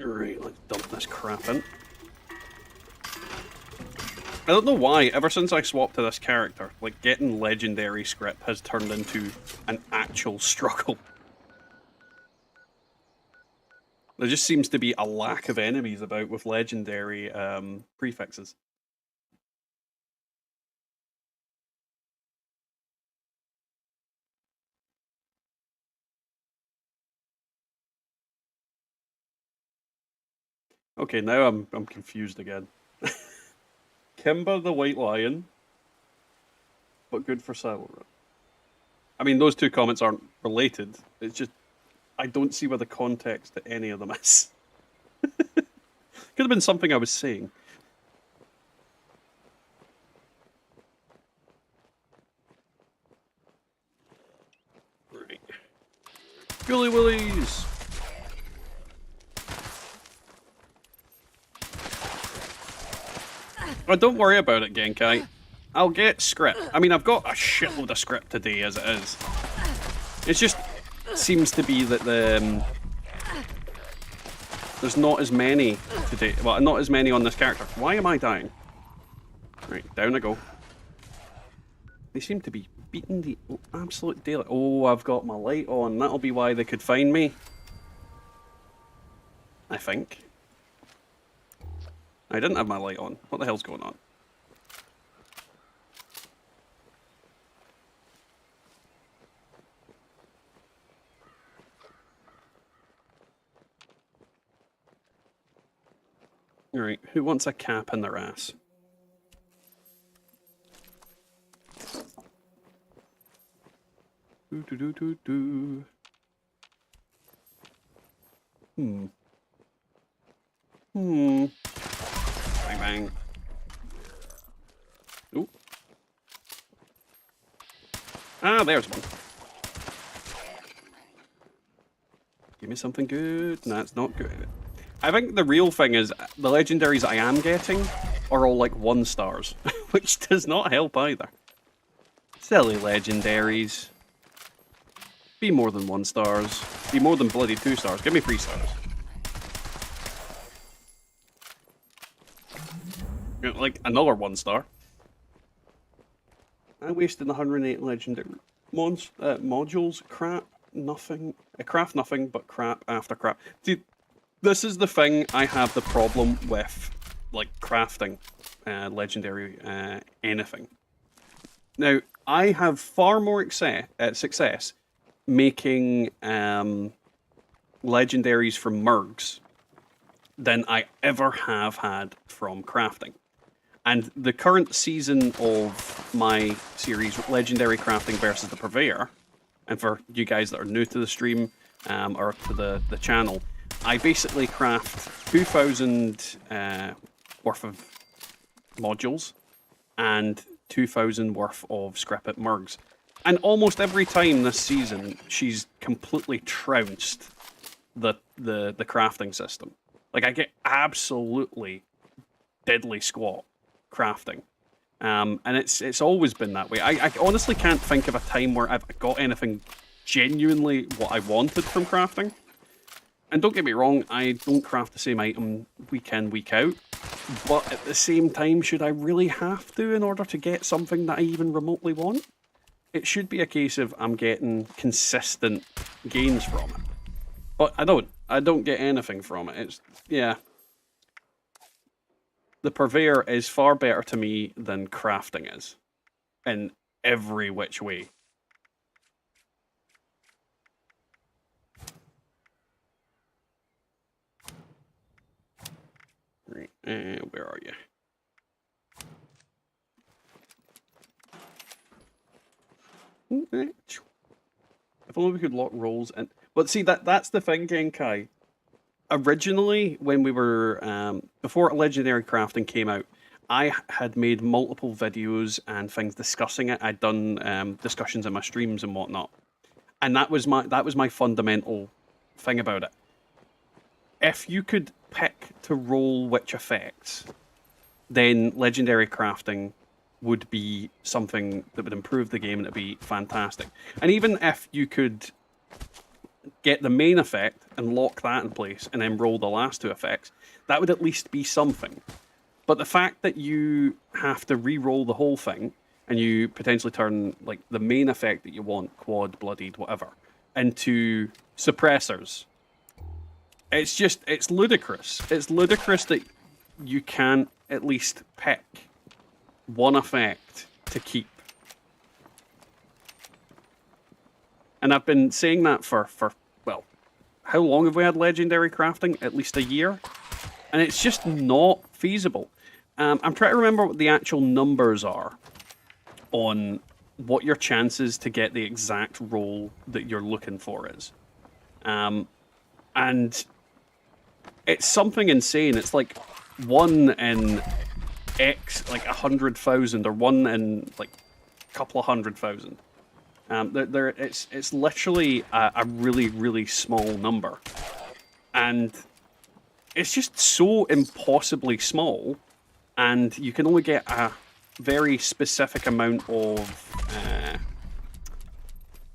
Right, let's dump this crap in. I don't know why, ever since I swapped to this character, like, getting legendary Scrip has turned into an actual struggle. There just seems to be a lack of enemies about with legendary prefixes. Okay, now I'm confused again. Kimber the White Lion, but good for salary. I mean, those two comments aren't related. It's just, I don't see where the context to any of them is. Could have been something I was saying. Right. Ghoulie Willies! Oh, don't worry about it, Genkai. I'll get Scrip. I mean, I've got a shitload of Scrip today as it is. It's just seems to be that there's not as many today. Well, not as many on this character. Why am I dying? Right, down I go. They seem to be beating the absolute daylight. Oh, I've got my light on. That'll be why they could find me. I think. I didn't have my light on. What the hell's going on? Alright, who wants a cap in their ass? Do. Bang bang. Ooh. Ah, there's one. Give me something good. Nah, it's not good. I think the real thing is the legendaries I am getting are all like 1-stars, which does not help either. Silly legendaries. Be more than 1-stars. Be more than bloody 2-stars. Give me 3-stars. Like another 1-star. I wasted 108 legendary modules. Crap. Nothing. Craft nothing but crap after crap. See, this is the thing I have the problem with, like, crafting legendary anything. Now, I have far more success making legendaries from Mergs than I ever have had from crafting. And the current season of my series, Legendary Crafting versus the Purveyor, and for you guys that are new to the stream or to the channel, I basically craft 2,000 worth of modules and 2,000 worth of Scrip at Mergs. And almost every time this season, she's completely trounced the crafting system. Like, I get absolutely deadly squat crafting. And it's always been that way. I honestly can't think of a time where I've got anything genuinely what I wanted from crafting. And don't get me wrong, I don't craft the same item week in, week out. But at the same time, should I really have to in order to get something that I even remotely want? It should be a case of I'm getting consistent gains from it. But I don't. I don't get anything from it. It's, yeah. The Purveyor is far better to me than crafting is. In every which way. Right, where are you? If only we could lock rolls in. But see, that's the thing, Genkai. Originally, when we were before Legendary Crafting came out, I had made multiple videos and things discussing it. I'd done discussions in my streams and whatnot, and that was my fundamental thing about it. If you could pick to roll which effects, then Legendary Crafting would be something that would improve the game and it'd be fantastic. And even if you could get the main effect and lock that in place and then roll the last two effects, that would at least be something. But the fact that you have to re-roll the whole thing and you potentially turn like the main effect that you want, quad, bloodied, whatever, into suppressors, it's ludicrous. It's ludicrous that you can't at least pick one effect to keep. And I've been saying that for well, how long have we had Legendary Crafting? At least a year? And it's just not feasible. I'm trying to remember what the actual numbers are on what your chances to get the exact roll that you're looking for is. And it's something insane. It's like 1 in X, like 100,000, or 1 in like a couple of 100,000. It's literally a really, really small number. And it's just so impossibly small, and you can only get a very specific amount of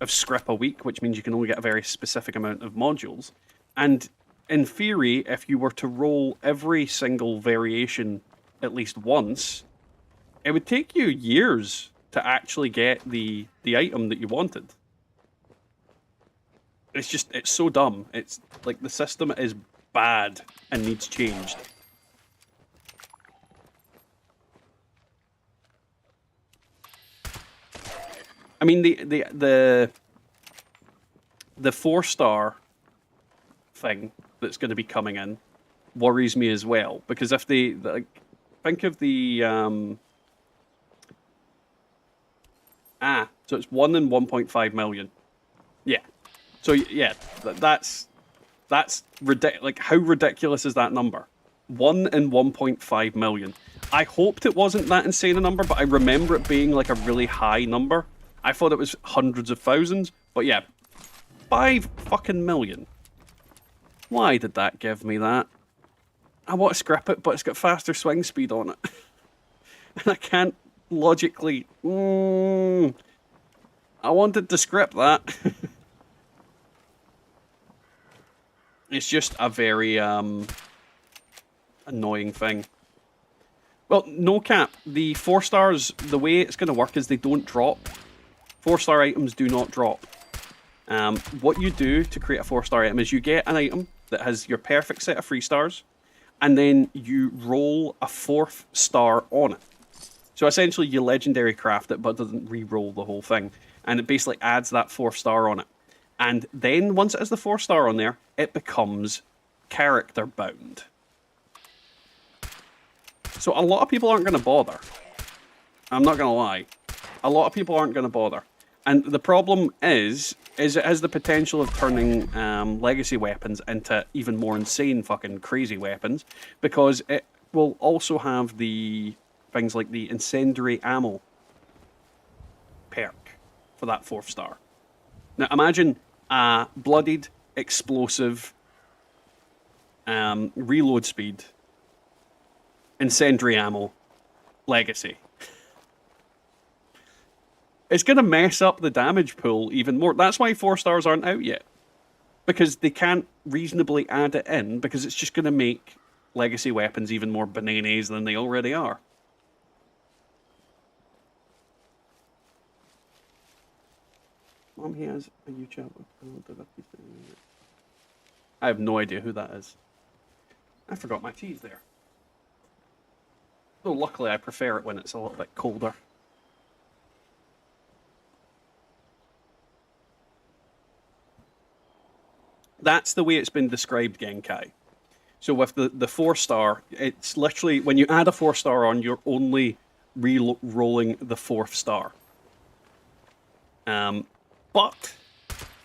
scrip a week, which means you can only get a very specific amount of modules. And in theory, if you were to roll every single variation at least once, it would take you years to actually get the item that you wanted. It's so dumb. It's like the system is bad and needs changed. I mean, the 4-star thing that's going to be coming in worries me as well, because if they like, think of the so it's 1 in 1.5 million. Yeah. So yeah, that's ridiculous. Like, how ridiculous is that number? 1 in 1.5 million. I hoped it wasn't that insane a number, but I remember it being like a really high number. I thought it was hundreds of thousands, but yeah, 5 fucking million. Why did that give me that? I want to scrip it, but it's got faster swing speed on it. And I can't logically... I wanted to script that. It's just a very annoying thing. Well, no cap. The 4 stars, the way it's going to work is they don't drop. 4-star items do not drop. What you do to create a 4-star item is you get an item that has your perfect set of 3 stars, and then you roll a 4th star on it. So essentially you legendary craft it, but it doesn't re-roll the whole thing. And it basically adds that 4th star on it. And then once it has the 4th star on there, it becomes character bound. So a lot of people aren't going to bother. I'm not going to lie. A lot of people aren't going to bother. And the problem is it has the potential of turning legacy weapons into even more insane fucking crazy weapons, because it will also have the things like the incendiary ammo perk for that 4th star. Now imagine a bloodied, explosive, reload speed, incendiary ammo, legacy. It's going to mess up the damage pool even more. That's why 4 stars aren't out yet. Because they can't reasonably add it in, because it's just going to make legacy weapons even more bananas than they already are. Mom, he has a YouTube. I have no idea who that is. I forgot my teas there. Though luckily I prefer it when it's a little bit colder. That's the way it's been described, Genkai. So with the 4-star, it's literally, when you add a 4-star on, you're only re-rolling the 4th star. But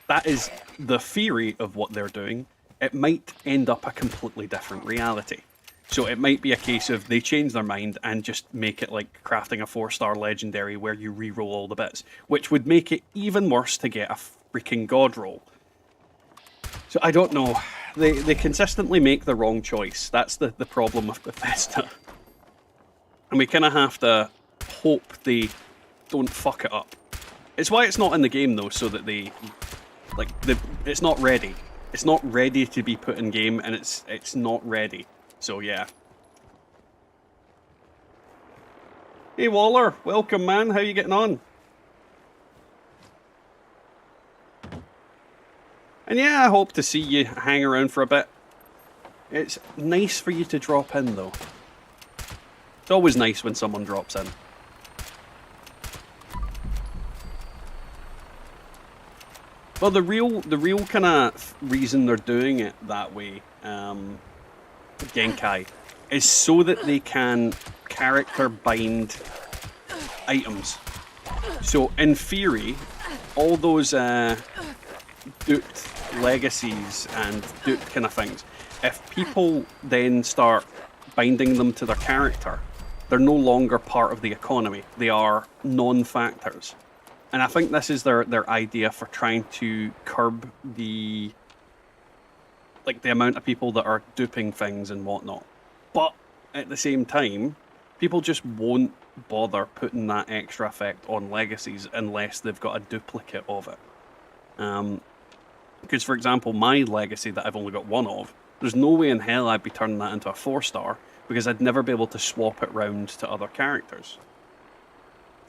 that is the theory of what they're doing. It might end up a completely different reality. So it might be a case of they change their mind and just make it like crafting a 4-star legendary where you re-roll all the bits, which would make it even worse to get a freaking god roll. So I don't know. They consistently make the wrong choice. That's the problem with Bethesda. And we kind of have to hope they don't fuck it up. It's why it's not in the game though, so that it's not ready. It's not ready to be put in game, and it's not ready. So yeah. Hey Waller, welcome man. How you getting on? And yeah, I hope to see you hang around for a bit. It's nice for you to drop in though. It's always nice when someone drops in. Well, the real kind of reason they're doing it that way, Genkai, is so that they can character bind items. So in theory, all those duped legacies and duped kind of things, if people then start binding them to their character, they're no longer part of the economy. They are non-factors. And I think this is their idea for trying to curb the amount of people that are duping things and whatnot. But at the same time, people just won't bother putting that extra effect on legacies unless they've got a duplicate of it. Because, for example, my legacy that I've only got one of, there's no way in hell I'd be turning that into a 4-star because I'd never be able to swap it round to other characters.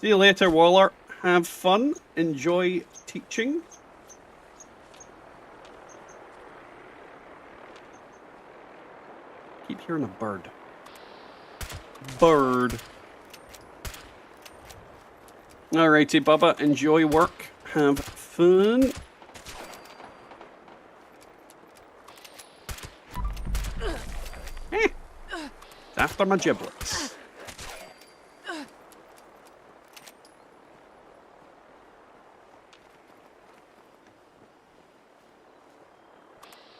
See you later, Waller. Have fun. Enjoy teaching. Keep hearing a bird. Bird. Alrighty, Bubba. Enjoy work. Have fun. After my giblets.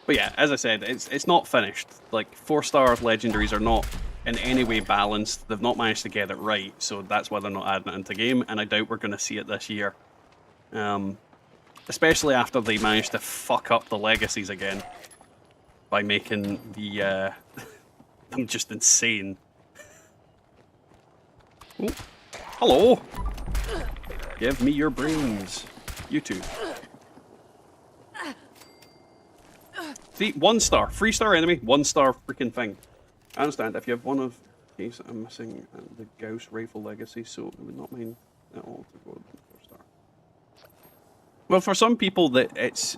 But yeah, as I said, it's not finished. Like, 4-star legendaries are not in any way balanced. They've not managed to get it right, so that's why they're not adding it into game, and I doubt we're going to see it this year. Especially after they managed to fuck up the legacies again by making the them just insane. Ooh. Hello! Give me your brains. You too. See, 1-star. 3-star enemy, 1-star freaking thing. I understand if you have one of these, I'm missing the Gauss rifle legacy, so it would not mind at all to go 4-star. Well, for some people, that it's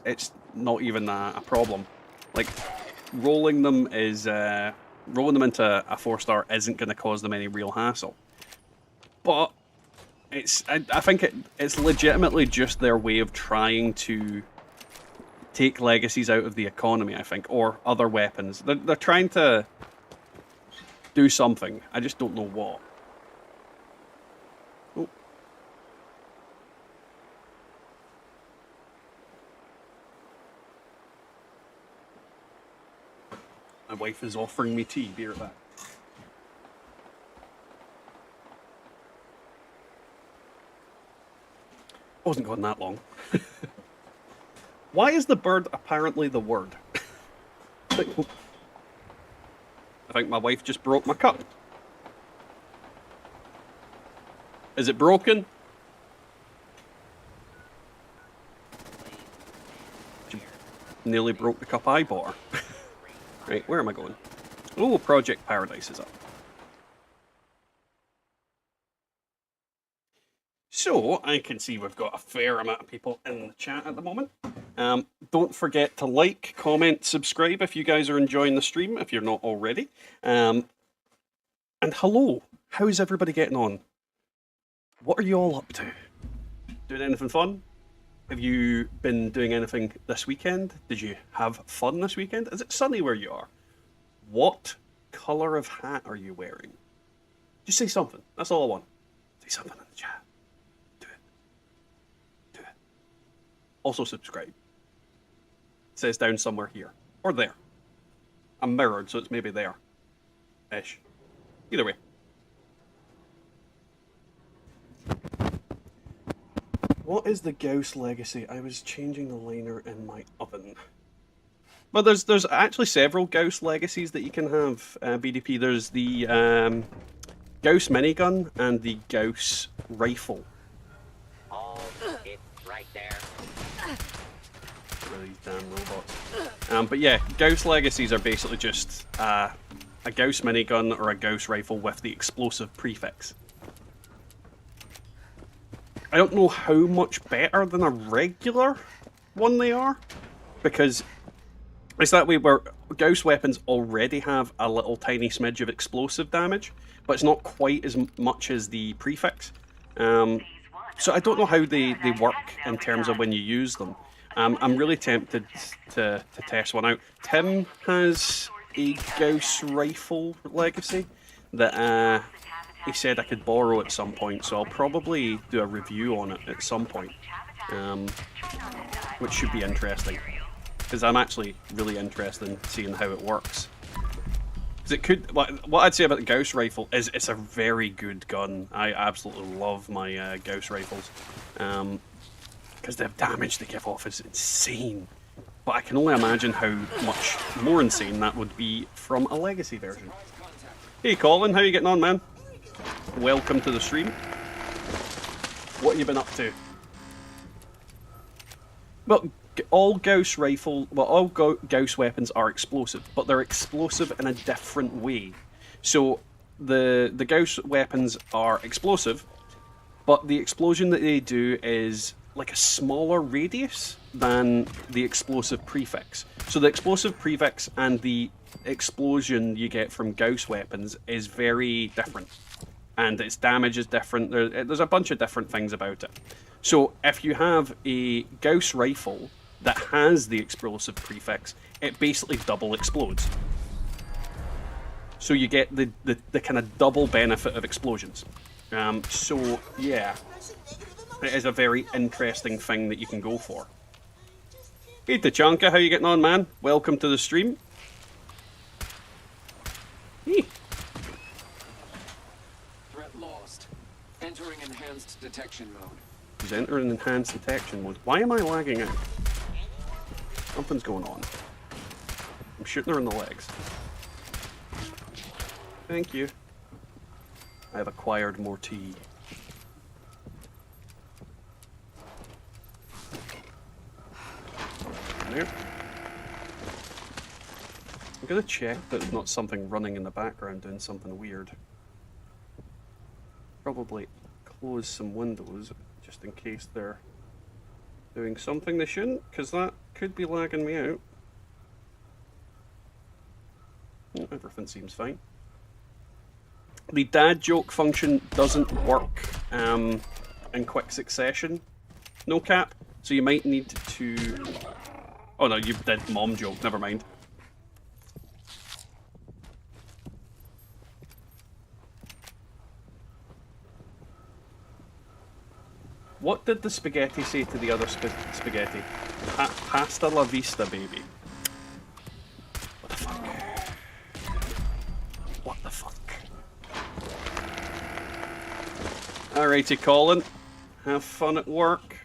not even a problem. Like, rolling them into a 4-star isn't going to cause them any real hassle. But I think it's legitimately just their way of trying to take legacies out of the economy, I think, or other weapons. They're trying to do something. I just don't know what. Oh. My wife is offering me tea. Be right back. Wasn't gone that long. Why is the bird apparently the word? I think my wife just broke my cup. Is it broken? She nearly broke the cup I bought her. Right, where am I going? Oh, Project Paradise is up. So, I can see we've got a fair amount of people in the chat at the moment. Don't forget to like, comment, subscribe if you guys are enjoying the stream, if you're not already. And hello, how's everybody getting on? What are you all up to? Doing anything fun? Have you been doing anything this weekend? Did you have fun this weekend? Is it sunny where you are? What colour of hat are you wearing? Just say something. That's all I want. Say something in the chat. Also subscribe. It says down somewhere here. Or there. I'm mirrored, so it's maybe there. Ish. Either way. What is the Gauss legacy? I was changing the liner in my oven. Well, there's actually several Gauss legacies that you can have, BDP. There's the Gauss minigun and the Gauss rifle. Oh, it's right there. These damn robots. But yeah, Gauss legacies are basically just a Gauss minigun or a Gauss rifle with the explosive prefix. I don't know how much better than a regular one they are, because it's that way where Gauss weapons already have a little tiny smidge of explosive damage, but it's not quite as much as the prefix. So I don't know how they work in terms of when you use them. I'm really tempted to test one out. Tim has a Gauss rifle legacy that he said I could borrow at some point, so I'll probably do a review on it at some point, which should be interesting, because I'm actually really interested in seeing how it works. Because it could, what I'd say about the Gauss rifle is it's a very good gun. I absolutely love my Gauss rifles. Because the damage they give off is insane. But I can only imagine how much more insane that would be from a legacy version. Hey Colin, how you getting on, man? Welcome to the stream. What have you been up to? Well, all Gauss Gauss weapons are explosive, but they're explosive in a different way. So the Gauss weapons are explosive, but the explosion that they do is like a smaller radius than the explosive prefix. So the explosive prefix and the explosion you get from Gauss weapons is very different. And its damage is different. There's a bunch of different things about it. So if you have a Gauss rifle that has the explosive prefix, it basically double explodes. So you get the kind of double benefit of explosions. So yeah, it is a very interesting thing that you can go for. Hey Tachanka, how you getting on, man? Welcome to the stream. Hey. Threat lost. Entering enhanced detection mode. He's entering enhanced detection mode. Why am I lagging out? Something's going on. I'm shooting her in the legs. Thank you. I have acquired more tea. There. I'm gonna check that there's not something running in the background doing something weird. Probably close some windows just in case they're doing something they shouldn't, because that could be lagging me out. Oh, everything seems fine. The dad joke function doesn't work in quick succession, no cap, so you might need to... Oh no, you did mom joke, never mind. What did the spaghetti say to the other spaghetti? Pasta la vista, baby. What the fuck? What the fuck? Alrighty, Colin. Have fun at work.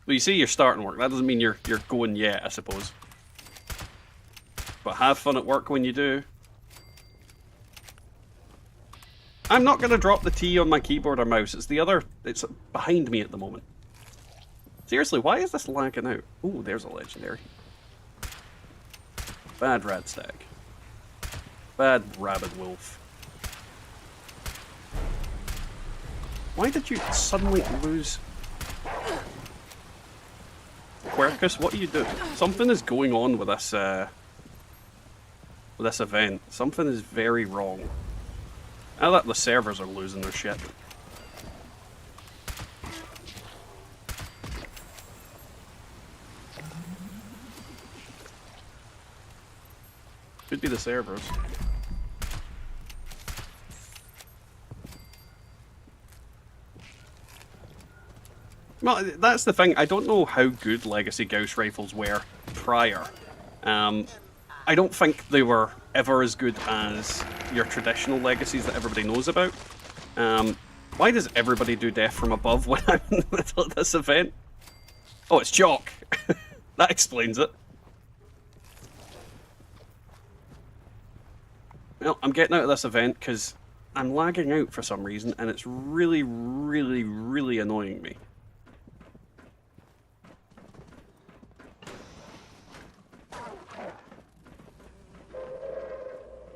Well, you say you're starting work. That doesn't mean you're going yet, I suppose. But have fun at work when you do. I'm not going to drop the T on my keyboard or mouse. It's the other... It's behind me at the moment. Seriously, why is this lagging out? Ooh, there's a legendary. Bad rad stag. Bad rabid wolf. Why did you suddenly lose... Quercus, what are you doing? Something is going on with this event. Something is very wrong. Now that the servers are losing their shit. Could be the servers. Well, that's the thing. I don't know how good Legacy Gauss rifles were prior. I don't think they were ever as good as your traditional Legacies that everybody knows about. Why does everybody do death from above when I'm in the middle of this event? Oh, it's Jock. That explains it. Well, I'm getting out of this event because I'm lagging out for some reason, and it's really, really, really annoying me.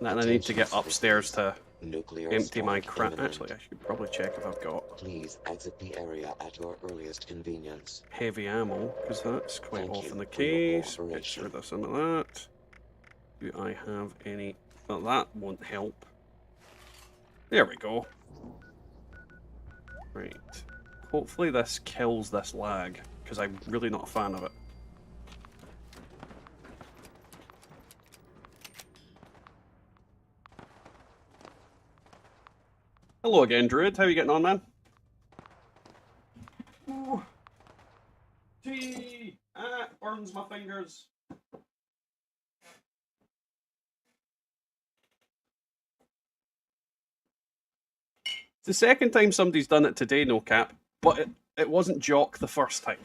And I need to get upstairs to empty my crap. Actually, I should probably check if I've got... Please exit the area at your earliest convenience. Heavy ammo, because that's quite often the case. Get sure there's some of that. Do I have any... Well, that won't help. There we go. Right. Hopefully this kills this lag, because I'm really not a fan of it. Hello again, Druid. How are you getting on, man? Ooh. Gee! Ah, it burns my fingers. It's the second time somebody's done it today, no cap, but it wasn't Jock the first time.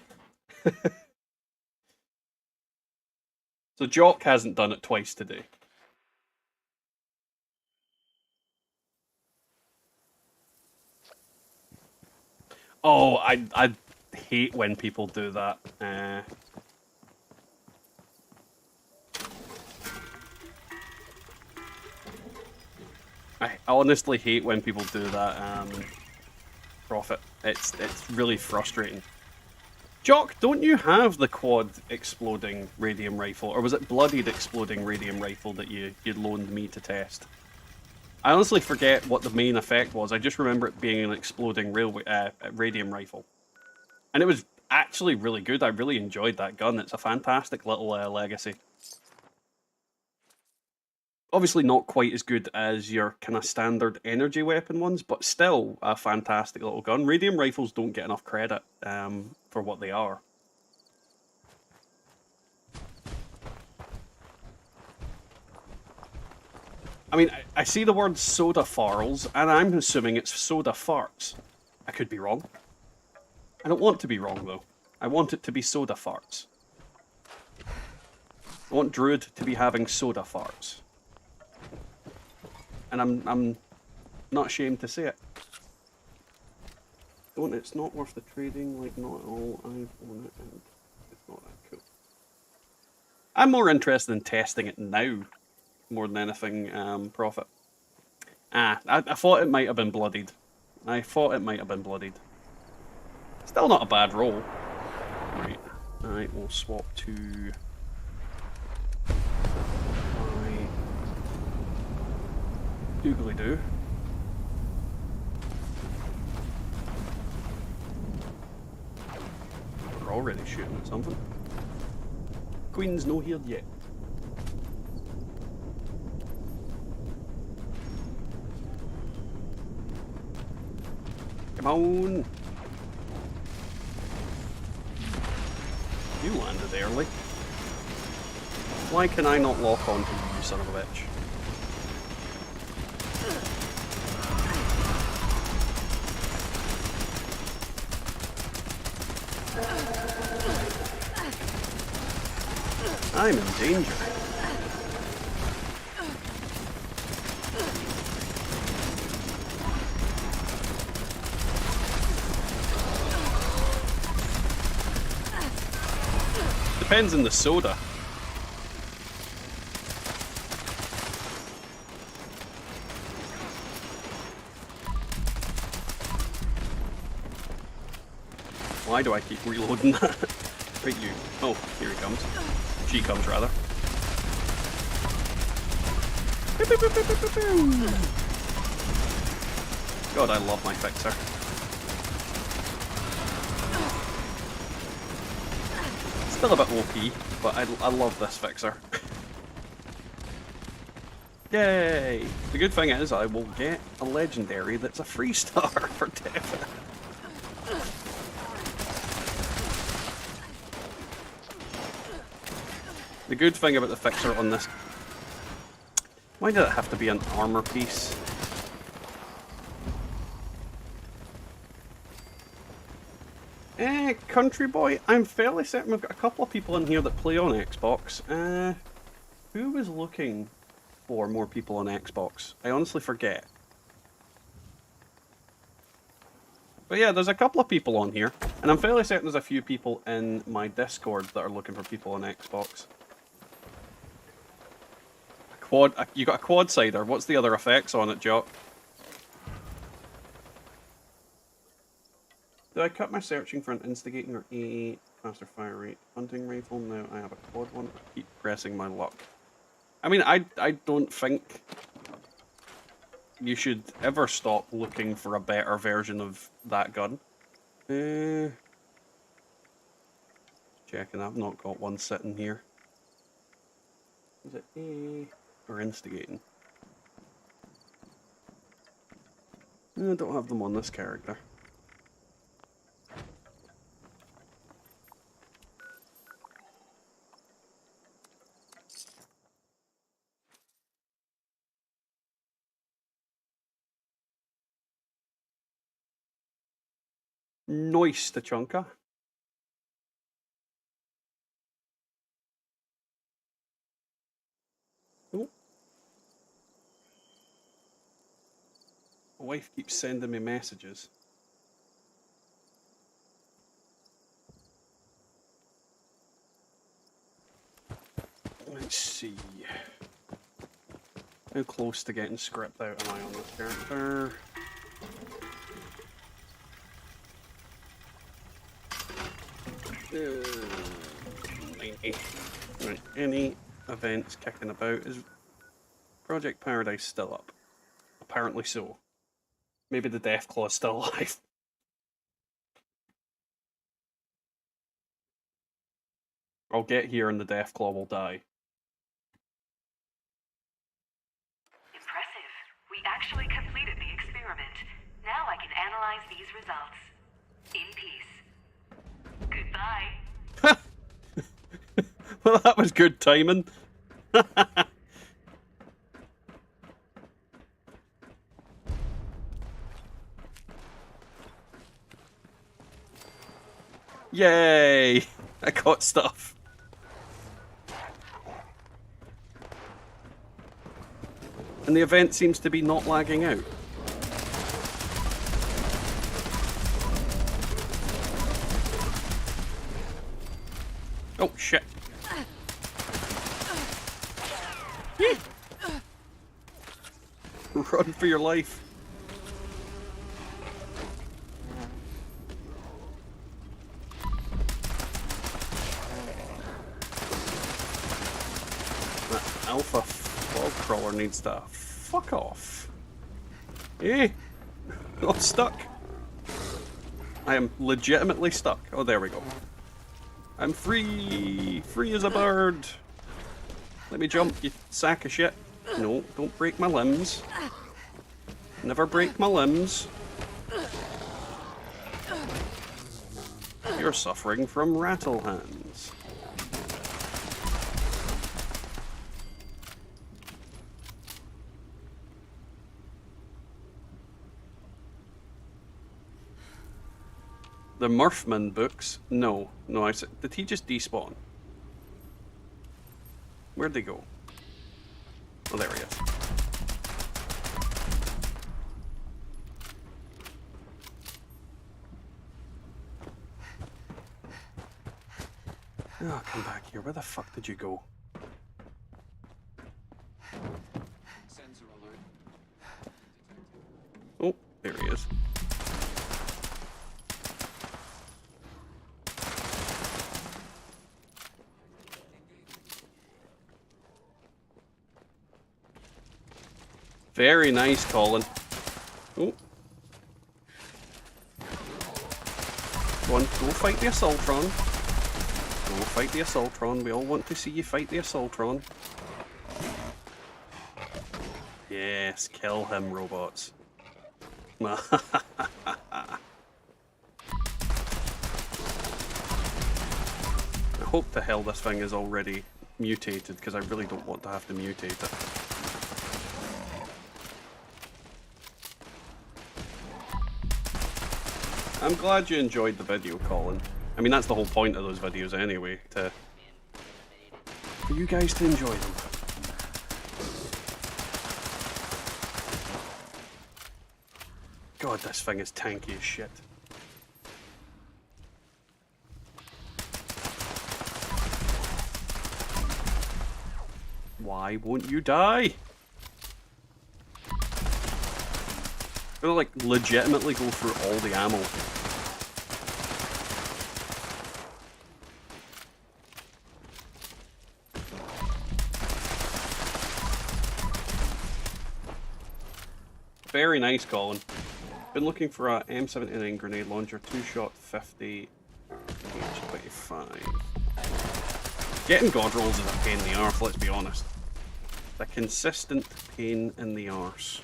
So Jock hasn't done it twice today. Oh, I hate when people do that. I honestly hate when people do that, Prophet. It's really frustrating. Jock, don't you have the quad exploding radium rifle, or was it bloodied exploding radium rifle that you loaned me to test? I honestly forget what the main effect was. I just remember it being an exploding radium rifle. And it was actually really good. I really enjoyed that gun. It's a fantastic little legacy. Obviously not quite as good as your kind of standard energy weapon ones, but still a fantastic little gun. Radium rifles don't get enough credit for what they are. I mean, I see the word soda farls, and I'm assuming it's soda farts. I could be wrong. I don't want to be wrong, though. I want it to be soda farts. I want Druid to be having soda farts. And I'm not ashamed to say it. It's not worth the trading, like, not at all. I own it, and it's not that cool. I'm more interested in testing it now, more than anything, Prophet. I thought it might have been bloodied. Still not a bad roll. Right, we'll swap to... my... doogly-doo. We're already shooting at something. Queen's no here yet. Come on! You landed early. Why can I not lock onto you, you son of a bitch? I'm in danger. Depends on the soda. Why do I keep reloading that? Right, you. Oh, here he comes. She comes, rather. God, I love my fixer. Still a bit OP, but I love this fixer. Yay! The good thing is I will get a legendary that's a 3-star for definite. The good thing about the fixer on this... Why did it have to be an armor piece? Country boy, I'm fairly certain we've got a couple of people in here that play on Xbox. Who was looking for more people on Xbox? I honestly forget. But yeah, there's a couple of people on here, and I'm fairly certain there's a few people in my Discord that are looking for people on Xbox. You got a quad sider. What's the other effects on it, Jock? Did I cut my searching for an instigating or AA faster fire rate hunting rifle? Now I have a quad one. I keep pressing my luck. I mean, I don't think you should ever stop looking for a better version of that gun. Checking, I've not got one sitting here. Is it AA or instigating? I don't have them on this character. Nice, Tachanka. Oh. My wife keeps sending me messages. Let's see. How close to getting Scrip out am I on this character? Right, any events kicking about? Is Project Paradise still up? Apparently so. Maybe the Deathclaw's still alive. I'll get here and the Deathclaw will die. Impressive. We actually completed the experiment. Now I can analyze these results. In peace. Goodbye. Well, that was good timing. Yay! I got stuff. And the event seems to be not lagging out. Oh, shit. Run for your life. That alpha fog crawler needs to fuck off. Eh? Oh, I'm stuck. I am legitimately stuck. Oh, there we go. I'm free! Free as a bird! Let me jump, you sack of shit. No, don't break my limbs. Never break my limbs. You're suffering from rattle hands. The Murphman books? No. No, I said, did he just despawn? Where'd they go? Oh, there he is. Oh, come back here. Where the fuck did you go? Sensor alert. Oh, there he is. Very nice, Colin. Oh. Go on, go fight the Assaultron. Go fight the Assaultron. We all want to see you fight the Assaultron. Yes, kill him, robots. I hope to hell this thing is already mutated, because I really don't want to have to mutate it. I'm glad you enjoyed the video, Colin. I mean, that's the whole point of those videos anyway, for you guys to enjoy them. God, this thing is tanky as shit. Why won't you die? I'm gonna like legitimately go through all the ammo. Very nice, Colin. Been looking for a M79 grenade launcher, 2-shot, 50, H25. Getting god rolls is a pain in the arse, let's be honest. A consistent pain in the arse.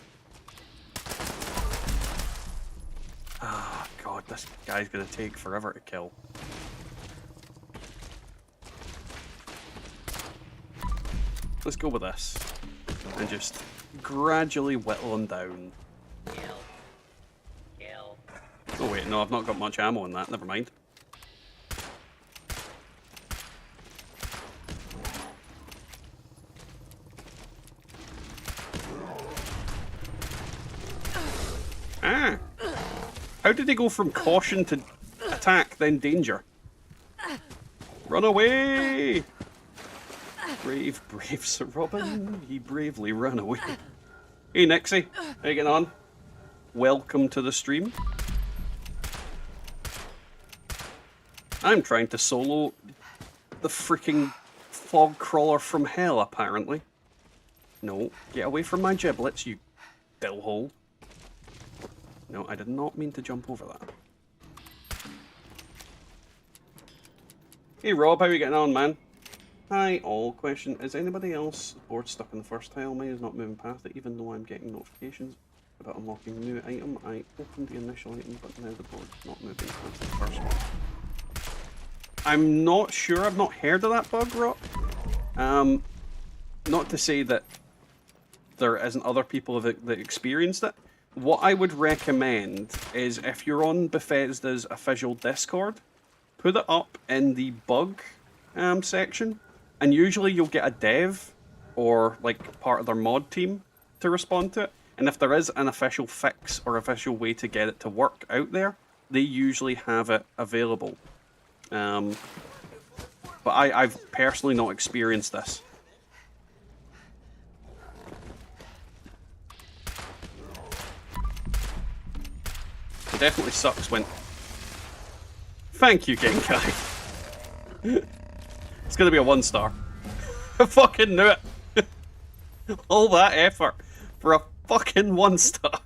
Ah, God, this guy's gonna take forever to kill. Let's go with this. And just gradually whittle him down. Oh wait, no, I've not got much ammo in that, never mind. Ah! How did he go from caution to attack, then danger? Run away! Brave Sir Robin, he bravely ran away. Hey Nixie, how you getting on? Welcome to the stream. I'm trying to solo the freaking fog crawler from hell, apparently. No, get away from my giblets, you bellhole. No, I did not mean to jump over that. Hey Rob, how you getting on, man? Hi all. Question, is anybody else bored stuck in the first tile? Mine is not moving past it, even though I'm getting notifications about unlocking new item. I opened the initial item, but now the board's not moving past the first one. I'm not sure, I've not heard of that bug, Rob. Not to say that there isn't other people that experienced it. What I would recommend is if you're on Bethesda's official Discord, put it up in the bug section, and usually you'll get a dev or like part of their mod team to respond to it. And if there is an official fix or official way to get it to work out there, they usually have it available. But I've personally not experienced this. It definitely sucks when... Thank you, Genkai. It's gonna be a 1-star. I fucking knew it. All that effort for a fucking 1-star.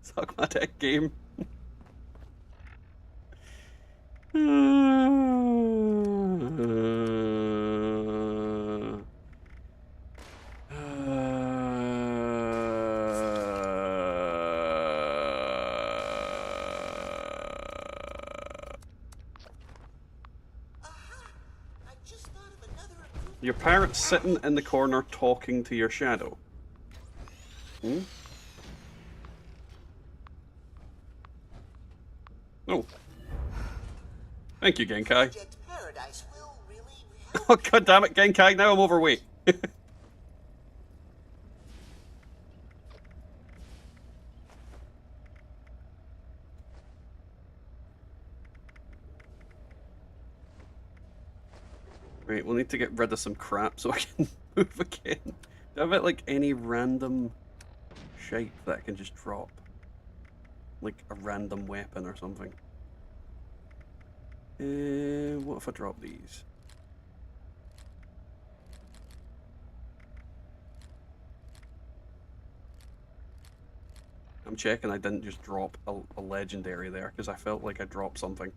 Suck my dick, game. Your parrot's sitting in the corner talking to your shadow. Hmm? Oh. Thank you, Genkai. Oh, god damn it, Genkai, now I'm overweight. Right, we'll need to get rid of some crap so I can move again. Do I have it like any random shape that I can just drop? Like a random weapon or something. What if I drop these? I'm checking I didn't just drop a legendary there, because I felt like I dropped something.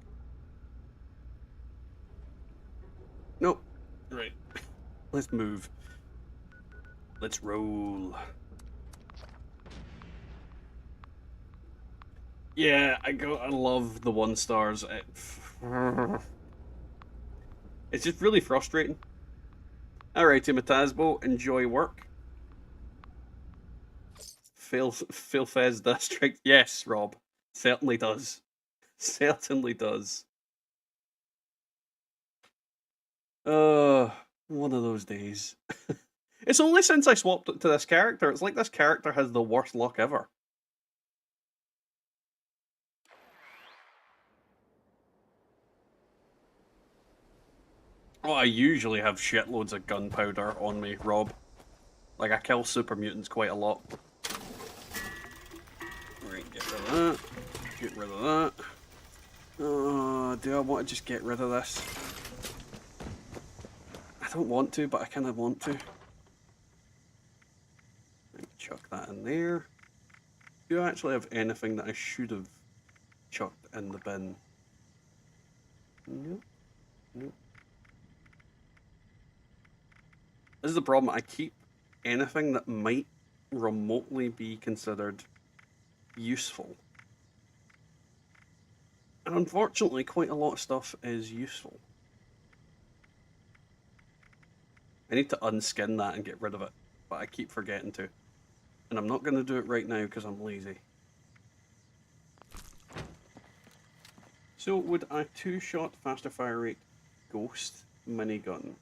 Nope. Right. Let's move. Let's roll. Yeah, I love the 1 stars. It's just really frustrating. Alrighty, Matasbo, enjoy work. Phil Fez District. Yes, Rob. Certainly does. Certainly does. One of those days. It's only since I swapped it to this character. It's like this character has the worst luck ever. Oh, I usually have shitloads of gunpowder on me, Rob. Like, I kill super mutants quite a lot. Right, get rid of that. Get rid of that. Do I want to just get rid of this? I don't want to, but I kind of want to. Right, chuck that in there. Do I actually have anything that I should have chucked in the bin? Nope. Nope. This is the problem. I keep anything that might remotely be considered useful. And unfortunately, quite a lot of stuff is useful. I need to unskin that and get rid of it, but I keep forgetting to. And I'm not going to do it right now because I'm lazy. So, would a 2-shot faster fire rate ghost minigun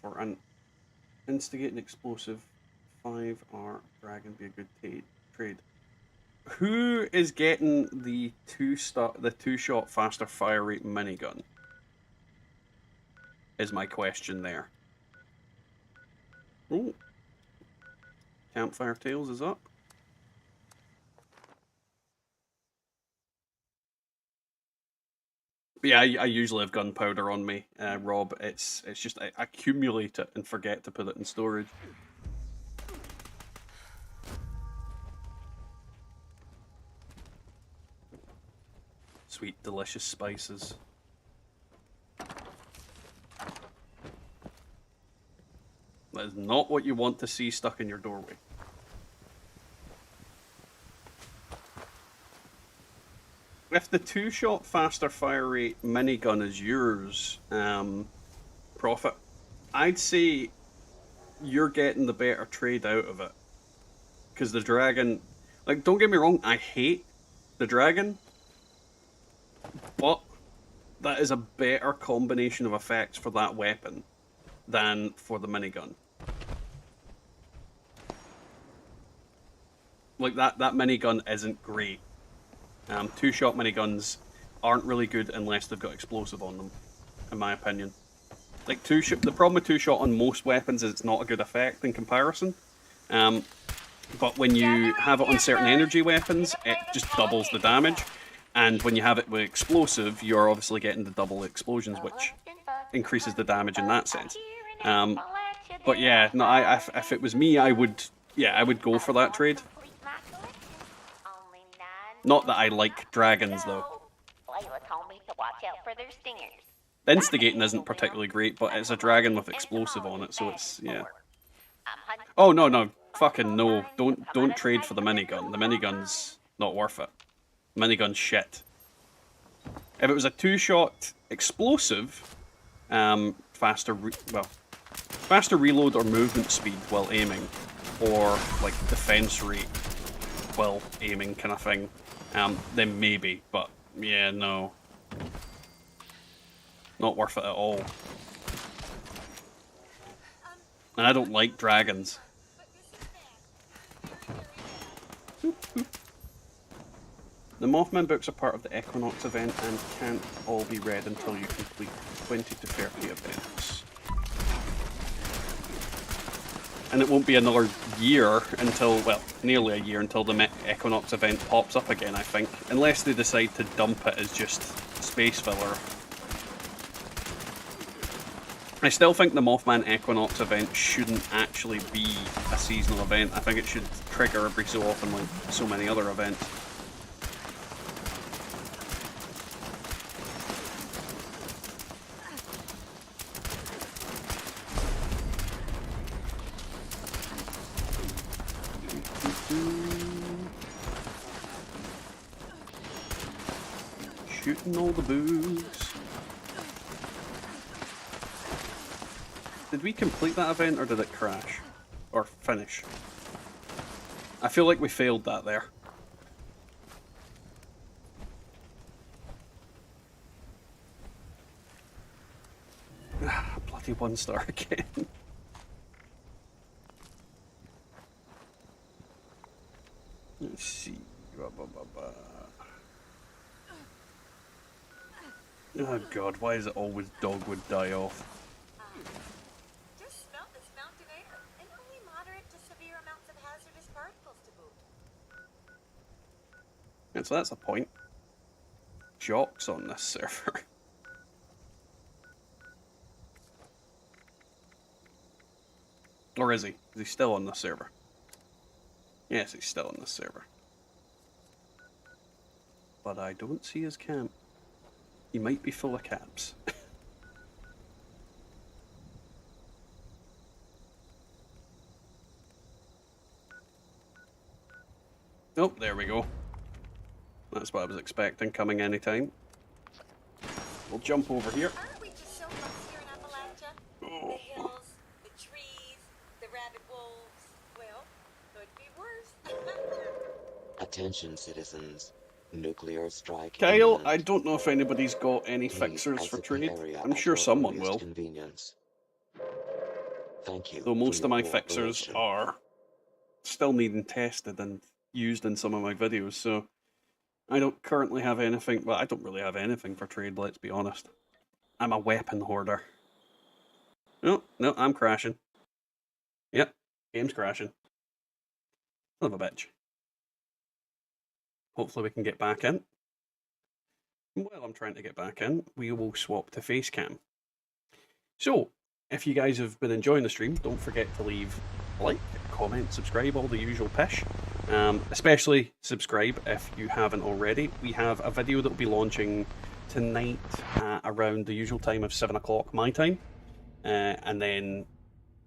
for an instigating explosive 5R dragon be a good trade? Who is getting the 2-shot faster fire rate minigun? Is my question there. Oh, Campfire Tales is up. But yeah, I usually have gunpowder on me, Rob. It's just I accumulate it and forget to put it in storage. Sweet, delicious spices. That is not what you want to see stuck in your doorway. If the 2-shot faster fire rate minigun is yours, Prophet, I'd say you're getting the better trade out of it. Because the dragon, like, don't get me wrong, I hate the dragon, but that is a better combination of effects for that weapon than for the minigun. Like, that minigun isn't great. 2-shot miniguns aren't really good unless they've got explosive on them, in my opinion. Like, the problem with 2-shot on most weapons is it's not a good effect in comparison. But when you have it on certain energy weapons, it just doubles the damage. And when you have it with explosive, you're obviously getting the double explosions, which increases the damage in that sense. But yeah, no, if it was me, I would go for that trade. Not that I like dragons, though. Instigating isn't particularly great, but it's a dragon with explosive on it, so it's, yeah. Oh, no, fucking no. Don't trade for the minigun. The minigun's not worth it. Minigun's shit. If it was a 2-shot explosive, faster reload or movement speed while aiming, or like defense rate while aiming kind of thing, then maybe, but yeah, no. Not worth it at all. And I don't like dragons. The Mothman books are part of the Equinox event and can't all be read until you complete 20 to 30 events. And it won't be another year until, well, nearly a year until the Equinox event pops up again, I think. Unless they decide to dump it as just space filler. I still think the Mothman Equinox event shouldn't actually be a seasonal event. I think it should trigger every so often like so many other events. Shooting all the booze. Did we complete that event or did it crash? Or finish? I feel like we failed that there. Bloody 1 star again. Let's see. Oh god, why is it always Dogwood die off? Just smell this mountain air, and only moderate to severe amounts of hazardous particles to boot. And so that's a point. Jock's on this server. Or is he? Is he still on this server? Yes, he's still on this server. But I don't see his camp. He might be full of caps. Oh, there we go. That's what I was expecting, coming anytime. We'll jump over here. Aren't we just so close here in Appalachia? The hills, the trees, the rabid wolves. Well, could be worse. Attention, citizens. Nuclear strike. Kyle, imminent. I don't know if anybody's got any fixers for trade. I'm sure someone will. Thank you. Though most of my fixers are still needing tested and used in some of my videos, so I don't currently have anything. Well, I don't really have anything for trade, let's be honest. I'm a weapon hoarder. No, I'm crashing. Yep, game's crashing. Son of a bitch. Hopefully we can get back in. While I'm trying to get back in, we will swap to Facecam. So, if you guys have been enjoying the stream, don't forget to leave a like, comment, subscribe, all the usual pish. Especially subscribe if you haven't already. We have a video that will be launching tonight around the usual time of 7 o'clock my time. And then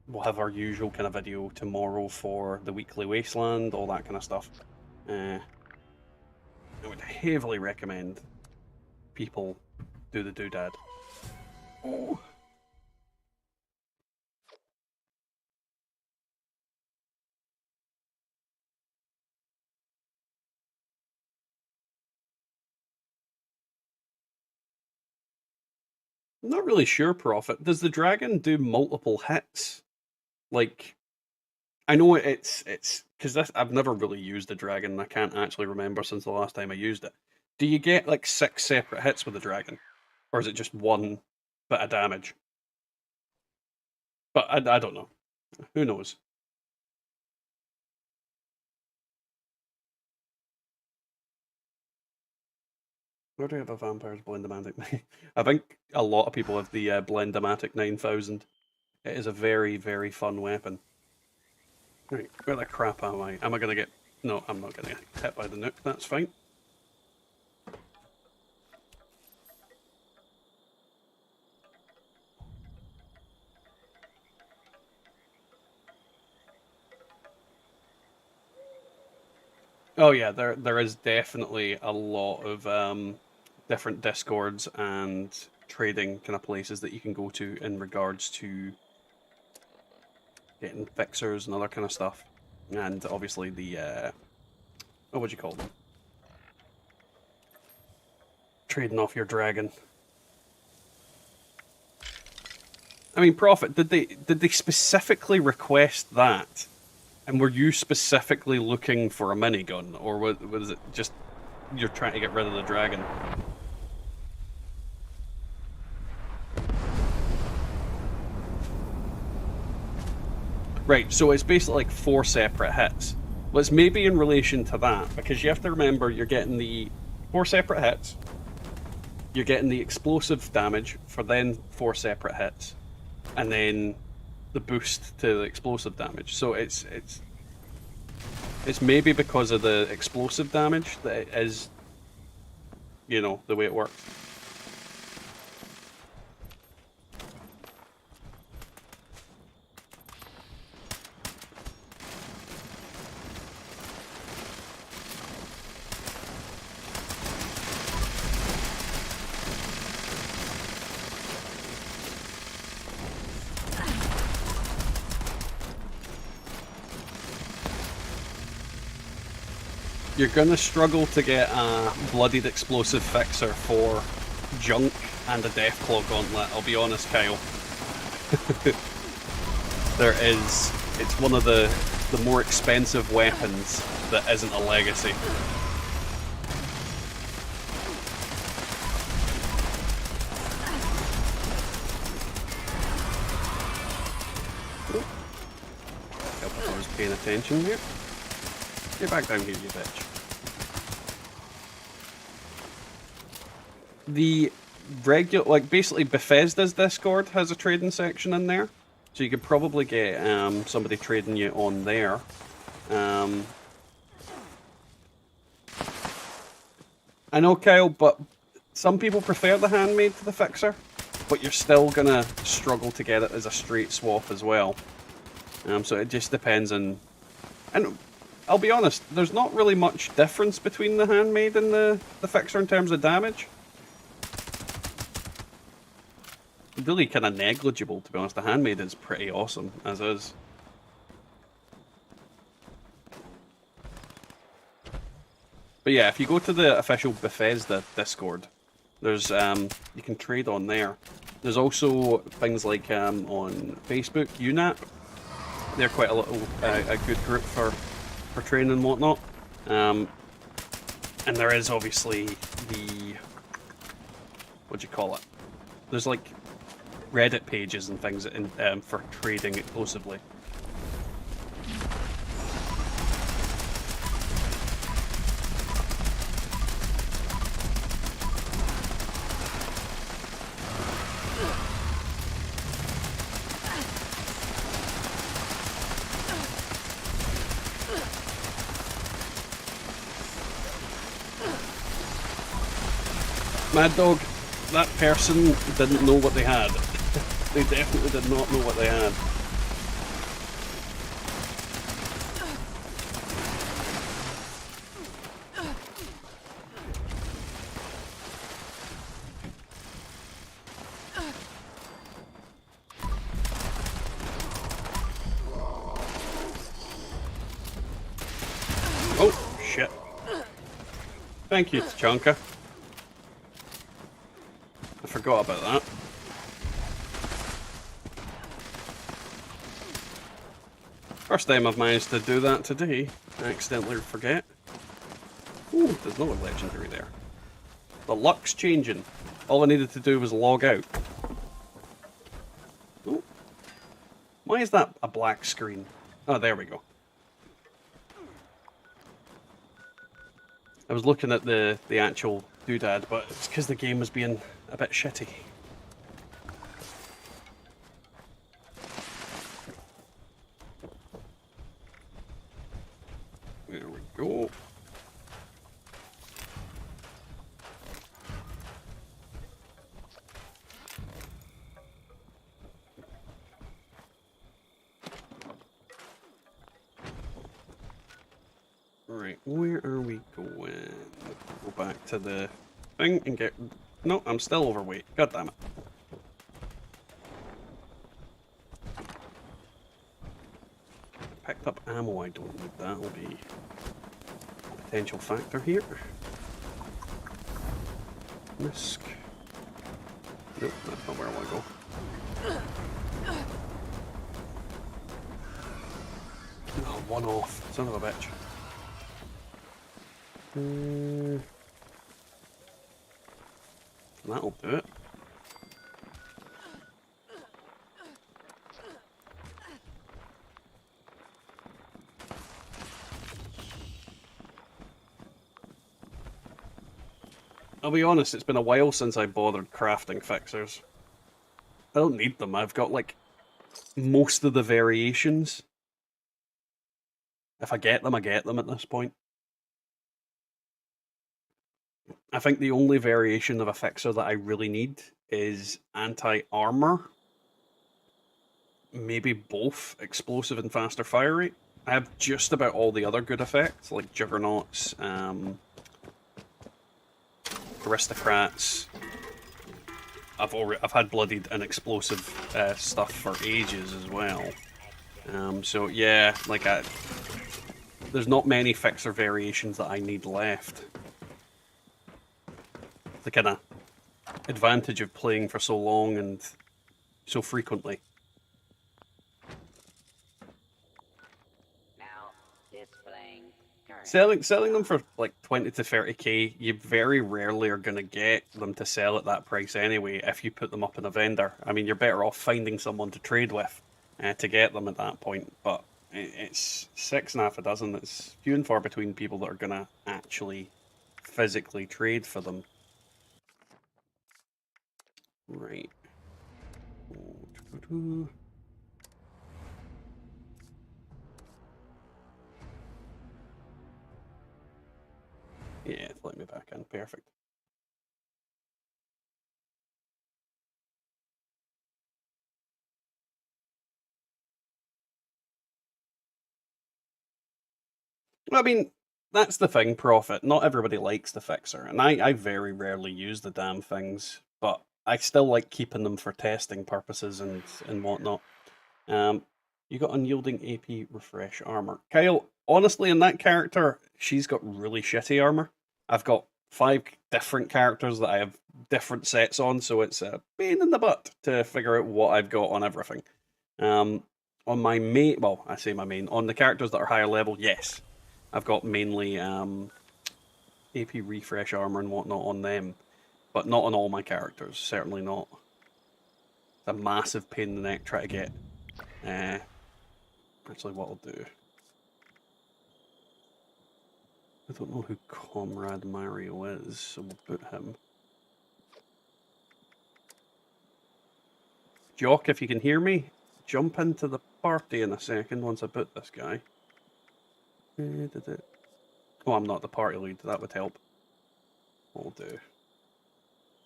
we'll have our usual kind of video tomorrow for the weekly Wasteland, all that kind of stuff. I would heavily recommend people do the doodad. Oh. I'm not really sure, Prophet. Does the dragon do multiple hits? Like, I know it's because I've never really used the dragon. I can't actually remember since the last time I used it. Do you get like 6 separate hits with the dragon, or is it just one bit of damage? But I don't know. Who knows? Where do I have a Vampire's Blendomatic 9? I think a lot of people have the Blendomatic 9000. It is a very, very fun weapon. Right, where the crap am I? Am I gonna get... No, I'm not gonna get hit by the nuke, that's fine. Oh yeah, there is definitely a lot of different discords and trading kind of places that you can go to in regards to getting fixers and other kind of stuff. And obviously the, what would you call them? Trading off your dragon. I mean, Prophet, did they specifically request that? And were you specifically looking for a minigun? Or was it just you're trying to get rid of the dragon? Right, so it's basically like 4 separate hits. Well, it's maybe in relation to that, because you have to remember you're getting the 4 separate hits, you're getting the explosive damage for then 4 separate hits, and then the boost to the explosive damage. So it's maybe because of the explosive damage that it is, you know, the way it works. You're gonna struggle to get a bloodied explosive fixer for junk and a Deathclaw gauntlet, I'll be honest, Kyle. It's one of the more expensive weapons that isn't a legacy. Hope I was paying attention here. Get back down here, you bitch. The regular, like basically Bethesda's Discord has a trading section in there, so you could probably get somebody trading you on there. I know, Kyle, but some people prefer the handmade to the fixer, but you're still gonna struggle to get it as a straight swap as well. So it just depends on, and I'll be honest, there's not really much difference between the handmade and the fixer in terms of damage. Really kind of negligible, to be honest. The handmade is pretty awesome, as is. But yeah, if you go to the official Bethesda Discord, there's you can trade on there. There's also things like on Facebook, UNAP. They're quite a good group for training and whatnot. And there is obviously the, what do you call it? There's like Reddit pages and things for trading exclusively. Mad Dog, that person didn't know what they had. They definitely did not know what they had. Oh, shit. Thank you, Tachanka. I forgot about that. First time I've managed to do that today. I accidentally forget. Ooh, there's no legendary there. The luck's changing. All I needed to do was log out. Oh. Why is that a black screen? Oh, there we go. I was looking at the actual doodad, but it's because the game was being a bit shitty. There we go. Right, where are we going? Go back to the thing and get... No, I'm still overweight. God damn it. Picked up ammo, I don't need. That'll be a potential factor here. Risk. Nope, that's not where I want to go. Oh, one off. Son of a bitch. That'll do it. I'll be honest, it's been a while since I bothered crafting fixers. I don't need them. I've got like most of the variations. If I get them, I get them at this point. I think the only variation of a fixer that I really need is anti-armor. Maybe both explosive and faster fire rate. I have just about all the other good effects, like Juggernauts, Aristocrats. I've had bloodied and explosive stuff for ages as well. So yeah, like there's not many fixer variations that I need left. The kind of advantage of playing for so long and so frequently. Selling them for like 20 to 30k, you very rarely are going to get them to sell at that price anyway if you put them up in a vendor. I mean, you're better off finding someone to trade with to get them at that point, but it's 6 and a half a dozen. It's few and far between people that are going to actually physically trade for them. Right. Yeah, let me back in. Perfect. I mean, that's the thing, Prophet. Not everybody likes the fixer, and I very rarely use the damn things, but I still like keeping them for testing purposes and whatnot. You got unyielding AP refresh armor. Kyle, honestly, in that character, she's got really shitty armor. I've got 5 different characters that I have different sets on, so it's a pain in the butt to figure out what I've got on everything. On my main, well, I say my main, on the characters that are higher level, yes. I've got mainly AP refresh armor and whatnot on them, but not on all my characters, certainly not. It's a massive pain in the neck try to get. Actually, what I'll do... I don't know who Comrade Mario is, so we'll put him. Jock, if you can hear me, jump into the party in a second once I put this guy. Oh, I'm not the party lead, that would help. What we'll do...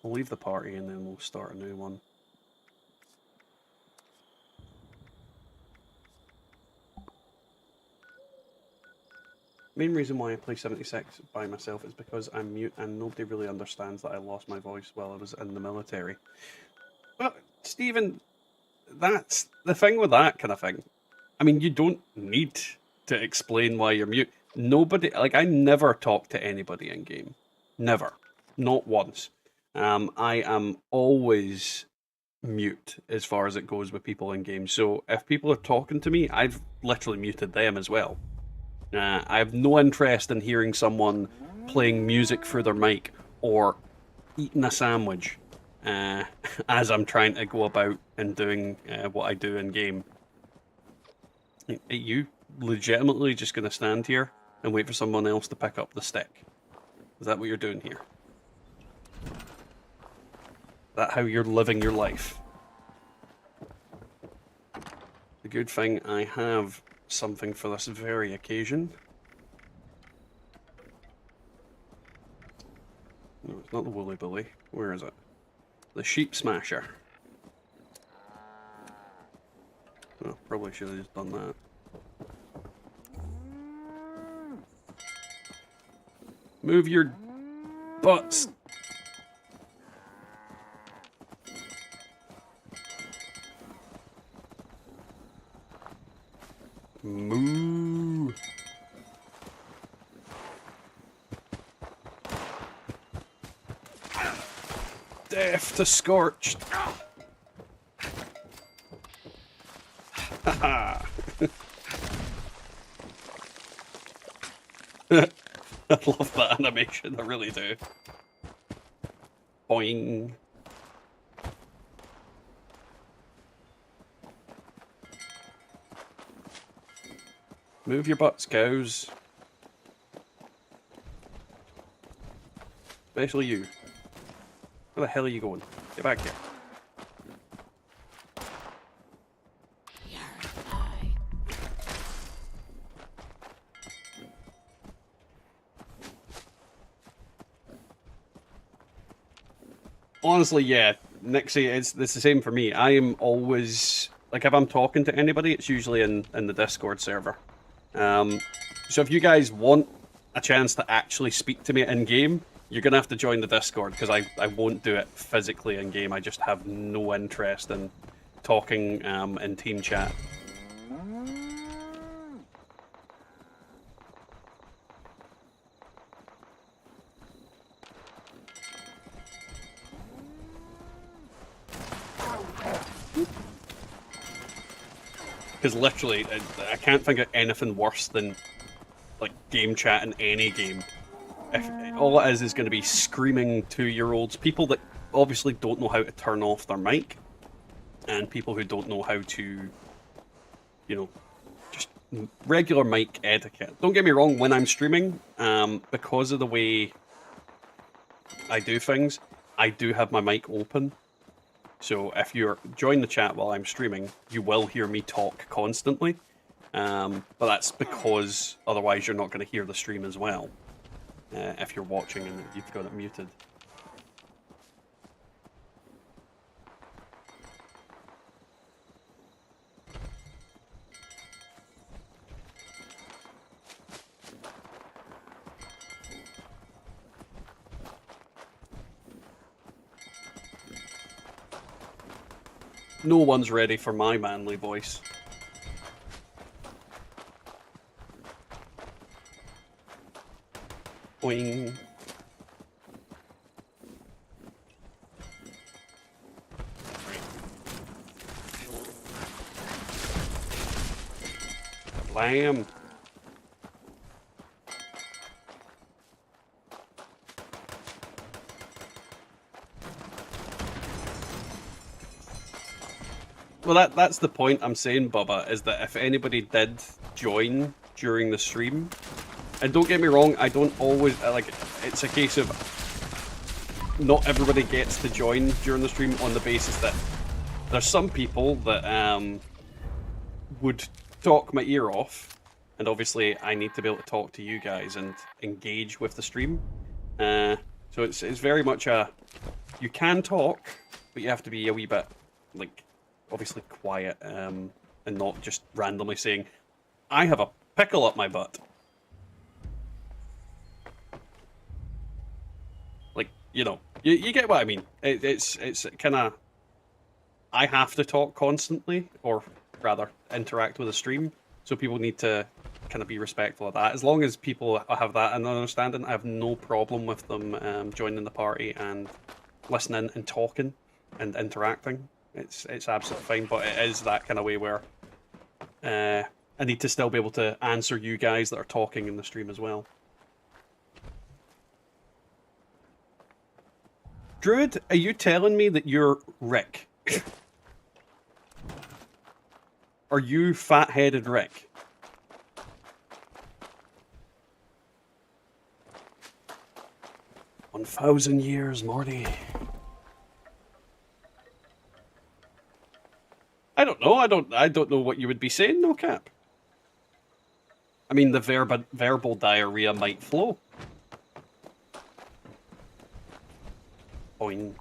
We'll leave the party and then we'll start a new one. Main reason why I play 76 by myself is because I'm mute and nobody really understands that I lost my voice while I was in the military. Well, Stephen, that's the thing with that kind of thing. I mean, you don't need to explain why you're mute. Nobody, like, I never talk to anybody in game. Never. Not once. I am always mute as far as it goes with people in game. So if people are talking to me, I've literally muted them as well. I have no interest in hearing someone playing music through their mic or eating a sandwich as I'm trying to go about and doing what I do in game. Are you legitimately just going to stand here and wait for someone else to pick up the stick? Is that what you're doing here? Is that how you're living your life? The good thing I have something for this very occasion. No, it's not the Woolly Bully. Where is it? The Sheep Smasher. Oh, probably should have just done that. Move your butts! Moo! Death to Scorched! Haha! I love that animation, I really do. Boing! Move your butts, cows. Especially you. Where the hell are you going? Get back here. Honestly, yeah, Nixie, it's the same for me. I am always like if I'm talking to anybody, it's usually in the Discord server. So if you guys want a chance to actually speak to me in game, you're gonna have to join the Discord because I won't do it physically in game. I just have no interest in talking in team chat. Because literally, I can't think of anything worse than like game chat in any game. If all it is going to be screaming 2-year-olds, people that obviously don't know how to turn off their mic, and people who don't know how to, you know, just regular mic etiquette. Don't get me wrong, when I'm streaming, because of the way I do things, I do have my mic open. So if you're join the chat while I'm streaming, you will hear me talk constantly. But that's because otherwise you're not going to hear the stream as well. If you're watching and you've got it muted. No one's ready for my manly voice. Boing. Blam. Well, that's the point I'm saying, Bubba, is that if anybody did join during the stream, and don't get me wrong, I don't always, like, it's a case of not everybody gets to join during the stream on the basis that there's some people that would talk my ear off, and obviously I need to be able to talk to you guys and engage with the stream. So it's very much a, you can talk, but you have to be a wee bit, like, obviously quiet, and not just randomly saying, I have a pickle up my butt. Like, you know, you get what I mean. It's kind of, I have to talk constantly, or rather interact with the stream, so people need to kind of be respectful of that. As long as people have that and understanding, I have no problem with them joining the party and listening and talking and interacting. It's absolutely fine, but it is that kind of way where I need to still be able to answer you guys that are talking in the stream as well. Druid, are you telling me that you're Rick? Are you fat-headed Rick? "1,000 years, Morty." I don't know. I don't know what you would be saying, no cap. I mean, the verbal diarrhea might flow. Boing.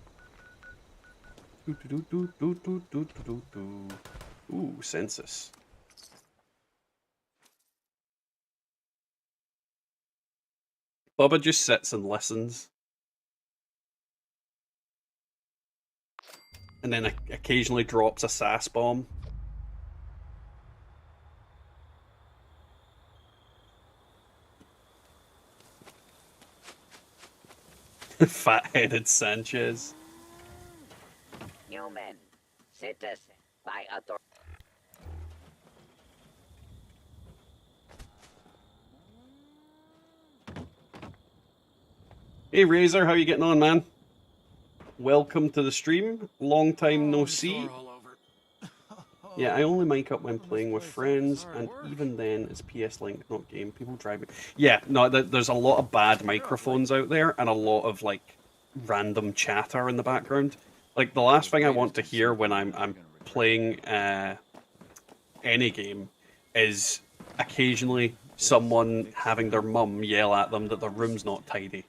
Ooh, census. Bubba just sits and listens. And then occasionally drops a sass bomb. Fat-headed Sanchez. Human, citizen, by authority. Hey Razor, how you getting on, man? Welcome to the stream. Long time no see. Yeah, I only mic up when playing with friends, and even then it's PS Link, not game. People drive me. Yeah, no, there's a lot of bad microphones out there, and a lot of like random chatter in the background. Like the last thing I want to hear when I'm playing any game is occasionally someone having their mum yell at them that their room's not tidy.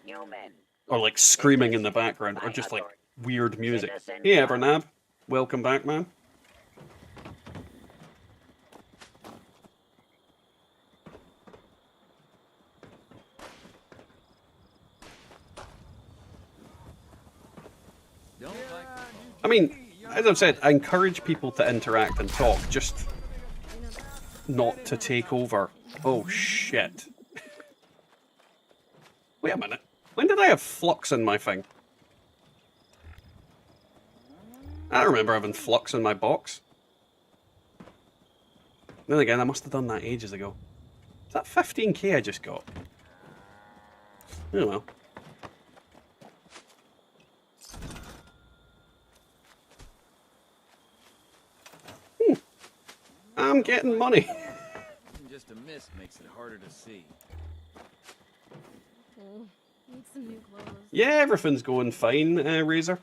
Human, Or like screaming in the background, or just like weird music. Hey Evernab, welcome back, man. I mean, as I've said, I encourage people to interact and talk, just not to take over. Oh shit. Wait a minute. When did I have flux in my thing? I don't remember having flux in my box. Then again, I must have done that ages ago. Is that 15k I just got? Oh well. I'm getting money. Just a mist makes it harder to see. Need some new clothes. Yeah, everything's going fine, Razor.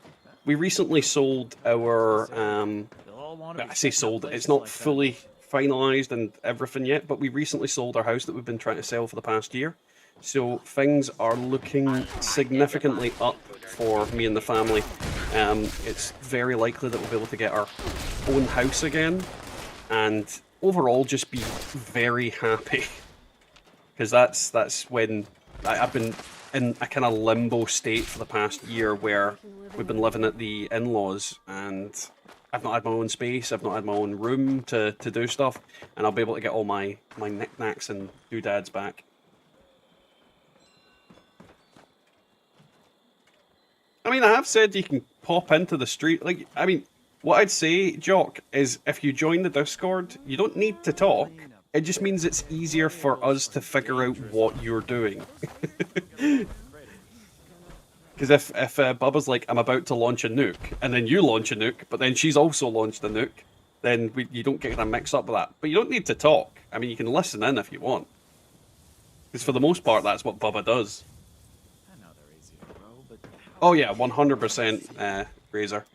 We recently sold our, I say sold, it's not fully finalised and everything yet, but we recently sold our house that we've been trying to sell for the past year. So things are looking significantly up for me and the family. It's very likely that we'll be able to get our own house again, and overall just be very happy. Because that's when I've been in a kind of limbo state for the past year where we've been living at the in-laws and I've not had my own space, I've not had my own room to do stuff, and I'll be able to get all my knickknacks and doodads back. I mean, I have said you can pop into the street, like, I mean, what I'd say, Jock, is if you join the Discord, you don't need to talk. It just means it's easier for us to figure out what you're doing. Because if Bubba's like, I'm about to launch a nuke, and then you launch a nuke, but then she's also launched a nuke, then you don't get a mix up with that. But you don't need to talk. I mean, you can listen in if you want. Because for the most part, that's what Bubba does. Oh yeah, 100% Razor.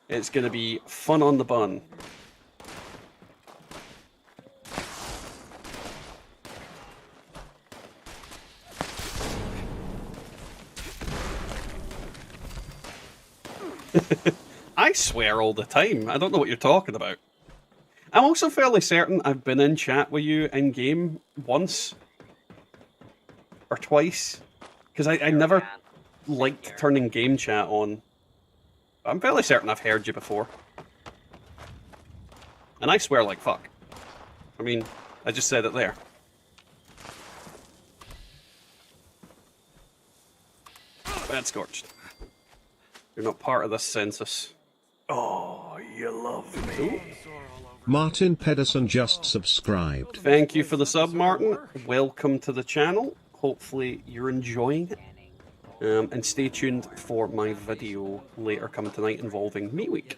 It's going to be fun on the bun. I swear all the time. I don't know what you're talking about. I'm also fairly certain I've been in chat with you in game once or twice, because I never liked turning game chat on. I'm fairly certain I've heard you before. And I swear like fuck. I mean, I just said it there. Bad Scorched. You're not part of this census. Oh, you love me. Martin Pedersen just subscribed. Thank you for the sub, Martin. Welcome to the channel. Hopefully you're enjoying it. And stay tuned for my video later coming tonight involving Me Week.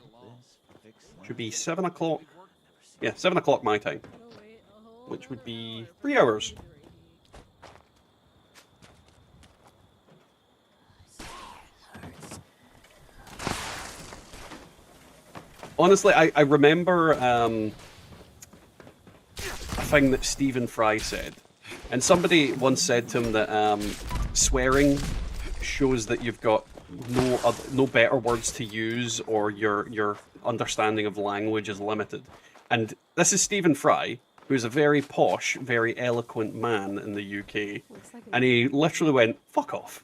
Should be 7 o'clock. Yeah, 7 o'clock my time. Which would be 3 hours. Honestly, I remember a thing that Stephen Fry said. And somebody once said to him that swearing shows that you've got no better words to use, or your understanding of language is limited. And this is Stephen Fry, who's a very posh, very eloquent man in the UK, and he literally went, fuck off.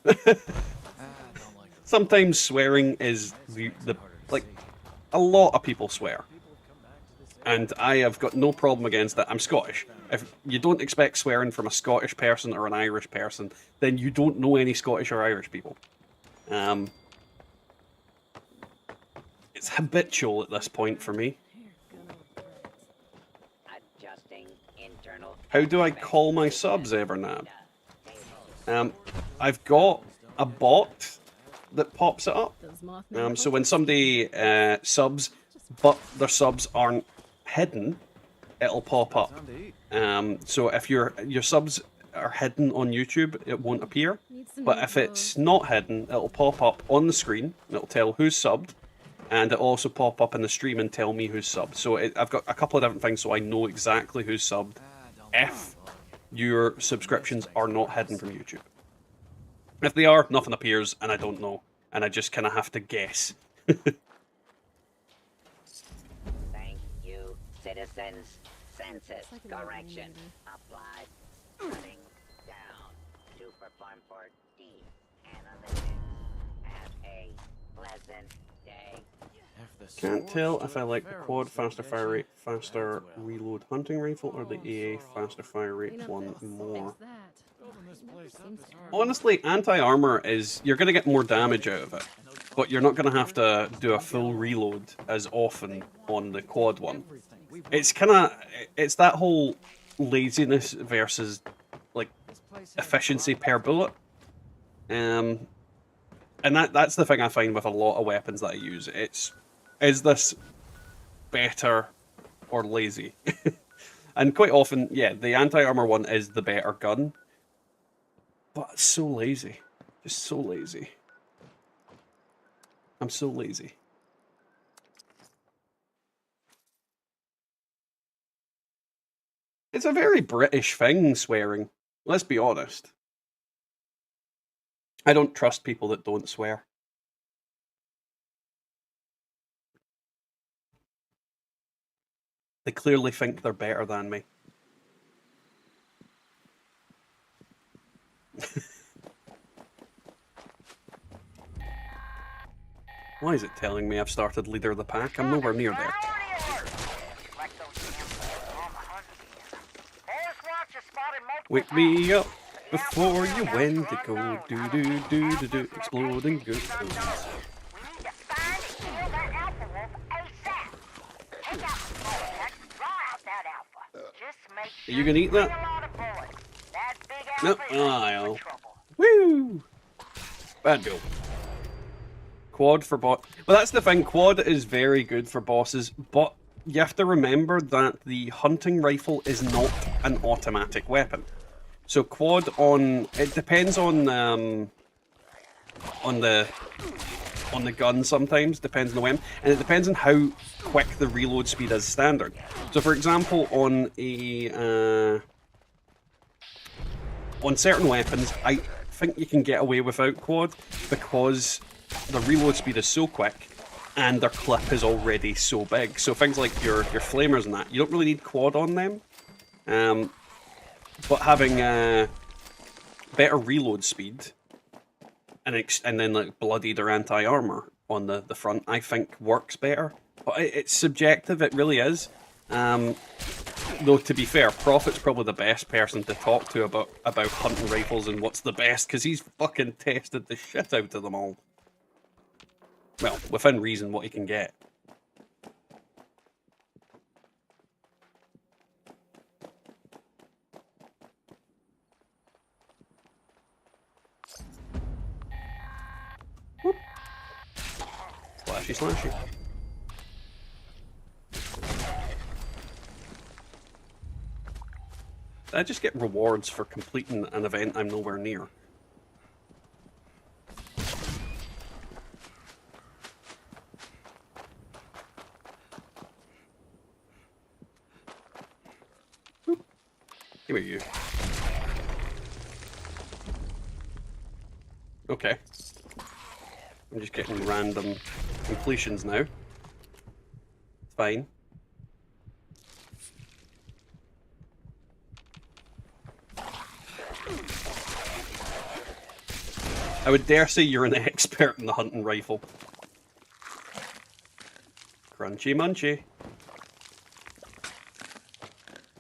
Sometimes swearing is the like, a lot of people swear. And I have got no problem against that. I'm Scottish. If you don't expect swearing from a Scottish person or an Irish person, then you don't know any Scottish or Irish people. It's habitual at this point for me. How do I call my subs, Evernab? I've got a bot that pops it up. So when somebody subs, but their subs aren't hidden, it'll pop up. So if your subs are hidden on YouTube, it won't appear. But if it's not hidden, it'll pop up on the screen. It'll tell who's subbed, and it'll also pop up in the stream and tell me who's subbed. So I've got a couple of different things, so I know exactly who's subbed if your subscriptions are not hidden from YouTube. If they are, nothing appears, and I don't know. And I just kind of have to guess. Thank you, citizens. Census correction applied. Running down to perform for D analytics. Have a pleasant day. Can't tell if I like the quad faster fire rate, faster reload hunting rifle, or the AA faster fire rate one more. Honestly, anti-armor is, you're going to get more damage out of it, but you're not going to have to do a full reload as often on the quad one. It's kind of, it's that whole laziness versus, like, efficiency per bullet. And that's the thing I find with a lot of weapons that I use. Is this better or lazy? And quite often, yeah, the anti-armor one is the better gun. But it's so lazy. Just so lazy. I'm so lazy. It's a very British thing, swearing. Let's be honest. I don't trust people that don't swear. They clearly think they're better than me. Why is it telling me I've started leader of the pack? I'm nowhere near there. Wake me up before you Wendigo. Do do do do do. Exploding good. Are you gonna eat that? Nope. Oh, woo! Bad go. Quad for boss. Well, that's the thing. Quad is very good for bosses, but you have to remember that the hunting rifle is not an automatic weapon. So quad on, it depends on the gun sometimes, depends on the weapon, and it depends on how quick the reload speed is standard. So for example, on certain weapons, I think you can get away without quad because the reload speed is so quick and their clip is already so big. So things like your flamers and that, you don't really need quad on them. But having better reload speed and then like bloodied or anti-armor on the front, I think works better. But it's subjective, it really is. Though to be fair, Prophet's probably the best person to talk to about hunting rifles and what's the best, because he's fucking tested the shit out of them all. Well, within reason what he can get. Whoop. Slashy slashy. I just get rewards for completing an event I'm nowhere near. Give me you. Okay. I'm just getting random completions now. It's fine. I would dare say you're an expert in the hunting rifle. Crunchy munchy.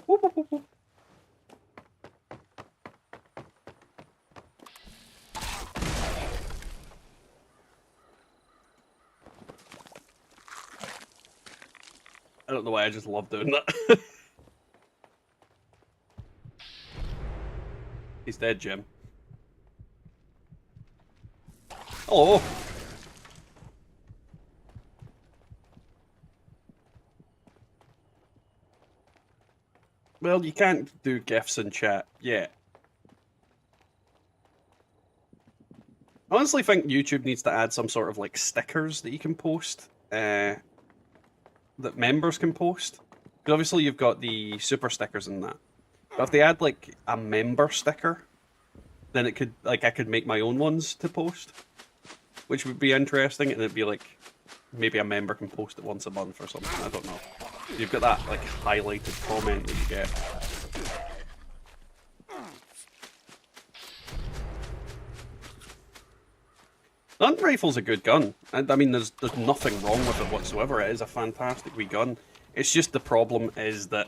Whoop, whoop, whoop, whoop. I don't know why, I just love doing that. He's dead, Jim. Hello. Well, you can't do GIFs in chat yet. I honestly think YouTube needs to add some sort of like stickers that you can post, that members can post. Because obviously you've got the super stickers and that. But if they add like a member sticker, then it could, like, I could make my own ones to post, which would be interesting, and it'd be like, maybe a member can post it once a month or something, I don't know. You've got that, like, highlighted comment that you get. The hunting rifle's a good gun. I mean, there's nothing wrong with it whatsoever. It is a fantastic wee gun. It's just the problem is that...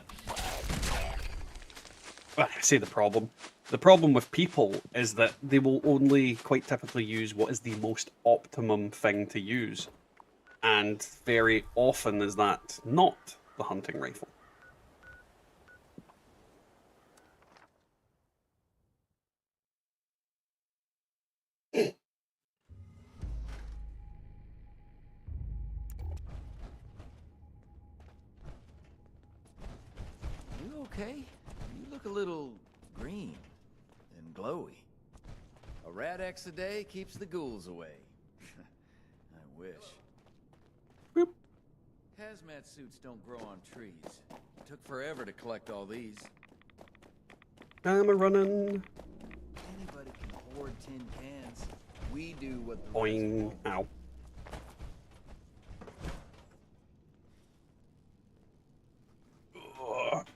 Well, I say the problem. The problem with people is that they will only quite typically use what is the most optimum thing to use. And very often is that not the hunting rifle. You okay? You look a little green and glowy. A rat X a day keeps the ghouls away. I wish. Boop. Hazmat suits don't grow on trees. It took forever to collect all these. I'm a running. Anybody can hoard tin cans. We do what the Boing. rest won't. Ow. Ugh.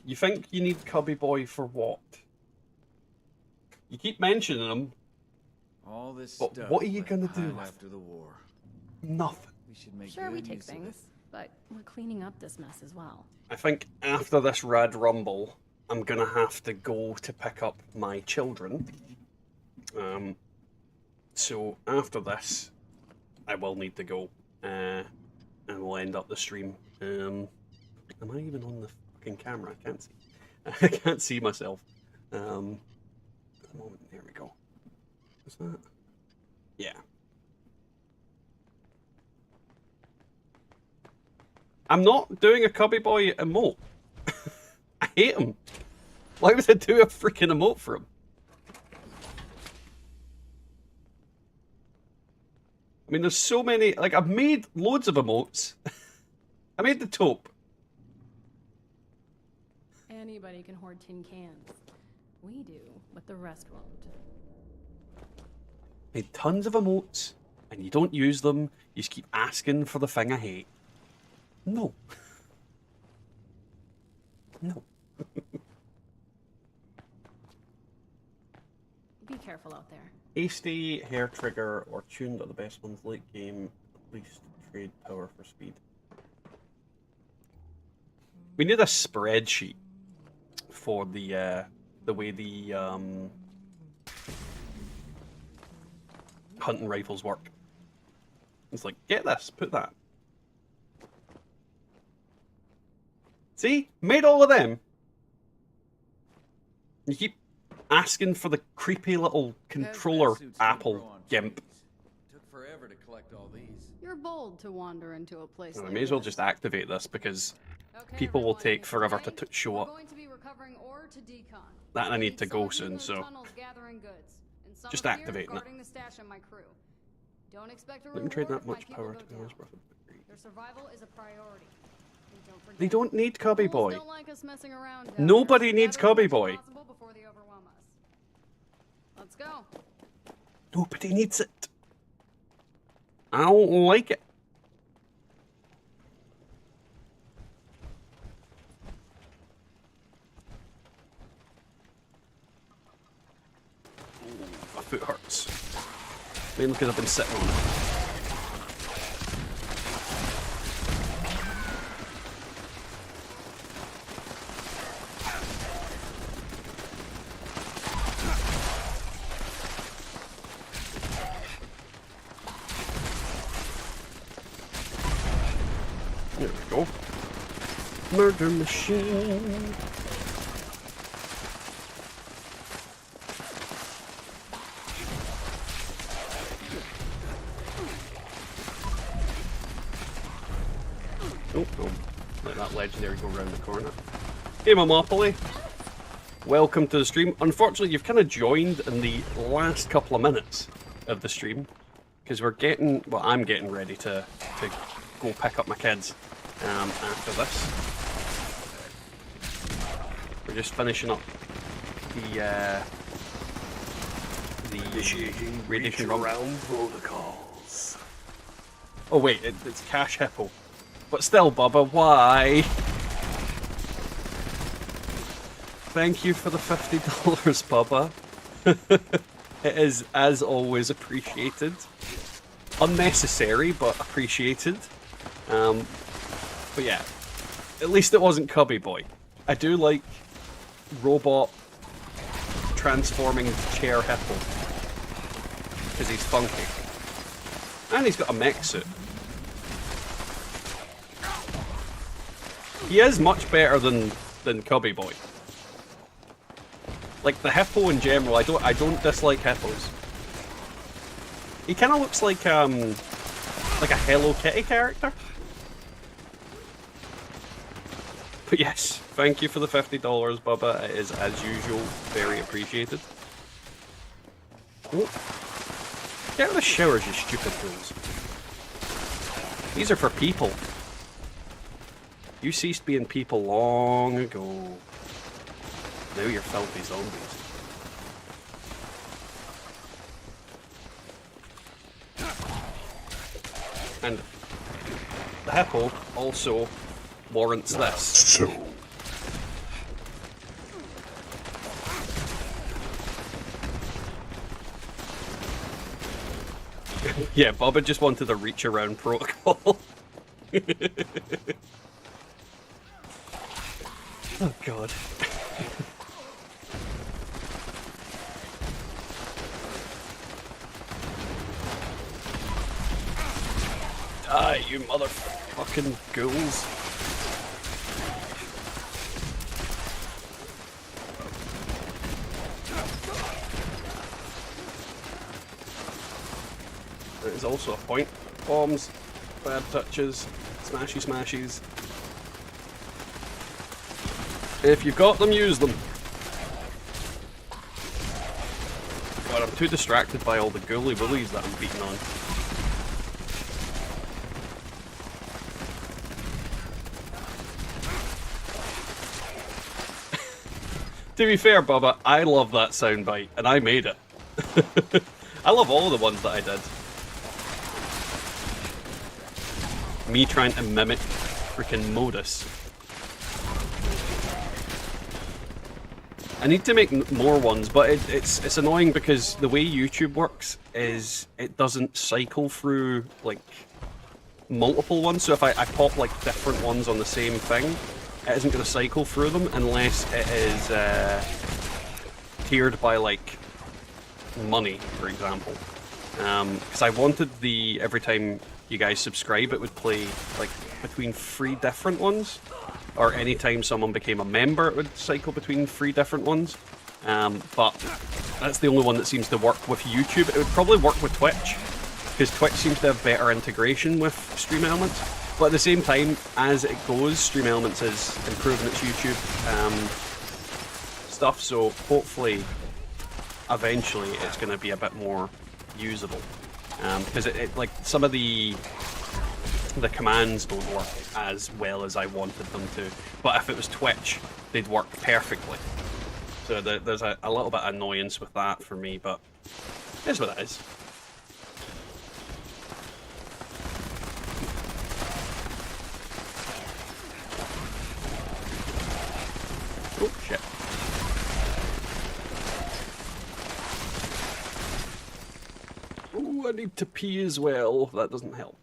You think you need Cubby Boy for what? You keep mentioning him, All this but stuff what are you went gonna do behind with after the war? nothing? We should make Sure, we good take use of it. things, but we're cleaning up this mess as well. I think after this Rad Rumble, I'm gonna have to go to pick up my children. So after this, I will need to go, and we'll end up the stream. Am I even on the fucking camera? I can't see. I can't see myself. At the moment, there we go. Is that? Yeah. I'm not doing a Cubby Boy emote. I hate him. Why would I do a freaking emote for him? I mean, there's so many. Like, I've made loads of emotes. I made the taupe. Anybody can hoard tin cans. We do, but the rest won't. Made tons of emotes, and you don't use them. You just keep asking for the thing I hate. No. No. Be careful out there. Hasty, hair trigger, or tuned are the best ones. Late game, at least trade power for speed. We need a spreadsheet for the way the hunting rifles work. It's like, get this, put that. See? Made all of them. You keep asking for the creepy little controller apple gimp. Took forever to collect all these. You're bold to wander into a place I like may as well this. just activate this because Okay, people will everyone, take forever to today, show we're up. going to be recovering ore to decon. That I need Need to some go of you soon, in the so tunnels gathering goods, and some just of you activating it. guarding the stash of my crew. Don't expect a Let me reward trade that if my much people power go to down. this person. Their survival is a priority. And don't forget, They don't need Cubby ghouls Boy. don't like us messing around down Nobody here, so needs gather as Cubby much as Boy. possible before they overwhelm us. Let's go. Nobody needs it. I don't like it. Ooh, my foot hurts. Mainly because I've been sitting on it. There we go. Murder machine. Oh, no. Let that legendary go around the corner. Hey, Momopoly. Welcome to the stream. Unfortunately, you've kind of joined in the last couple of minutes of the stream because we're getting, well, I'm getting ready to go pick up my kids after this. We're just finishing up the Initiating radiation reach-around protocols. Oh wait, it's Cash Hippo. But still, Bubba, why? Thank you for the $50, Bubba. It is, as always, appreciated. Unnecessary, but appreciated. But yeah, at least it wasn't Cubby Boy. I do like robot transforming chair Hippo. Because he's funky. And he's got a mech suit. He is much better than Cubby Boy. Like the Hippo in general, I don't dislike Hippos. He kind of looks like a Hello Kitty character. But yes, thank you for the $50, Bubba. It is, as usual, very appreciated. Oh. Get out of the showers, you stupid fools. These are for people. You ceased being people long ago. Now you're filthy zombies. And the Hippo also warrants this. So. Yeah, Bubba just wanted a reach around protocol. Oh god. Die, you motherfucking ghouls. There is also a point. Bombs, bad touches, smashy smashies. If you've got them, use them. God, I'm too distracted by all the ghouly bullies that I'm beating on. To be fair, Bubba, I love that soundbite, and I made it. I love all of the ones that I did. Me trying to mimic freaking Modus. I need to make more ones, but it's annoying because the way YouTube works is it doesn't cycle through like multiple ones. So if I pop like different ones on the same thing, it isn't going to cycle through them unless it is tiered by like money, for example. Because I wanted every time you guys subscribe, it would play like between 3 different ones. Or anytime someone became a member, it would cycle between 3 different ones. But that's the only one that seems to work with YouTube. It would probably work with Twitch, because Twitch seems to have better integration with Stream Elements. But at the same time, as it goes, Stream Elements is improving its YouTube stuff, so hopefully, eventually, it's going to be a bit more usable. Because like some of the commands don't work as well as I wanted them to. But if it was Twitch, they'd work perfectly. So there's a little bit of annoyance with that for me, but it is what it is. Oh, shit. Oh, I need to pee as well. That doesn't help.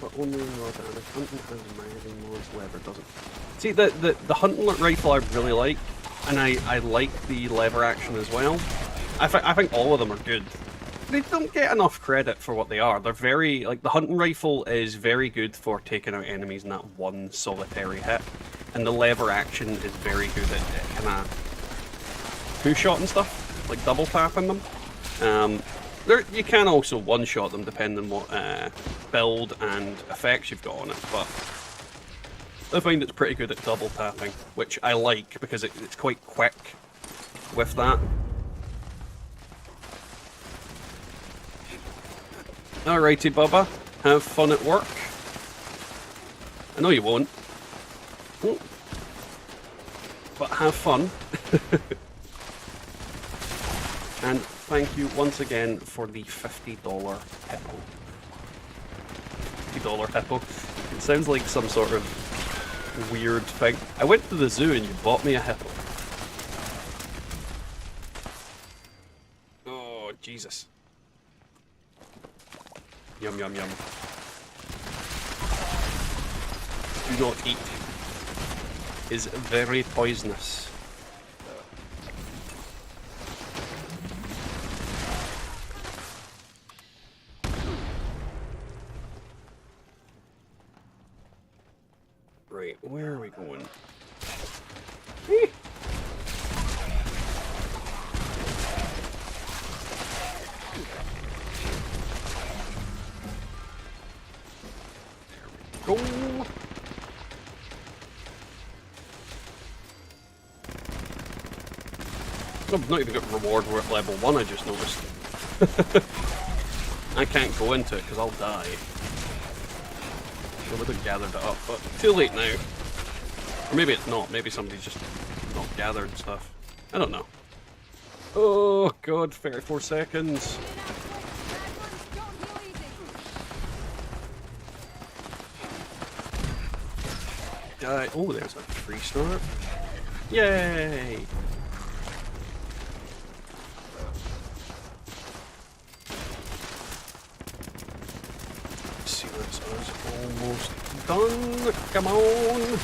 But only in hunting has magazine modes, lever doesn't. See, the hunting rifle I really like, and I like the lever action as well. I think all of them are good. They don't get enough credit for what they are. They're very, like, the hunting rifle is very good for taking out enemies in that one solitary hit, and the lever action is very good at kind of two-shot and stuff, like double tapping them. You can also one-shot them depending on what build and effects you've got on it, but I find it's pretty good at double tapping, which I like because it's quite quick with that. Alrighty, Bubba. Have fun at work. I know you won't. Oh. But have fun. And thank you once again for the $50 hippo. $50 hippo. It sounds like some sort of weird thing. I went to the zoo and you bought me a hippo. Oh, Jesus. Yum, yum, yum. Do not eat. Is very poisonous. Right, where are we going? Go. I've not even got reward worth level 1, I just noticed. I can't go into it because I'll die. I would have gathered it up, but too late now. Or maybe it's not, maybe somebody's just not gathered stuff. I don't know. Oh god, 34 seconds. Die. Oh, there's a free start. Yay! See, that's us almost done. Come on!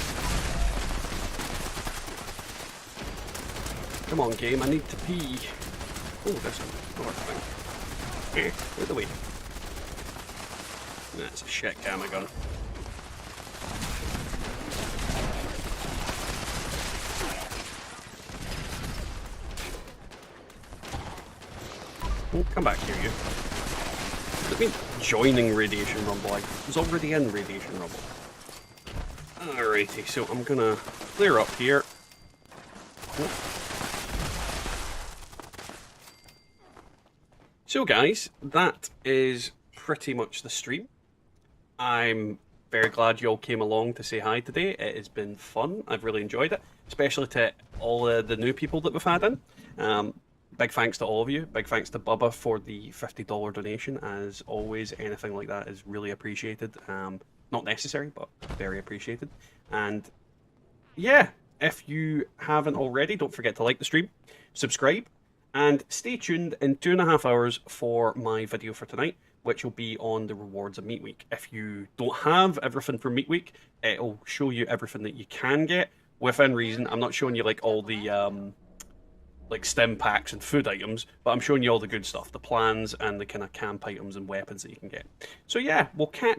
Come on, game, I need to pee. Oh, there's another thing. Out the way. That's a shit gamma gun. Oh, come back here, you. What do you mean joining Radiation Rumble? I was already in Radiation Rumble. Alrighty, so I'm gonna clear up here. Oh. So guys, that is pretty much the stream. I'm very glad you all came along to say hi today. It has been fun. I've really enjoyed it, especially to all the new people that we've had in. Big thanks to all of you. Big thanks to Bubba for the $50 donation. As always, anything like that is really appreciated. Not necessary, but very appreciated. And yeah, if you haven't already, don't forget to like the stream, subscribe, and stay tuned in 2.5 hours for my video for tonight, which will be on the rewards of Meat Week. If you don't have everything for Meat Week, it'll show you everything that you can get within reason. I'm not showing you like all the like stim packs and food items, but I'm showing you all the good stuff, the plans and the kind of camp items and weapons that you can get. So yeah, we'll catch